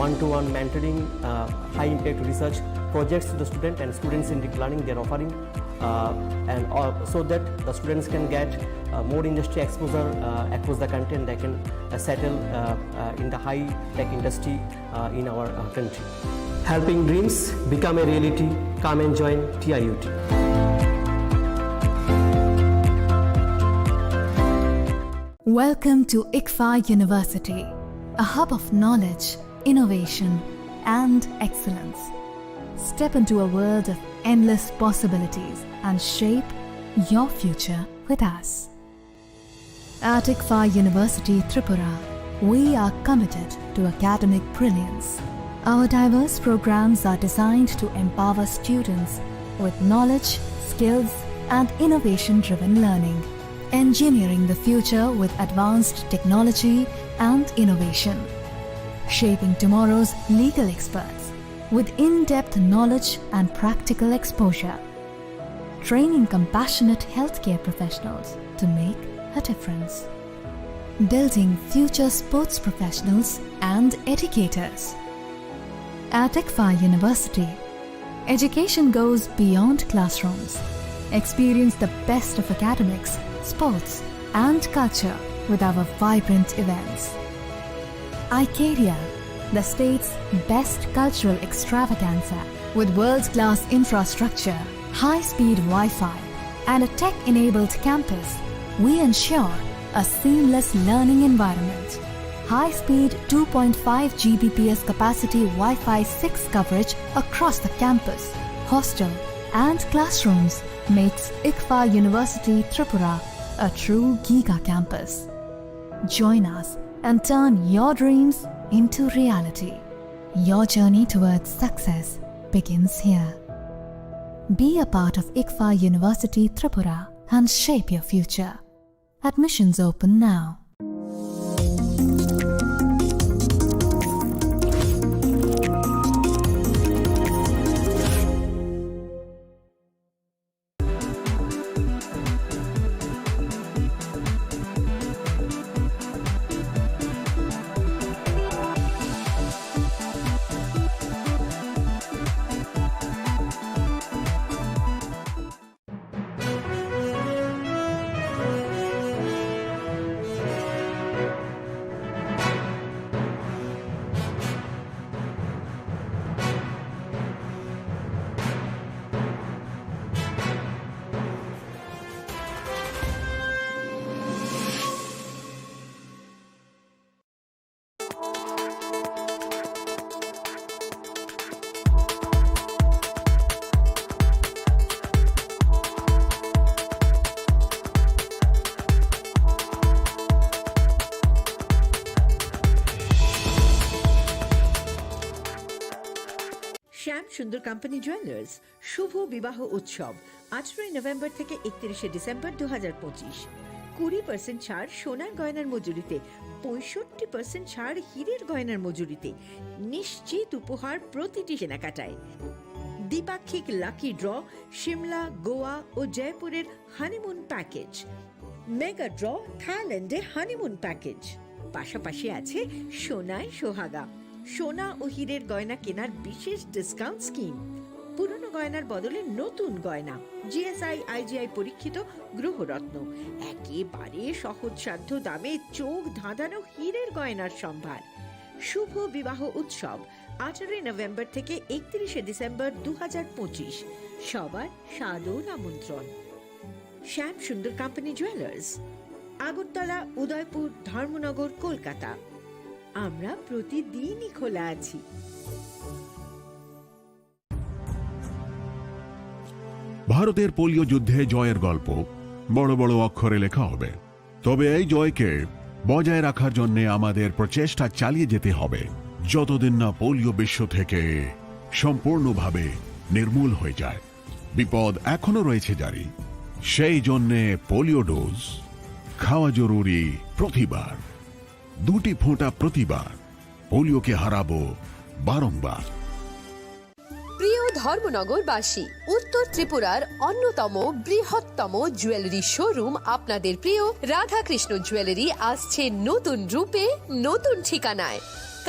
one-to-one mentoring, high-impact research projects to the student and student-centric learning. They are offering and so that the students can get more industry exposure across the country and they can settle in the high-tech industry in our country. Helping dreams become a reality. Come and join TIUT. Welcome to ICFA University, a hub of knowledge, innovation, and excellence. Step into a world of endless possibilities and shape your future with us. At ICFA University, Tripura, we are committed to academic brilliance. Our diverse programs are designed to empower students with knowledge, skills, and innovation-driven learning, engineering the future with advanced technology and innovation, shaping tomorrow's legal experts with in-depth knowledge and practical exposure, training compassionate healthcare professionals to make a difference, building future sports professionals and educators. At ICFA University, education goes beyond classrooms. Experience the best of academics, sports, and culture with our vibrant events. ICARIA, the state's best cultural extravaganza, with world-class infrastructure, high-speed Wi-Fi, and a tech-enabled campus, we ensure a seamless learning environment. High-speed 2.5 Gbps capacity Wi-Fi 6 coverage across the campus, hostel, and classrooms makes ICFA University Tripura a true Giga campus. Join us and turn your dreams into reality. Your journey towards success begins here. Be a part of ICFA University Tripura and shape your future. Admissions open now. শ্যাম সুন্দর company jewellers শুভ বিবাহ উৎসব 18 November থেকে 31 December 2025। 20% ছাড় সোনার গয়নার মজুরিতে, 65% ছাড় হীরের গয়নার মজুরিতে, নিশ্চিত উপহার প্রতিটি কেনাকাটায়। দ্বিপাক্ষিক লাকি ড্র, শিমলা, গোয়া ও জয়পুরের হানিমুন প্যাকেজ, মেগা ড্র থাইল্যান্ডে হানিমুন প্যাকেজ। পাশাপাশি আছে সোনায় সোহাগা, সোনা ও হীরের গয়না কেনার বিশেষ ডিসকাউন্ট স্কিম, পুরনো গয়নার বদলে নতুন গয়না, জিএসআই আইজিআই পরীক্ষিত গ্রহরত্ন, একেবারে সহজসাধ্য দামে চোখ ধাঁধানো হীরের গয়নার সম্ভার। শুভ বিবাহ উৎসব 18 নভেম্বর থেকে 31 ডিসেম্বর 2025। সবার সাদর আমন্ত্রণ। শ্যাম সুন্দর কোম্পানি জুয়েলার্স, আগরতলা, উদয়পুর, ধর্মনগর, কলকাতা। আমরা প্রতিদিনই খোলা আছি। ভারতের পোলিও যুদ্ধে জয়ের গল্প বড় বড় অক্ষরে লেখা হবে, তবে এই জয়কে বজায় রাখার জন্য আমাদের প্রচেষ্টা চালিয়ে যেতে হবে যতদিন না পোলিও বিশ্ব থেকে সম্পূর্ণভাবে নির্মূল হয়ে যায়। বিপদ এখনো রয়েছে জারি, সেই জন্যে পোলিও ডোজ খাওয়া জরুরি প্রতিবার। 2টি ফোঁটা প্রতিবার, পোলিওকে হারাবো বারংবার। প্রিয় ধর্মনগরবাসী, উত্তর ত্রিপুরার অন্যতম বৃহত্তম জুয়েলারি শোরুম আপনাদের প্রিয় রাধাকৃষ্ণ জুয়েলারি আসছে নতুন রূপে, নতুন ঠিকানায়।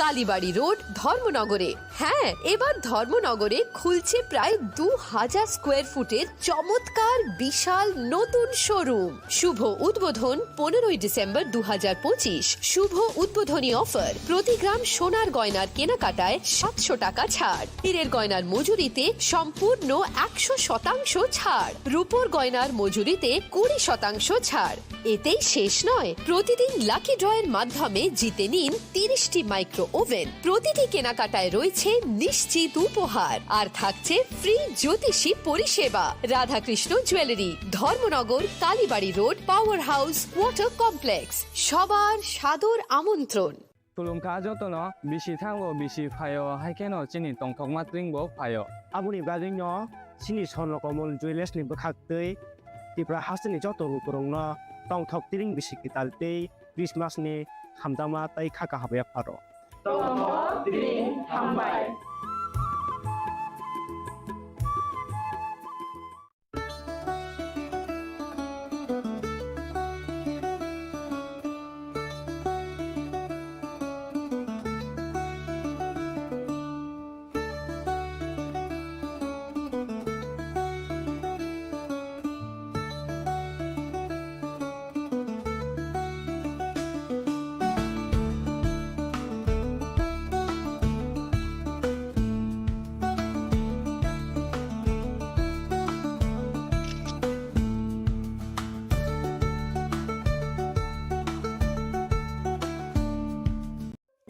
কালীবাড়ি রোড, ধর্মনগরে। হ্যাঁ, এবার ধর্মনগরে খুলছে প্রায় 2000 স্কোয়ার ফুটের চমৎকার বিশাল নতুন শোরুম। শুভ উদ্বোধন 15ই ডিসেম্বর 2025। শুভ উদ্বোধনী অফার, প্রতি গ্রাম সোনার গয়নার কেনাকাটায় 700 টাকা ছাড়, হীরের গয়নার মজুরিতে সম্পূর্ণ 100% ছাড়, রূপোর গয়নার মজুরিতে 20% ছাড়। এতেই শেষ নয়, প্রতিদিন লাকি ড্রয়ের মাধ্যমে জিতে নিন 30টি মাইক্রো ওভেন। প্রতিটি কেনাকাটায় রয়েছে নিশ্চিত উপহার, আর থাকছে ফ্রি জ্যোতিষী পরিষেবা। Radhakrishna jewellery, Dharmanagar, Kalibari road, power house, water complex. সবার সাদর আমন্ত্রণ। তুলুমকা যতন বিশি থাঙ্গো বিশি ফায়ো হাইকেনো চিনি টংথক মাত্রিংবো ফায়ো 아무리 가정요 신이 선로고문 주일레스니 버카뜨이 디브라 하스니 저토루 그롱나 똥턱 띠링 비시기 달때 크리스마스니 함다마 따이 카카 하베야 파로 똥턱 띠링 함바이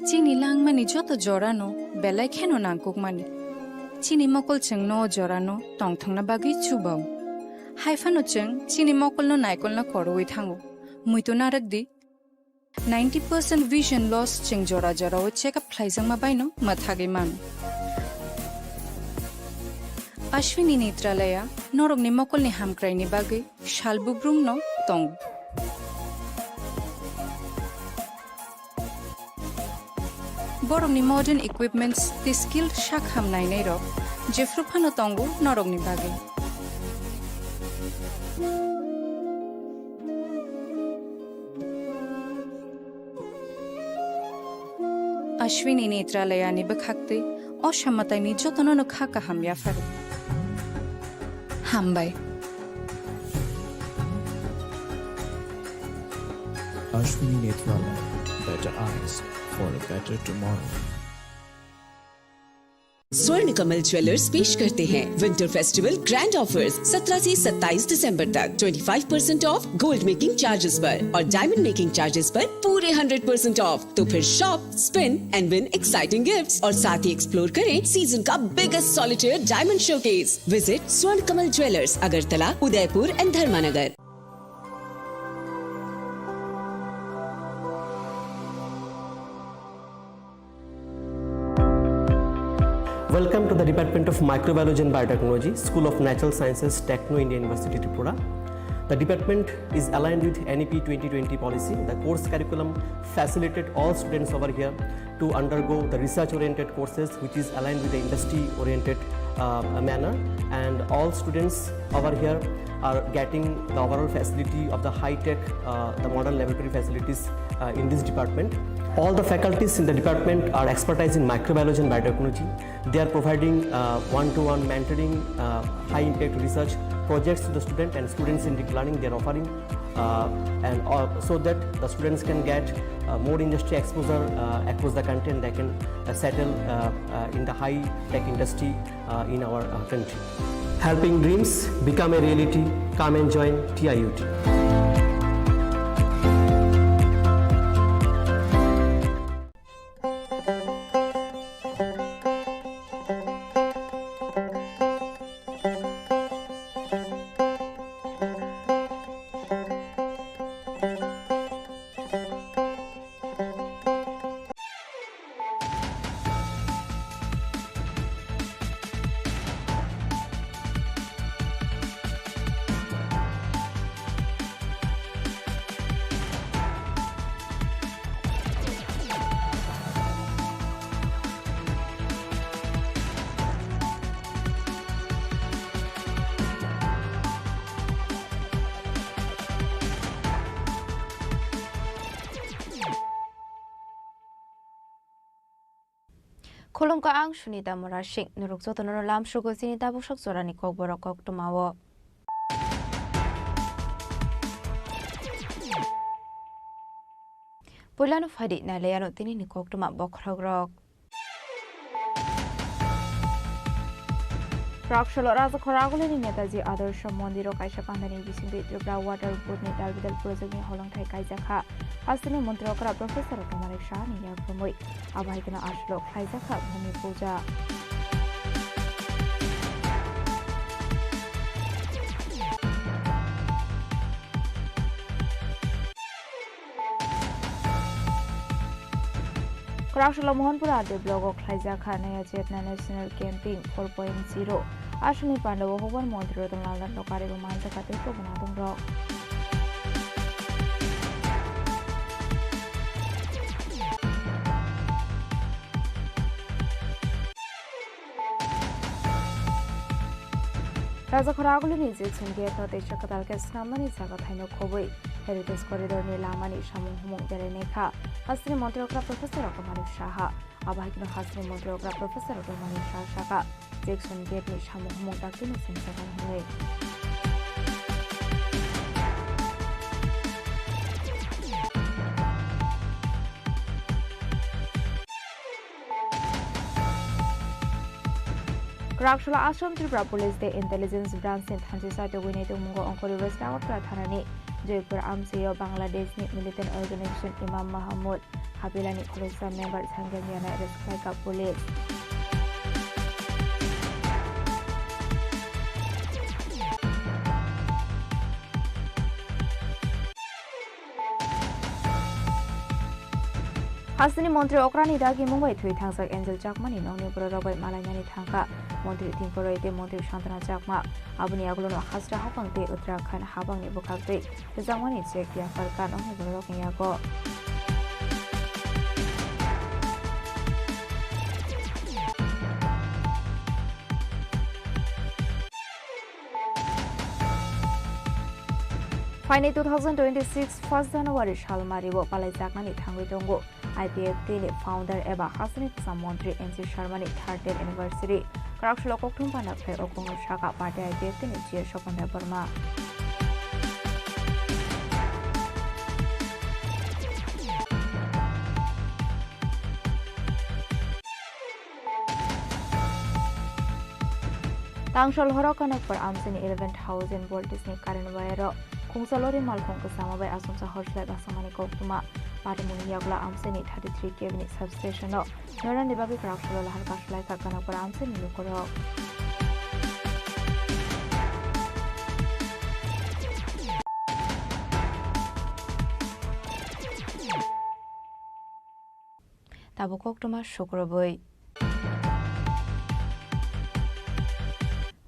চিনি লাংমানি যত জরানো বেলায় খেনো নাংকুকমানি চিনি মকল চেং ন জরানো টংথংনা বাগি চুবাও হাইফানো চেং চিনি মকল ন নাইকল না করওই থাঙ্গো মুইতো নারক দি 90% vision loss চেং জরা জরা ও চেকআপ খাইজাং মাবাইনো মাথাগে মান অশ্বিনী নেত্রালয়া নরগনি মকলনি হামক্রাইনি বাগি শালবুব্রুম ন টং borokni modern equipments the skilled shak hamnai nei rok jefru phano tongo norokni bage ashwini netralaya ni bakhakte oshamatay ni jotono no khaka hamya faru hambai Ashwini Netralaya, better eyes for a better tomorrow. स्वर्ण Kamal jewellers पेश करते हैं winter festival grand offers 17 से 27 दिसंबर तक 25% of gold making charges पर और diamond making charges पर पूरे 100% ऑफ। तो फिर shop, spin and win exciting gifts और साथ ही एक्सप्लोर करें सीजन का biggest solitaire diamond showcase. Visit Swarna Kamal jewellers, Agartala, Udaipur and Dharmanagar. Welcome to the Department of Microbiology and Biotechnology, School of Natural Sciences, Techno India University, Tripura. The department is aligned with NEP 2020 policy. The course curriculum facilitated all students over here to undergo the research-oriented courses, which is aligned with the industry-oriented manner. And all students over here are getting the overall facility of the high-tech, the modern laboratory facilities in this department. All the faculties in the department are expertise in microbiology and biotechnology. They are providing one-to-one mentoring, high-impact research projects to the student and students in deep learning. They are offering so that the students can get more industry exposure across the country and they can settle in the high-tech industry in our country. Helping dreams become a reality. Come and join TIUT. Kolomka ang Sunita Morashik, Nuruksoto Lam Sugo Sinita Bushok Zorani Kogborok Tomawo. Pulan of Hadit Naleano Tini Koktuma Bokrogrok. Rakshalo Raza Koragulin Netazi Adarsh Mondiro Kaisha Pandani Visimbi Tripura Water Board Netal Vidal Project in Holong Tai Kaizaka, Hasini Montrokra Professor of Tomarik Shani Yakumui, Abahikana Ashlo, Kaizaka, Bhumi Puja. Rakshalo Mohanpura de blog of Kaizaka Naya Jetna National Camping 4.0. Ashuni Pandawa Hovan Montro the London Lokari Romanta Kateto Banadum Rock. Raza Koragulin is its in Gate of the Shakatalkas Namani Sakataino Kobui, Heritage Corridor Nilamani Shamu Humuk Bereneka, Hasri Montrogra Professor of Manu Shaha, Abahino Hasri Montrogra Professor of Manu Shaka. Jackson Gate ni Shamu Humuk Dakin in Sakahue. Rakshula Ashram Tripura Police the Intelligence Branch in Hansisa to Winnie to Mungo Onkori West Tower Prathanani, Jaipur Amsiyo Bangladesh Militant Organization Imam Mahamud, Habilani Khulusa member Sangamiana Resklaika Police. Hasini Montri Okrani Dagi Mumbai 3 Thangsak Angel Chakman in Oni Purabai Malayani Thangka, Montri Tinkorate Montri Shantana Chakma, Abuni Aglono Hasra Hapangte Uttarakhand Habang Nibukakte, the Zamani Check Yafarkan on the Yago. Finally 2026 1st January Shalmaribo Palaijakmani Thangwitongo IPF Tini founder Eba Hasani Samontri NC Sharmani 3rd anniversary Karakshlo Koktum Panapre Okongo Shaka Party IPF Tini Chia Shopanda Burma Tangshol Horokanak per Amsini 11,000 volt Disney Karen Vairo Kungsalori Malkong Kasama by Asumsa Horshlet Asamani Koktuma, Patamuni Yagla Amseni 33 cabinet substation. Noran Debabi Kraksholo Harkashlai Kakanapur Amseni Lukoro. Tabu Koktuma Shukroboy.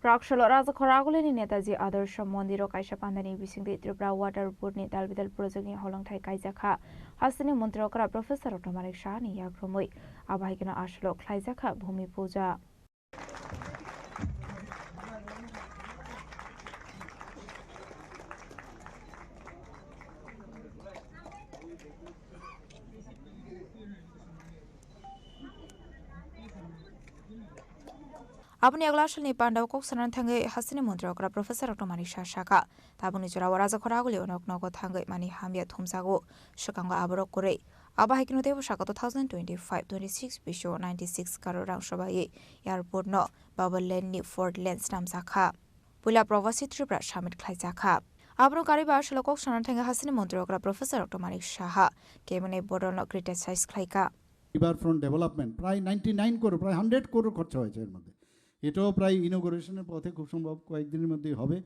Rakshalo Raza Koragulin Netazi Adarsh Mondiro Kaisha Pandani Visindi Tripura Water Board Netal Vidal Project in Holong Tai Kaizaka, Hasini Montrokra Professor of Tomarik Shani Yakrumui, Abahikana Ashlo, Kaizaka, Bhumi Puja. Abuni Aglashal ni Panda Kok Sanan Tangai Hasini Montrokra Professor of Tomarik Shaka, Tabuni Jura Raza Koraguli Onok Nogo Tangai Mani Hamia Tumsago, Shakanga Abrokure, Abahikino Devo Shaka 2025-26 Bisho 96 Karorang Shabaye, Airport No, Babalenni Ford Lens Namsaka, Pula Provasi Tripura Shamit Klaizaka. Abro Kariba Shalokok Sanan Tanga Hasini Montrokra Professor of Tomarik Shaha, Kemane Bodono criticize Klaika. Riverfront Development, Prime 99 crore, Prime 100 crore খরচা হয়েছে এর মধ্যে এটাও প্রায় ইনোগ্রেশনের পথে খুব সম্ভব কয়েকদিনের মধ্যেই হবে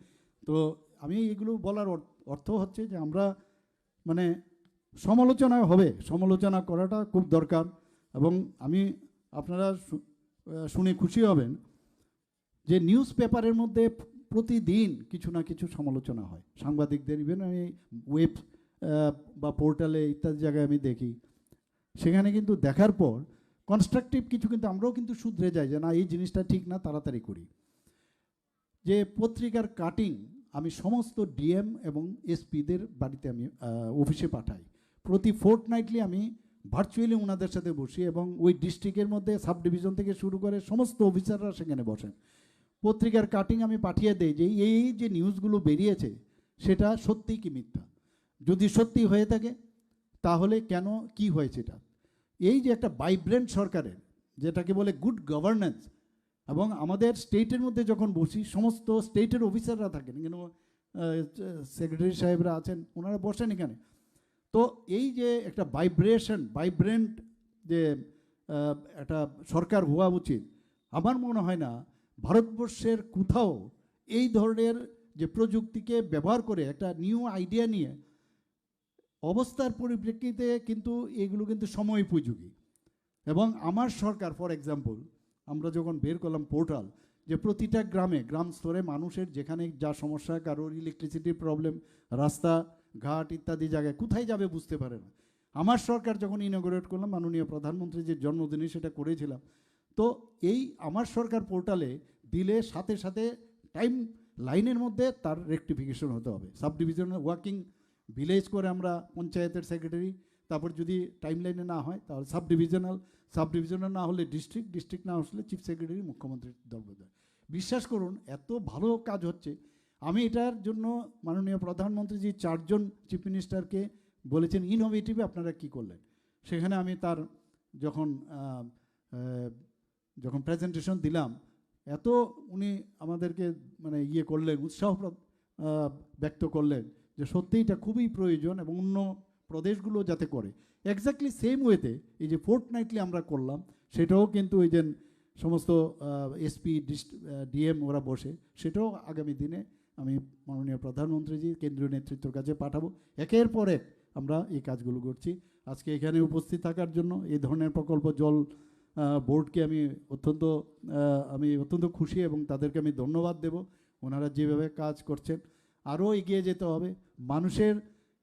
তো আমি এগুলো বলার অর্থ হচ্ছে যে আমরা মানে সমালোচনা হবে সমালোচনা করাটা খুব দরকার এবং আমি আপনারা শুনে খুশি হবেন যে নিউজ পেপারের মধ্যে প্রতিদিন কিছু না কিছু সমালোচনা হয় সাংবাদিকদের ইভেন আমি ওয়েব বা পোর্টালে ইত্যাদি জায়গায় আমি দেখি সেখানে কিন্তু দেখার পর কনস্ট্রাকটিভ কিছু কিন্তু আমরাও কিন্তু শুধরে যাই যে না এই জিনিসটা ঠিক না তাড়াতাড়ি করি যে পত্রিকার কাটিং আমি সমস্ত ডিএম এবং এসপিদের বাড়িতে আমি অফিসে পাঠাই প্রতি ফোর্টনাইটলি আমি ভার্চুয়ালি ওনাদের সাথে বসি এবং ওই ডিস্ট্রিক্টের মধ্যে সাব ডিভিশন থেকে শুরু করে সমস্ত অফিসাররা সেখানে বসেন। পত্রিকার কাটিং আমি পাঠিয়ে দেই যে এই যে নিউজগুলো বেরিয়েছে সেটা সত্যি কি মিথ্যা, যদি সত্যি হয়ে থাকে তাহলে কেন, কি হয়েছে এটা। এই যে একটা ভাইব্রেন্ট সরকারের, যেটাকে বলে গুড গভর্নেন্স, এবং আমাদের স্টেটের মধ্যে যখন বসি সমস্ত স্টেটের অফিসাররা থাকেন, কিন্তু সেক্রেটারি সাহেবরা আছেন, ওনারা বসেন এখানে। তো এই যে একটা ভাইব্রেন্ট যে একটা সরকার হওয়া উচিত, আমার মনে হয় না ভারতবর্ষের কোথাও এই ধরনের যে প্রযুক্তিকে ব্যবহার করে একটা নিউ আইডিয়া নিয়ে অবস্থার পরিপ্রেক্ষিতে কিন্তু এগুলো কিন্তু সময় উপযোগী। এবং আমার সরকার ফর এক্সাম্পল আমরা যখন বের করলাম পোর্টাল, যে প্রতিটা গ্রামে, গ্রাম স্তরে মানুষের যেখানে যা সমস্যা, কারোর ইলেকট্রিসিটির প্রবলেম, রাস্তা ঘাট ইত্যাদি জায়গায় কোথায় যাবে বুঝতে পারে না। আমার সরকার যখন ইনঅগ্রেট করলাম, মাননীয় প্রধানমন্ত্রীর যে জন্মদিনে সেটা করেছিলাম, তো এই আমার সরকার পোর্টালে দিলে সাথে সাথে টাইম লাইনের মধ্যে তার রেকটিফিকেশন হতে হবে। সাব ডিভিশনাল ওয়ার্কিং ভিলেজ করে আমরা পঞ্চায়েতের সেক্রেটারি, তারপর যদি টাইম লাইনে না হয় তাহলে সাব ডিভিশনাল না হলে ডিস্ট্রিক্ট না হলে চিফ সেক্রেটারি, মুখ্যমন্ত্রীর দপ্তর। বিশ্বাস করুন এত ভালো কাজ হচ্ছে। আমি এটার জন্য মাননীয় প্রধানমন্ত্রীজি 4 জন চিফ মিনিস্টারকে বলেছেন ইনোভেটিভ আপনারা কি করলেন। সেখানে আমি তার যখন প্রেজেন্টেশন দিলাম, এত উনি আমাদেরকে মানে করলেন, উৎসাহ ব্যক্ত করলেন যে সত্যিই এটা খুবই প্রয়োজন এবং অন্য প্রদেশগুলো যাতে করে। এক্স্যাক্টলি সেম ওয়েতে এই যে ফোর্টনাইটলি আমরা করলাম, সেটাও কিন্তু ওই যে সমস্ত এসপি ডিএম ওরা বসে, সেটাও আগামী দিনে আমি মাননীয় প্রধানমন্ত্রীজি কেন্দ্রীয় নেতৃত্বের কাছে পাঠাবো। একের পর এক আমরা এই কাজগুলো করছি। আজকে এখানে উপস্থিত থাকার জন্য এই ধরনের প্রকল্প জল বোর্ডকে আমি অত্যন্ত খুশি এবং তাদেরকে আমি ধন্যবাদ দেব। ওনারা যেভাবে কাজ করছেন আরও এগিয়ে যেতে হবে মানুষের,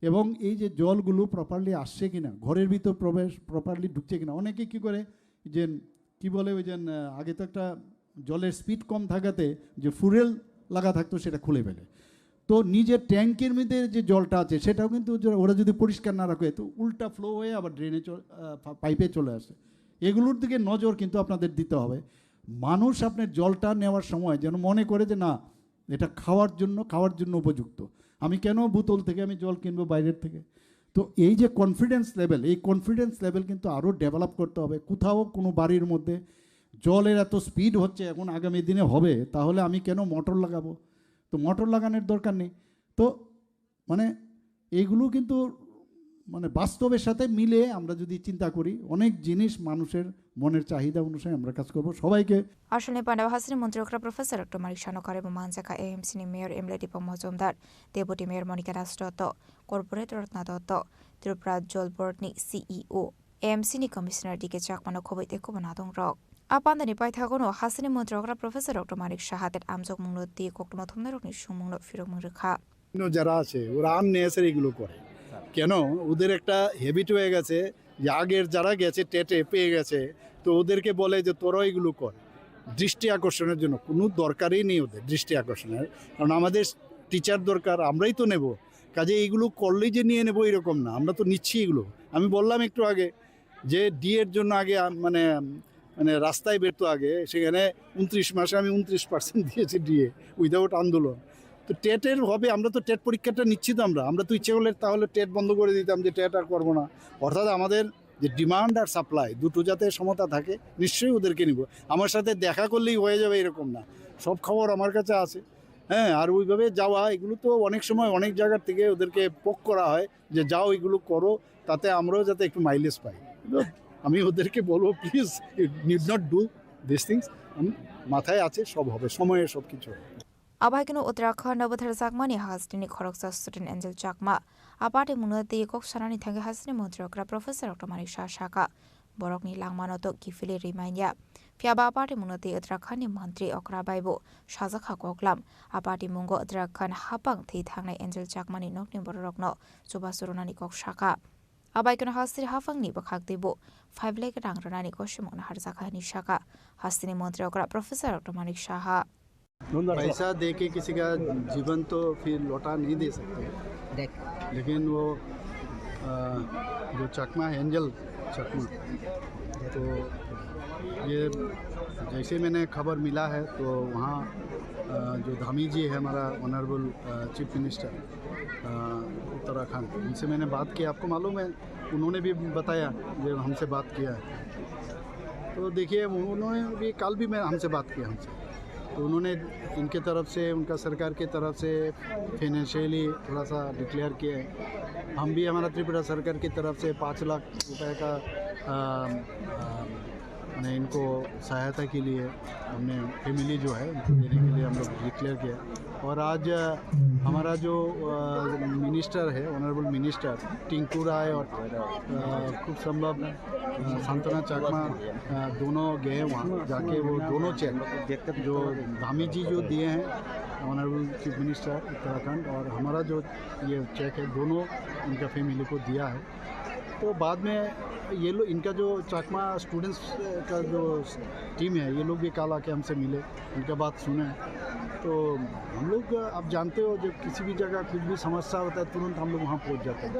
এবং এই যে জলগুলো প্রপারলি আসছে কিনা, ঘরের ভিতর প্রপারলি ঢুকছে কিনা। অনেকে কী করে যে কি বলে ওই যে আগে তো একটা জলের স্পিড কম থাকাতে যে ফুয়েল লাগা থাকতো সেটা খুলে ফেলে, তো নিজের ট্যাঙ্কের মধ্যে যে জলটা আছে সেটাও কিন্তু ওরা যদি পরিষ্কার না রাখে তো উল্টা ফ্লো হয়ে আবার ড্রেনে পাইপে চলে আসে। এগুলোর দিকে নজর কিন্তু আপনাদের দিতে হবে। মানুষ আপনার জলটা নেওয়ার সময় যেন মনে করে যে না এটা খাওয়ার জন্য উপযুক্ত, আমি কেন বোতল থেকে আমি জল কিনবো বাইরের থেকে। তো এই যে কনফিডেন্স লেভেল কিন্তু আরও ডেভেলপ করতে হবে। কোথাও কোনো বাড়ির মধ্যে জলের এত স্পিড হচ্ছে, এখন আগামী দিনে হবে, তাহলে আমি কেন মোটর লাগাবো? তো মোটর লাগানোর দরকার নেই। তো মানে এইগুলো কিন্তু মানে বাস্তবের সাথে মিলে আমরা যদি চিন্তা করি, অনেক জিনিস মানুষের মনের চাহিদা অনুসারে আমরা কাজ করব। সবাইকে আসলে পান্ডাব হাসিনী মন্ত্রী প্রফেসর ডক্টর মানিক শানকার এবং মানজাকা এএমসিনি mayor MLA Dipak Majumdar, deputy mayor Monika Das Dutta, corporate Ratna Dutta, Tripura Jal বোর্ডনি সিইও এএমসিনি কমিশনার ডিকে চাকমানো খবৈতে খবনাদং রক আপান্দানি পাইথাগনো হাসিনী মন্ত্রী প্রফেসর ডক্টর মানিক শাহাদের আমজক মুংলো দিয়ে কোকটমা থমনারকনি সুমুংলো ফিরমুং রেখা যারা আছে ওরা আননেসারি এগুলো করে কেন? ওদের একটা হ্যাবিট হয়ে গেছে যে আগের যারা গেছে টেটে পেয়ে গেছে, তো ওদেরকে বলে যে তোরা এগুলো কর, দৃষ্টি আকর্ষণের জন্য। কোনো দরকারই নেই ওদের দৃষ্টি আকর্ষণের, কারণ আমাদের টিচার দরকার, আমরাই তো নেব। কাজে এইগুলো করলেই যে নিয়ে নেবো এরকম না, আমরা তো নিচ্ছি এগুলো। আমি বললাম একটু আগে যে ডিএর জন্য আগে মানে রাস্তায় বেরতো আগে, সেখানে 29 মাসে আমি 29% দিয়েছি ডিএ উইদাউট আন্দোলন। তো টেটের হবে, আমরা তো টেট পরীক্ষাটা নিচ্ছি, তো আমরা তো ইচ্ছে করলে তাহলে টেট বন্ধ করে দিতাম যে টেট আর করবো না। অর্থাৎ আমাদের যে ডিমান্ড আর সাপ্লাই দুটো যাতে সমতা থাকে, নিশ্চয়ই ওদেরকে নিব। আমার সাথে দেখা করলেই হয়ে যাবে এরকম না, সব খবর আমার কাছে আছে। হ্যাঁ, আর ওইভাবে যাওয়া এগুলো তো অনেক সময় অনেক জায়গার থেকে ওদেরকে পোক করা হয় যে যাও এগুলো করো, তাতে আমরাও যাতে একটু মাইলেজ পাই। আমি ওদেরকে বলবো please need not do this things. মাথায় আছে সব হবে, সময়ে সব কিছু হবে। আবাইকেন উত্তরাখণ্ড বথর চাকমানি হাসিনী খরকসা স্টুডেন্ট এঞ্জেল চাকমা আপাটে মুনতি কক সানানি থাকে হাসিনী মন্ত্রকরা প্রফেসর ডক্টর মানিক শাকা বরকনি লাংমানত গিফিলি রিমাইন্ডা ফিয়াবা আপাটে মুনতি উত্তরাখণ্ডনি মন্ত্রী অকরা বাইবো সাজাখা ককলাম আপাটি মুঙ্গ উত্তরাখণ্ড হাপাং থি থাংনাই এঞ্জেল চাকমানি নকনি বররকন সুবা সুরনানি কক শাকা আবাইকেন হাসির হাফাংনি বখাক দেব 5 লাখ রাং রানানি কশমন হারজাখানি শাকা হাসিনী মন্ত্রী অকরা প্রফেসর ডক্টর মানিক শাহা पैसा दे के किसी का जीवन तो फिर लौटा नहीं दे सकते, लेकिन वो जो चकमा एंजल चकमा। तो ये जैसे मैंने खबर मिला है तो वहाँ जो धामी जी है हमारा ऑनरेबल चीफ मिनिस्टर उत्तराखंड, उनसे मैंने बात की। आपको मालूम है उन्होंने भी बताया जो हमसे बात किया है। तो देखिए उन्होंने भी कल भी मैं हमसे बात किया हमसे, तो उन्होंने इनके तरफ से, उनका सरकार की तरफ से फाइनेंशियली थोड़ा सा डिक्लेयर किया है। हम भी हमारा त्रिपुरा सरकार की तरफ से 5 लाख रुपए का मैंने इनको सहायता के लिए हमने फैमिली जो है उनको देने के लिए हम लोग डिक्लेयर किया। और आज हमारा जो मिनिस्टर है, ऑनरेबल मिनिस्टर टिंकू राय और खूब संभव सांत्वना चकमा दोनों गए वहाँ जाके वो दोनों चेक जो धामी जी जो दिए हैं ऑनरेबल चीफ मिनिस्टर उत्तराखंड, और हमारा जो ये चेक है दोनों इनका फैमिली को दिया है। तो बाद में ये लोग, इनका जो चकमा स्टूडेंट्स का जो टीम है, ये लोग भी कल आके हमसे मिले, उनका बात सुने। तो हम लोग, आप जानते हो जब किसी भी जगह कुछ भी समस्या होता है तुरंत हम लोग वहाँ पहुँच जाते हैं।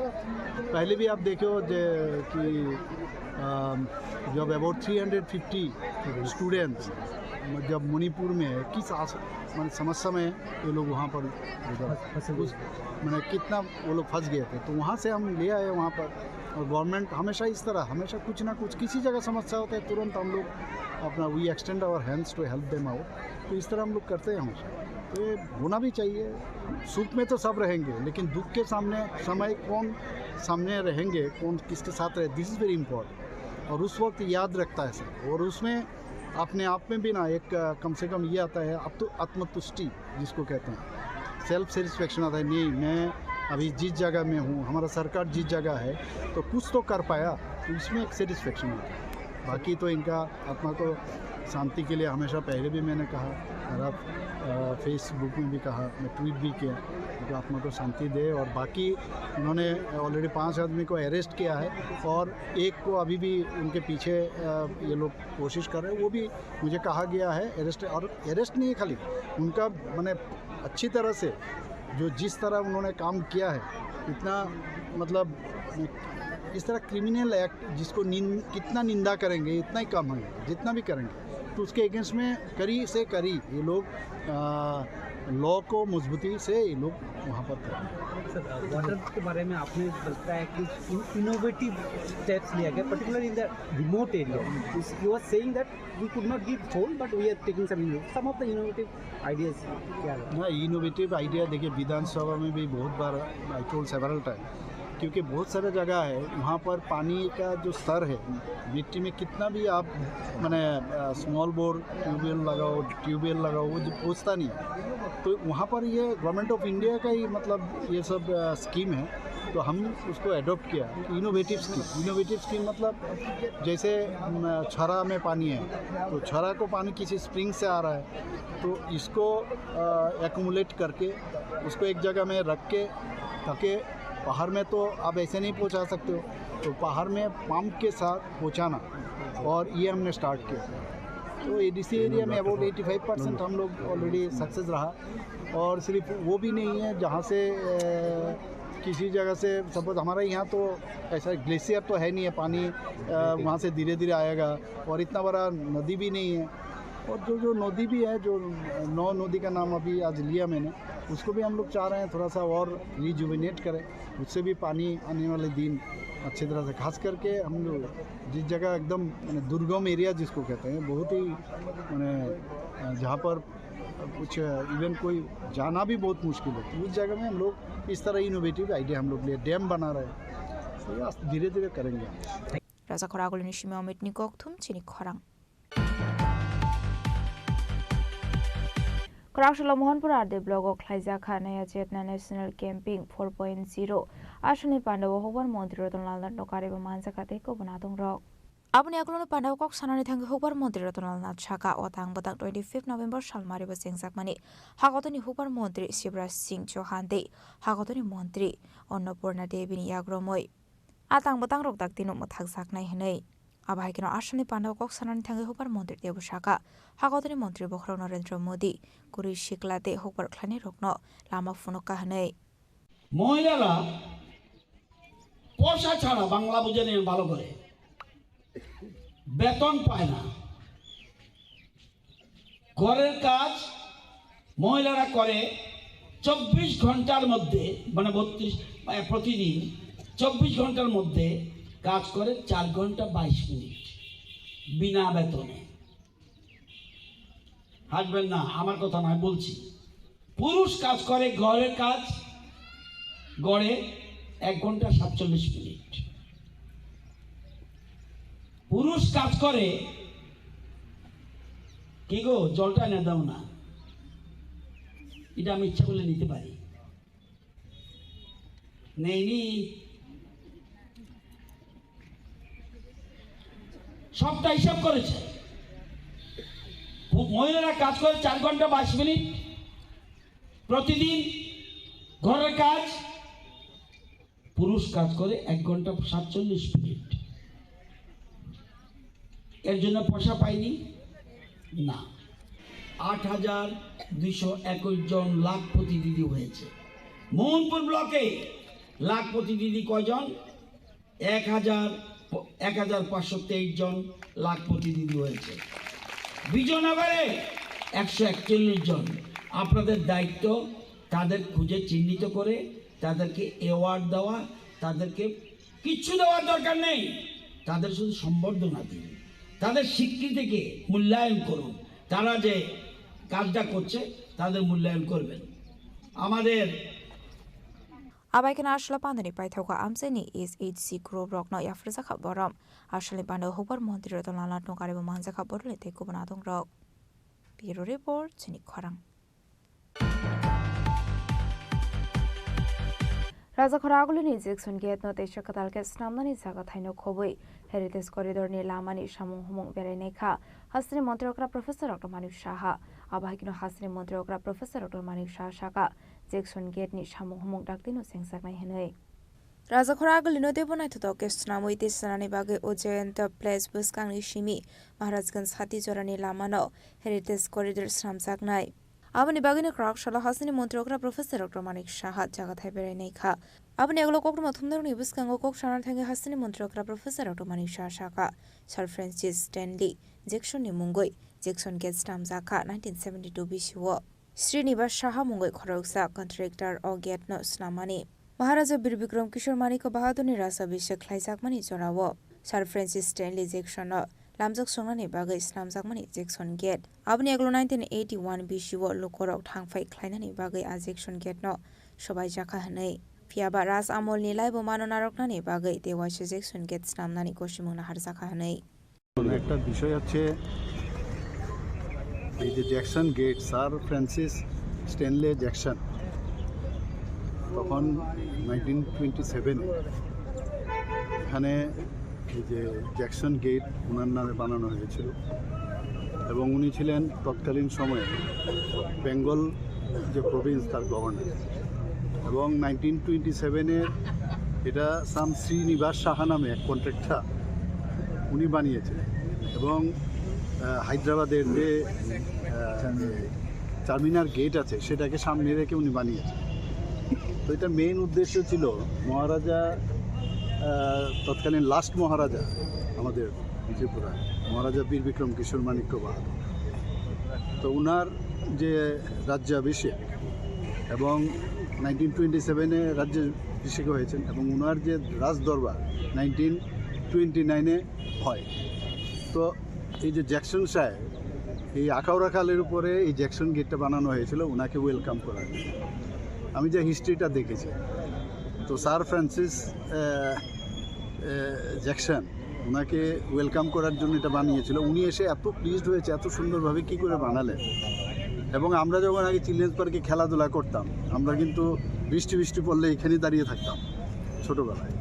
पहले भी आप देखो कि जब अबाउट 350 स्टूडेंट्स जब मणिपुर में है, किस समस्या में ये लोग वहाँ पर मैंने कितना वो लोग फंस गए थे, तो वहाँ से हम ले आए वहाँ पर। और गवर्नमेंट हमेशा इस तरह, हमेशा कुछ ना कुछ किसी जगह समस्या होता है तुरंत हम लोग अपना we extend our hands to help them out. तो इस तरह हम लोग करते हैं हमेशा। तो ये होना भी चाहिए। सुख में तो सब रहेंगे, लेकिन दुख के समय कौन सामने रहेंगे, कौन किसके साथ रहे, दिस इज़ वेरी इंपॉर्टेंट। और उस वक्त याद रखता है सब। और उसमें अपने आप में भी ना एक कम से कम ये आता है आत्मतुष्टि जिसको कहते हैं, सेल्फ सेटिस्फेक्शन आता है। नहीं, मैं अभी जिस जगह में हूँ, हमारा सरकार जिस जगह है तो कुछ तो कर पाया, तो इसमें एक सेटिस्फेक्शन आता है। बाकी तो इनका आत्मा को शांति के लिए हमेशा, पहले भी मैंने कहा और अब फेसबुक में भी कहा, मैं ट्वीट भी किया, तो आत्मा को शांति दे। और बाकी उन्होंने ऑलरेडी 5 आदमी को अरेस्ट किया है और एक को अभी भी उनके पीछे ये लोग कोशिश कर रहे हैं। वो भी मुझे कहा गया है अरेस्ट, और अरेस्ट नहीं है खाली, उनका मैंने अच्छी तरह से जो जिस तरह उन्होंने काम किया है, इतना मतलब इस तरह क्रिमिनल एक्ट जिसको कितना निंदा करेंगे इतना ही कम है, जितना भी करेंगे तो उसके अगेंस्ट में करी से करी ये लोग लॉ को मजबूती से ये लोग वहाँ पर करेंगे। सर, वाटर के बारे में आपने बताया कि इनोवेटिव स्टेप्स लिया गया, particular in the remote area. You are saying that we could not give whole but we are taking some of the innovative ideas. क्या है ना इनोवेटिव आइडिया? देखिए विधानसभा में भी बहुत बार आई टोल्ड सेवरल टाइम, क्योंकि बहुत सारे जगह है वहाँ पर पानी का जो स्तर है मिट्टी में, कितना भी आप मैंने स्मॉल बोर ट्यूबवेल लगाओ वो पहुँचता नहीं है। तो वहाँ पर ये गवर्नमेंट ऑफ इंडिया का ही मतलब ये सब स्कीम है, तो हम उसको अडॉप्ट किया। इनोवेटिव स्कीम मतलब जैसे छरा में पानी है तो छरा को पानी किसी स्प्रिंग से आ रहा है, तो इसको एक्यूमुलेट करके उसको एक जगह में रख के, ताकि पहाड़ में तो आप ऐसे नहीं पहुंचा सकते हो, तो पहाड़ में पंप के साथ पहुंचाना, और ये हमने स्टार्ट किया। तो एडीसी एरिया में अबाउट 85% हम लोग ऑलरेडी सक्सेस रहा। और सिर्फ वो भी नहीं है, जहाँ से किसी जगह से सपोज हमारे यहाँ तो ऐसा ग्लेशियर तो है नहीं है, पानी वहाँ से धीरे धीरे आएगा, और इतना बड़ा नदी भी नहीं है। और जो नदी भी है, जो 9 नदी का नाम अभी आज लिया मैंने, उसको भी हम लोग चाह रहे हैं थोड़ा सा और रिजुविनेट करें, उससे भी पानी आने वाले दिन अच्छी तरह से। खास करके हम लोग जिस जगह एकदम दुर्गम एरिया जिसको कहते हैं, बहुत ही जहाँ पर कुछ इवन कोई जाना भी बहुत मुश्किल है, तो उस जगह में हम लोग इस तरह इनोवेटिव आइडिया हम लोग लिए डैम बना रहे हैं। तो धीरे धीरे करेंगे। राजा खरागुल निशिमे अमित निकोक थुम चिनी खरांग Karakshala Mohanpura de blogo Klaiza Khanaya Chetna National Camping 4.0 Ashani Pandawa Hoban Montiro Donald Nokariba Manzakate ko Banatong Rock. Abuni Aglono Pandawa Kok Sanani Tang Hobar Montiro Donald Chaka Otang Batak 25 November Shalmari was Singzakmani Hagotoni Hobar Montri Sibra Singh Johande Hagotoni Montri Onnapurna Devi Yagromoy Atang Batang Rok Daktino Mothagsak Nai Abahikino Ashani Pandawa Kok Sanani Tang Hobar Montri Debushaka Hagotoni Montri Bokro Narendra Modi Kuri Shiklate Hobar Klani Rokno Lama Funoka Hane মহিলারা পয়সা ছাড়া বাংলা বুঝে নেন ভালো করে বেতন পায় না। ঘরের কাজ মহিলারা করে 24 ঘন্টার মধ্যে, মানে 32 প্রতিদিন 24 ঘন্টার মধ্যে কাজ করে 4 ঘন্টা 22 মিনিট বিনা বেতনে। হাসবেন না, আমার কথা নয় বলছি। পুরুষ কাজ করে ঘরের কাজ গড়ে 1 ঘন্টা 47 মিনিট। পুরুষ কাজ করে কি গো, জলটা এনে দাও না, এটা আমি ইচ্ছা করলে নিতে পারি, নেইনি। সবটা হিসাব করেছে। মহিলারা কাজ করে 4 ঘন্টা 22 মিনিট প্রতিদিন ঘরের কাজ, পুরুষ কাজ করে 1 ঘন্টা 47 মিনিট। এর জন্য পয়সা পাইনি না। 8,221 জন লাখপতি দিদি হয়েছে। মোহনপুর ব্লকে লাখপতি দিদি কয়জন? 1,523 জন লাখপতি দিদি হয়েছে। বিজয়নগরে 141 জন। আপনাদের দায়িত্ব তাদের খুঁজে চিহ্নিত করে তাদেরকে অ্যাওয়ার্ড দেওয়া। তাদেরকে কিচ্ছু দেওয়ার দরকার নেই, তাদের শুধু সম্বর্ধনা দিন, তাদের স্বীকৃতিকে মূল্যায়ন করুন। তারা যে কাজটা করছে তাদের মূল্যায়ন করবেন। আমাদের Abaikan ashla pandani paithauka amseni is HC Group Rockno Yafrizaka Boram Ashli Bando Hopar Montiro Dolala Nokaribu Manzaka Borle Tekubanatung Rock. Bureau Report Chini Korang. Raza Koragulini Jackson Gate Note Shakatalke Snamani Zakataino Kobui Heritage Corridor ni Lamani Shamung Humung Bereneka Hasni Montrokra Professor Dr. Manu Shaha Abahikino Hasni Montrokra Professor Dr. Manu Shaka Jackson Gate ni Shamung Humung Daktino Sengsaknai Henei Raza Koragulino Debonai to Dokes Namui Sanani Bage Ojenta Place Buskang Shimi Maharajgan's Hati Jorani Lamano Heritage Corridor Snamsaknai Abani Bagini Krok Shala Hasni Montrokra Professor Dr. Manik Shaha Jagathai Bereneka Abani Aglo Kokmatumni Buskango Kok Shana Tanga Hasni Montrokra Professor Dr. Manik Shaka Sir Francis Stanley Jackson Mungoi Jackson Gate Stamzaka 1972 BCO Srinivas Shaha Mungoi Khoroksa Contractor or Get No Snamani Maharaja Birbikram Kishore Maniko Bahaduni Rasa Bishak Klaisakmani Zorawo Sir Francis Stanley Jackson Lamzak Sonani Baga Islamzakmani Jackson Gate Abni Aglo 1981 BCO Lokorok Tangfai Kleinani Baga Jackson Gate No Shobai Jaka Hanei Piaba Ras Amol Nilai Bomano Naroknani Baga Dewashi Jackson Gate Snamnani Koshimuna Harzaka Hanei একটা বিষয় হচ্ছে এই যে Jackson gate sir Francis Stanley Jackson তখন 1927 এখানে এই যে Jackson gate ওনার নামে বানানো হয়েছিল এবং উনি ছিলেন তৎকালীন সময়ে বেঙ্গল যে প্রভিন্স তার গভর্নর এবং 1927 এটা সাম শ্রীনিবাস সাহা নামে এক কন্ট্রাক্টর উনি বানিয়েছিলেন এবং হায়দ্রাবাদের যে চারমিনার গেট আছে সেটাকে সামনে রেখে উনি বানিয়েছেন। তো এটা মেইন উদ্দেশ্য ছিল মহারাজা তৎকালীন লাস্ট মহারাজা আমাদের ত্রিপুরা মহারাজা বীর বিক্রম কিশোর মাণিক্য বাহাদুর, তো উনার যে রাজ্যাভিষেক এবং 1927 রাজ্যাভিষেক হয়েছেন এবং উনার যে রাজদরবার 1929 হয়। তো এই যে জ্যাকসন সাহেব এই আখাউড়া খালের উপরে এই জ্যাকসন গেটটা বানানো হয়েছিল ওনাকে ওয়েলকাম করার জন্য। আমি যে হিস্ট্রিটা দেখেছি, তো স্যার ফ্রান্সিস জ্যাকসন ওনাকে ওয়েলকাম করার জন্য এটা বানিয়েছিল। উনি এসে এত প্লিজড হয়েছে, এত সুন্দরভাবে কী করে বানালেন। এবং আমরা যখন আগে চিলড্রেন্স পার্কে খেলাধুলা করতাম, আমরা কিন্তু বৃষ্টি পড়লে এখানেই দাঁড়িয়ে থাকতাম ছোটোবেলায়।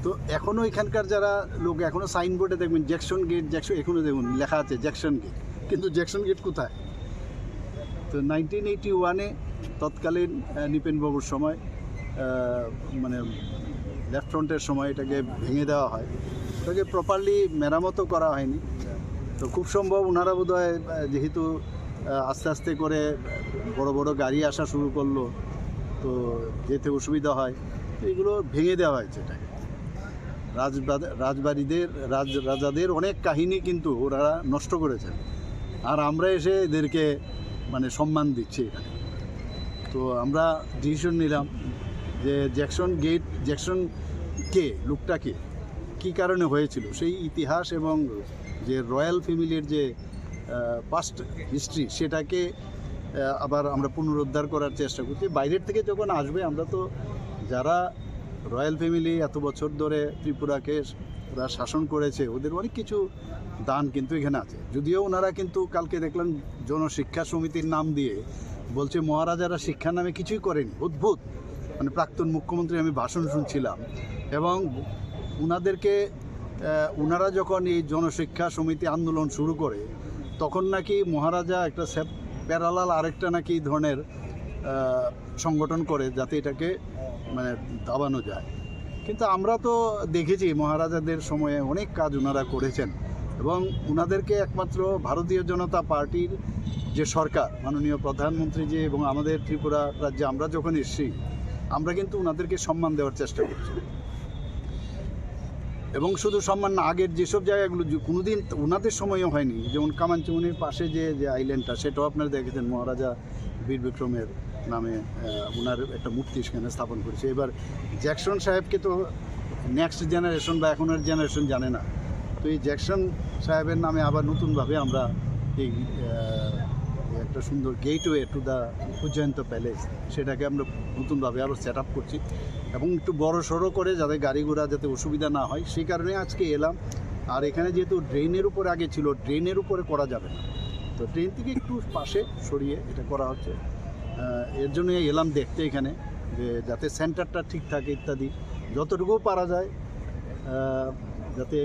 তো এখনও এখানকার যারা লোক এখনও সাইনবোর্ডে দেখবেন জ্যাকসন গেট, জ্যাকসন এখনও দেখুন লেখা আছে জ্যাকসন গেট, কিন্তু জ্যাকসন গেট কোথায়? তো 1981 তৎকালীন নিপেনবাবুর সময় মানে লেফট ফ্রন্টের সময় এটাকে ভেঙে দেওয়া হয়, এটাকে প্রপারলি মেরামতও করা হয়নি। তো খুব সম্ভব ওনারা বোধহয় যেহেতু আস্তে আস্তে করে বড় বড় গাড়ি আসা শুরু করলো, তো যেতে অসুবিধা হয়, তো এগুলো ভেঙে দেওয়া হয়েছে এটাকে। রাজাদের অনেক কাহিনী কিন্তু ওরা নষ্ট করেছেন, আর আমরা এসে এদেরকে মানে সম্মান দিচ্ছি এখানে। তো আমরা ডিসিশন নিলাম যে জ্যাকসন কে, লোকটাকে কী কারণে হয়েছিল, সেই ইতিহাস এবং যে রয়্যাল ফ্যামিলির যে পাস্ট হিস্ট্রি সেটাকে আবার আমরা পুনরুদ্ধার করার চেষ্টা করছি। বাইরের থেকে যখন আসবে, আমরা তো যারা রয়্যাল ফ্যামিলি এত বছর ধরে ত্রিপুরাকে ওরা শাসন করেছে, ওদের অনেক কিছু দান কিন্তু এখানে আছে। যদিও ওনারা কিন্তু কালকে দেখলাম জনশিক্ষা সমিতির নাম দিয়ে বলছে মহারাজারা শিক্ষার নামে কিছুই করেনি, অদ্ভুত। মানে প্রাক্তন মুখ্যমন্ত্রী আমি ভাষণ শুনছিলাম, এবং ওনারা যখন এই জনশিক্ষা সমিতি আন্দোলন শুরু করে তখন নাকি মহারাজা একটা প্যারালাল আরেকটা নাকি ধরনের সংগঠন করে যাতে এটাকে মানে দাবানো যায়। কিন্তু আমরা তো দেখেছি মহারাজাদের সময়ে অনেক কাজ ওনারা করেছেন, এবং ওনাদেরকে একমাত্র ভারতীয় জনতা পার্টির যে সরকার, মাননীয় প্রধানমন্ত্রী যে, এবং আমাদের ত্রিপুরা রাজ্যে আমরা যখন এসেছি, আমরা কিন্তু ওনাদেরকে সম্মান দেওয়ার চেষ্টা করছি। এবং শুধু সম্মান না, আগের যেসব জায়গাগুলো কোনোদিন ওনাদের সময়ও হয়নি, যেমন কামানচুমনির পাশে যে আইল্যান্ডটা, সেটাও আপনারা দেখেছেন মহারাজা বীর বিক্রমের নামে ওনার একটা মূর্তি সেখানে স্থাপন করেছে। এবার জ্যাকসন সাহেবকে তো নেক্সট জেনারেশন বা এখনের জেনারেশন জানে না, তো এই জ্যাকসন সাহেবের নামে আবার নতুনভাবে আমরা এই একটা সুন্দর gateway to the Ujjayanta palace, সেটাকে আমরা নতুনভাবে আরও সেট আপ করছি, এবং একটু বড় সড়ো করে যাতে গাড়ি ঘোড়া যাতে অসুবিধা না হয় সেই কারণে আজকে এলাম। আর এখানে যেহেতু ড্রেনের উপরে আগে ছিল, ড্রেনের উপরে করা যাবে না, তো ড্রেন থেকে একটু পাশে সরিয়ে এটা করা হচ্ছে। এর জন্যই এলাম দেখতে এখানে, যে যাতে সেন্টারটা ঠিক থাকে ইত্যাদি, যতটুকু পারা যায় যাতে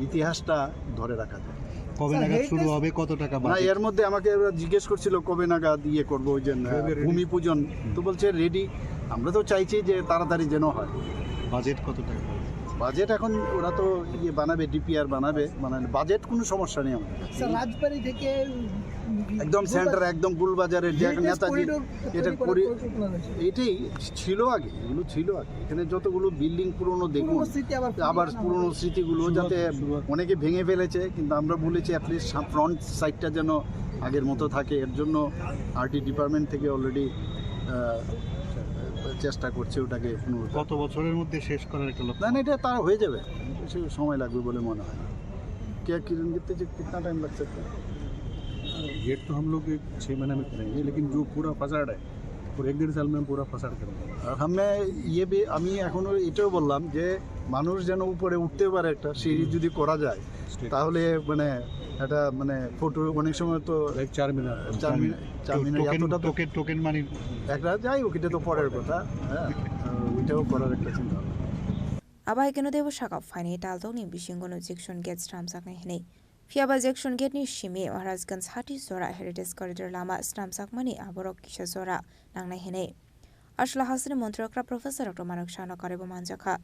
ইতিহাসটা ধরে রাখা যায়। কবে নাগাদ শুরু হবে, কত টাকা? না, এর মধ্যে আমাকে জিজ্ঞেস করছিল কবে নাগাদ করবো ওই জন্য ভূমি পূজন, তো বলছে রেডি। আমরা তো চাইছি যে তাড়াতাড়ি যেন হয়। বাজেট কত টাকা? বাজেট এখন ওরা তো বানাবে, ডিপিআর বানাবে, বাজেট কোনো সমস্যা নেই আমাদের। রাজবাড়ি থেকে একদম সেন্টার, একদম গুলবাজারের যে নেতাজি, এটা করি, এটাই ছিল আগে, এগুলো ছিল আগে। এখানে যতগুলো বিল্ডিং পুরনো দেখুন, আবার পুরনো স্মৃতিগুলো যাতে অনেকে ভেঙে ফেলেছে, কিন্তু আমরা বলেছি অ্যাটলিস্ট ফ্রন্ট সাইডটা যেন আগের মতো থাকে। এর জন্য আরটি ডিপার্টমেন্ট থেকে অলরেডি চেষ্টা করছে ওটাকে। কত বছরের মধ্যে শেষ করার একটা লক্ষ্য? না, এটা তার হয়ে যাবে, বেশি সময় লাগবে বলে মনে হয় না। किरण कितना टाइम लग सकता है? गेट तो हम लोग 6 महीने में करेंगे, लेकिन जो पूरा फसाड है और 1-1.5 साल में हम पूरा फसाड करेंगे। আর আমি এখনও এটাও বললাম যে মানুষ যেন উপরে উঠতে পারে, একটা সিঁড়ি যদি করা যায় তাহলে মানে এটা মানে ফটো অনেক সময় তো 4 মিনিট এতটা টোকেন মানি একটা যাই হোক, এটা তো পরের কথা। হ্যাঁ, ওইটাও করার একটা চিন্তা। Abaikeno debu shaka fine taldo ni bishingono Jackson Gate stramsak na hene. Fiaba Jackson Gate ni shimi Maharajganj Hati Zora Heritage Corridor lama stramsak mani aborok kisha zora nang na hene. Ashla Hasani Montreokra Professor Dr. Manok Shana Karebo Manjaka,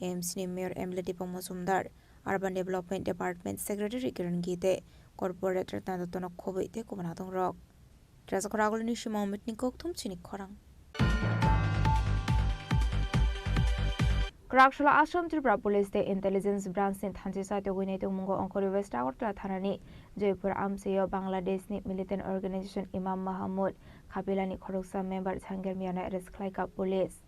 AMC ni Mayor Emily Dipo Mozumdar, Urban Development Department Secretary Kiran Gite, Corporate Ratnadotonok Kobe te Kubanatong Rock. Trazakoragol ni shima mitnikok tum chinik korang. Krakshula Ashram Tripura Police the Intelligence Branch in Thanjisa to win it Mungo Onkori West Agortla Thanani, Jaipur Amsayo Bangladesh Militant Organization Imam Mahamud, Kapilani Khoroksa member Thanger Miana Risk like a police.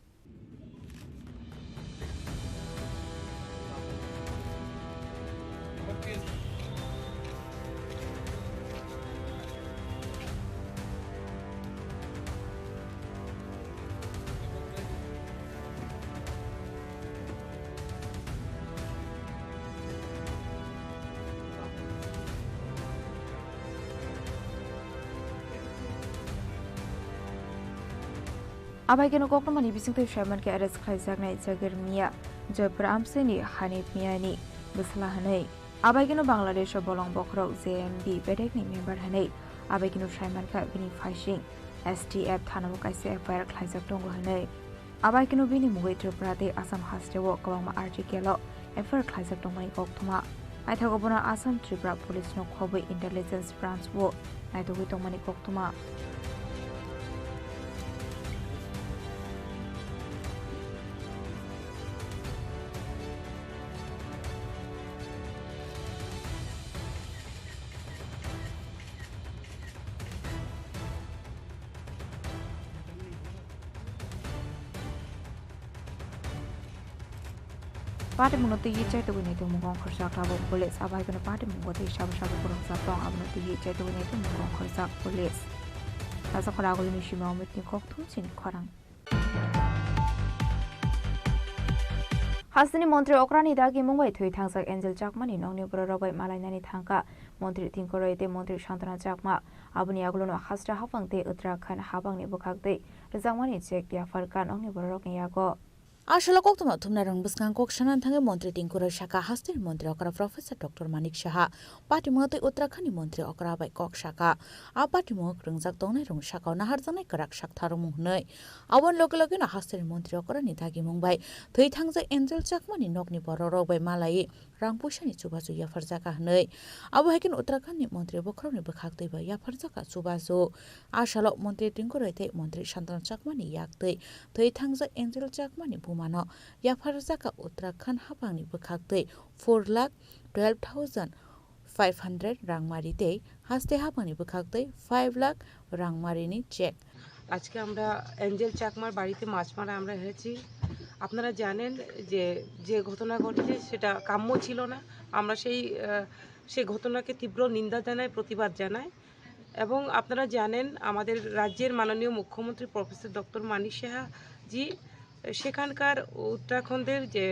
Abaikeno Koknomani Bising Shaman ke arrest Kaisak Night Jagir Mia, Jaipur Amseni, Hanif Miani, Bislahane. Abaikeno Bangladesh Bolong Bokrok ZMB Bedekni member Hane, Abaikeno Shaman Ka Bini Fashing, STF Tanamuk ICFR Kaisak Tongo Hane. Abaikeno Bini Muwe Triprate Assam Hastewo Kawama Artikelo, Efer Kaisak Tongmani Koktuma. Aitagobona Assam Tripura Police no Kobe Intelligence Branch Wo, Aitogi Tongmani Koktuma. Party Muno to Yicha to win it to Mugong Korsak Rabo Police. Abai can a party Mungo to Shabu Shabu Kurosapong, Abno to Yicha to win it to Mugong Korsak Police. As a Korago Mishima with Nikok to Chin Korang. Hasani Montri Okrani Dagi Mumbai to Tangsak Angel Jackman in Only Borobai Malanani Tanka, Montri Tinkore de Montri Shantana Jackma, Abuni Aglono Hasta Hapang de Utrakan Habang Nibukak de, Zamani check the Afarkan Only Borokan Yago. Ashala Koktuma Tumna Buskan Kokshanan Tanga Montri Tinkura Shaka Hastir Montri Okra Professor Dr. Manik Shaha, Patimote Uttrakani Montri Okra by Kok Shaka, A Patimo Rungzak Dona Rung Shaka Naharzane Karak Shaktarum Noi, Awan Lokalogina Hastir Montri Okra Nitagi Mumbai, Tuitangza Angel Jackman in Nogni Bororo by Malay, Rampushani Subazu Yafarzaka Noi, Awakan Uttrakani Montri Bokroni Bakakte by Yafarzaka Subazu, Ashala Montri Tinkurate Montri Shantan Jackmani Yakte, Tuitangza Angel Jackmani Pumano, Yafarzaka Uttarakhand Hapangni Bakakte, 4,12,500 Rangmarite, Haste Hapani Bakakte, 5 lakh Rangmarini check. আজকে আমরা Angel চাকমার বাড়িতে মাছ মারা আমরা হয়েছি আপনারা জানেন যে যে ঘটনা ঘটেছে সেটা কাম্য ছিল না আমরা সেই ঘটনাকে তীব্র নিন্দা জানাই প্রতিবাদ জানাই এবং আপনারা জানেন আমাদের রাজ্যের মাননীয় মুখ্যমন্ত্রী প্রফেসর ডক্টর মানিক সাহা জি সেখানকার উত্তরাখণ্ডের যে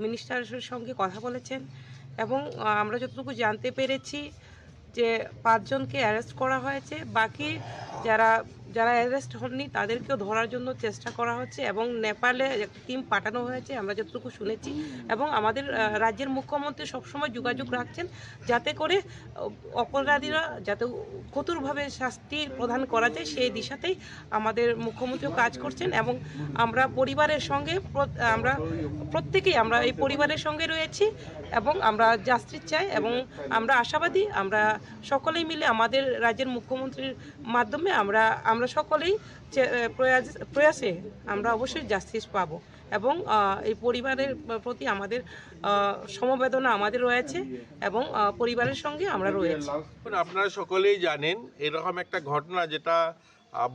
মিনিস্টারের সঙ্গে কথা বলেছেন এবং আমরা যতটুকু জানতে পেরেছি যে 5 জনকে অ্যারেস্ট করা হয়েছে বাকি যারা অ্যারেস্ট হননি তাদেরকেও ধরার জন্য চেষ্টা করা হচ্ছে এবং নেপালে টিম পাঠানো হয়েছে আমরা যতটুকু শুনেছি এবং আমাদের রাজ্যের মুখ্যমন্ত্রী সবসময় যোগাযোগ রাখছেন যাতে করে অপরাধীরা যাতে কঠোরভাবে শাস্তি প্রদান করা যায় সেই দিশাতেই আমাদের মুখ্যমন্ত্রীও কাজ করছেন এবং আমরা পরিবারের সঙ্গে আমরা প্রত্যেকেই আমরা এই পরিবারের সঙ্গে রয়েছি এবং আমরা জাস্টিস চাই এবং আমরা আশাবাদী আমরা সকলেই মিলে আমাদের রাজ্যের মুখ্যমন্ত্রীর মাধ্যমে আমরা সকলেই প্রয়াসে আমরা অবশ্যই জাস্টিস পাবো এবং এই পরিবারের প্রতি আমাদের সমবেদনা আমাদের রয়েছে এবং পরিবারের সঙ্গে আমরা রয়েছি আপনারা সকলেই জানেন এরকম একটা ঘটনা যেটা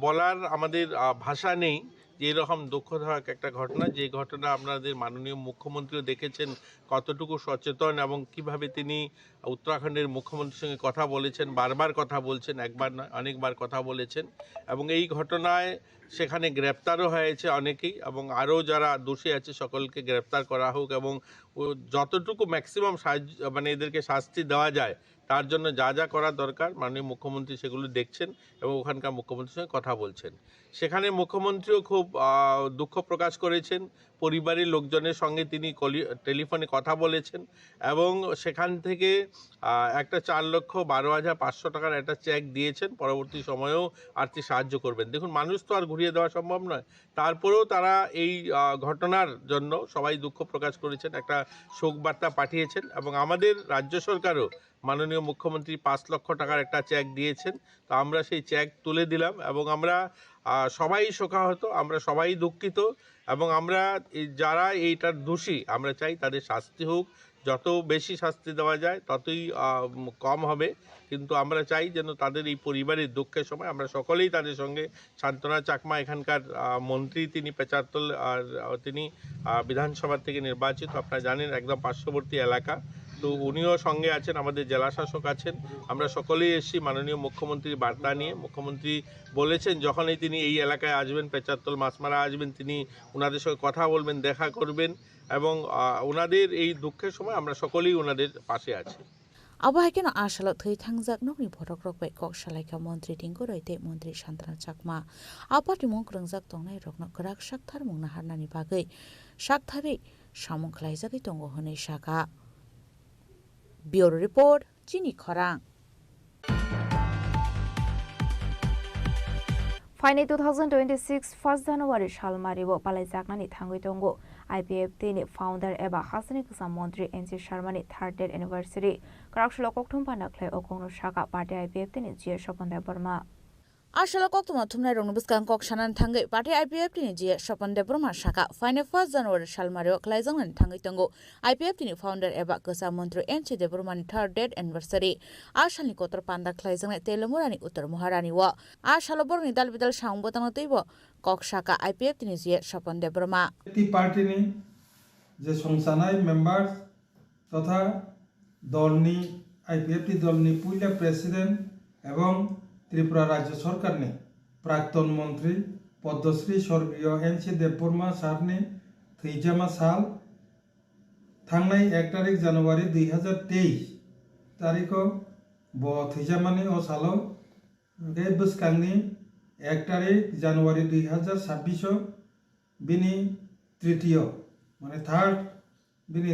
বলার আমাদের ভাষা নেই যে এরকম দুঃখদায়ক একটা ঘটনা যে ঘটনা আপনাদের মাননীয় মুখ্যমন্ত্রীও দেখেছেন কতটুকু সচেতন এবং কিভাবে তিনি উত্তরাখণ্ডের মুখ্যমন্ত্রীর সঙ্গে কথা বলেছেন বারবার কথা বলছেন একবার নয় অনেকবার কথা বলেছেন এবং এই ঘটনায় সেখানে গ্রেপ্তারও হয়েছে অনেকেই এবং আরও যারা দোষী আছে সকলকে গ্রেপ্তার করা হোক এবং যতটুকু ম্যাক্সিমাম মানে এদেরকে শাস্তি দেওয়া যায় তার জন্য যা যা করা দরকার মাননীয় মুখ্যমন্ত্রী সেগুলো দেখছেন এবং ওখানকার মুখ্যমন্ত্রীর সঙ্গে কথা বলছেন সেখানে মুখ্যমন্ত্রীও খুব দুঃখ প্রকাশ করেছেন পরিবারের লোকজনের সঙ্গে তিনি টেলিফোনে কথা বলেছেন এবং সেখান থেকে একটা 4,12,500 টাকার একটা চেক দিয়েছেন পরবর্তী সময়েও আর্থিক সাহায্য করবেন দেখুন মানুষ তো আর ঘুরিয়ে দেওয়া সম্ভব নয় তারপরেও তারা এই ঘটনার জন্য সবাই দুঃখ প্রকাশ করেছেন একটা শোক বার্তা পাঠিয়েছেন এবং আমাদের রাজ্য সরকারও মাননীয় মুখ্যমন্ত্রী 5 লক্ষ টাকার একটা চেক দিয়েছেন তো আমরা সেই চেক তুলে দিলাম এবং আমরা সবাই শোকাহত আমরা সবাই দুঃখিত এবং আমরা যারা এইটার দোষী আমরা চাই তাদের শাস্তি হোক যত বেশি শাস্তি দেওয়া যায় ততই কম হবে কিন্তু আমরা চাই যেন তাদের এই পরিবারের দুঃখের সময় আমরা সকলেই তাদের সঙ্গে শান্তনা চাকমা এখানকার মন্ত্রী তিনি পেচারতল আর তিনি বিধানসভা থেকে নির্বাচিত আপনারা জানেন একদম পার্শ্ববর্তী এলাকা তো উনিও সঙ্গে আছেন আমাদের জেলা শাসক আছেন আমরা সকলেই এসেছি মাননীয় মুখ্যমন্ত্রীর বার্তা নিয়ে মুখ্যমন্ত্রী বলেছেন যখনই তিনি এই এলাকায় আসবেন পেচারতল মাছমারা আসবেন তিনি ওনাদের সঙ্গে কথা বলবেন দেখা করবেন এবং ওনাদের এই দুঃখের সময় আমরা সকলেই ওনাদের পাশে আছি আবহাওয়াকে আশাল থৈ থাংজাক নগনি ভটক রকবাই কক সালাইকা মন্ত্রী টিঙ্গু রইতে মন্ত্রী শান্তনা চাকমা আপাটি মুখ রংজাক তংনাই রকন গরাক শাকথার মুং নাহারনানি বাগै শাকথারে সামুং ख्लायजागै दङ हनै शाखा ब्यूरो रिपोर्ट चिनी खरां Final 2026 1st January Shalmaribo Palaijaknani Thangui Tongo IPF Tini founder Eba Hasani Kusam Montri NC Sharmani 3rd date anniversary Karakshlo Kokthum Panakle Okongno Shaka Party IPF Tini Jia Shopanda Burma Ashala Koktuma Tumna Rongbuskan Kok Shanan Tangai Party IPF Tini Jia Shopanda Burma Shaka Final 1st January Shalmario Klaizangan Tangai Tongo IPF Tini founder Eba Kusam Montri NC de Burmani 3rd date anniversary Ashalni Kotor Panda Klaizangan Telemurani Uttar Muharani wa Ashala Borni Dal Bidal Shambotano Tibo Kok Shaka IPF Tini Jia Shopanda Burma ती party ने যে সংসানাय members তথা দলনি IPFT দলনি পুইলা president এবং ত্রিপুরা রাজ্য সরকারনি প্রাক্তন মন্ত্রী পদ্মশ্রী স্বর্গীয় এনসি দেববর্मा सारनि थैजामा साल थांनाय 1 तारिख जानुवारि 2023 तारिखो ब थैजामानि अ सालो बे बोसकांनि 1 तारिख जानुवारि 2026 बिनि तृतीय माने थार्ड बिनि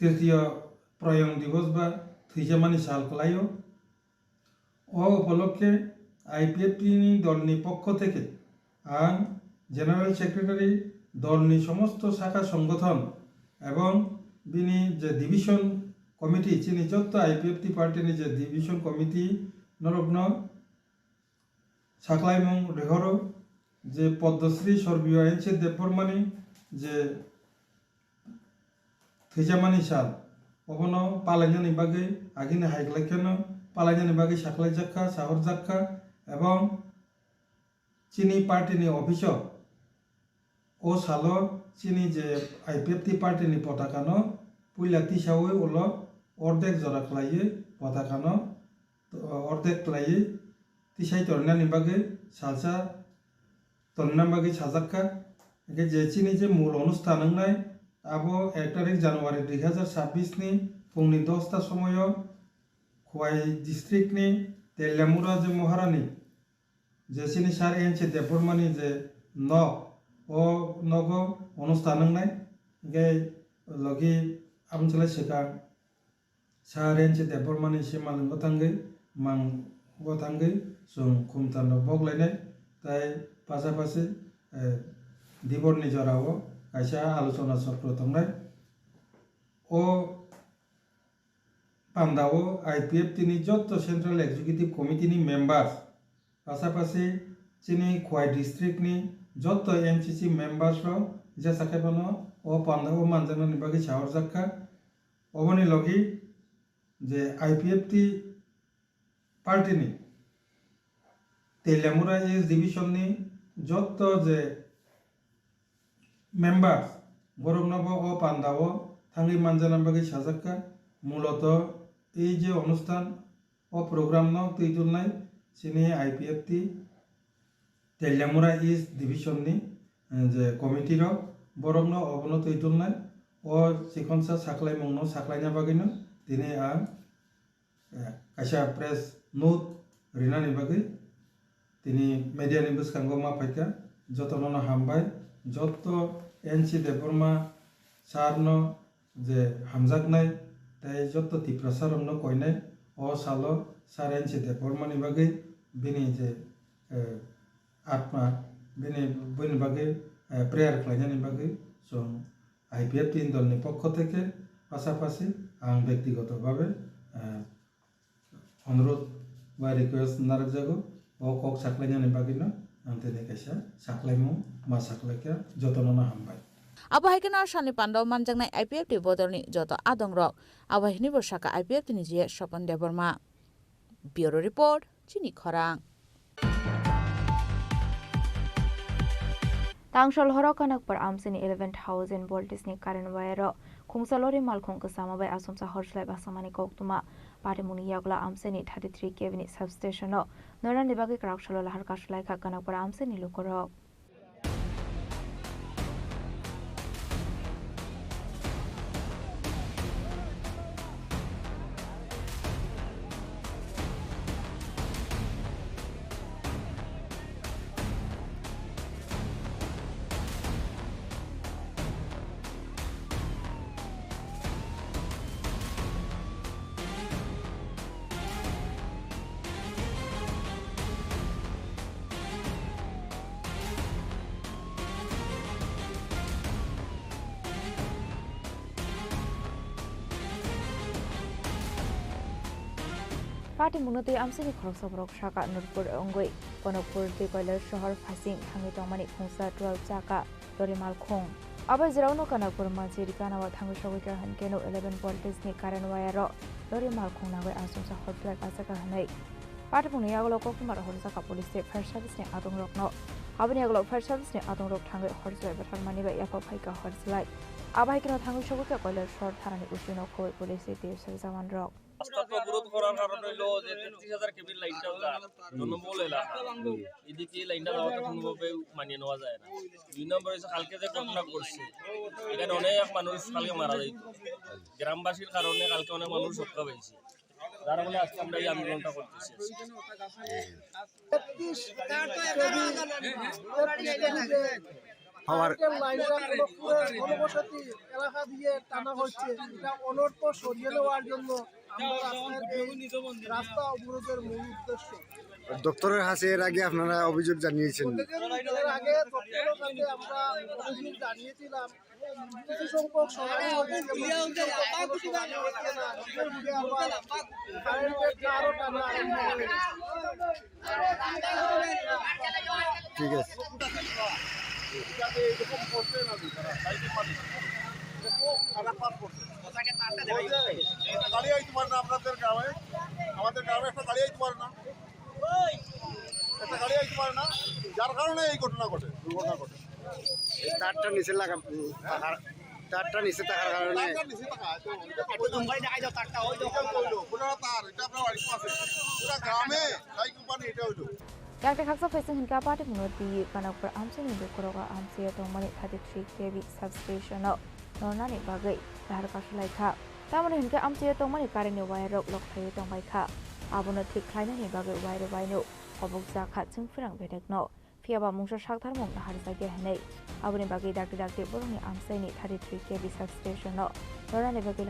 तृतीय प्रयं दिवस बा थैजामानि साल कलायो अ उपलक्षे आईपीएफटी दलनि पक्ष थेके आं जेनारेल सेक्रेटारि दलनि समस्त शाखा संगठन एवं बिनि जे डिविशन कमिटी चिनि जत्त आईपीएफटी पार्टी जे डिविशन कमिटी नरग्न साख्लायमुं रेहरो जे पद्मश्री स्वर्गीय एनसि देबबर्मानि जे थैजामानि साल अबनो पालायनायनि बागै आगिनो हाइग्लायखेनो पालायनायनि बागै साख्लायजाखा साहरजाखा एवं चीनी पार्टी ऑफिस ओ सालो चीनी जे आईपीएफटी पार्टी पताकानो पुइला तिसावे उलो अर्धेक जरा खलाये पताकानो अर्धेक खलाये तिसाई तरनानि बागै सालसा तरना बागै साजाक्का जे चीनी जे मूल अनुष्ठान नाय आबो 1 तारिख जानुवारि 2026 नि फुंनि 10टा समय खवाई डिस्ट्रिक्ट नि तेलियामुरा जे महारानी जे चीनी सार एनसि देबबर्मानि जे न ओ नगो अनुष्ठान नाय गे लगी आमचला सिगां सार एनसि देबबर्मानि सिमालंगो थांगै मांगो थांगै जों खुमतानो बगलायनाय ताई पासापासि दिबरनि जराव कायसा आलोचना चक्र थांनाय ओ पान्दाओ आईपीएफटी नि जत्त सेंट्रल एक्जिक्यूटिव कमिटी नि मेम्बार्स पासापासि चीनी खवाई डिस्ट्रिक्ट नि जत्त एमसीसी मेम्बार्स रो जे साकेबानो ओ पान्दाओ मानजानानि बागै साहरजाखा अबनि लगी जे आईपीएफटी पार्टी नि तेलियामुरा इस डिविजन नि जत्त जे मेम्बार्स गरमनाबो ओ पान्दाओ थांगि मानजानानि बागै साजाखा मूलत এই যে অনুষ্ঠান ও প্রোগ্রাম ন তৈতুলনাই চিনি আইপিএফটি তেলিয়ামুরা ইস্ট ডিভিশননি যে কমিটির বরংন অবন তৈতুলনাই ও সিকনসা সাকলাই মংন সাকলাইনা বাগैनो दिनै आं कायसा प्रेस नोट रिनानि बागै दिनै मिडियानि बुसखांगो माफायका जतननो हामबाय जत्त एनसि देबबर्मा सारनो जे हामजाकनाय ताई जत्त तिप्रसारनो कयनाय अ सालो सार एनसि देबबर्मानि बागै बिनि जे आत्मा बिनि बयनि बागै प्रेयार खालायनायनि बागै जों आईपीएफटी दलनि पक्ष थेके पासापासि आं व्यक्तिगतभावे अनुरोध बा रिक्वेस्ट नारजागो अ कक साख्लायनायनि बागैनो आं दिनै कायसा साख्लायमु मा साख्लायखा जतननो हामबाय आबहाइकना सानि पान्डाव मानजांनाय आईपीएफटी बदलनि जत आदं रक आबहाइनि बसाका आईपीएफटी नि जे सपन देबबर्मा ब्यूरो रिपोर्ट चिनी खरां तांशल हरक कनक पर आमसिनी 11,000 वोल्टेज नि कारण वायर खुंगसलोरी मालखुंग कसामाबाय आसमसा हरसलाय बासामानि कौक्तुमा पाटिमुनि यागला आमसिनी 33 केविनि सबस्टेशन नरन निबागे क्राकशलो लहर काशलाय खा कनक पर आमसिनी लुकरक पार्टी मुनते आमसिनी खरक सब्रक शाखा नूरपुर अंगई कनकपुर देकैलर शहर फासिं थांगि तंमानि खुंसा 12 चाका लरिमाल खों अब जिराउनो कनकपुर माझे रिकानावा थांगि सगैका हनकेनो 11 वोल्टेज नि कारण वायर लरिमाल खों नाबै आसमसा हटफ्लाइट आसाका हनै पार्टी मुनि आगलो कोकुमार हरसाका पुलिस फायर सर्भिस नि आदं रकनो aboni aglo fire service ni atong rok thangai horjlai bathang mani ba yafa phaika horjlai abai kino thangai sobuka koilar short tharani usino khoi police তে jawan rok রাস্তা অবরোধ করার কারণ হইলো যে ৩৩,০০০ কেবির লাইনটাও জনবহুল এলাকা এদিকে লাইনটা যাওয়াটা কোনোভাবে মানিয়ে নেওয়া যায় না। ২ নম্বর হচ্ছে কালকে যে ঘটনা করছে এখানে অনেক মানুষ কালকে মারা যাইত, গ্রামবাসীর কারণে কালকে অনেক মানুষ রক্ষা পেয়েছে, যার ফলে আজকে আমরা এই আন্দোলনটা করতেছি। এলাকা দিয়ে টানা হচ্ছে, এটা অনর্থ সরিয়ে নেওয়ার জন্য রাস্তা অবরোধের মূল উদ্দেশ্য। দপ্তরের কাছে এর আগে আপনারা অভিযোগ জানিয়েছেন? এর আগে দপ্তরের কাছে আমরা অভিযোগ জানিয়েছিলাম, কিছু সংখ্যক সরাই হচ্ছে ঠিক আছে। আপনাদের গ্রামে আমাদের গ্রামে একটা গাড়ি আইতে পারে না, একটা গাড়ি আইতে পারে না, যার কারণে এই ঘটনা ঘটে, দুর্ঘটনা ঘটে। তারটা নিচে লাগা, তারটা নিচে থাকার কারণে গ্রামে কোম্পানি এটা হইলো Yakta Kaksa facing Hinka Party Munoti, Kanapur Amsin in Dukoroga Amsia Tomani 33 kV substation, Nonani Bagay, Laika, Taman Hinka Amsia Tomani Karani Wire Lock Hayton Baika, Abona Tik Kainani Bagay Wire Wino, Obokza Katsing Frank Vedekno, Fiaba Musha Shaktar Mong Harzage Hene, Abuni Bagay Daki Buruni Amsani 33 kV substation, Nonani Bagay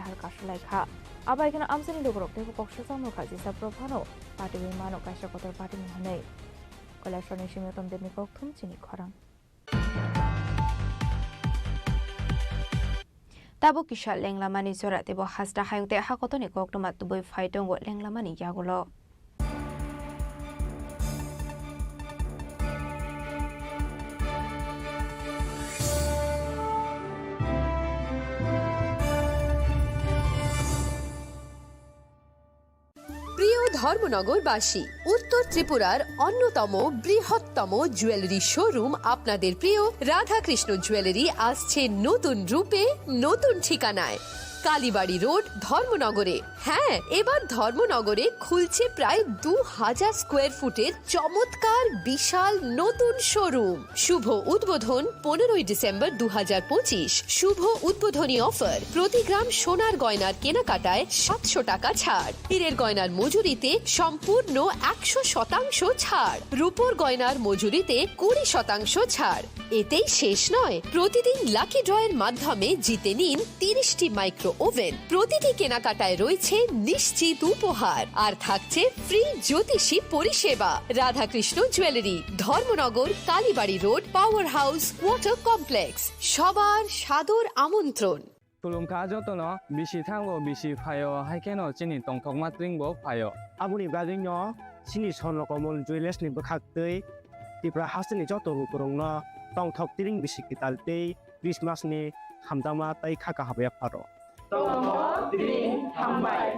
Laika. Abaikan Amsin in Dukorok, the Kokshasan Kazi Sapropano, Party Mano Kashakotor Party Hane. Collection Shimitom de Nikoktum Chini Korang. Tabu Kisha Lenglamani Sora, the Bohasta Hang de Hakotoni Koktomat to boy fight on what Lenglamani Yagulo. প্রিয় ধর্মনগরবাসী, উত্তর ত্রিপুরার অন্যতম বৃহত্তম jewellery showroom আপনাদের প্রিয় Radhakrishna jewellery আসছে নতুন রূপে, নতুন ঠিকানায়, কালীবাড়ি রোড, ধর্মনগরে। হ্যাঁ, এবার ধর্মনগরে খুলছে প্রায় ২,০০০ স্কোয়ার ফুটের চমৎকার বিশাল নতুন শোরুম। শুভ উদ্বোধন ১৫ই ডিসেম্বর ২০২৫। শুভ উদ্বোধনী অফার, প্রতি গ্রাম সোনার গয়নার কেনাকাটায় ৭০০ টাকা ছাড়, হীরের গয়নার মজুরিতে সম্পূর্ণ ১০০% ছাড়, রূপোর গয়নার মজুরিতে ২০% ছাড়। এতেই শেষ নয়, প্রতিদিন লাকি ড্রয়ের মাধ্যমে জিতে নিন ৩০টি মাইক্রো ওভেন। প্রতিটি কেনাকাটায় রয়েছে নিশ্চিত উপহার, আর থাকছে ফ্রি জ্যোতিষী পরিষেবা। Radhakrishna jewellery, Dharmanagar, Kalibari road, power house, water complex. সবার সাদর আমন্ত্রণ। তুলুমকা যতন বিশি থাঙ্গো বিশি ফায় হাইকেন চিনি টংথক মাত্রিংবো ফায় Abuni Badino, Sini Sonokomol Julius ni Bakakte, Tipra Hasani Joto Kurungna, Tong Tok Tiring Bishikitalte, Christmas ni Hamdama Tai Kaka Habya Paro. Tiring Hambai.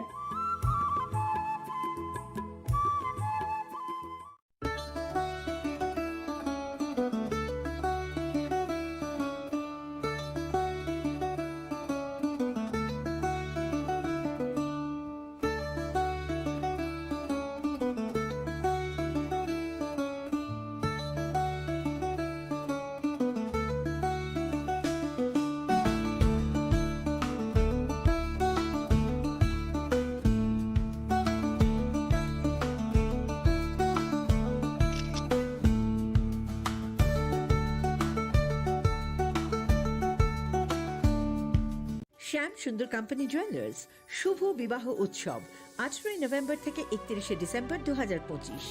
শ্যাম সুন্দর company jewellers শুভ বিবাহ উৎসব 18 November থেকে 31 December 2025।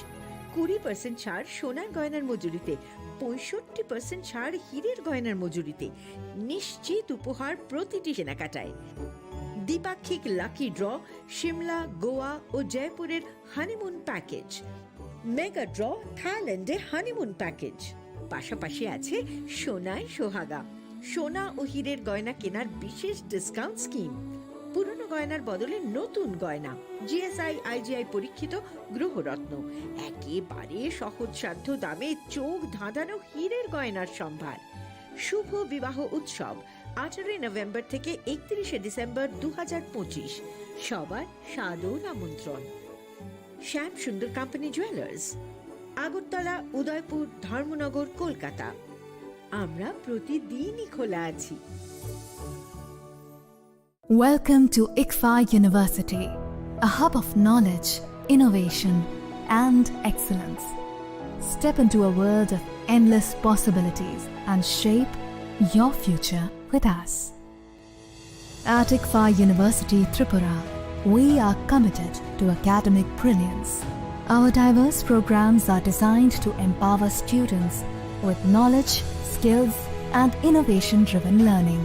20% ছাড় সোনার গয়নার মজুরিতে, 65% ছাড় হীরের গয়নার মজুরিতে, নিশ্চিত উপহার প্রতিটি কেনাকাটায়। দ্বিপাক্ষিক লাকি ড্র, শিমলা, গোয়া ও জয়পুরের হানিমুন প্যাকেজ, মেগা ড্র থাইল্যান্ডে হানিমুন প্যাকেজ। পাশাপাশি আছে সোনায় সোহাগা, সোনা ও হীরের গয়না কেনার বিশেষ ডিসকাউন্ট স্কিম। পুরনো গয়নার বদলে নতুন গয়না, জিএসআই আইজিআই পরীক্ষিত গ্রহরত্ন, একেবারে সহজসাধ্য দামে চোখ ধাঁধানো হীরের গয়নার সম্ভার। শুভ বিবাহ উৎসব 18 নভেম্বর থেকে 31 ডিসেম্বর 2025। সবার সাদর আমন্ত্রণ। শ্যাম সুন্দর কোম্পানি জুয়েলার্স, আগরতলা, উদয়পুর, ধর্মনগর, কলকাতা। আমরা প্রতিদিনই খোলা আছি। Welcome to ICFA University, a hub of knowledge, innovation, and excellence. Step into a world of endless possibilities and shape your future with us. At ICFA University, Tripura, we are committed to academic brilliance. Our diverse programs are designed to empower students with knowledge, skills, and innovation-driven learning,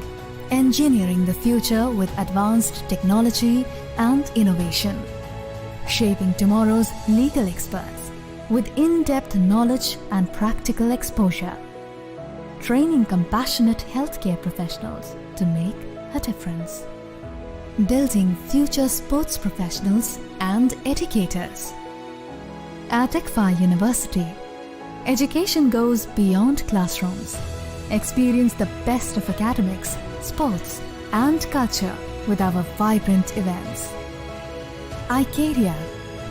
engineering the future with advanced technology and innovation, shaping tomorrow's legal experts with in-depth knowledge and practical exposure, training compassionate healthcare professionals to make a difference, building future sports professionals and educators. At ICFA University, education goes beyond classrooms. Experience the best of academics, sports, and culture with our vibrant events. Icaria,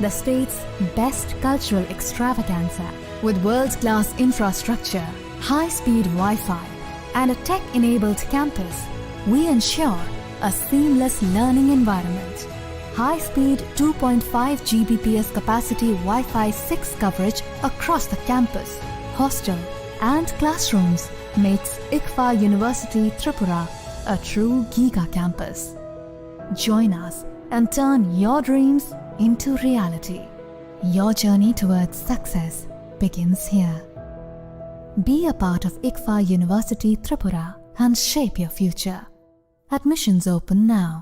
the state's best cultural extravaganza, with world-class infrastructure, high-speed Wi-Fi, and a tech-enabled campus, we ensure a seamless learning environment. High-speed 2.5 Gbps capacity Wi-Fi 6 coverage across the campus, hostel, and classrooms makes ICFA University Tripura a true Giga campus. Join us and turn your dreams into reality. Your journey towards success begins here. Be a part of ICFA University Tripura and shape your future. Admissions open now.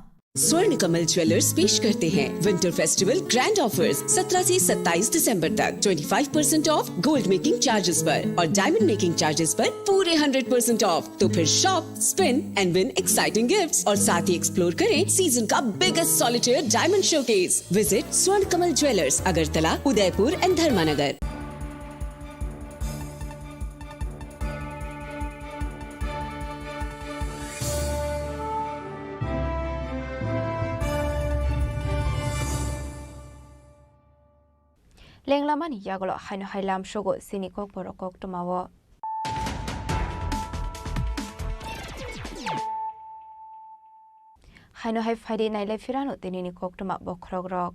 स्वर्ण Kamal jewellers पेश करते हैं winter festival grand offers 17 से 27 दिसंबर तक 25% of gold making charges पर और diamond making charges पर पूरे 100% ऑफ। तो फिर shop, spin and win exciting gifts और साथ ही एक्सप्लोर करें सीजन का biggest solitaire diamond showcase. Visit Swarna Kamal jewellers, Agartala, Udaipur and Dharmanagar. Lenglamani yagolo haino hailam shogo sinikok borokok tomawo. Haino hai Friday naile firano tenini kok toma bokrogrok.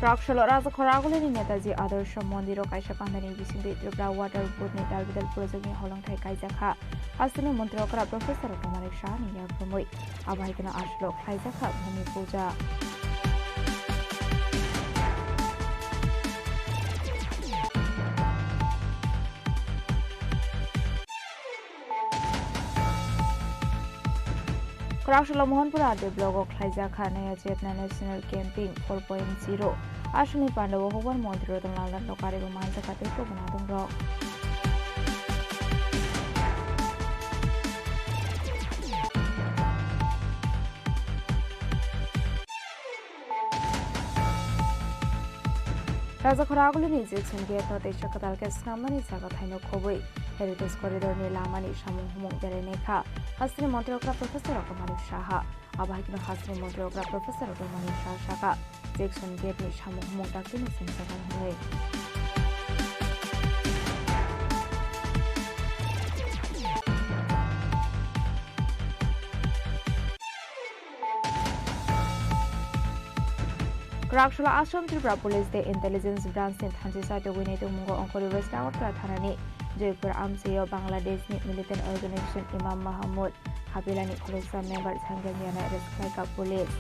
Prakshalo raza khoraguleni netaji Adarsh Mondiro kaisa kandani bisinde Tripura water board ne dalbidal project ni holong thai kaijakha hasini montrokra professor Manik Shah ni yakromoi abhaikana ashlo kaijakha bhumi puja. Prakshalo Mohanpura de blogo kaijakha naya Chetna National Camping 4.0 Ashani Pandawa Hovan Mondiro Donald Lokari Romanza Kateto Banadong Rock. Raja Khoraguleni Jackson Gate Notesha Katalka Snamani Sagathaino Koboi Heritage Corridor ni Lamani Shamu Humuk Bereneka Hasni Montrokra Professor of Manik Shah Abhakino Hasni Montrokra Professor of Manik Shah Shaka Jackson Gate ni Shamu Humuk Dakini Sensagan Hue Rakshula Ashram Tripura Police the Intelligence Branch in Thansisa to win it Mungo Onkori West Tower Prathanani Jaipur Amsiyo Bangladesh Militant Organization Imam Mahmud Habilani Kholosa member Sangamiana Resklaika Police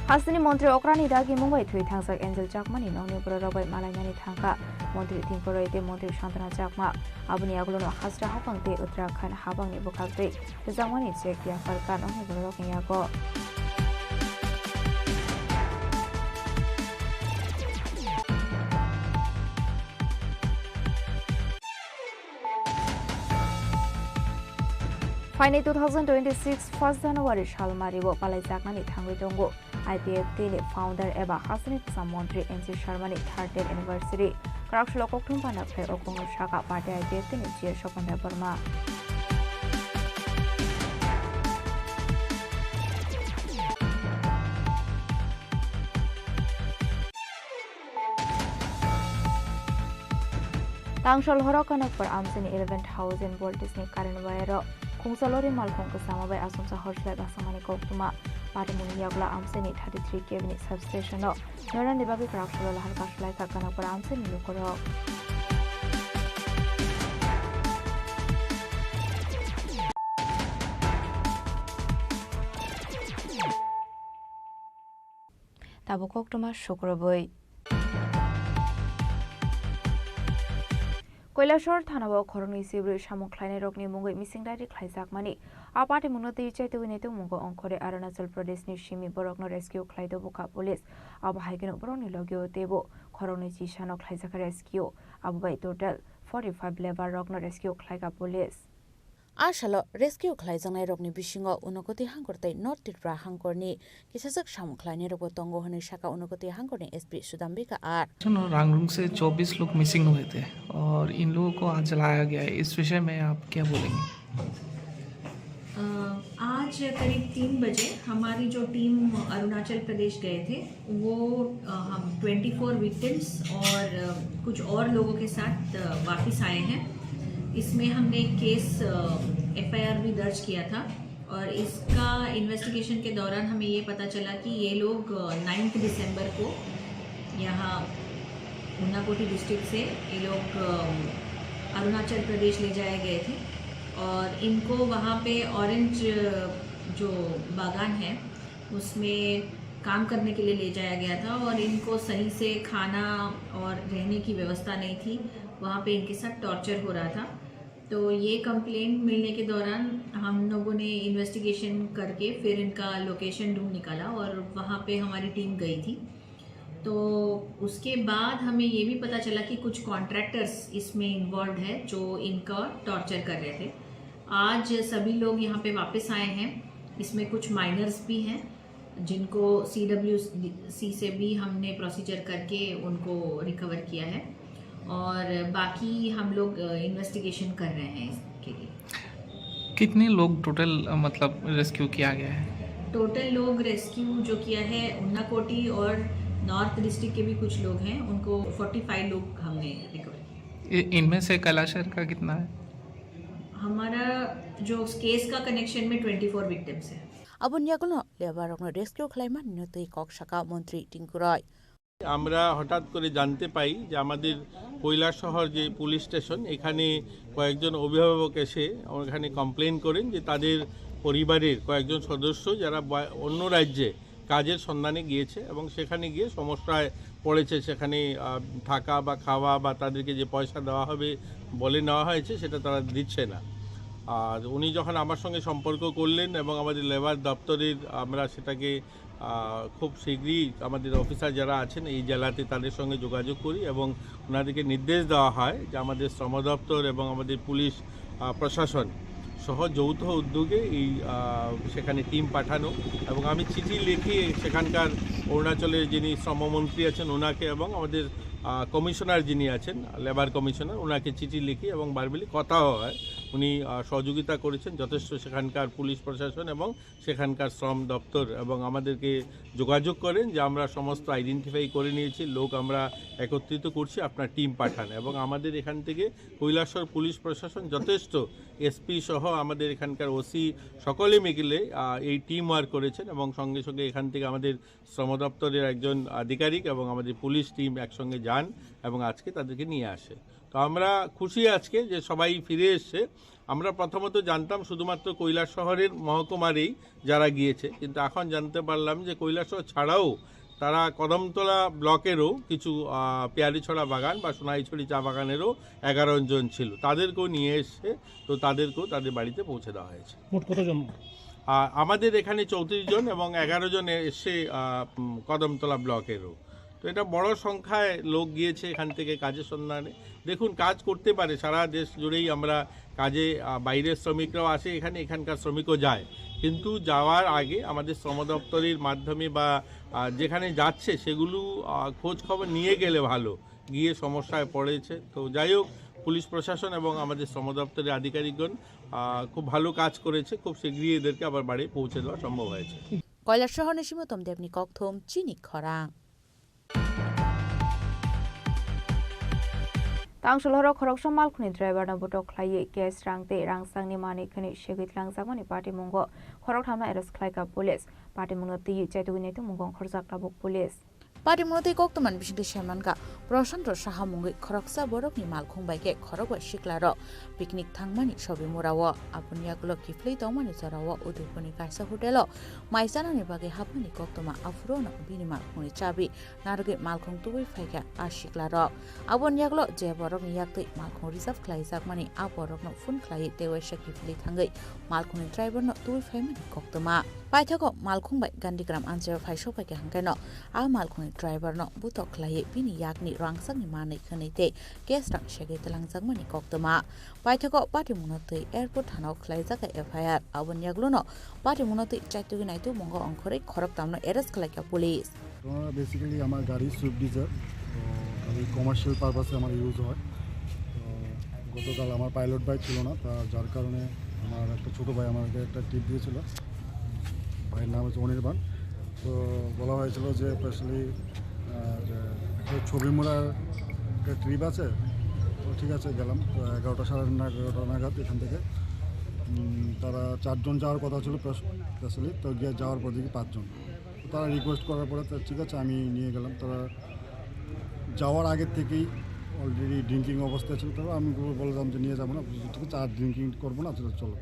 Hasini Montri Okrani Dagi Mumbai 3 Thangsak Angel Chakmani Noni Purabai Malayani Thangka Montri Tinkoroi de Montri Shantana Chakma Abuni Aglono Hasra Hapang de Uttarakhand Habang Ibukakri Zamani Chek Dia Farkan Oni Borokin Yago Final 2026 1 January Shalmaribo Palaijaknani Thangwi Dongo IPF Tini founder Eba Hasani Pusam Montri NC Sharmani 3rd anniversary Karakshlo Koktum Panapre Okongo Shaka Party IPF Tini Jia Shopanda Burma Tangshol Horokanak per Amsini 11,000 volts ni current wire Kungsalori Malkong Kasamabai Asumsa Horsley Basamani Koktuma Patimuni Yagla Amsini 33 kV substation Nora Nibabi Karaksholo Halkashlai Kakana per Amsini Lukoro Tabu Koktuma Shukraboi কৈলাসর থানাবাও খরনি সিব্রু শামুক খাইনে রকনি মুঙ্গই missing diary খাইজাক মানি আপাতে মুনতে ইচাইতে উইনেতে মুঙ্গ অংখরে অরুণাচল প্রদেশ নি সিমি বরকন রেস্কিউ খাইদো বুকা পুলিশ আবহাইগেন বরনি লগিও তেবো খরনি জিশানো খাইজাক রেস্কিউ আববাই টোটাল 45 লেবার রকন রেস্কিউ খাইগা police Ashalo rescue Klaizangai Rogni Bishingo Unokoti Hangorte North Titra Hangorni Kisazak Shamukhlaini Robotongo Hone Shaka Unokoti Hangorni SP Sudambika R सुनो रांगरुंग से 24 लोग मिसिंग हुए थे और इन लोगों को आज लाया गया है इस विषय में आप क्या बोलेंगे आज करीब 3 बजे हमारी जो टीम अरुणाचल प्रदेश गए थे वो हम 24 विक्टिम्स और कुछ और लोगों के साथ वापस आए हैं इसमें हमने एक केस FIR भी दर्ज किया था और इसका इन्वेस्टिगेशन के दौरान हमें ये पता चला कि ये लोग 9 दिसंबर को यहाँ उन्नाकोटी डिस्ट्रिक्ट से ये लोग अरुणाचल प्रदेश ले जाए गए थे और इनको वहाँ पे ऑरेंज जो बागान है उसमें काम करने के लिए ले जाया गया था और इनको सही से खाना और रहने की व्यवस्था नहीं थी वहाँ पे इनके साथ टॉर्चर हो रहा था तो ये कंप्लेंट मिलने के दौरान हम लोगों ने इन्वेस्टिगेशन करके फिर इनका लोकेशन ढूंढ निकाला और वहाँ पे हमारी टीम गई थी तो उसके बाद हमें ये भी पता चला कि कुछ कॉन्ट्रैक्टर्स इसमें इन्वॉल्व है जो इनका टॉर्चर कर रहे थे आज सभी लोग यहाँ पे वापस आए हैं इसमें कुछ माइनर्स भी हैं जिनको CWC से भी हमने प्रोसीजर करके उनको रिकवर किया है और बाकी हम लोग इन्वेस्टिगेशन कर रहे हैं इसके लिए कितने लोग टोटल मतलब रेस्क्यू किया गया है टोटल लोग रेस्क्यू जो किया है उन्नाकोटी और नॉर्थ डिस्ट्रिक्ट के भी कुछ लोग हैं उनको 45 लोग हमने रिकवर किया इनमें से कैलाशहर का कितना है हमारा जो केस का कनेक्शन में 24 विक्टिम्स है আবুনিয়াগুলো লেবার রেস্কিউ ক্লাইমা নিয়তই কক্সাকা মন্ত্রী টিঙ্কু রায় আমরা হঠাৎ করে জানতে পাই যে আমাদের কৈলাসহর যে পুলিশ স্টেশন এখানে কয়েকজন অভিভাবক এসে ওখানে কমপ্লেন করেন যে তাদের পরিবারের কয়েকজন সদস্য যারা অন্য রাজ্যে কাজের সন্ধানে গিয়েছে এবং সেখানে গিয়ে সমস্যায় পড়েছে সেখানে থাকা বা খাওয়া বা তাদেরকে যে পয়সা দেওয়া হবে বলে নেওয়া হয়েছে সেটা তারা দিচ্ছে না আর উনি যখন আমার সঙ্গে সম্পর্ক করলেন এবং আমাদের লেবার দপ্তরের আমরা সেটাকে খুব শীঘ্রই আমাদের অফিসার যারা আছেন এই জেলাতে তাদের সঙ্গে যোগাযোগ করি এবং ওনাদেরকে নির্দেশ দেওয়া হয় যে আমাদের শ্রম দপ্তর এবং আমাদের পুলিশ প্রশাসন সহ যৌথ উদ্যোগে এই সেখানে টিম পাঠানো এবং আমি চিঠি লিখে সেখানকার অরুণাচলের যিনি শ্রমমন্ত্রী আছেন ওনাকে এবং আমাদের কমিশনার যিনি আছেন লেবার কমিশনার ওনাকে চিঠি লিখি এবং বারবেলি কথা হয় উনি সহযোগিতা করেছেন যথেষ্ট সেখানকার পুলিশ প্রশাসন এবং সেখানকার শ্রম দপ্তর এবং আমাদেরকে যোগাযোগ করেন যে আমরা সমস্ত আইডেন্টিফাই করে নিয়েছি লোক আমরা একত্রিত করছি আপনার টিম পাঠান এবং আমাদের এখান থেকে কৈলাসহর পুলিশ প্রশাসন যথেষ্ট SP সহ আমাদের এখানকার OC সকলে মিলে এই টিম ওয়ার্ক করেছেন এবং সঙ্গে সঙ্গে এখান থেকে আমাদের শ্রম দপ্তরের একজন আধিকারিক এবং আমাদের পুলিশ টিম একসঙ্গে যান এবং আজকে তাদেরকে নিয়ে আসে তো আমরা খুশি আজকে যে সবাই ফিরে এসছে আমরা প্রথমত জানতাম শুধুমাত্র কৈলাসহরের মহকুমারেই যারা গিয়েছে কিন্তু এখন জানতে পারলাম যে কৈলাসহর ছাড়াও তারা কদমতলা ব্লকেরও কিছু পেয়ারিছড়া বাগান বা সোনাইছড়ি চা বাগানেরও 11 জন ছিল তাদেরকেও নিয়ে এসে তো তাদেরকেও তাদের বাড়িতে পৌঁছে দেওয়া হয়েছে মোট কতজন আমাদের এখানে 34 জন এবং 11 জন এসে কদমতলা ব্লকেরও তো এটা বড় সংখ্যায় লোক গিয়েছে এখান থেকে কাজের সন্ধানে। দেখুন, কাজ করতে পারে, সারা দেশ জুড়েই আমরা কাজে বাইরের শ্রমিকরাও আসে এখানে, এখানকার শ্রমিকও যায়, কিন্তু যাওয়ার আগে আমাদের শ্রম দপ্তরের মাধ্যমে বা যেখানে যাচ্ছে সেগুলো খোঁজ খবর নিয়ে গেলে ভালো, গিয়ে সমস্যায় পড়েছে। তো যাই হোক, পুলিশ প্রশাসন এবং আমাদের শ্রম দপ্তরের আধিকারিকগণ খুব ভালো কাজ করেছে, খুব শীঘ্রই এদেরকে আবার বাড়ি পৌঁছে দেওয়া সম্ভব হয়েছে। কৈলাস শহর নিশিমতম দেবনি ককথম চিনি খরাং तांगसलहराव खरकसम मालखुनि ड्राइभारनो बटक ख्लायै केस रांते रांसांनि मानि खनि सेगैत लांजागमनि पार्टी मुंगो खरक थामना एरेस्ट ख्लायका पुलिस पार्टी मुंगो ति चाइतुगिनेतु मुंगो खरजाक लाबक पुलिस पार्टी मुंगो कक्तमान बिसिंग शेरमानका प्रशांत साहा मुंगै खरकसा बरकनि मालखुं बाइके खरक शिक्लारो पिकनिक थांगमानि सबि मुराव आपुनियागलो किफ्लै तमानि जराव उदयपुरनि कायसा होटेलो माइजानानि बागे हाबमानि कक्तमा आफुरोनो बिनि मालखुंनि चाबि नारगे मालखुं तुबै फाइका आशिक्लारो आपुनियागलो जे बरकनि याक्तै मालखुं रिजार्भ ख्लायजाकमानि आ बरकनो फुन ख्लायै तेवेशा किफ्लै थांगै मालखुंनि ड्राइभारनो तुबै फाइमानि कक्तमा पाइथाको मालखुं बाइ गान्धीग्राम आनजेर फाइसो फाइके हांकायनो आ मालखुंनि ड्राइभारनो बुतक ख्लायै बिनि याकनि रांसांनि मानै खनैते केस रां सेगैत लांजाकमानि कक्तमा पाइथाको पार्टी मुनतै एयारपोर्ट थानाव ख्लायजाका एफआईआर आबनियागलोनो पार्टी मुनतै चाइतुगि नाइतु मंगो अंखरै खरक तामनो एरेस्ट ख्लायका पुलिस। বেসিক্যালি আমার গাড়ি সুইফট ডিজায়ার, তো আমি কমার্শিয়াল পারপাসে আমার ইউজ হয়। তো গতকাল আমার পাইলট বাইক ছিল না, তা যার কারণে আমার একটা ছোটো ভাই আমাকে একটা টিপ দিয়েছিল, ভাইয়ের নাম হচ্ছে অনির্বাণ। তো বলা হয়েছিল যে স্পেশালি ছবি মোড়ার একটা ট্রিপ আছে, তো ঠিক আছে গেলাম। তো 11টা সাড়ে 11টা নাগাদ এখান থেকে তারা 4 জন যাওয়ার কথা ছিল স্পেশালি, তো গিয়ে যাওয়ার পর দেখি 5 জন। তো তারা রিকোয়েস্ট করার পরে ঠিক আছে আমি নিয়ে গেলাম। তারা যাওয়ার আগের থেকেই অলরেডি ড্রিঙ্কিং অবস্থায় ছিল, তো আমি বললাম যে নিয়ে যাবো না, ঠিক আছে আর ড্রিঙ্কিং করবো না, চলো।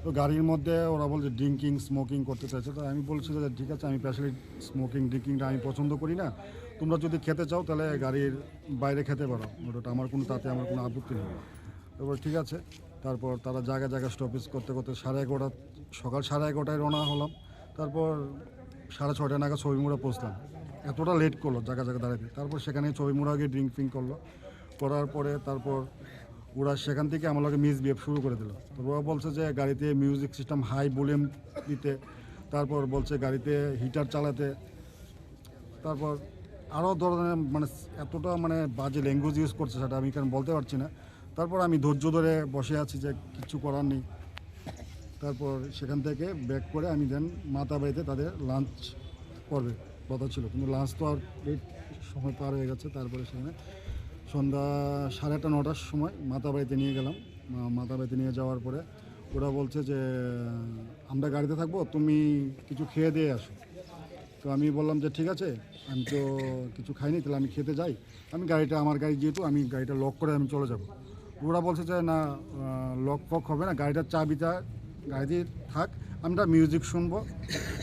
তো গাড়ির মধ্যে ওরা বলছে ড্রিঙ্কিং স্মোকিং করতে চাইছে। তো আমি বলছি যে ঠিক আছে আমি স্পেশালি স্মোকিং ড্রিঙ্কিংটা আমি পছন্দ করি না, তোমরা যদি খেতে চাও তাহলে গাড়ির বাইরে খেতে পারো, ওটা আমার তাতে আমার কোনো আপত্তি নেই। তারপর ঠিক আছে, তারপর তারা জায়গায় জায়গায় স্টপেজ করতে করতে সকাল 11:30 রওনা হলাম। তারপর 6:30 নাগাদ ছবিমুড়া পৌঁছলাম। এতটা লেট করলো জায়গা দাঁড়াতে। তারপর সেখানে ছবিমুড়া গিয়ে ড্রিঙ্কিং করার পরে তারপর ওরা সেখান থেকে আমার লগে মিসবিহেভ শুরু করে দিল। তো ওরা বলছে যে গাড়িতে মিউজিক সিস্টেম হাই ভলিউম দিতে, তারপর বলছে গাড়িতে হিটার চালাতে, তারপর আরও ধরনের মানে এতটা মানে বাজে ল্যাঙ্গুয়েজ ইউজ করছে, সেটা আমি কারণ বলতে পারছি না। তারপর আমি ধৈর্য ধরে বসে আছি যে কিছু করার নেই। তারপর সেখান থেকে ব্যাক করে আমি দেন মাতাবাড়িতে তাদের লাঞ্চ করবে কথা ছিল, কিন্তু লাঞ্চ তো আর সময় পার হয়ে গেছে। তারপরে সেখানে সন্ধ্যা 8:30 9টার সময় মাতাবাড়িতে নিয়ে গেলাম। মাতাবাড়িতে নিয়ে যাওয়ার পরে ওরা বলছে যে আমরা গাড়িতে থাকবো, তুমি কিছু খেয়ে দিয়ে আসো। তো আমি বললাম যে ঠিক আছে, আমি তো কিছু খাইনি, তাহলে আমি খেতে যাই, আমি আমার গাড়ি যেহেতু আমি গাড়িটা লক করে আমি চলে যাব। ওরা বলছে যে না লক ফক হবে না, গাড়িটার চাবিটা গাড়িতে থাক, আমরা মিউজিক শুনবো,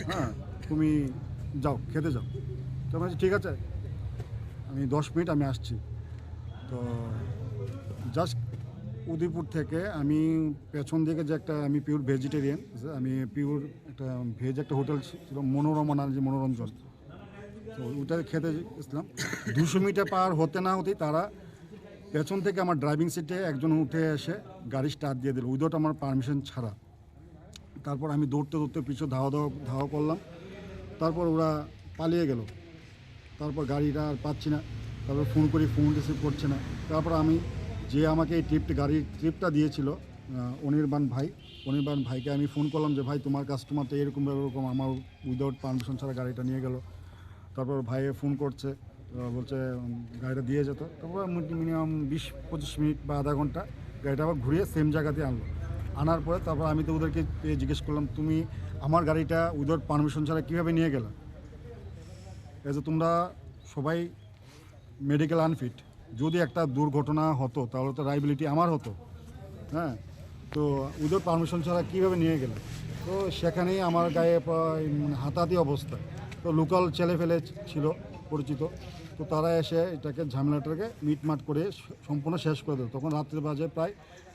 হ্যাঁ তুমি যাও খেতে যাও। তো আমি ঠিক আছে আমি 10 মিনিট আমি আসছি। তো জাস্ট উদয়পুর থেকে আমি পেছন দিকে যে একটা আমি পিওর ভেজিটেরিয়ান, আমি পিওর একটা ভেজ একটা হোটেল ছিল মনোরমা নাম, যে মনোরঞ্জন, তো ওটা খেতে গেছিলাম। 200 মিটার পার হতে না হতেই তারা পেছন থেকে আমার ড্রাইভিং সিটে একজন উঠে এসে গাড়ি স্টার্ট দিয়ে দিল উইদাউট আমার পারমিশন ছাড়া। তারপর আমি দৌড়তে পিছু ধাওয়া করলাম। তারপর ওরা পালিয়ে গেল। তারপর গাড়িটা আর পাচ্ছি না, তারপর ফোন করি, ফোন রিসিভ করছে না। তারপর আমি যে আমাকে এই গাড়ির ট্রিপটা দিয়েছিল অনির্বাণ ভাইকে আমি ফোন করলাম যে ভাই তোমার কাস্টমার তো এরকম আমার উইদাউট পারমিশন ছাড়া গাড়িটা নিয়ে গেল। তারপর ভাইয়ে ফোন করছে, বলছে গাড়িটা দিয়ে যেত। তারপর মিনিমাম 20-25 মিনিট বা আধা ঘন্টা গাড়িটা আবার ঘুরিয়ে সেম জায়গাতে আনার পরে তারপর আমি তো ওদেরকে জিজ্ঞেস করলাম তুমি আমার গাড়িটা উইদাউট পারমিশন ছাড়া কীভাবে নিয়ে গেলা? এজ তোমরা সবাই মেডিকেল আনফিট, যদি একটা দুর্ঘটনা হতো তাহলে তো লায়াবিলিটি আমার হতো, হ্যাঁ, তো উইদাউট পারমিশন ছাড়া কীভাবে নিয়ে গেলে? তো সেখানেই আমার গায়ে হাতাহাতি অবস্থা। তো লোকাল ছেলেফেলে ছিল পরিচিত, তো তারা এসে এটাকে ঝামেলাটাকে মিটমাট করে সম্পূর্ণ শেষ করে দেয়। তখন রাত্রে বাজে প্রায়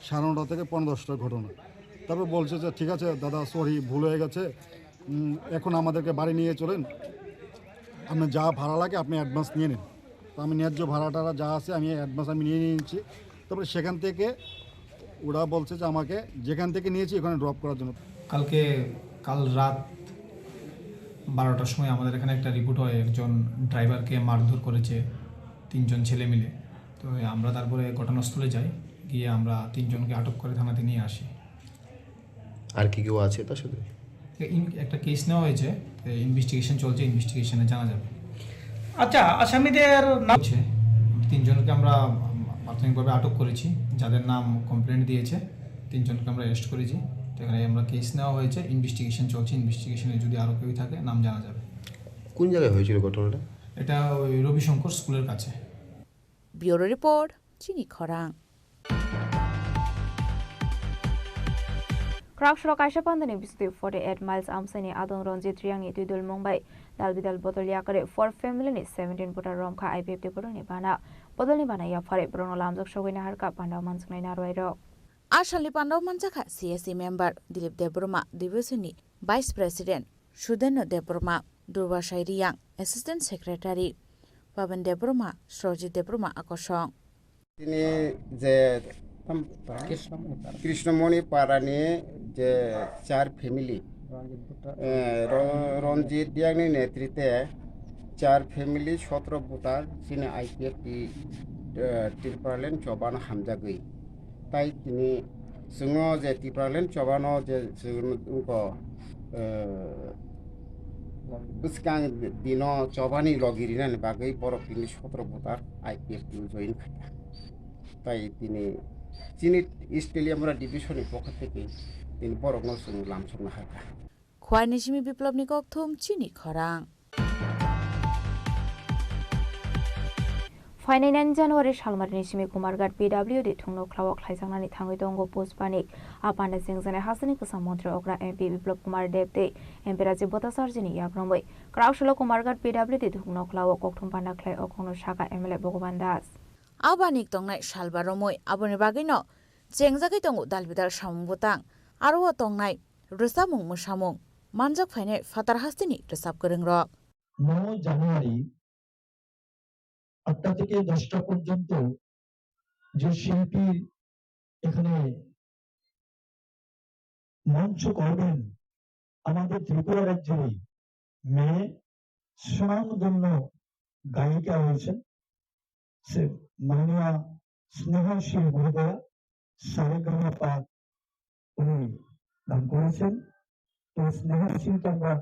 9:30 থেকে 10:45 ঘটনা। তারপর বলছে যে ঠিক আছে দাদা সরি ভুল হয়ে গেছে, এখন আমাদেরকে বাড়ি নিয়ে চলেন। আপনার যা ভাড়া লাগে আপনি অ্যাডভান্স নিয়ে নিন। তো আমি ন্যায্য ভাড়াটা যা আছে আমি অ্যাডভান্স আমি নিয়ে নিয়েছি। তারপরে সেখান থেকে ওরা বলছে যে আমাকে যেখান থেকে নিয়েছি ওখানে ড্রপ করার জন্য। কাল রাত 12টার সময় আমাদের এখানে একটা রিপোর্ট হয়, একজন ড্রাইভারকে মারধর করেছে 3 জন ছেলে মিলে। তো আমরা তারপরে ঘটনাস্থলে যাই, গিয়ে আমরা 3 জনকে আটক করে থানাতে নিয়ে আসি। আর কি কেউ আছে তার সাথে? একটা কেস নেওয়া হয়েছে, ইনভেস্টিগেশন চলছে, ইনভেস্টিগেশনে জানা যাবে। আচ্ছা, আসামিদের নাম? 3 জনকে আমরা প্রাথমিকভাবে আটক করেছি, যাদের নাম কমপ্লেন্ট দিয়েছে 3 জনকে আমরা অ্যারেস্ট করেছি। তো এখানে আমরা কেস নেওয়া হয়েছে, ইনভেস্টিগেশন চলছে, ইনভেস্টিগেশনে যদি আরও কেউ থাকে নাম জানা যাবে। কোন জায়গায় হয়েছিল ঘটনাটা? এটা ওই রবিশঙ্কর স্কুলের কাছে। ব্যুরো রিপোর্ট, চিনি খরাং। Krakshrok Aisha Pandani Bistu 48 miles Amsani Adong Ronjit Riang Tudul Mumbai Dalbidal Botol Yakare for family ni 17 Buta Romka IPF de Botol ni Bana Botol ni Bana Yafare Bruno Lamjok Shogina Harka Pandau Mansnai Narwairo Ashali Pandau Manjaka CSC member Dilip Debruma Divisioni Vice President Shudeno Debruma Durva Shairiang Assistant Secretary Pavan Debruma Sroji Debruma Akoshong তিনি যে কৃষ্ণমণি পাড়া নিয়ে যে 4 family রঞ্জিত দিয়াংনি নেতৃত্বে 4 family 17 voter যিনি IPF Tripuraland চবান হামজাগৈ তাই তিনি जोङो যে ত্রিপুরালেন্ড চবানো যে বুসকাং দিন চবানি লগিরিনান বাগৈ বরফিনি 17 ভোটার আইপিএফ জয়েন খাটা তাই তিনি চিনি ইস্টেলিয়ামরা ডিভিশনের পক্ষ থেকে তিনি বরফ নসুন লামসুন হারকা খোয়াই নিশিমি বিপ্লবনি ককথুম চিনি খরাং Fainainan January Shalmari Nishimi Kumargat PWD Tungno Klawak Laisangani Tangi Dongo Postpanik Apanda Singzane Hasani Kusamontre Okra MP Biplop Kumar Debde MP Raji Bota Sarjini Yagromoi Kraushalo Kumargat PWD Tungno Klawak Koktum Panda Klai Okono Shaka MLA Bogoban Das Abanik tongnai Shalbaromoi Aboni Bagino Jengzaki Tongu Dalbidar Shamubutang Arwa tongnai Rusamung Mushamung Manjak Fainai Fatar Hastini Resap Geringrok 9 জানুয়ারি 8টা থেকে 10টা পর্যন্ত যে শিল্পী এখানে মঞ্চ করবেন আমাদের ত্রিপুরা রাজ্যেরই মেয়ে সুনামধন্য গায়িকা হয়েছেন সে মাননীয়া স্নেহাশীল মহোদয়া সারেগামাপা উনি গান করেছেন তো স্নেহাশীলকে আমরা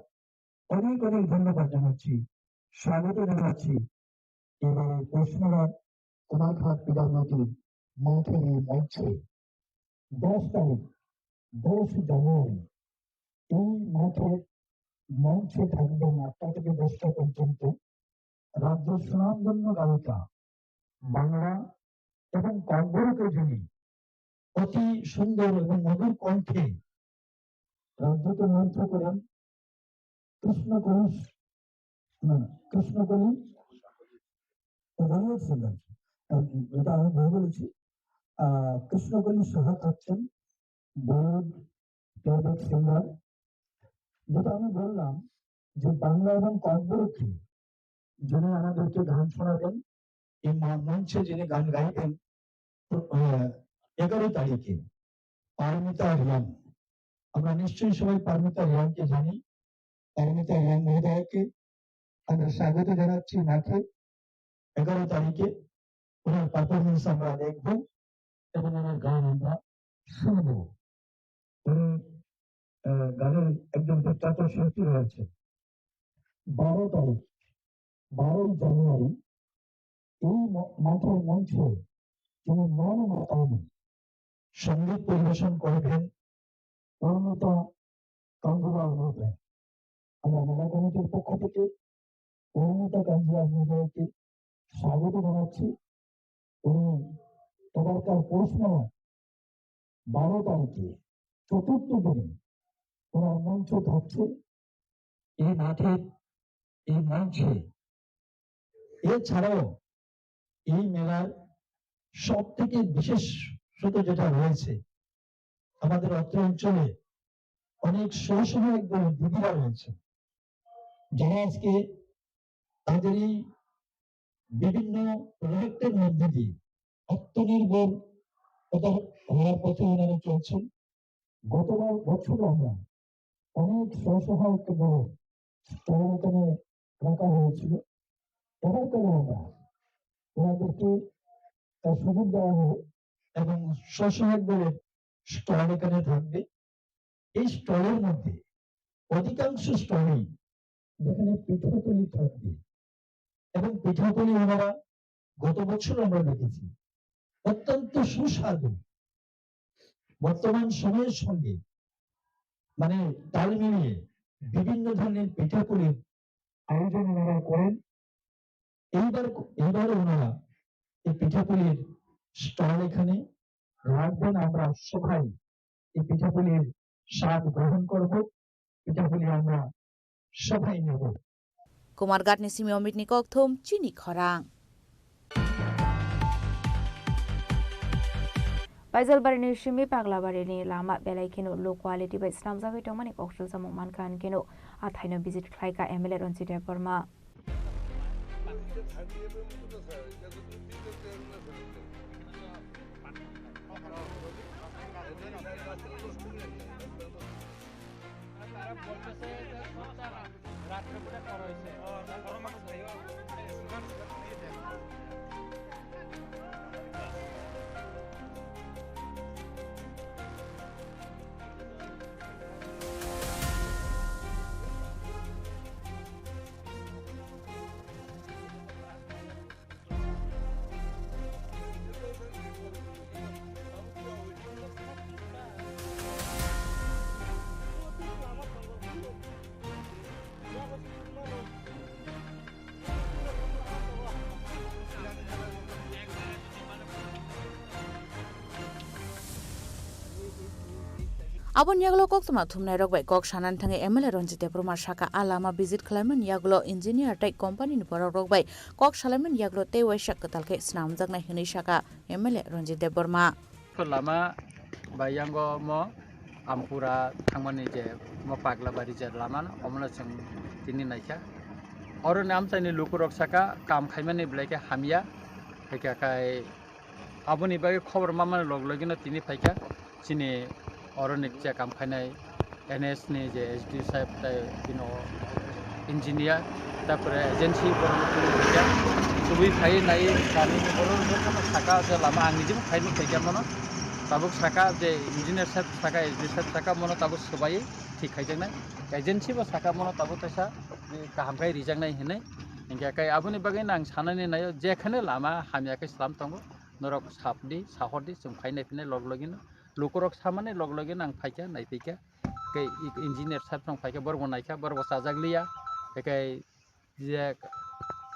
অনেক অনেক ধন্যবাদ জানাচ্ছি স্বাগত জানাচ্ছি এবারে কৃষ্ণরাজ কুমারঘাট পিতামাতির মাঠের এই মঞ্চে 10 তারিখ 10 জানুয়ারি এই মাঠের মঞ্চে থাকবেন 8টা থেকে 10টা পর্যন্ত রাজ্যের সুনামধন্য গায়িকা বাংলা এবং কর্ণাটকে যিনি অতি সুন্দর এবং মধুর কণ্ঠে রাজ্যকে মন্ত্র করেন কৃষ্ণকলি এটা আমি ভুল বলেছি কৃষ্ণকলি সহা থাকছেন বোর্ড প্লেব্যাক সিঙ্গার যেটা আমি বললাম যে বাংলা এবং কর্ণাটকে যিনি আমাদেরকে গান শোনাবেন এই মঞ্চে যিনি গান গাইবেন 11 তারিখে পারমিতা রিয়াং আমরা নিশ্চয়ই সবাই পারমিতা রিয়াংকে জানি পারমিতা রিয়াং মহোদয়কে আমরা স্বাগত জানাচ্ছি মাঠে 11 তারিখে ওনার পারফরমেন্স আমরা দেখব এবং ওনার গান আমরা শুনব উনি গানের একজন বিখ্যাত শিল্পী রয়েছে 12 তারিখ 12 জানুয়ারি এই মাঠের মঞ্চে তিনি মন মাতানো সঙ্গীত পরিবেশন করবেন পূর্ণতা কাঞ্জিলাল রূপে আমরা মেলা কমিটির পক্ষ থেকে পূর্ণতা কাঞ্জিলাল মহোদয়কে স্বাগত জানাচ্ছি উনি এবারকার পৌষ মেলা 12 তারিখে চতুর্থ দিনে ওনার মঞ্চ থাকছে এই মাঠের এই মঞ্চে এছাড়াও এই মেলার সব থেকে বিশেষত যেটা রয়েছে আমাদের অত্র অঞ্চলে অনেক স্বসহায়ক দিদিরা রয়েছে যারা আজকে তাদের এই বিভিন্ন প্রজেক্টের মধ্যে দিয়ে আত্মনির্ভর হওয়ার পথে ওনারা চলছেন। গতবার বছর আমরা অনেক স্বসহায়ক কেন্দ্র এখানে রাখা হয়েছিল। এবার কেন আমরা ওনাদেরকে সুযোগ দেওয়া হবে এবং স্বসহায়ক দলের স্টল এখানে থাকবে। এই স্টলের মধ্যে অধিকাংশ স্টলেই যেখানে পিঠাপুলি থাকবে এবং পিঠাপুলি ওনারা গত বছর আমরা দেখেছি অত্যন্ত সুস্বাদু, বর্তমান সময়ের সঙ্গে মানে তাল মিলিয়ে বিভিন্ন ধরনের পিঠাপুলির আয়োজন ওনারা করেন। এইবার ওনারা এই পিঠাপুলির স্টল এখানে রাখবেন। আমরা সবাই এই পিঠাপুলির স্বাদ গ্রহণ করব, পিঠাপুলি আমরা সবাই নেব। Kumargat ni Simi Omid ni Kokthum Chini Khorang. Baizalbari ni Shimi Paglabari ni Lama Belai Kino low quality by Snamzawi Tomani Kokshul Samuman Kan Kino Athaino visit Klaika MLA Ronchite Burma. Abon yaglo kok tuma thumnai rok bai kok sanan thange MLA Ronchite Burma Shaka alama visit khlaiman yaglo engineer type company ni porok rok bai kok salaiman yaglo te wai shak talke snamjak nai hini Shaka MLA Ronchite Burma lama bayango mo ampura thangmani je mo paglabari je lama na omna chung tini naikha oro nam chaini lukurok Shaka kam khaimani bleke hamia heka kai aboni bai khobor mamani loglogina tini phaika chini Oronik che kam khainai NS ni je SD sahib tai bino engineer tapore agency borokuni phaika subui phai nai kami borokuni Shaka je lama angni je phaini phaika mono tabuk Shaka je engineer sahib Shaka SD sahib Shaka mono tabuk subai thik khaijangnai agency bo Shaka mono tabuk taisa kaham kai rijangnai hinai engka kai aboni bagai nang sanani nayo jekhane lama hamia kai salam tongo norok sapdi sahordi sum phainai pinai loglogina Lukurok samane logloge nang phaika nai pika kai engineer sab nang phaika borbo naika borbo sajaglia kai je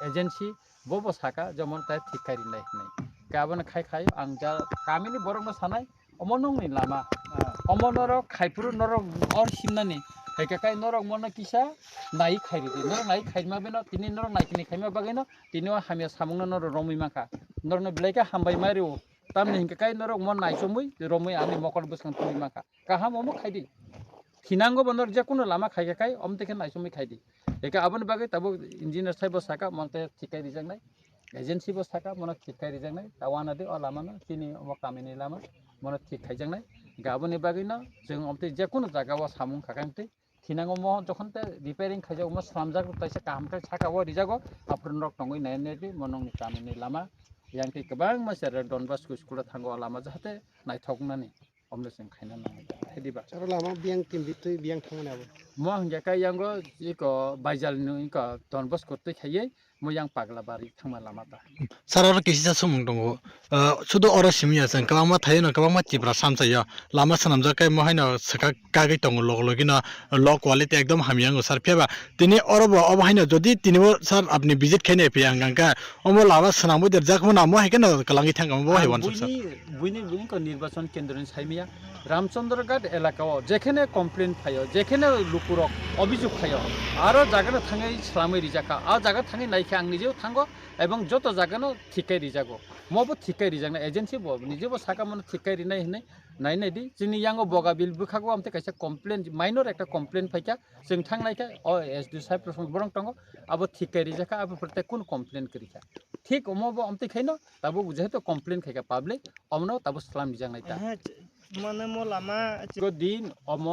agency bobo Shaka jemon tai thikari nai nai kabon khai khai angja kamini borong sanai omonong ni lama omonoro khaipuru norok or himnani kai norok mono kisa nai khairi di norok nai khaima beno tini norok nai kini khaima bageno tinio hamia samungno norok romi maka norno bleka hambai mariu tamni hingka kai norok mon nai somui romui ani mokor buskan tumi maka kaham omo khaidi hinango bonor je kuno lama khaiga kai omteke nai somui khaidi eka abon bagai tabo engineer saibo Shaka monte thikai rijangnai agency bo Shaka mono thikai rijangnai tawana de o lama no tini omo kamini lama mono thik khaijangnai gaboni bagai no jeng omte je kuno jaga o samung khakangte hinango mo jokhon te repairing khaijak mo slamjak taisa kaham kai Shaka o rijago apron rok tongoi nai nedi monong ni kamini lama yang ti kebang masyarakat Donbas school thango lama jahate naithoknani omlesing khaina nang hediba Cara lama biang tim bitu biang thangane abo mo hingga kai yango iko baijal ni ko Donbas korte khaiye mo yang paglabari thangma lama ta sarara kisisa sumung dongo sudo ora simia sang kalama thaina kalama tibra samchaya lama sanamja kai mo haina saka kagai tongo logina low quality ekdom hamiang sar pheba tini orobo ob haina jodi tinibo sar apni visit khaine piang gangka omo lama sanamo der jakmo namo haikena kalangi thangam bo haibon sar buini ko nirbachon kendron saimia Ramchandraghat elakao jekhane complaint phayo jekhane lukurok obijog phayo aro jagana thangai salamai rijaka a jaga thangai naikha ang nijeo thango ebong joto jagano thikai rijago mobo thikai rijangna agency bo nijebo Shaka mono thikai rinai hinai नायनायदि जोंनि यांगो बगाबिल बुखागो Amte कायसा complain minor एकटा complain फायका जों थांनायखाय एसडि साहेब प्रसंग बरं दङ आबो ठीक करि जाखा आबो प्रते कुन कमप्लेन करिखा ठीक अमबो आमते खायनो ताबो जेहेतु कमप्लेन खायका पाब्लिक अमनो ताबो सलाम बिजांनायता माने म लामा को दिन अम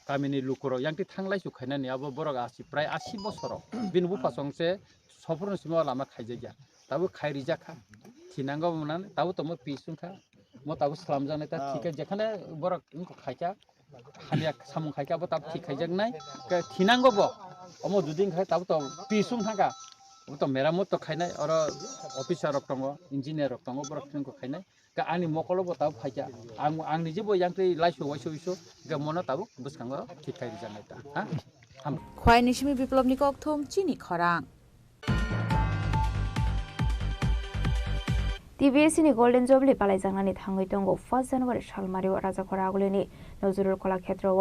गामिनि लुकुरो यांति थांलाय सुखायनानि आबो बरग आसि प्राय 80 बसर बिनबु फासंसे सफरनसिम लामा खायजाया ताबो खायरि जाखा थिनांगो मोनान ताबो तम पिसुंखा म ताबो सलाम जानायता ठीक जेखाने बरग इनको खायका हालिया सामुं खायका बो ताब ठीक खायजागनाय थिनांगो बो अम दुदिन खाय ताबो त पिसुं थांगा तो मेरामत तो खायनाय और अफिसार दङ इन्जिनियर दङ बरग थिनखौ खायनाय का आंनि मकलो बो ताबो फायका आं निजे बो यांति लाइसो वाइसो गा मना ताबो बुसखांगो ठीक खायरि जानायता हा खवाय निसिमी बिप्लबनि कक्थुम चिनि खरां TBSनि गोल्डन जुबली पालायजांनानै थाङै दङ 1 जानुवारि सालमारियाव राजाखरा आगुलिनि नजरुल कलाक्षेत्रआव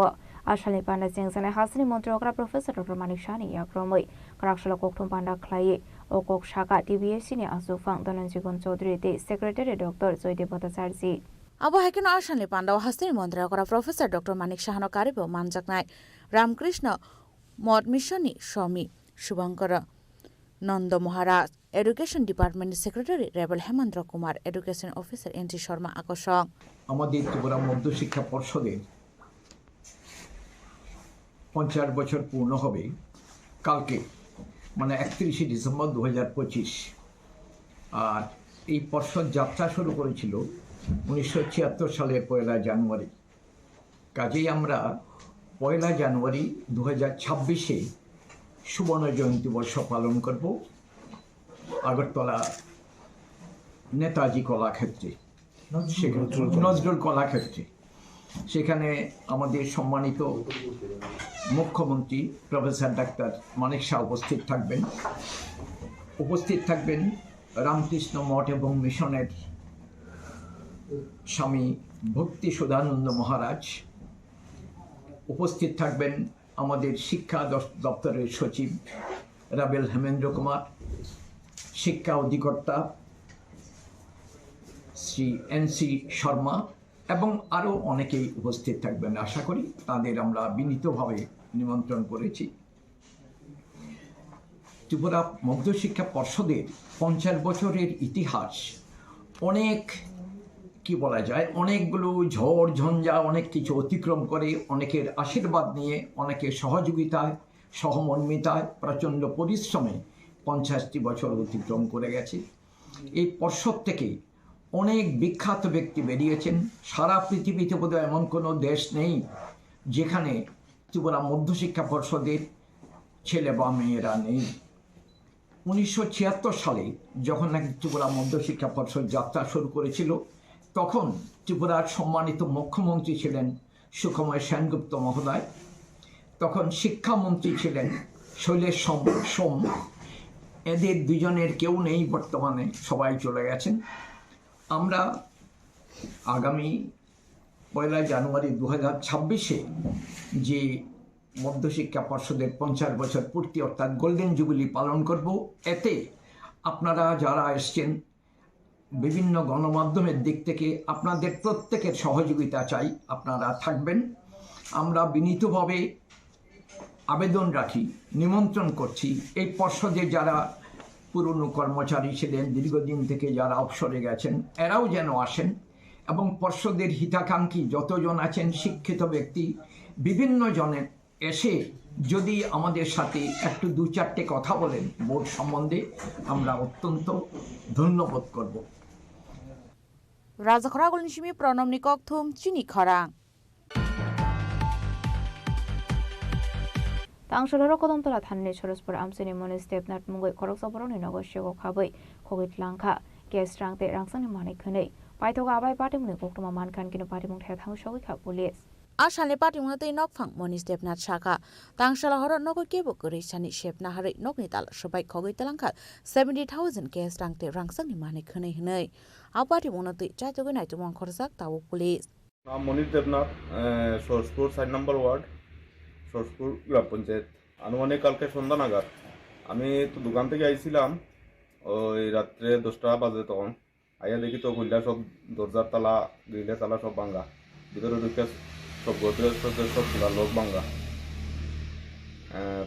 आसामनि पान्डा जेंजानाय हासिनि मन्त्री अग्रा प्रफेसर डक्टर मानिक शाहनि याग्रमै कराकसला कक्थुम पान्डा ख्लायै अकक शाखा TBSनि आसुफां धनन्जिगन चौधरी दे सेक्रेटारि डक्टर जयदेव भट्टाचार्य अब हाकिन आसामनि पान्डा हासिनि मन्त्री अग्रा प्रफेसर डक्टर मानिक शाहनो कार्यबो मानजाकनाय रामकृष्ण मठ मिशननि Swami Shubhankar Nanda Maharaj education department secretary रेबल Hemendra Kumar education officer n t Sharma আকর্ষণ আমাদের ত্রিপুরা মধ্য শিক্ষা পর্ষদের 50 বছর পূর্ণ হবে কালকে মানে 31 ডিসেম্বর 2025 আর এই পর্ষদ যাত্রা শুরু করেছিল 1976 সালের 1 জানুয়ারি কাজেই আমরা 1 জানুয়ারি 2026 এ সুবর্ণ জয়ন্তী বর্ষ পালন করব আগরতলা নেতাজি কলাক্ষেত্রে নজরুল কলাক্ষেত্রে সেখানে আমাদের সম্মানিত মুখ্যমন্ত্রী প্রফেসর ডাক্তার মানিক শাহ উপস্থিত থাকবেন রামকৃষ্ণ মঠ এবং মিশনের স্বামী ভক্তি সুধানন্দ মহারাজ উপস্থিত থাকবেন আমাদের শিক্ষা দপ্তরের সচিব রাবেল হেমেন্দ্র কুমার শিক্ষা অধিকর্তা শ্রী এনসি শর্মা এবং আরও অনেকেই উপস্থিত থাকবেন আশা করি তাদের আমরা বিনীতভাবে নিমন্ত্রণ করেছি ত্রিপুরা মধ্যশিক্ষা পর্ষদের 50 বছরের ইতিহাস অনেক কি বলা যায় অনেকগুলো ঝড় ঝঞ্ঝা অনেক কিছু অতিক্রম করে অনেকের আশীর্বাদ নিয়ে অনেকের সহযোগিতায় সহমর্মিতায় প্রচণ্ড পরিশ্রমে 50টি বছর অতিক্রম করে গেছে এই পর্ষদ থেকে অনেক বিখ্যাত ব্যক্তি বেরিয়েছেন সারা পৃথিবীতে বোধহয় এমন কোনো দেশ নেই যেখানে ত্রিপুরা মধ্যশিক্ষা পর্ষদের ছেলে বা মেয়েরা নেই 1976 সালে যখন নাকি ত্রিপুরা মধ্যশিক্ষা পর্ষদ যাত্রা শুরু করেছিল তখন ত্রিপুরার সম্মানিত মুখ্যমন্ত্রী ছিলেন সুখময় সেনগুপ্ত মহোদয় তখন শিক্ষামন্ত্রী ছিলেন শৈলেশ সোম এদের দুজনের কেউ নেই বর্তমানে সবাই চলে গেছেন আমরা আগামী 1 জানুয়ারি 2026-এ যে মধ্যশিক্ষা পর্ষদের 50 বছর পূর্তি অর্থাৎ গোল্ডেন জুবিলি পালন করব এতে আপনারা যারা এসছেন বিভিন্ন গণমাধ্যমের দিক থেকে আপনাদের প্রত্যেকের সহযোগিতা চাই আপনারা থাকবেন আমরা বিনীতভাবে আবেদন রাখি নিমন্ত্রণ করছি এই পর্ষদের যারা পুরনো কর্মচারী ছিলেন দীর্ঘদিন থেকে যারা অবসরে গেছেন এরাও যেন আসেন এবং পর্ষদের হিতাকাঙ্ক্ষী যতজন আছেন শিক্ষিত ব্যক্তি বিভিন্ন জনের এসে যদি আমাদের সাথে একটু 2-4টে কথা বলেন বোর্ড সম্বন্ধে আমরা অত্যন্ত ধন্যবোধ করব রাজাখরা গলনিসিমি প্রণমনি কক্থুম চিনি খরাং तांशलर कदमतला थाननि सरसपुर आमसिनि मनि स्टेपनाथ मुंगै खरकसाबरनि नगरसेगो खाबै खगित लांखा केस रांते रांसानि मानै खनै पाइथगा आबाय पाटिमुनि गक्तमा मानखानकिनो पाटिमुं थाया थांसोगै खा पुलिस आसामनि पाटिमुं तै नकफां मनि स्टेपनाथ शाखा तांशला हर नगो केबो गरैसानि शेपना हरै नकनि ताल सबाय खगै तलांखा 70,000 केस रांते रांसानि मानै खनै हनै आ पाटिमुं तै चाइतगै नाइतुमन खरसाक ताव पुलिस नाम मनि देवनाथ सरसपुर 4 নম্বর ওয়ার্ড সরসপুর গ্রাম পঞ্চায়েত আনুমানিক কালকে সন্ধ্যা নাগাদ আমি তো দোকান থেকে আইছিলাম ওই রাত্রে 10টা বাজে তখন আইয়া দেখি তো খুললা সব দরজার তালা গ্রিলের তালা সব ভাঙ্গা, ভিতরে ঢুকে সব গোদরেজ সব খোলা, লোক ভাঙ্গা।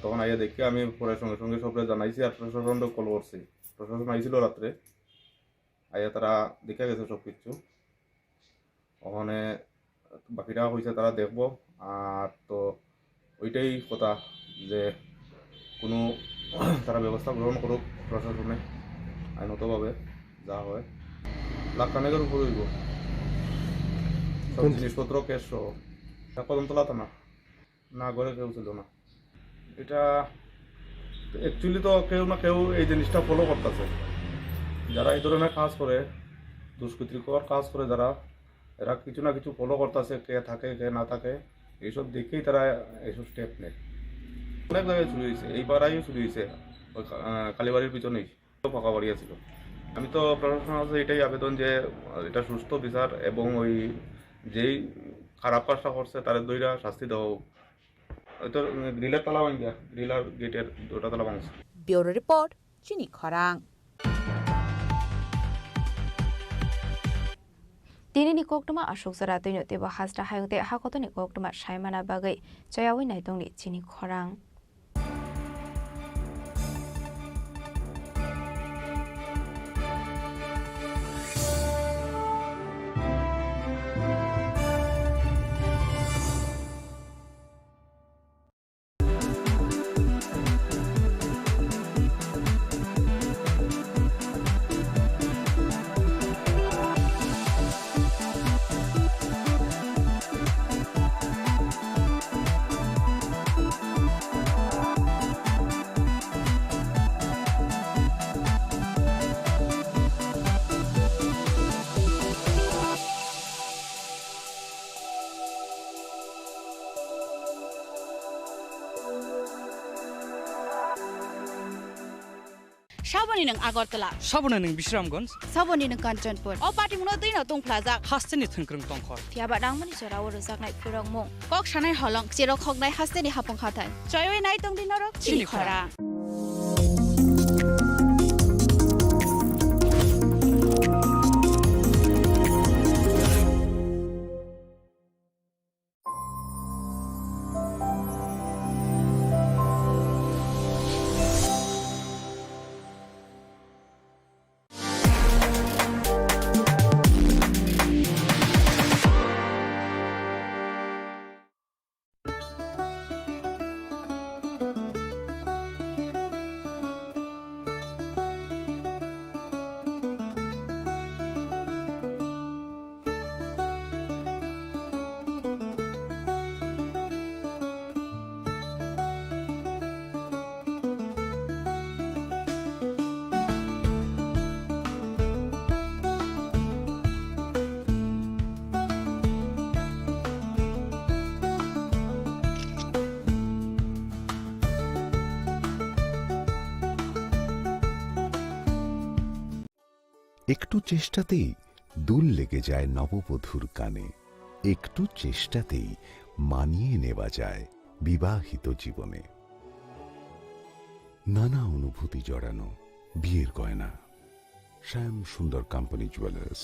তখন আইয়া দেখি আমি পরে সঙ্গে সঙ্গে সবরে জানাইছি আর প্রশাসনকে কল করছি। প্রশাসন আইছিল রাত্রে, আইয়া তারা দেখে গেছে সব কিছু। ওখানে বাকিটা হয়েছে তারা দেখবো। আর তো ওইটাই কথা যে কোনো তারা ব্যবস্থা গ্রহণ করুক প্রশাসনে, আইনতভাবে যা হয়। লাখ খানেকের উপর হইব সব জিনিসপত্র ক্যাশ সহ। কদমতলা থানা না, ঘরে কেউ ছিল না। এটা অ্যাকচুয়ালি তো কেউ না কেউ এই জিনিসটা ফলো করতেছে। যারা এই ধরনের কাজ করে, দুষ্কৃতিকর কাজ করে যারা, এরা কিছু না কিছু ফলো করতেছে, কে থাকে কে না থাকে, এইসব দেখেই তারা এইসব স্টেপ নেয়। অনেক জায়গায় চুরি হয়েছে, এই পাড়াইও চুরি হয়েছে, ওই কালীবাড়ির পিছনেই ফাঁকা বাড়ি ছিল। আমি তো প্রশাসনের কাছে এটাই আবেদন যে এটা সুস্থ বিচার এবং ওই যেই খারাপ কাজটা করছে তার দুইটা শাস্তি দেওয়া হোক। হয়তো গ্রিলের তালা ভাঙিয়া, গ্রিল আর গেটের দুটা তালা ভাঙছে। ব্যুরো রিপোর্ট, চিনি খরাং। Dini ni koktuma ashok sara tuino teba hasra hayute hakoto ni koktuma shaimana bagai chayawi naitong ni chini khorang. Saboni nang Agartala, Saboni nang Bisramganj, Saboni nang Kanchanpur. O party mo na din atong plaza. Hasteni thengkrang tongkhor. Tiaba dang mani sora oro saknai purang mong. Kok shanai holong chiro khognai hasteni hapong khatai. Choyoi nai tong din norok chini khora. একটু চেষ্টাতেই দুল লেগে যায় নববধূর কানে, একটু চেষ্টাতেই মানিয়ে নেওয়া যায় বিবাহিত জীবনে। নানা অনুভূতি জড়ানো বিয়ের গয়না, শ্যাম সুন্দর company jewellers.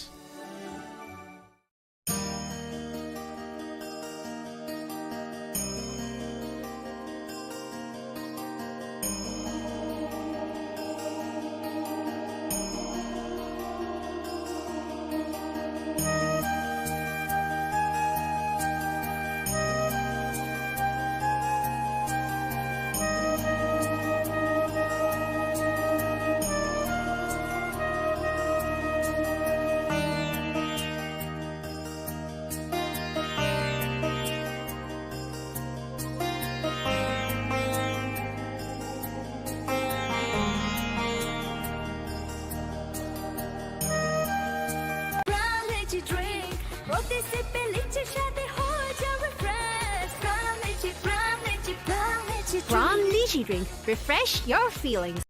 Brown Lychee Drink. Refresh your feelings.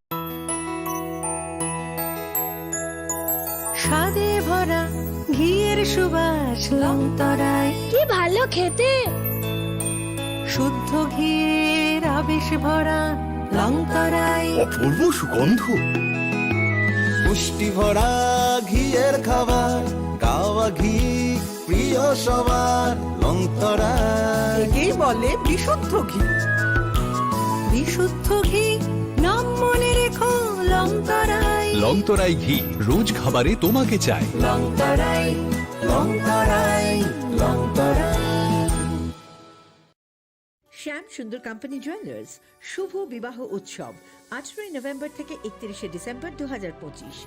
স্বাদে ভরা ঘিয়ের সুবাস লংতরায়, কি ভালো খেতে। শুদ্ধ ঘিয়ের আবেশ ভরা লংতরায়, অপূর্ব সুগন্ধ। পুষ্টি ভরা ঘিয়ের খাবার গাওয়া ঘি প্রিয় সবার লংতরা একেই বলে বিশুদ্ধ ঘি। বিশুদ্ধ ঘি নাম মনে রেখো লংতরাই। লংতরাই ঘি রোজ খাবারে তোমাকে চাই। লংতরাই লংতরাই লংতরাই। শ্যাম সুন্দর কোম্পানি জুয়েলার্স শুভ বিবাহ উৎসব 18 নভেম্বর থেকে 31 ডিসেম্বর 2025।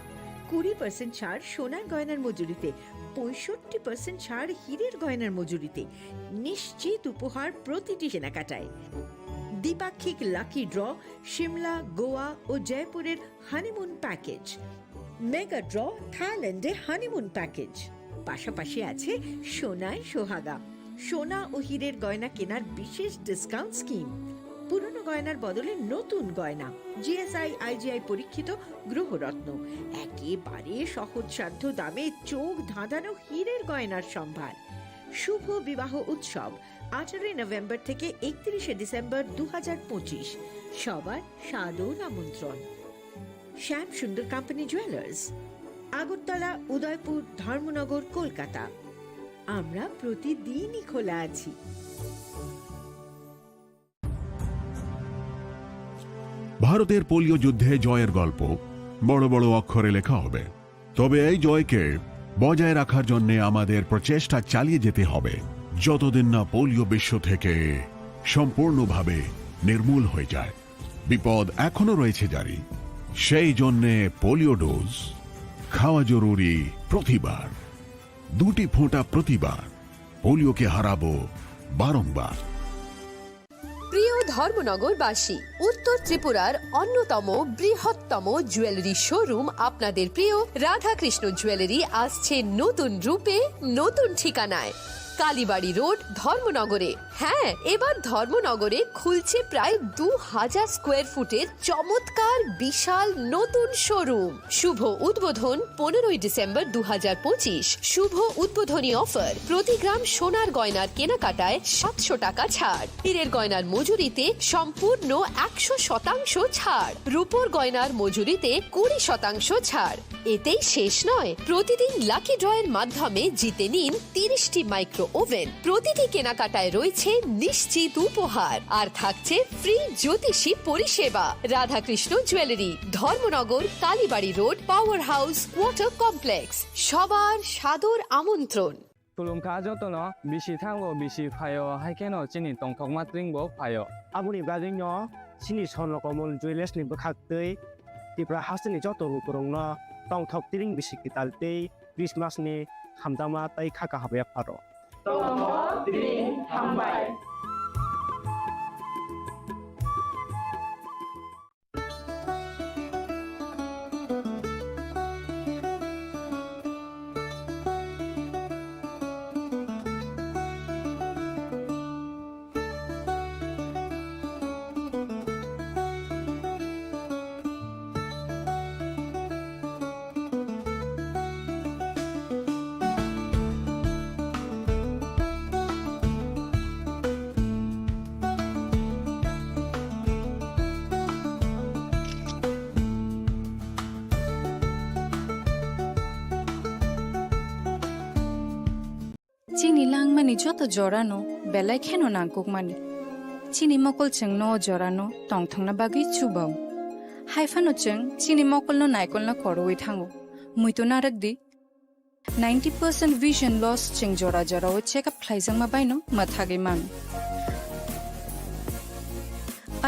20% ছাড় সোনার গয়নার মজুরিতে, 65% ছাড় হীরের গয়নার মজুরিতে, নিশ্চিত উপহার প্রতিটি কেনাকাটায়। দ্বিপাক্ষিক লাকি ড্র, শিমলা, গোয়া ও জয়পুরের হানিমুন প্যাকেজ, মেগা ড্র থাইল্যান্ডে হানিমুন প্যাকেজ। পাশাপাশি আছে সোনায় সোহাগা, সোনা ও হীরের গয়না কেনার বিশেষ ডিসকাউন্ট স্কিম। পুরনো গয়নার বদলে নতুন গয়না, জিএসআই আইজিআই পরীক্ষিত গ্রহরত্ন, একেবারে সহজসাধ্য দামে চোখ ধাঁধানো হীরের গয়নার সম্ভার। শুভ বিবাহ উৎসব 18 নভেম্বর থেকে 31 ডিসেম্বর 2025। সবার সাদর আমন্ত্রণ। শ্যাম সুন্দর কোম্পানি জুয়েলার্স, আগরতলা, উদয়পুর, ধর্মনগর, কলকাতা। আমরা প্রতিদিনই খোলা আছি। ভারতের পোলিও যুদ্ধে জয়ের গল্প বড় বড় অক্ষরে লেখা হবে, তবে এই জয়কে বজায় রাখার জন্য আমাদের প্রচেষ্টা চালিয়ে যেতে হবে যতদিন না পোলিও বিশ্ব থেকে সম্পূর্ণভাবে নির্মূল হয়ে যায়। বিপদ এখনো রয়েছে জারি, সেই জন্যে পোলিও ডোজ খাওয়া জরুরি প্রতিবার। 2টি ফোঁটা প্রতিবার, পোলিওকে হারাবো বারংবার। প্রিয় ধর্মনগরবাসী, উত্তর ত্রিপুরার অন্যতম বৃহত্তম জুয়েলারি শোরুম আপনাদের প্রিয় রাধাকৃষ্ণ জুয়েলারি আসছে নতুন রূপে, নতুন ঠিকানায়। কালীবাড়ি রোড, ধর্মনগরে। হ্যাঁ, এবার ধর্মনগরে খুলছে প্রায় 2000 স্কোয়ার ফুটের চমৎকার বিশাল নতুন শোরুম। শুভ উদ্বোধন 15 ডিসেম্বর 2025। শুভ উদ্বোধনী অফার, প্রতি গ্রাম সোনার গয়নার কেনাকাটায় 700 টাকা ছাড়, হীরের গয়নার মজুরিতে সম্পূর্ণ 100% ছাড়, রূপোর গয়নার মজুরিতে 20% ছাড়। এতেই শেষ নয়, প্রতিদিন লাকি ড্রয়ের মাধ্যমে জিতে নিন 30টি মাইক্রো ওভেন। প্রতিটি কেনাকাটায় রয়েছে নিশ্চিত উপহার, আর থাকছে ফ্রি জ্যোতিষী পরিষেবা। Radhakrishna jewellery, Dharmanagar, Kalibari road, power house, water complex. সবার সাদর আমন্ত্রণ। তুলুমকা যতন বিশি থাঙ্গো বিশি ফায়ো হাইকেন চিনি টংথক মাত্রিংবো ফায়ো আবুনি গাজিং ন চিনি সনকমল জুয়েলার্সনি বখাকতৈ ত্রিপুরা হাসনি যত রুপরং টংথক তিরিং বিশি কিতালতৈ ক্রিসমাসनि हामदामा ताई खाका हाबाया फारो চিনি লাংমানি যত জরানো বেলায় খেন নাংকুকমানি চিনি মকল চেং ন জরানো টংথংনা বাগি চুবাও হাইফানো চেং চিনি মকল ন নাইকল না করওই থাঙ্গো মুইতো নারক দি 90% vision loss চেং জরা জরাও চেকআপ খাইজাং মা বাইনো মাথাগে মান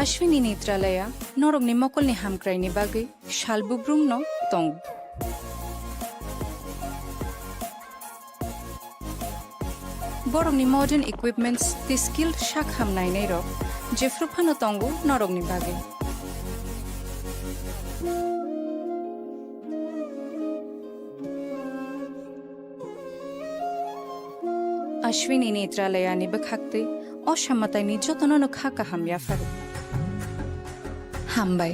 अश्विनी नेत्रालया नरकनि मकलनि हामक्रायनि बागै शालबुब्रुं न तं बरकनि मॉडर्न इक्विपमेंट्स दि स्किल्ड शाक हामनायनै रक जेफ्रुफानो तंगो नरकनि बागै अश्विनी नेत्रालयानि बखाक्तै असामतायनि जतननो खाका हामया फारो हामबाय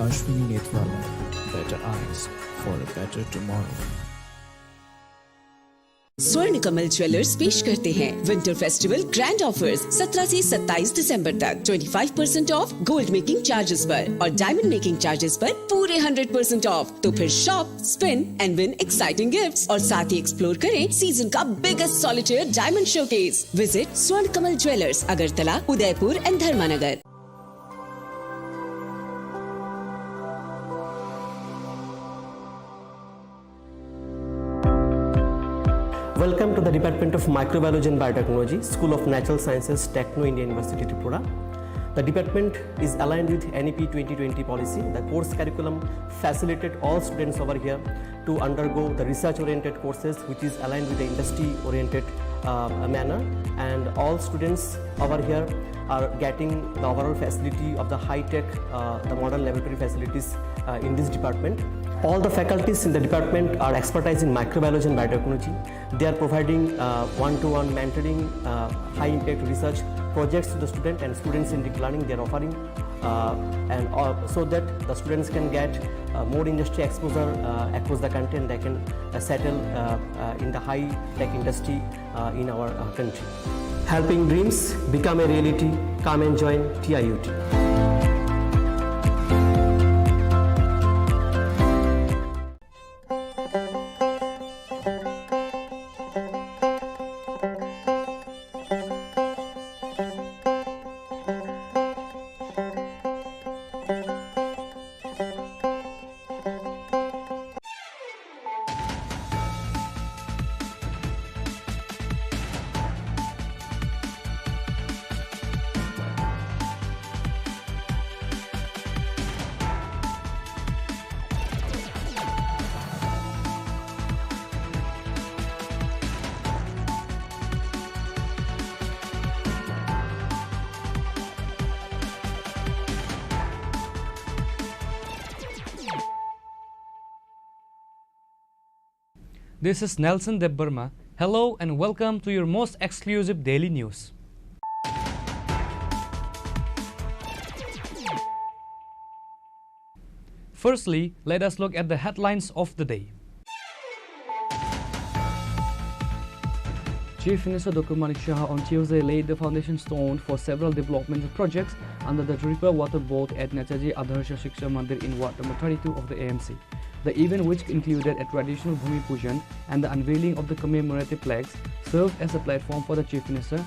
Ashwini Netralaya, better eyes for a better tomorrow. स्वर्ण कमल ज्वेलर्स पेश करते हैं विंटर फेस्टिवल ग्रैंड ऑफर्स 17 से 27 दिसंबर तक 25% ऑफ गोल्ड मेकिंग चार्जेस पर और डायमंड मेकिंग चार्जेस पर पूरे 100% ऑफ। तो फिर shop, spin and win exciting gifts और साथ ही एक्सप्लोर करें सीजन का biggest solitaire diamond showcase. Visit Swarna Kamal jewellers, Agartala, Udaipur and Dharmanagar. Welcome to the Department of Microbiology and Biotechnology, School of Natural Sciences, Techno India University, Tripura. The department is aligned with NEP 2020 policy. The course curriculum facilitated all students over here to undergo the research-oriented courses, which is aligned with the industry-oriented manner. And all students over here are getting the overall facility of the high-tech, the modern laboratory facilities in this department. All the faculties in the department are expertise in microbiology and biotechnology. They are providing one-to-one mentoring, high-impact research projects to the student, and students in deep learning they are offering, so that the students can get more industry exposure across the country, and they can settle in the high-tech industry in our country. Helping dreams become a reality. Come and join TIUT. This is Nelson Debbarma. Hello and welcome to your most exclusive daily news. Firstly, let us look at the headlines of the day. Chief Minister Dr. Manik Shah on Tuesday laid the foundation stone for several developmental projects under the Tripura Water Board at Netaji Adarsha Shiksha Mandir in Ward number 32 of the AMC. The event, which included a traditional Bhumi Pujan and the unveiling of the commemorative flags, served as a platform for the Chief Minister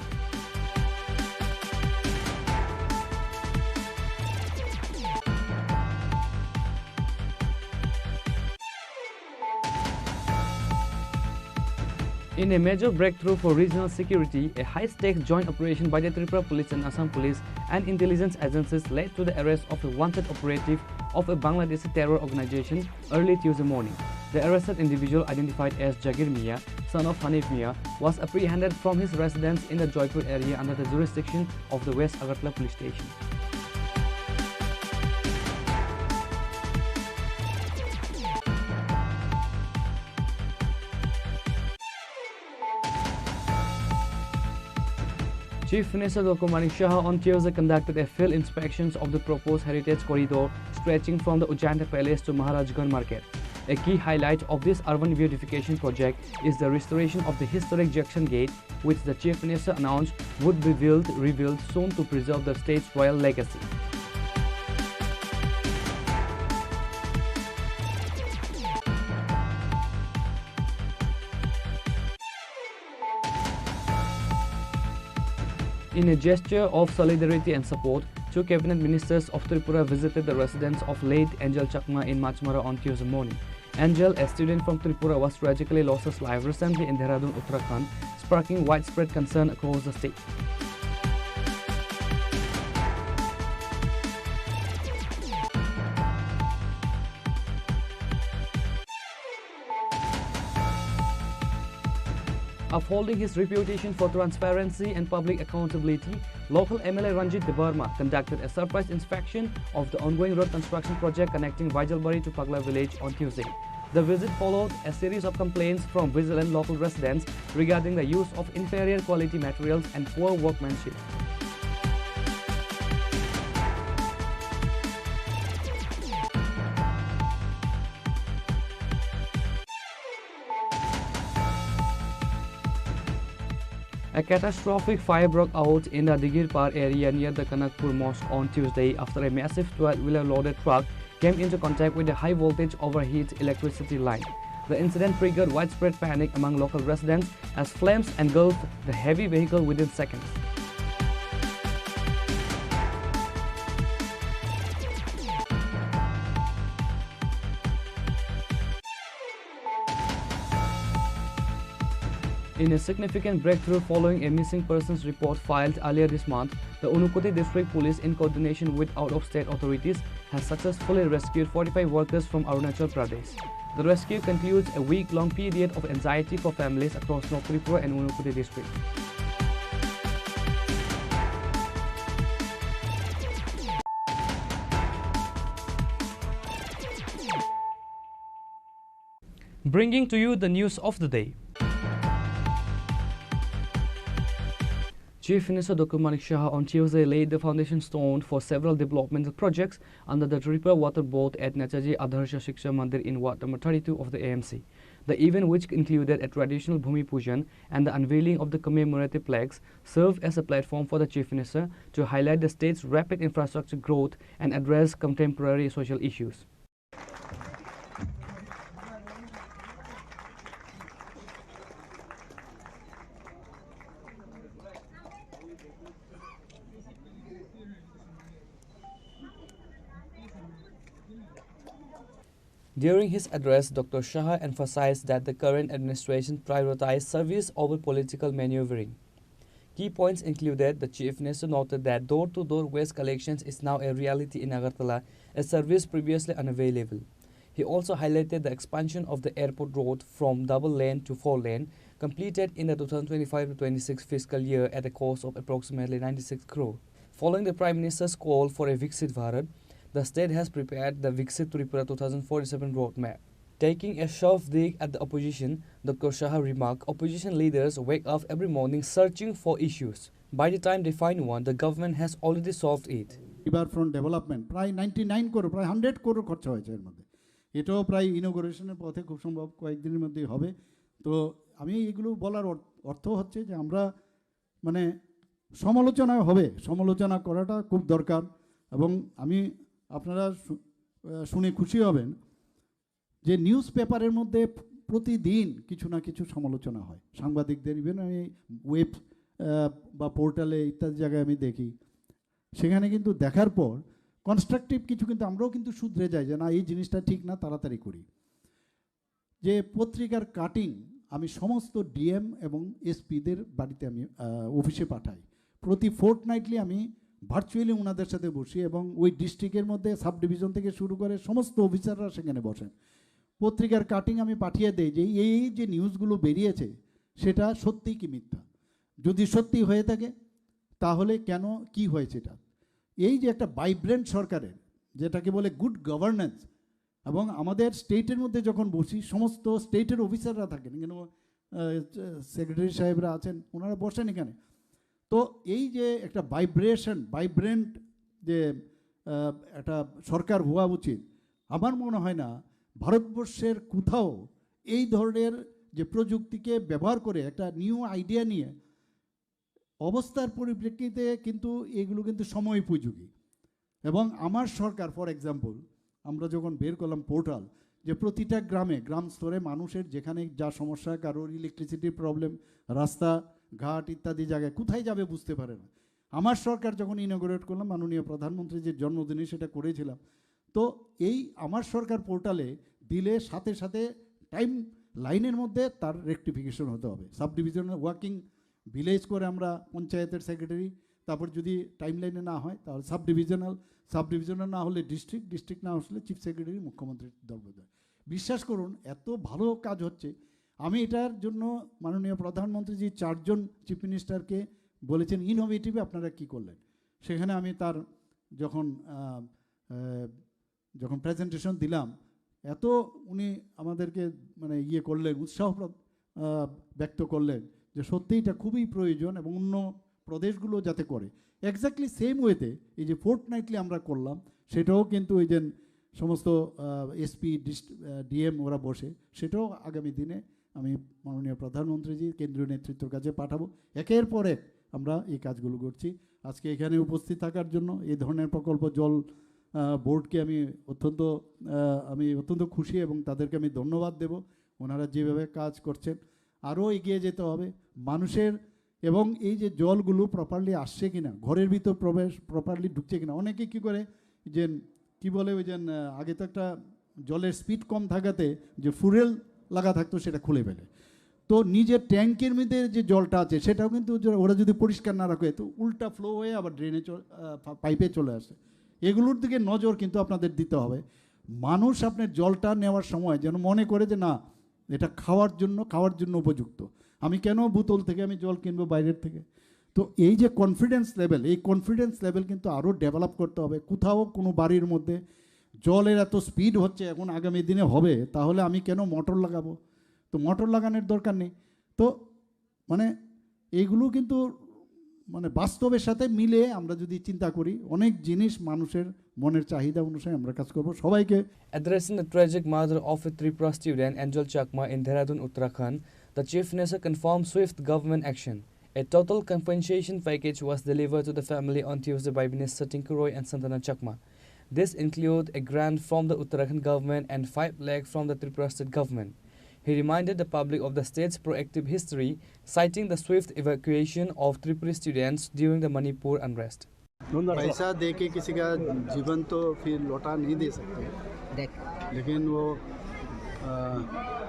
In a major breakthrough for regional security, a high-stakes joint operation by the Tripura Police and Assam Police and intelligence agencies led to the arrest of a wanted operative of a Bangladeshi terror organization early Tuesday morning. The arrested individual, identified as Jagir Mia, son of Hanif Mia, was apprehended from his residence in the Jaipur area under the jurisdiction of the West Agartala Police Station. Chief Minister Dr. Manik Shah on Tuesday conducted a field inspections of the proposed heritage corridor stretching from the Ujjanta Palace to Maharajganj Market. A key highlight of this urban beautification project is the restoration of the historic Junction Gate, which the Chief Minister announced would be rebuilt soon to preserve the state's royal legacy. In a gesture of solidarity and support, two cabinet ministers of Tripura visited the residence of late Angel Chakma in Machmara on Tuesday morning. Angel, a student from Tripura, was tragically lost his life recently in Dehradun, Uttarakhand, sparking widespread concern across the state. Upholding his reputation for transparency and public accountability, local MLA Ranjit Debbarma conducted a surprise inspection of the ongoing road construction project connecting Vaijalbari to Pagla village on Tuesday. The visit followed a series of complaints from vigilant local residents regarding the use of inferior quality materials and poor workmanship. A catastrophic fire broke out in the Digirpar area near the Kanakpur Mosque on Tuesday after a massive 12-wheeler loaded truck came into contact with a high-voltage overheat electricity line. The incident triggered widespread panic among local residents as flames engulfed the heavy vehicle within seconds. In a significant breakthrough following a missing persons report filed earlier this month, the Unukoti District Police, in coordination with out-of-state authorities, has successfully rescued 45 workers from Arunachal Pradesh. The rescue concludes a week-long period of anxiety for families across North Tripura and Unukoti district. Bringing to you the news of the day. Chief Minister Dr. Manik Shah on Tuesday laid the foundation stone for several developmental projects under the Tripura Water Board at Netaji Adarsha Shiksha Mandir in Ward number 32 of the AMC. The event, which included a traditional Bhumi Pujan and the unveiling of the commemorative plaques, served as a platform for the Chief Minister to highlight the state's rapid infrastructure growth and address contemporary social issues. During his address, Dr. Shah emphasized that the current administration prioritized service over political maneuvering. Key points included: the Chief Minister noted that door-to-door waste collections is now a reality in Agartala, a service previously unavailable. He also highlighted the expansion of the airport road from double-lane to four-lane, completed in the 2025-26 fiscal year at a cost of approximately 96 crore. Following the Prime Minister's call for a Viksit Bharat, the state has prepared the Viksit Tripura 2047 roadmap. Taking a sharp dig at the opposition, Dr. Shah remarked, opposition leaders wake up every morning searching for issues. By the time they find one, the government has already solved it. Riverfront development, প্রায় 99 crore, প্রায় 100 crore খরচা হয়েছে এর মধ্যে। এটাও প্রায় ইনোগ্রেশনের পথে খুব সম্ভব কয়েকদিনের মধ্যেই হবে। তো আমি এগুলো বলার অর্থ হচ্ছে যে আমরা মানে সমালোচনা হবে, সমালোচনা করাটা খুব দরকার। এবং আমি আপনারা শুনে খুশি হবেন যে নিউজ পেপারের মধ্যে প্রতিদিন কিছু না কিছু সমালোচনা হয় সাংবাদিকদের। ইভেন আমি ওয়েব বা পোর্টালে ইত্যাদি জায়গায় আমি দেখি, সেখানে কিন্তু দেখার পর কনস্ট্রাকটিভ কিছু কিন্তু আমরাও কিন্তু শুধরে যাই যে না এই জিনিসটা ঠিক না, তাড়াতাড়ি করি। যে পত্রিকার কাটিং আমি সমস্ত ডিএম এবং এসপিদের বাড়িতে আমি অফিসে পাঠাই। প্রতি ফোর্টনাইটলি আমি ভার্চুয়ালি ওনাদের সাথে বসি এবং ওই ডিস্ট্রিক্টের মধ্যে সাব ডিভিশন থেকে শুরু করে সমস্ত অফিসাররা সেখানে বসেন। পত্রিকার কাটিং আমি পাঠিয়ে দেই যে এই যে নিউজগুলো বেরিয়েছে সেটা সত্যিই কি মিথ্যা, যদি সত্যি হয়ে থাকে তাহলে কেন, কি হয়েছে এটা। এই যে একটা ভাইব্রেন্ট সরকারের, যেটাকে বলে গুড গভর্নেন্স, এবং আমাদের স্টেটের মধ্যে যখন বসি সমস্ত স্টেটের অফিসাররা থাকেন, কেন সেক্রেটারি সাহেবরা আছেন, ওনারা বসেন এখানে। তো এই যে একটা ভাইব্রেন্ট যে একটা সরকার হওয়া উচিত, আমার মনে হয় না ভারতবর্ষের কোথাও এই ধরনের যে প্রযুক্তিকে ব্যবহার করে একটা নিউ আইডিয়া নিয়ে অবস্থার পরিপ্রেক্ষিতে কিন্তু এগুলো কিন্তু সময় উপযোগী। এবং আমার সরকার ফর এক্সাম্পল আমরা যখন বের করলাম পোর্টাল, যে প্রতিটা গ্রামে গ্রাম স্তরে মানুষের যেখানে যা সমস্যা, কারোর ইলেকট্রিসিটির প্রবলেম, রাস্তা ঘাট ইত্যাদি জায়গায় কোথায় যাবে বুঝতে পারে না। আমার সরকার যখন ইনগ্রেট করলাম, মাননীয় প্রধানমন্ত্রীর যে জন্মদিনে সেটা করেছিলাম, তো এই আমার সরকার পোর্টালে দিলে সাথে সাথে টাইম লাইনের মধ্যে তার রেকটিফিকেশন হতে হবে। সাব ডিভিশনের ওয়ার্কিং ভিলেজ করে আমরা পঞ্চায়েতের সেক্রেটারি, তারপর যদি টাইম লাইনে না হয় তাহলে সাব ডিভিশনাল না হলে ডিস্ট্রিক্ট না হলে চিফ সেক্রেটারি, মুখ্যমন্ত্রীর দলবদল। বিশ্বাস করুন এত ভালো কাজ হচ্ছে। আমি এটার জন্য মাননীয় প্রধানমন্ত্রীজি 4 জন চিফ মিনিস্টারকে বলেছেন ইনোভেটিভ আপনারা কি করলেন। সেখানে আমি তার যখন প্রেজেন্টেশন দিলাম, এত উনি আমাদেরকে মানে করলেন, উৎসাহ ব্যক্ত করলেন যে সত্যিই এটা খুবই প্রয়োজন এবং অন্য প্রদেশগুলো যাতে করে। এক্স্যাক্টলি সেম ওয়েতে এই যে ফোর্টনাইটলি আমরা করলাম, সেটাও কিন্তু এই যে সমস্ত এসপি ডিএম ওরা বসে, সেটাও আগামী দিনে আমি মাননীয় প্রধানমন্ত্রীজি কেন্দ্রীয় নেতৃত্বের কাছে পাঠাবো। একের পর এক আমরা এই কাজগুলো করছি। আজকে এখানে উপস্থিত থাকার জন্য এই ধরনের প্রকল্প জল বোর্ডকে আমি অত্যন্ত খুশি এবং তাদেরকে আমি ধন্যবাদ দেব। ওনারা যেভাবে কাজ করছেন আরও এগিয়ে যেতে হবে মানুষের, এবং এই যে জলগুলো প্রপারলি আসছে কিনা, ঘরের ভিতর প্রপারলি ঢুকছে কিনা। অনেকে কী করে যে কী বলে ওই যে আগে তো একটা জলের স্পিড কম থাকাতে যে ফুয়েল লাগা থাকতো সেটা খুলে ফেলে, তো নিজের ট্যাঙ্কের মধ্যে যে জলটা আছে সেটাও কিন্তু ওরা যদি পরিষ্কার না রাখে তো উল্টা ফ্লো হয়ে আবার ড্রেনে পাইপে চলে আসে। এগুলোর দিকে নজর কিন্তু আপনাদের দিতে হবে। মানুষ আপনার জলটা নেওয়ার সময় যেন মনে করে যে না এটা খাওয়ার জন্য উপযুক্ত, আমি কেন বোতল থেকে আমি জল কিনবো বাইরের থেকে। তো এই যে কনফিডেন্স লেভেল কিন্তু আরও ডেভেলপ করতে হবে। কোথাও কোনো বাড়ির মধ্যে জলের এত স্পিড হচ্ছে এখন আগামী দিনে হবে, তাহলে আমি কেন মোটর লাগাবো? তো মোটর লাগানোর দরকার নেই। তো মানে এইগুলো কিন্তু মানে বাস্তবের সাথে মিলে আমরা যদি চিন্তা করি অনেক জিনিস মানুষের মনের চাহিদা অনুসারে আমরা কাজ করব সবাইকে। Addressing the tragic murder of a Tripura student Angel Chakma in Dehradun, Uttarakhand, the Chief Minister confirmed swift government action. A total compensation package was delivered to the family on Tuesday by Minister Tinku Roy and Santana Chakma. This includes a grant from the Uttarakhand government and 5 lakh from the Tripura state government. He reminded the public of the state's proactive history, citing the swift evacuation of Tripura students during the Manipur unrest. पैसा दे के किसी का जीवन तो फिर लौटा नहीं दे सकते, लेकिन वो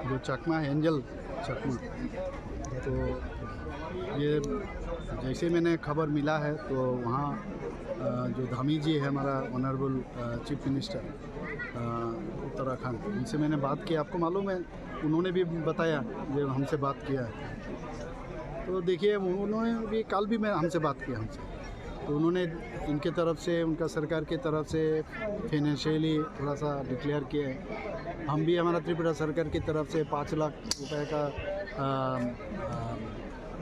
जो चकमा है एंजल चकमा, तो ये जैसे मैंने खबर मिला है तो वहाँ जो धामी जी है हमारा ऑनरेबल चीफ मिनिस्टर उत्तराखंड, उनसे मैंने बात की। आपको मालूम है उन्होंने भी बताया जो हमसे बात किया है। तो देखिए उन्होंने भी कल भी हमसे बात किया हमसे, तो उन्होंने इनके तरफ से उनका सरकार की तरफ से फाइनेंशियली थोड़ा सा डिक्लेयर किया है। हम भी हमारा त्रिपुरा सरकार की तरफ से 5 लाख रुपए का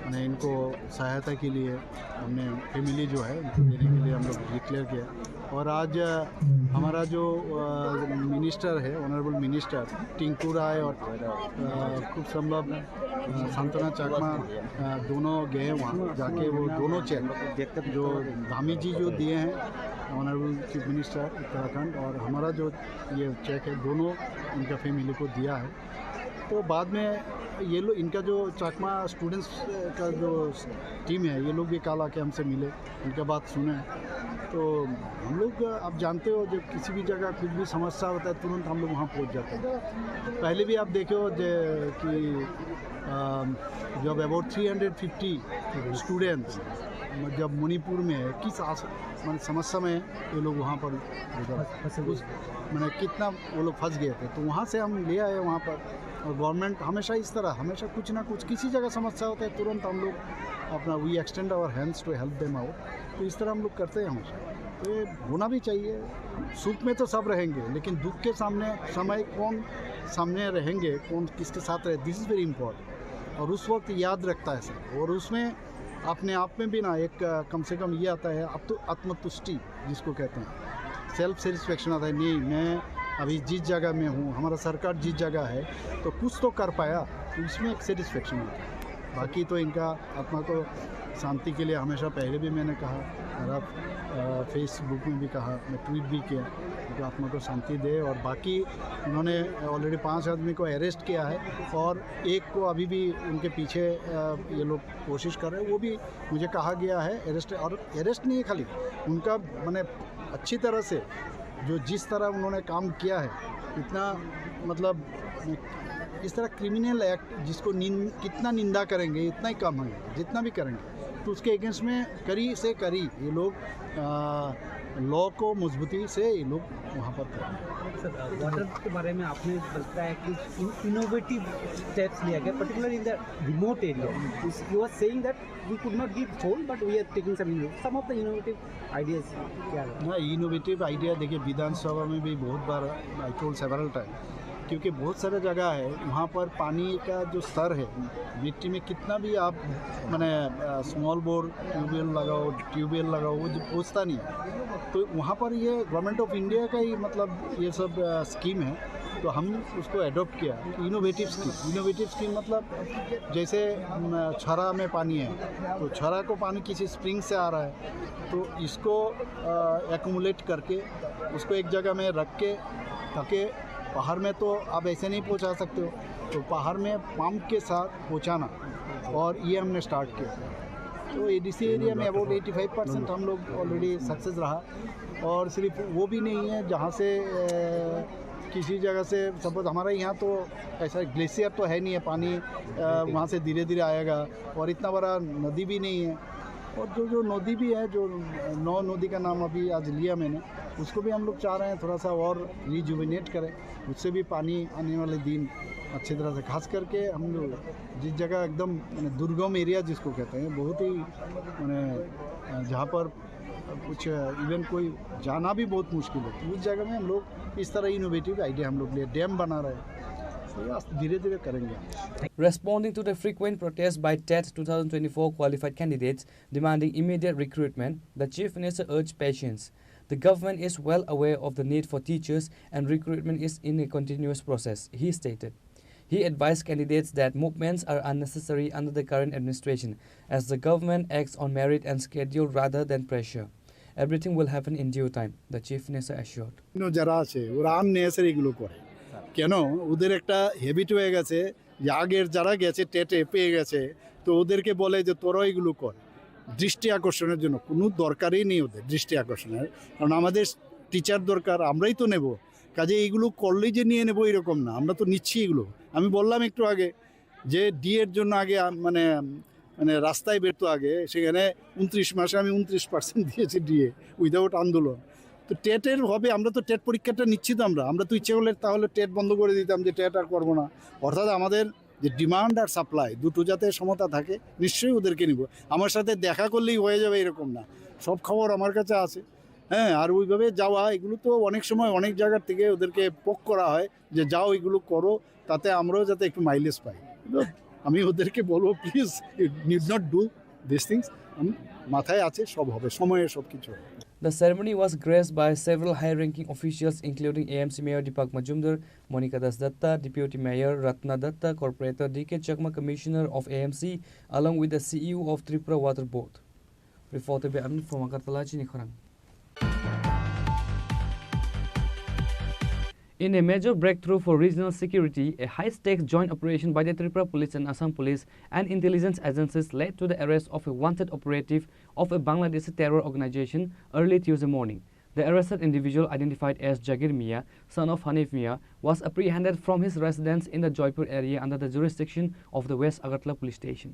मैंने इनको सहायता के लिए हमने फैमिली जो है उनको देने के लिए हम लोग डिक्लेयर किया। और आज हमारा जो मिनिस्टर है ऑनरेबल मिनिस्टर टिंकू राय और खूब संभव सांतना चकमा दोनों गए वहाँ जाके वो दोनों चेक जो धामी जी जो दिए हैं ऑनरेबल चीफ मिनिस्टर उत्तराखंड और हमारा जो ये चेक है दोनों इनका फैमिली को दिया है। तो बाद में ये लोग इनका जो चकमा स्टूडेंट्स का जो टीम है ये लोग भी कल आके हमसे मिले, उनका बात सुने। तो हम लोग आप जानते हो जब किसी भी जगह कुछ भी समस्या होता है तुरंत हम लोग वहाँ पहुँच जाते हैं। पहले भी आप देखो कि जब अबाउट 350 स्टूडेंट्स जब मणिपुर में किस समस्या में ये लोग वहाँ पर मैंने कितना वो लोग फंस गए थे, तो वहाँ से हम ले आए वहाँ पर। और गवर्नमेंट हमेशा इस तरह हमेशा कुछ ना कुछ किसी जगह समस्या होता है तुरंत हम लोग अपना we extend our hands to help them out. तो इस तरह हम लोग करते हैं हमेशा, तो ये होना भी चाहिए। सुख में तो सब रहेंगे लेकिन दुख के समय कौन सामने रहेंगे, कौन किसके साथ रहे, दिस इज़ वेरी इंपॉर्टेंट। और उस वक्त याद रखता है सब, और उसमें अपने आप में भी ना एक कम से कम ये आता है आत्मतुष्टि जिसको कहते हैं, सेल्फ सेटिस्फेक्शन आता है। नहीं मैं अभी जिस जगह में हूँ, हमारा सरकार जिस जगह है तो कुछ तो कर पाया, तो इसमें एक सेटिस्फेक्शन आता है। बाकी तो इनका आत्मा को शांति के लिए हमेशा पहले भी मैंने कहा, मेरा फेसबुक में भी कहा, मैं ट्वीट भी किया तो आत्मा को शांति दे। और बाकी उन्होंने ऑलरेडी 5 आदमी को अरेस्ट किया है और एक को अभी भी उनके पीछे ये लोग कोशिश कर रहे हैं, वो भी मुझे कहा गया है अरेस्ट। और अरेस्ट नहीं है खाली, उनका मैंने अच्छी तरह से जो जिस तरह उन्होंने काम किया है, इतना मतलब इस तरह क्रिमिनल एक्ट जिसको कितना निंदा करेंगे इतना ही कम है, जितना भी करेंगे तो उसके अगेंस्ट में करी ये लोग लॉ को मजबूती से ये लोग वहाँ पर करें। सर वाटर के बारे में आपने बताया कि इनोवेटिव स्टेप्स लिया गया particularly in the remote area. You are saying that we could not give whole but we are taking some of the innovative ideas. क्या है ना इनोवेटिव आइडिया? देखिए विधानसभा में भी बहुत बार आई टोल्ड सेवरल टाइम, क्योंकि बहुत सारे जगह है वहाँ पर पानी का जो स्तर है मिट्टी में कितना भी आप मैंने स्मॉल बोर ट्यूबवेल लगाओ वो जो पहुँचता नहीं है। तो वहाँ पर ये गवर्नमेंट ऑफ इंडिया का ही मतलब ये सब स्कीम है, तो हम उसको अडॉप्ट किया। इनोवेटिव स्कीम मतलब जैसे छरा में पानी है तो छरा को पानी किसी स्प्रिंग से आ रहा है तो इसको एक्यूमुलेट करके उसको एक जगह में रख के, ताकि पहाड़ में तो आप ऐसे नहीं पहुंचा सकते हो, तो पहाड़ में पंप के साथ पहुंचाना, और ये हमने स्टार्ट किया। तो एडीसी एरिया में अबाउट 85% हम लोग ऑलरेडी सक्सेस रहा। और सिर्फ वो भी नहीं है, जहाँ से किसी जगह से सपोज हमारे यहाँ तो ऐसा ग्लेशियर तो है नहीं है, पानी वहाँ से धीरे धीरे आएगा, और इतना बड़ा नदी भी नहीं है। और जो नदी भी है, जो 9 नदी का नाम अभी आज लिया मैंने, उसको भी हम लोग चाह रहे हैं थोड़ा सा और रिजुविनेट करें, उससे भी पानी आने वाले दिन अच्छी तरह से। खास करके हम लोग जिस जगह एकदम दुर्गम एरिया जिसको कहते हैं, बहुत ही जहाँ पर कुछ इवन कोई जाना भी बहुत मुश्किल है, उस जगह में हम लोग इस तरह इनोवेटिव आइडिया हम लोग लिए डैम बना रहे हैं। धीरे धीरे करेंगे। Responding to the frequent protests by TET 2024 qualified candidates demanding immediate recruitment, the Chief Minister urged patience. The government is well aware of the need for teachers and recruitment is in a continuous process, he stated. He advised candidates that movements are unnecessary under the current administration, as the government acts on merit and schedule rather than pressure. Everything will happen in due time, the Chief Minister assured. যারা আছে ওরা unnecessary এগুলো করে কেন? ওদের একটা habit হয়ে গেছে যে আগের যারা গেছে টেটে পেয়ে গেছে, তো ওদেরকে বলে যে তোরা এগুলো কর, দৃষ্টি আকর্ষণের জন্য। কোনো দরকারই নেই ওদের দৃষ্টি আকর্ষণের, কারণ আমাদের টিচার দরকার, আমরাই তো নেব। কাজে এইগুলো করলেই যে নিয়ে নেবো এরকম না, আমরা তো নিচ্ছি এগুলো। আমি বললাম একটু আগে যে ডিএর জন্য আগে মানে রাস্তায় বেরতো আগে, সেখানে 29 মাসে আমি 29% দিয়েছি ডিএ উইদাউট আন্দোলন। তো টেটের হবে, আমরা তো টেট পরীক্ষাটা নিচ্ছি, তো আমরা তো ইচ্ছে করলে তাহলে টেট বন্ধ করে দিতাম যে টেট আর করবো না। অর্থাৎ আমাদের যে ডিমান্ড আর সাপ্লাই দুটো যাতে সমতা থাকে, নিশ্চয়ই ওদেরকে নিব। আমার সাথে দেখা করলেই হয়ে যাবে এরকম না, সব খবর আমার কাছে আছে। হ্যাঁ, আর ওইভাবে যাওয়া, এগুলো তো অনেক সময় অনেক জায়গার থেকে ওদেরকে পোক করা হয় যে যাও এগুলো করো, তাতে আমরাও যাতে একটু মাইলেজ পাই। আমি ওদেরকে বলবো please need not do this things. মাথায় আছে, সব হবে, সময়ে সব কিছু। The ceremony was graced by several high-ranking officials including AMC Mayor Deepak Majumdar, Monica Das Datta, Deputy Mayor Ratna Datta, Corporator DK Chakma, Commissioner of AMC, along with the CEO of Tripura Water Board. Reported by Amit from Agartala, Chinikhorang. In a major breakthrough for regional security, a high-stakes joint operation by the Tripura Police and Assam Police and intelligence agencies led to the arrest of a wanted operative of a Bangladeshi terror organization early Tuesday morning. The arrested individual, identified as Jagir Mia, son of Hanif Mia, was apprehended from his residence in the Jaipur area under the jurisdiction of the West Agartala Police Station.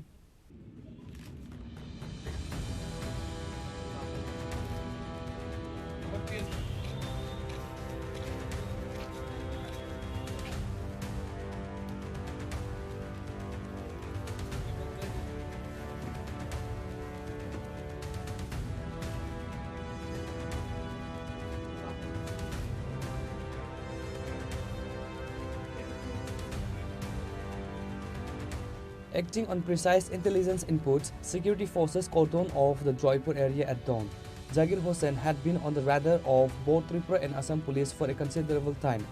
Acting on precise intelligence inputs, security forces cordoned off the Jaipur area at dawn. Jagir Hossain had been on the radar of both Tripura and Assam police for a considerable time.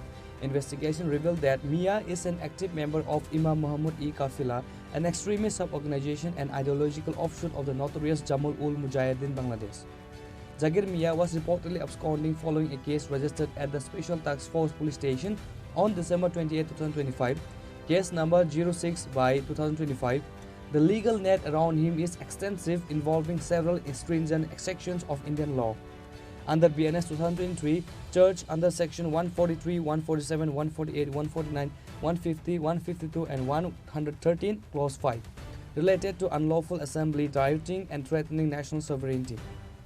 Investigation revealed that Mia is an active member of Imam Muhammad E. Kafila, an extremist sub-organization and ideological offshoot of the notorious Jamul-ul-Mujahideen Bangladesh. Jagir Mia was reportedly absconding following a case registered at the Special Task Force Police Station on December 28, 2025. Case number 06/2025. The legal net around him is extensive, involving several stringent sections of Indian law. Under BNS 2023, charged under section 143, 147, 148, 149, 150, 152 and 113 clause 5 related to unlawful assembly, rioting and threatening national sovereignty.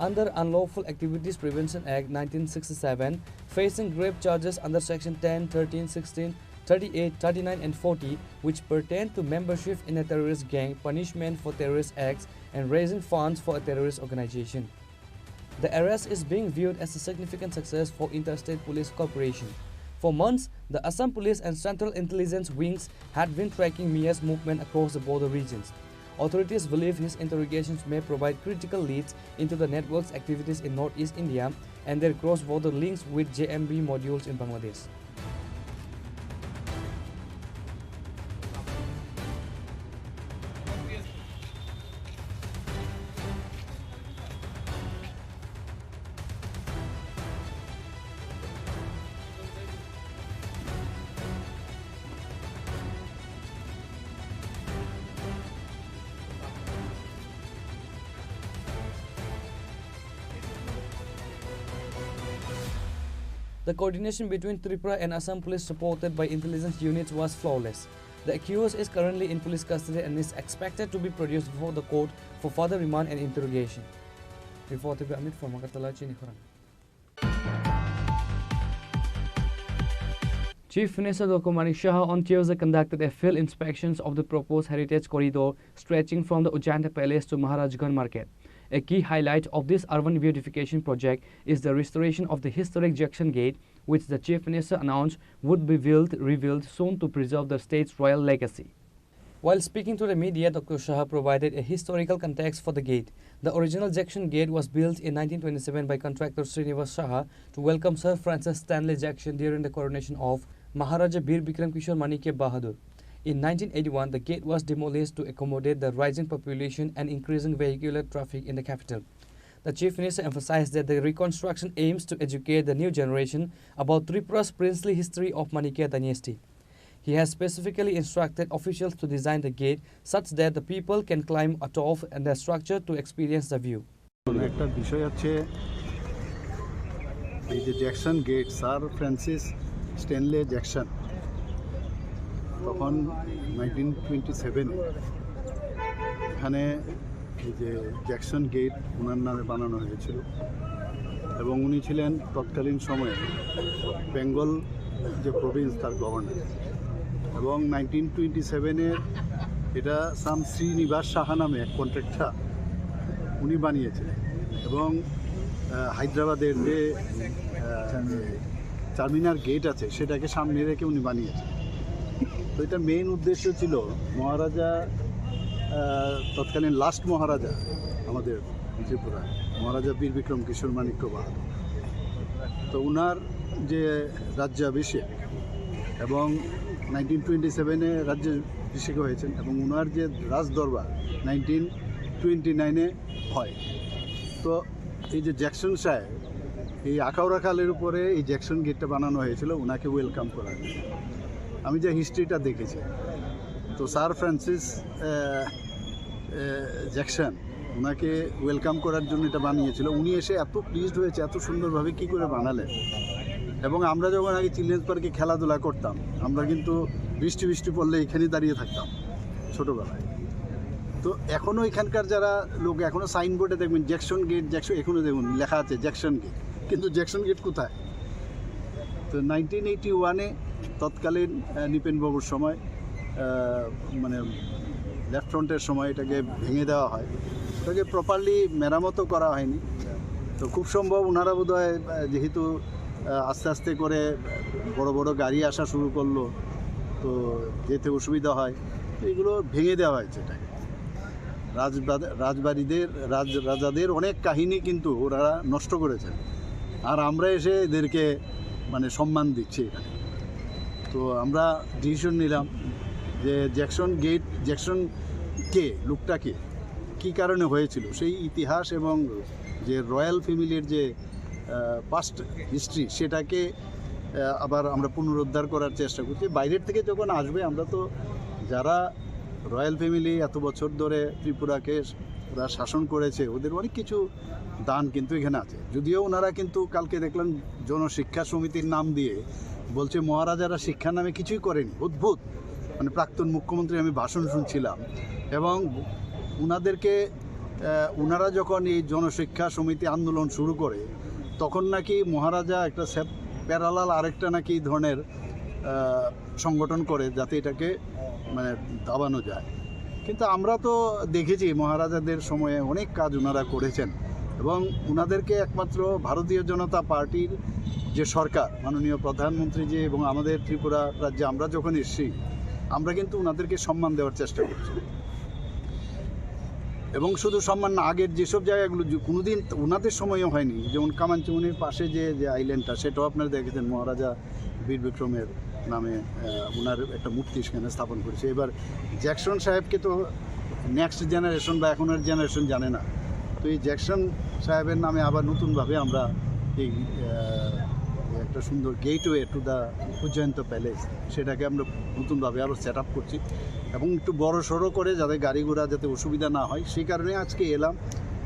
Under Unlawful Activities Prevention Act 1967, facing grave charges under section 10, 13, 16, 38, 39 and 40, which pertain to membership in a terrorist gang, punishment for terrorist acts and raising funds for a terrorist organization. The arrest is being viewed as a significant success for interstate police cooperation. For months, the Assam Police and Central Intelligence Wings had been tracking Mia's movement across the border regions. Authorities believe his interrogations may provide critical leads into the network's activities in northeast India and their cross-border links with JMB modules in Bangladesh. The coordination between Tripura and Assam police supported by intelligence units was flawless. The accused is currently in police custody and is expected to be produced before the court for further remand and interrogation. Reported by Amit from Agartala, Chinikhara. Chief Minister Dr. Manik Shah on Tuesday conducted a field inspections of the proposed heritage corridor stretching from the Ujjanta Palace to Maharajganj Market. A key highlight of this urban beautification project is the restoration of the historic Junction Gate, which the Chief Minister announced would be revealed soon to preserve the state's royal legacy. While speaking to the media, Dr. Shah provided a historical context for the gate. The original Junction Gate was built in 1927 by contractor Srinivas Shah to welcome Sir Francis Stanley Jackson during the coronation of Maharaja Bir Bikram Kishore Manikya Bahadur. In 1981, the gate was demolished to accommodate the rising population and increasing vehicular traffic in the capital. The Chief Minister emphasized that the reconstruction aims to educate the new generation about Tripura's princely history of Manikya dynasty. He has specifically instructed officials to design the gate such that the people can climb atop and the structure to experience the view. একটা বিষয় হচ্ছে এই যে Jackson gate, sir Francis Stanley Jackson তখন 1927 এখানে এই যে Jackson gate ওনার নামে বানানো হয়েছিল এবং উনি ছিলেন তৎকালীন সময়ে বেঙ্গল যে প্রভিন্স তার গভর্নর এবং 1927 এটা সাম শ্রীনিবাস সাহা নামে এক কন্ট্রাক্টর উনি বানিয়েছিলেন এবং হায়দ্রাবাদের যে চারমিনার গেট আছে সেটাকে সামনে রেখে উনি বানিয়েছেন। তো এটা মেইন উদ্দেশ্য ছিল মহারাজা তৎকালীন লাস্ট মহারাজা আমাদের ত্রিপুরা মহারাজা বীর বিক্রম কিশোর মানিক্য বাহাদুর, তো উনার যে রাজ্যাভিষেক এবং 1927 রাজ্যাভিষেক হয়েছেন এবং উনার যে রাজদরবার 1929 হয়। তো এই যে জ্যাকসন সাহেব এই আখাউড়া খালের উপরে এই জ্যাকসন গেটটা বানানো হয়েছিল ওনাকে ওয়েলকাম করার জন্য। আমি যে হিস্ট্রিটা দেখেছি, তো স্যার ফ্রান্সিস জ্যাকসন ওনাকে ওয়েলকাম করার জন্য এটা বানিয়েছিল। উনি এসে এত প্লিজড হয়েছে, এত সুন্দরভাবে কী করে বানালেন। এবং আমরা যখন আগে চিলড্রেন্স পার্কে খেলাধুলা করতাম, আমরা কিন্তু বৃষ্টি পড়লে এখানেই দাঁড়িয়ে থাকতাম ছোটোবেলায়। তো এখনও এখানকার যারা লোক এখনও সাইনবোর্ডে দেখবেন জ্যাকসন গেট, জ্যাকসন এখনও দেখুন লেখা আছে জ্যাকসন গেট, কিন্তু জ্যাকসন গেট কোথায়? তো 1981 তৎকালীন নৃপেনবাবুর সময় মানে লেফট ফ্রন্টের সময় এটাকে ভেঙে দেওয়া হয়, ওটাকে প্রপারলি মেরামতো করা হয়নি। তো খুব সম্ভব ওনারা বোধহয় যেহেতু আস্তে আস্তে করে বড় বড় গাড়ি আসা শুরু করলো, তো যেতে অসুবিধা হয়, তো এগুলো ভেঙে দেওয়া হয়েছে। এটাকে রাজাদের অনেক কাহিনী কিন্তু ওরা নষ্ট করেছেন, আর আমরা এসে এদেরকে মানে সম্মান দিচ্ছি এখানে। তো আমরা ডিসিশন নিলাম যে জ্যাকসন গেট, জ্যাকসন কে লোকটাকে কী কারণে হয়েছিল সেই ইতিহাস এবং যে রয়্যাল ফ্যামিলির যে পাস্ট হিস্ট্রি সেটাকে আবার আমরা পুনরুদ্ধার করার চেষ্টা করছি। বাইরের থেকে যখন আসবে, আমরা তো যারা রয়্যাল ফ্যামিলি এত বছর ধরে ত্রিপুরাকে ওরা শাসন করেছে, ওদের অনেক কিছু দান কিন্তু এখানে আছে। যদিও ওনারা কিন্তু কালকে দেখলাম জনশিক্ষা সমিতির নাম দিয়ে বলছে মহারাজারা শিক্ষার নামে কিছুই করেনি। অদ্ভুত, মানে প্রাক্তন মুখ্যমন্ত্রী আমি ভাষণ শুনছিলাম এবং ওনারা যখন এই জনশিক্ষা সমিতি আন্দোলন শুরু করে তখন নাকি মহারাজা একটা প্যারালাল আরেকটা নাকি ধরনের সংগঠন করে যাতে এটাকে মানে দাবানো যায়। কিন্তু আমরা তো দেখেছি মহারাজাদের সময়ে অনেক কাজ ওনারা করেছেন এবং ওনাদেরকে একমাত্র ভারতীয় জনতা পার্টির যে সরকার, মাননীয় প্রধানমন্ত্রী যে এবং আমাদের ত্রিপুরা রাজ্যে আমরা যখন এসেছি, আমরা কিন্তু ওনাদেরকে সম্মান দেওয়ার চেষ্টা করছি। এবং শুধু সম্মান না, আগের যেসব জায়গাগুলো কোনোদিন ওনাদের সময়ও হয়নি, যেমন কামানচুমনির পাশে যে আইল্যান্ডটা, সেটাও আপনারা দেখেছেন মহারাজা বীর বিক্রমের নামে ওনার একটা মূর্তি সেখানে স্থাপন করেছে। এবার জ্যাকসন সাহেবকে তো নেক্সট জেনারেশন বা এখনের জেনারেশন জানে না, তো এই জ্যাকসন সাহেবের নামে আবার নতুনভাবে আমরা এই একটা সুন্দর gateway to the Ujjayanta palace সেটাকে আমরা নতুনভাবে আবার সেট আপ করছি এবং একটু বড় সড়ো করে যাতে গাড়ি ঘোড়া যাতে অসুবিধা না হয় সেই কারণে আজকে এলাম।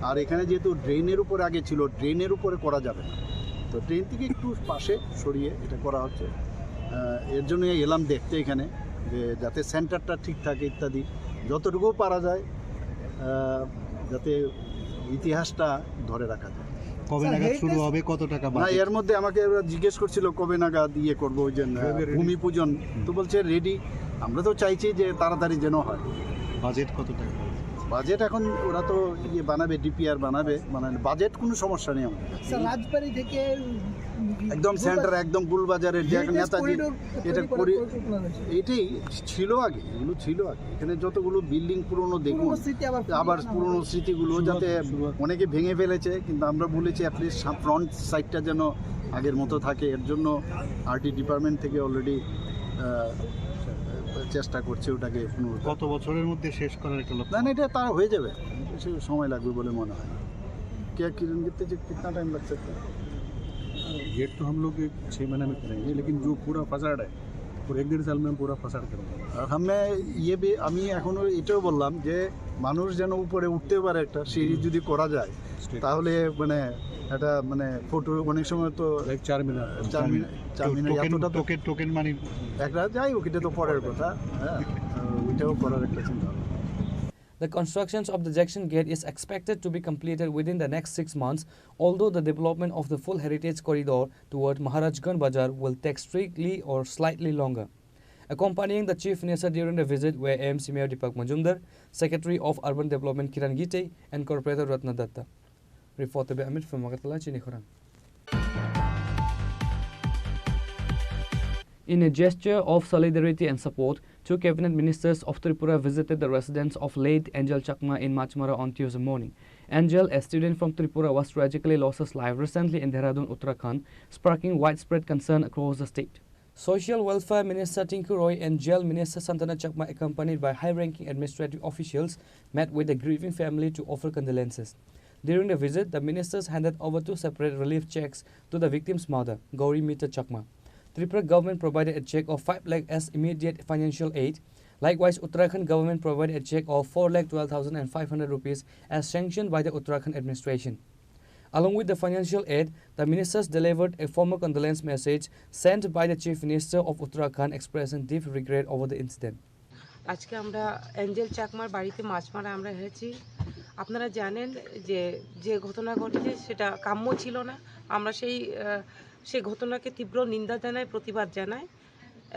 আর এখানে যেহেতু ড্রেনের উপরে আগে ছিল, ড্রেনের উপরে করা যাবে না, তো ট্রেন থেকে একটু পাশে সরিয়ে এটা করা হচ্ছে। এর জন্য এলাম দেখতে এখানে যে যাতে সেন্টারটা ঠিক থাকে ইত্যাদি, যতটুকু পারা যায় যাতে ইতিহাসটা ধরে রাখা যায়। কবে নাগাদ শুরু হবে, কত টাকা? না, এর মধ্যে আমাকে জিজ্ঞেস করছিল কবে নাগাদ করবো ওই জন্য ভূমি পূজন, তো বলছে রেডি। আমরা তো চাইছি যে তাড়াতাড়ি যেন হয়। বাজেট কত টাকা? বাজেট এখন ওরা তো বানাবে, ডিপিআর বানাবে, মানে বাজেট কোনো সমস্যা নেই আমাদের। রাজবাড়ি থেকে একদম সেন্টার, একদম গুলবাজারের যে নেতাজি, এটা এটাই ছিল আগে, এগুলো ছিল আগে। এখানে যতগুলো বিল্ডিং পুরনো দেখুন, আবার পুরনো স্মৃতিগুলো যাতে অনেকে ভেঙে ফেলেছে, কিন্তু আমরা বলেছি অ্যাটলিস্ট ফ্রন্ট সাইডটা যেন আগের মতো থাকে। এর জন্য আরটি ডিপার্টমেন্ট থেকে অলরেডি চেষ্টা করছে ওটাকে। কত বছরের মধ্যে শেষ করার একটা লক্ষ্য? না, এটা তার হয়ে যাবে, সময় লাগবে বলে মনে হয়। क्या कितना टाइम लग सकता है? गेट तो हम लोग 6 महीने में करेंगे, लेकिन जो पूरा फसाड है और 1-1.5 साल में हम पूरा फसाड करेंगे। আর আমি এখনো এটাও বললাম যে মানুষ যেন উপরে উঠতে পারে, একটা সিঁড়ি যদি করা যায় তাহলে মানে এটা মানে ফটো অনেক সময় তো 4 মিনিট এতটা টোকেন মানি একটা যাই হোক, এটা তো পরের কথা। হ্যাঁ, ওইটাও করার একটা চিন্তা। The constructions of the junction gate is expected to be completed within the next 6 months, although the development of the full heritage corridor toward Maharajganj Bazar will take strictly or slightly longer. Accompanying the Chief Minister during the visit were AMC Mayor Deepak Majumdar, Secretary of Urban Development Kiran Gite, and Corporator Ratna Datta. Report by Amit from Magatala, Chinikhorang. In a gesture of solidarity and support, 2 cabinet ministers of Tripura visited the residence of late Angel Chakma in Machmara on Tuesday morning. Angel, a student from Tripura, was tragically lost his life recently in Dehradun, Uttarakhand, sparking widespread concern across the state. Social Welfare Minister Tinku Roy and Jail Minister Santana Chakma, accompanied by high-ranking administrative officials, met with the grieving family to offer condolences. During the visit, the ministers handed over 2 separate relief checks to the victim's mother, Gauri Mita Chakma. Tripura government provided a check of 5 lakh as immediate financial aid. Likewise, Uttarakhand government provided a check of 4,12,500 rupees as sanctioned by the Uttarakhand administration. Along with the financial aid, the ministers delivered a formal condolence message sent by the Chief Minister of Uttarakhand expressing deep regret over the incident. আজকে আমরা Angel চাকমার বাড়িতে মাছমারা আমরা এসেছি। আপনারা জানেন যে যে ঘটনা ঘটেছে সেটা কাম্য ছিল না। আমরা সেই ঘটনাকে তীব্র নিন্দা জানাই, প্রতিবাদ জানাই।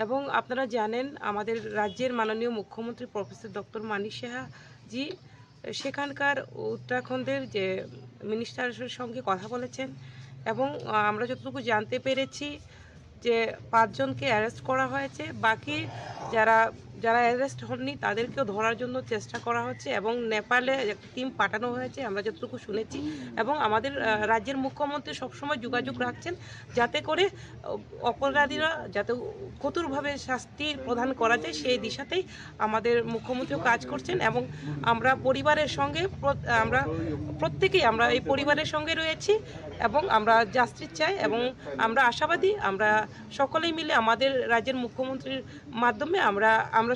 এবং আপনারা জানেন আমাদের রাজ্যের মাননীয় মুখ্যমন্ত্রী প্রফেসর ডক্টর মানিক সাহা জি সেখানকার উত্তরাখণ্ডের যে মিনিস্টারের সঙ্গে কথা বলেছেন এবং আমরা যতটুকু জানতে পেরেছি যে 5 জনকে অ্যারেস্ট করা হয়েছে, বাকি যারা অ্যারেস্ট হননি তাদেরকেও ধরার জন্য চেষ্টা করা হচ্ছে এবং নেপালে একটা টিম পাঠানো হয়েছে আমরা যতটুকু শুনেছি। এবং আমাদের রাজ্যের মুখ্যমন্ত্রী সবসময় যোগাযোগ রাখছেন যাতে করে অপরাধীরা যাতে কঠোরভাবে শাস্তি প্রদান করা যায়, সেই দিশাতেই আমাদের মুখ্যমন্ত্রীও কাজ করছেন। এবং আমরা পরিবারের সঙ্গে আমরা প্রত্যেকেই আমরা এই পরিবারের সঙ্গে রয়েছি এবং আমরা জাস্টিস চাই এবং আমরা আশাবাদী আমরা সকলেই মিলে আমাদের রাজ্যের মুখ্যমন্ত্রীর মাধ্যমে আমরা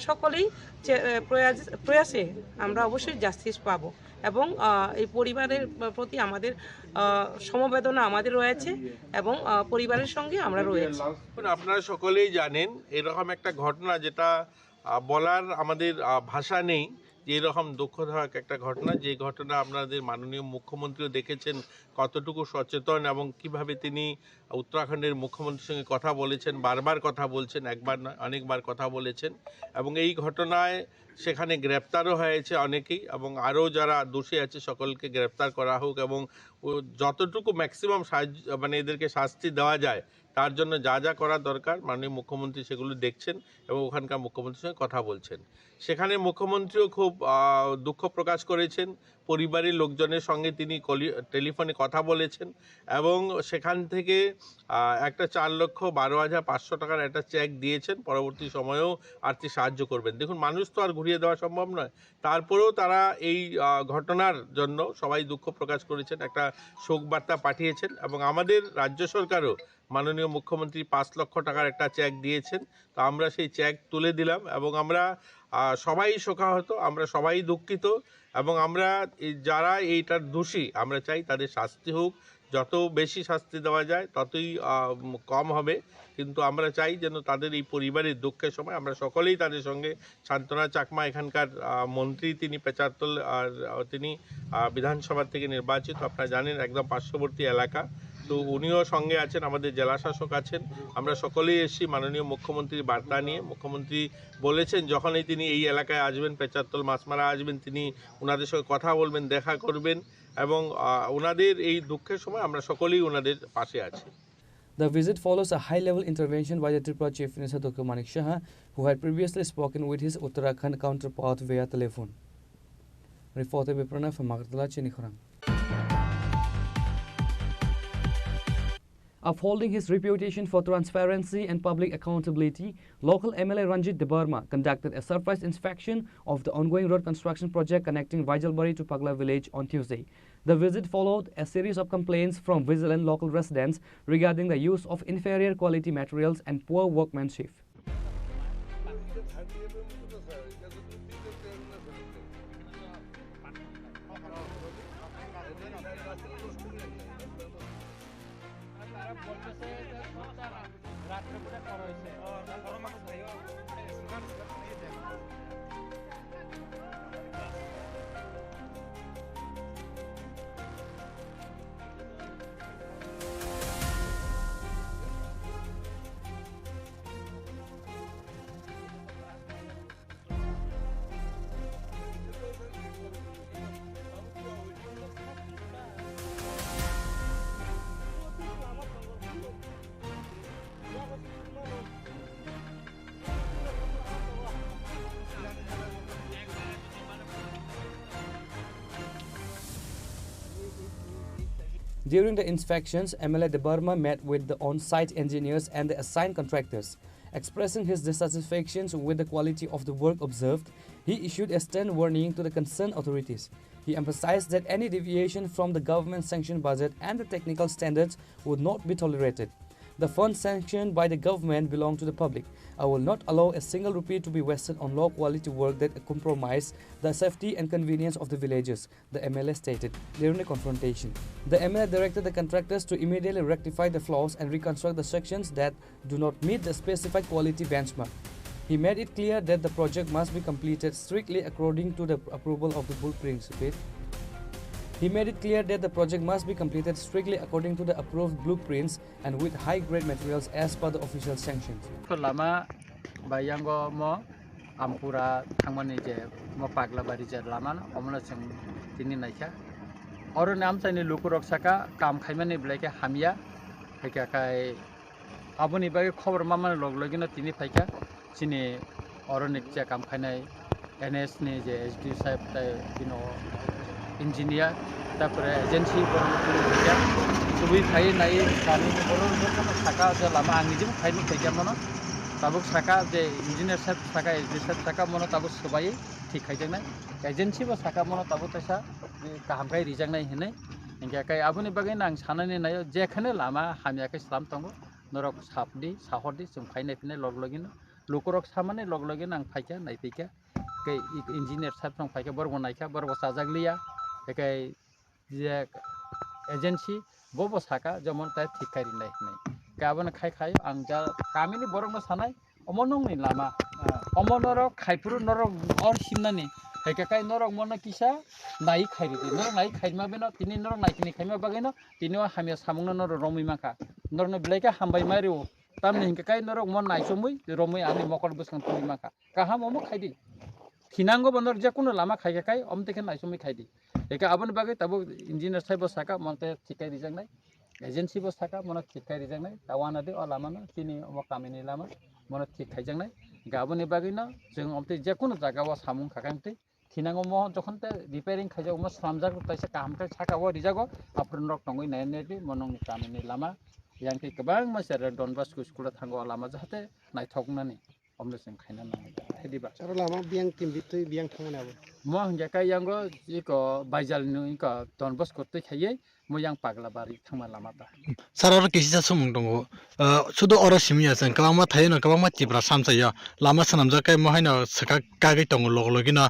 সকলেই প্রয়াসে আমরা অবশ্যই জাস্টিস পাবো এবং এই পরিবারের প্রতি আমাদের সমবেদনা আমাদের রয়েছে এবং পরিবারের সঙ্গে আমরা রয়েছি। আপনারা সকলেই জানেন এরকম একটা ঘটনা যেটা বলার আমাদের ভাষা নেই যে এরকম দুঃখদায়ক একটা ঘটনা, যে ঘটনা আপনাদের মাননীয় মুখ্যমন্ত্রীও দেখেছেন কতটুকু সচেতন এবং কিভাবে তিনি উত্তরাখণ্ডের মুখ্যমন্ত্রীর সঙ্গে কথা বলেছেন, বারবার কথা বলছেন, একবার নয় অনেকবার কথা বলেছেন। এবং এই ঘটনায় সেখানে গ্রেপ্তারও হয়েছে অনেকেই এবং আরও যারা দোষী আছে সকলকে গ্রেপ্তার করা হোক এবং যতটুকু ম্যাক্সিমাম মানে এদেরকে শাস্তি দেওয়া যায় তার জন্য যা যা করা দরকার মাননীয় মুখ্যমন্ত্রী সেগুলো দেখছেন এবং ওখানকার মুখ্যমন্ত্রীর সঙ্গে কথা বলছেন। সেখানে মুখ্যমন্ত্রীও খুব দুঃখ প্রকাশ করেছেন, পরিবারের লোকজনের সঙ্গে তিনি টেলিফোনে কথা বলেছেন এবং সেখান থেকে একটা 4,12,500 টাকার একটা চেক দিয়েছেন, পরবর্তী সময়েও আর্থিক সাহায্য করবেন। দেখুন মানুষ তো আর ঘুরিয়ে দেওয়া সম্ভব নয়, তারপরেও তারা এই ঘটনার জন্য সবাই দুঃখ প্রকাশ করেছেন, একটা শোক বার্তা পাঠিয়েছেন এবং আমাদের রাজ্য সরকারও মাননীয় মুখ্যমন্ত্রী 5 লক্ষ টাকার একটা চেক দিয়েছেন। তো আমরা সেই চেক তুলে দিলাম এবং আমরা সবাই শোকাহত, আমরা সবাই দুঃখিত এবং আমরা যারা এইটার দোষী আমরা চাই তাদের শাস্তি হোক, যত বেশি শাস্তি দেওয়া যায় ততই কম হবে। কিন্তু আমরা চাই যেন তাদের এই পরিবারের দুঃখের সময় আমরা সকলেই তাদের সঙ্গে, শান্তনা চাকমা এখানকার মন্ত্রী, তিনি পেচারতল আর তিনি বিধানসভা থেকে নির্বাচিত, আপনারা জানেন একদম পার্শ্ববর্তী এলাকা, তো উনিও সঙ্গে আছেন, আমাদের জেলা শাসক আছেন, আমরা সকলেই এসেছি মাননীয় মুখ্যমন্ত্রীর বার্তা নিয়ে। মুখ্যমন্ত্রী বলেছেন যখনই তিনি এই এলাকায় আসবেন, পেচারতল মাছমারা আসবেন, তিনি ওনাদের সঙ্গে কথা বলবেন, দেখা করবেন এবং ওনাদের এই দুঃখের সময় আমরা সকলেই ওনাদের পাশে আছি। The visit follows a high-level intervention by the Tripura Chief Minister Dr. Manik Saha, who had previously spoken with his Uttarakhand counterpart via telephone. Reporter Viprana from Magatala, Chinikhorang. Upholding his reputation for transparency and public accountability, local MLA Ranjit Debarma conducted a surprise inspection of the ongoing road construction project connecting Vijalbari to Pagla village on Tuesday. The visit followed a series of complaints from vigilant local residents regarding the use of inferior quality materials and poor workmanship. During the inspections, MLA Debarma met with the on-site engineers and the assigned contractors. Expressing his dissatisfaction with the quality of the work observed, he issued a stern warning to the concerned authorities. He emphasized that any deviation from the government-sanctioned budget and the technical standards would not be tolerated. The funds sanctioned by the government belong to the public. I will not allow a single rupee to be wasted on low-quality work that compromise the safety and convenience of the villagers, the MLA stated during the confrontation. The MLA directed the contractors to immediately rectify the flaws and reconstruct the sections that do not meet the specified quality benchmark. He made it clear that the project must be completed strictly according to the approval of the blueprints. He made it clear that the project must be completed strictly according to the approved blueprints and with high-grade materials as per the official sanctions. Lama bayango mo ampura thangmani je mo pagla bari je lama omna sing tini naikha oro nam chaini lukurok saka kam khaimani bleke hamia heka kai aboni bage khobor mamani loglogina tini phaika chini oro nikcha kam khainai NS ni je SD sahib tai tino engineer তারপরে agency বড় সুবি খাই নাই কানি বড় থাকা যে লামা আংনিজম খাইনি খাইজামনো তাবুক সাকা যে ইঞ্জিনিয়ার সাহেব সাকা এসডি সাহেব সাকা মনো তাবুক সবাই ঠিক খাইজাংনাই এজেন্সি বা সাকা মনো তাবুক তাইসা কাহামখাই রিজাংনাই হেনে ইংগাকাই আবুনি বাগै नां सानानै नाय जेखाने लामा हामियाखै स्लाम तंगो नरक सापदि साहरदि जों फाइनाय फिनाय लगलगिन लोकरक सामाने लगलगिन आं फाइका नायफैका कै इन्जिनियार साहेब जों फाइका बरगो नायका बरगो साजागलिया एकै जे एजेंसी बबो साका जमन ताय थिखारि नाय नाय गाबन खाय खाय आं जा कामिनि बरगनो सानाय अमनंनि लामा अमनरक खायपुरु नरक और सिमनानि हेकाकाय नरक मन किसा नाय खायरि नरक नाय खायमा बेनो तिनि नरक नायकिनि खायमा बागैनो तिनिवा हामिया सामुंनो नर रमै माखा नरनो ब्लेका हामबाय मारिउ तामनि हेकाकाय नरक मन नायसमुय रमै आनि मकर बसखां तुनि माखा काहा ममो खायदि थिनांगो बन्दर जेकुनो लामा खायकाकाय अमतेखे नायसमुय खायदि एका आबन बागै ताबो इन्जिनियार साहेब साका मनते थिकाय रिजांनाय एजेंसी बो साका मन थिकाय रिजांनाय तावाना दे अ लामानो तिनि अ कामिनि लामा मन थिकाय जांनाय गाबोनि बागैनो जों अमते जेकुनो जागावा सामुं खाकांते थिनांगो म जखनते रिपेयरिं खायजागो म स्लामजाग ताइसा कामते साकावा रिजागो आफरन रक तंगै नायनेदि मनंनि कामिनि लामा यांके गोबां मानसिया डनबास्को स्कुला थांगो लामा जाहाते नायथगनानि अमलेसं खायना नांगौ हेदिबा सारा लामा बियां टिमबितै बियां थांगोनाबो म हंजाका यांगो इको बाइजालनि इको डनबास्को तै खायै moyang paglabari thangma lamata Sarar kisi sumung dongo sudo oro simia sang kawama thayno kawama tipra samsaya lama sanamja kai mohaino saka kagi tongo logina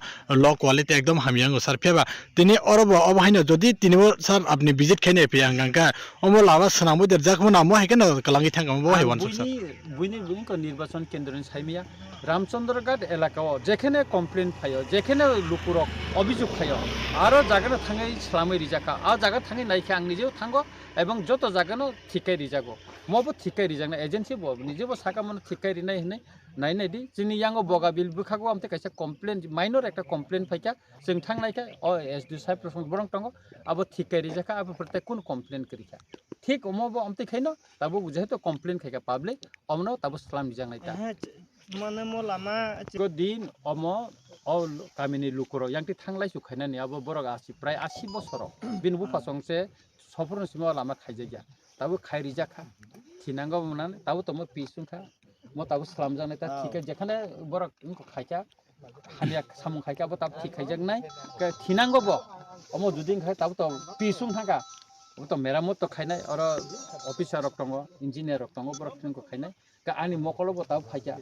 low quality ekdom hamiango sar pheba tini orobo obhaino jodi tinibo sar apni visit khene pe anganga omo lama sanamo der jakmo namo hekena kalangi thangamo bo hewan sar buini ko নির্বাচন কেন্দ্র সাইমিয়া রামচন্দ্রঘাট এলাকাও যেখানে complain ফাইও যেখানে লুকুরক অভিযোগ ফাইও আরো জায়গা থাঙ্গাই সালামই রিজাকা আর জায়গা থাঙ্গাই নাইখা আং নিজেও থাঙ্গো এবং যত জায়গানো ঠিকাই রিজাগো মবো ঠিকাই রিজাগনা এজেন্সি বো নিজেবো সাকা মনে ঠিকাই রিনাই হনে নাইনাই দি যিনি ইয়াঙ্গো বগাবিল বুখাগো আমতে কাইসা কমপ্লেন মাইনর একটা কমপ্লেন ফাইকা जों थांनायखा एसडि साहेब प्रसंग बरं दङ आबो थिकाय रिजाखा आबो प्रत्येक कुन कमप्लेन करिखा ठीक अमबो अमते खैनो ताबो जेहेतु कमप्लेन खैका पाब्लिक अमनो ताबो सलाम दिजांनायता माने म लामा को दिन अम अ गामिनि लुकुरो यांति थांलाय सुखायनानि आबो बरग आसि प्राय 80 बसर बिनबु फासंसे सफरनसिम लामा खायजाया ताबो खाय रिजाखा थिनांगो मुनान ताबो तम पिसुंखा म ताबो सलाम जानायता थिकाय जेखाने बरग इनको खायका हालिया सामुं खायका बो ताब थिक खायजागनाय थिनांगो बो अमो दुदिन खाय ताबो त पिसुं थांगा तो मेरामत तो खायनाय और अफिसार रक दङ इन्जिनियार रक दङ बरग थिनखौ खायनाय का आंनि मकलो बो ताबो खायका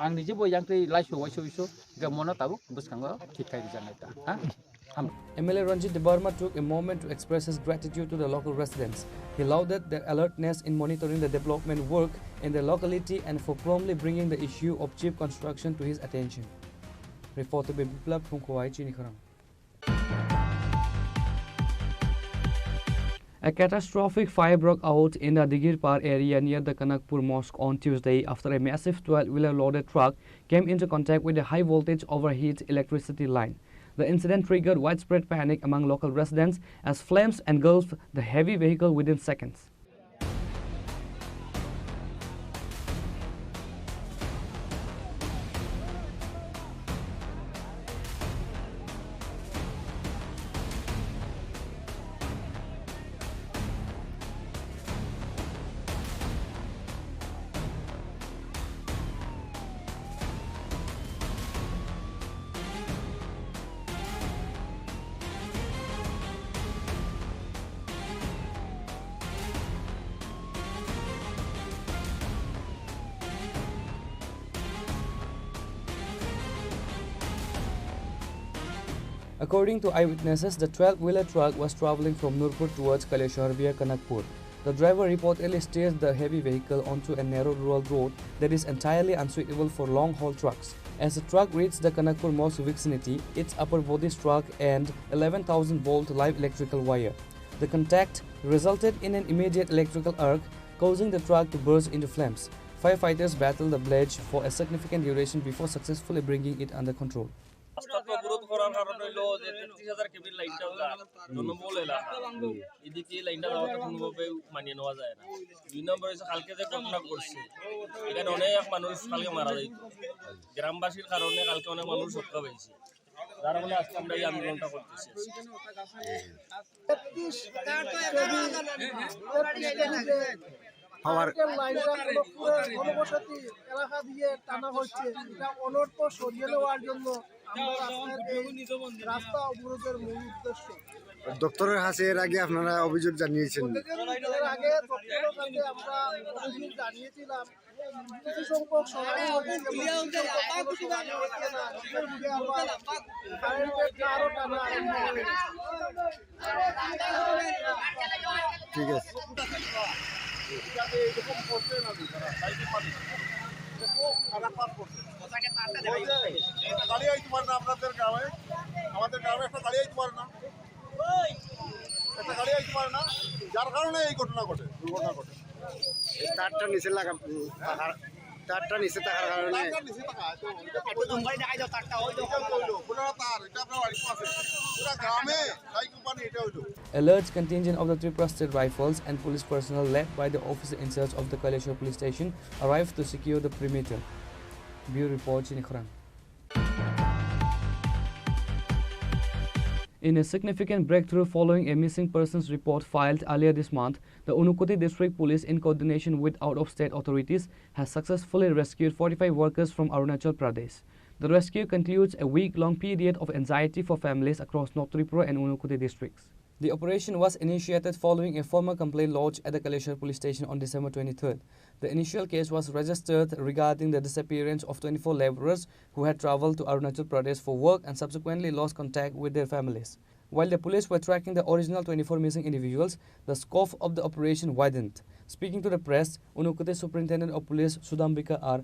आं निजे बो यांत्रि लाइसो वाइसो गा मना ताबो बुसखांगो थिक खाय जानायता हा MLA Ranjit Debarma took a moment to express his gratitude to the local residents. He lauded their alertness in monitoring the development work in the locality and for promptly bringing the issue of cheap construction to his attention. Reporter Biplab from Kauai, Chinikharam. A catastrophic fire broke out in the Digirpar area near the Kanakpur Mosque on Tuesday after a massive 12-wheeler loaded truck came into contact with a high-voltage overheat electricity line. The incident triggered widespread panic among local residents as flames engulfed the heavy vehicle within seconds. According to eyewitnesses, the 12-wheeler truck was traveling from Nurpur towards Kaleshwar via Kanakpur. The driver reportedly steered the heavy vehicle onto a narrow rural road that is entirely unsuitable for long-haul trucks. As the truck reached the Kanakpur Mosque vicinity, its upper body struck an 11,000-volt live electrical wire. The contact resulted in an immediate electrical arc, causing the truck to burst into flames. Firefighters battled the blaze for a significant duration before successfully bringing it under control. অবরোধ করার কারণ হইলো যে 33,000 কেবির লাইনটা জনবহুল এলাকা এদিকে লাইনটা যাওয়াটা কোনোভাবে মানিয়ে নেওয়া যায় না 2 নম্বর হচ্ছে কালকে যে ঘটনা ঘটছে এখানে অনেক মানুষ কালকে মারা যাইত গ্রামবাসীর কারণে কালকে অনেক মানুষ হত্যা হয়েছে যার ফলে আজকে আমরা এই আন্দোলনটা করতেছি ঘনবসতি এলাকা দিয়ে টানা হচ্ছে এটা অনর্থ সরিয়ে নেওয়ার জন্য রাস্তা অবরোধের মূল উদ্দেশ্য দপ্তরের কাছে এর আগে আপনারা অভিযোগ জানিয়েছেন এর আগে দপ্তরের কাছে আমরা অভিযোগ জানিয়েছিলাম কিছু সংখ্যক সমাধান ঠিক আছে আমাদের গ্রামে একটা গাড়ি আইতে পারে না যার কারণে এই দুর্ঘটনা ঘটে তারটা নিচে লাগা তারটা নিচে থাকার কারণে A large contingent of the Tripura State Rifles and police personnel led by the officer in charge of the Kaleshwar police station arrived to secure the perimeter. Bureau Report, Chinikharan. In a significant breakthrough following a missing persons report filed earlier this month, the Unukoti District Police, in coordination with out-of-state authorities, has successfully rescued 45 workers from Arunachal Pradesh. The rescue concludes a week-long period of anxiety for families across North Tripura and Unukoti districts. The operation was initiated following a formal complaint lodged at the Kaleshwar police station on December 23rd. The initial case was registered regarding the disappearance of 24 laborers who had traveled to Arunachal Pradesh for work and subsequently lost contact with their families. While the police were tracking the original 24 missing individuals, the scope of the operation widened. Speaking to the press, Unukute Superintendent of Police Sudambika R.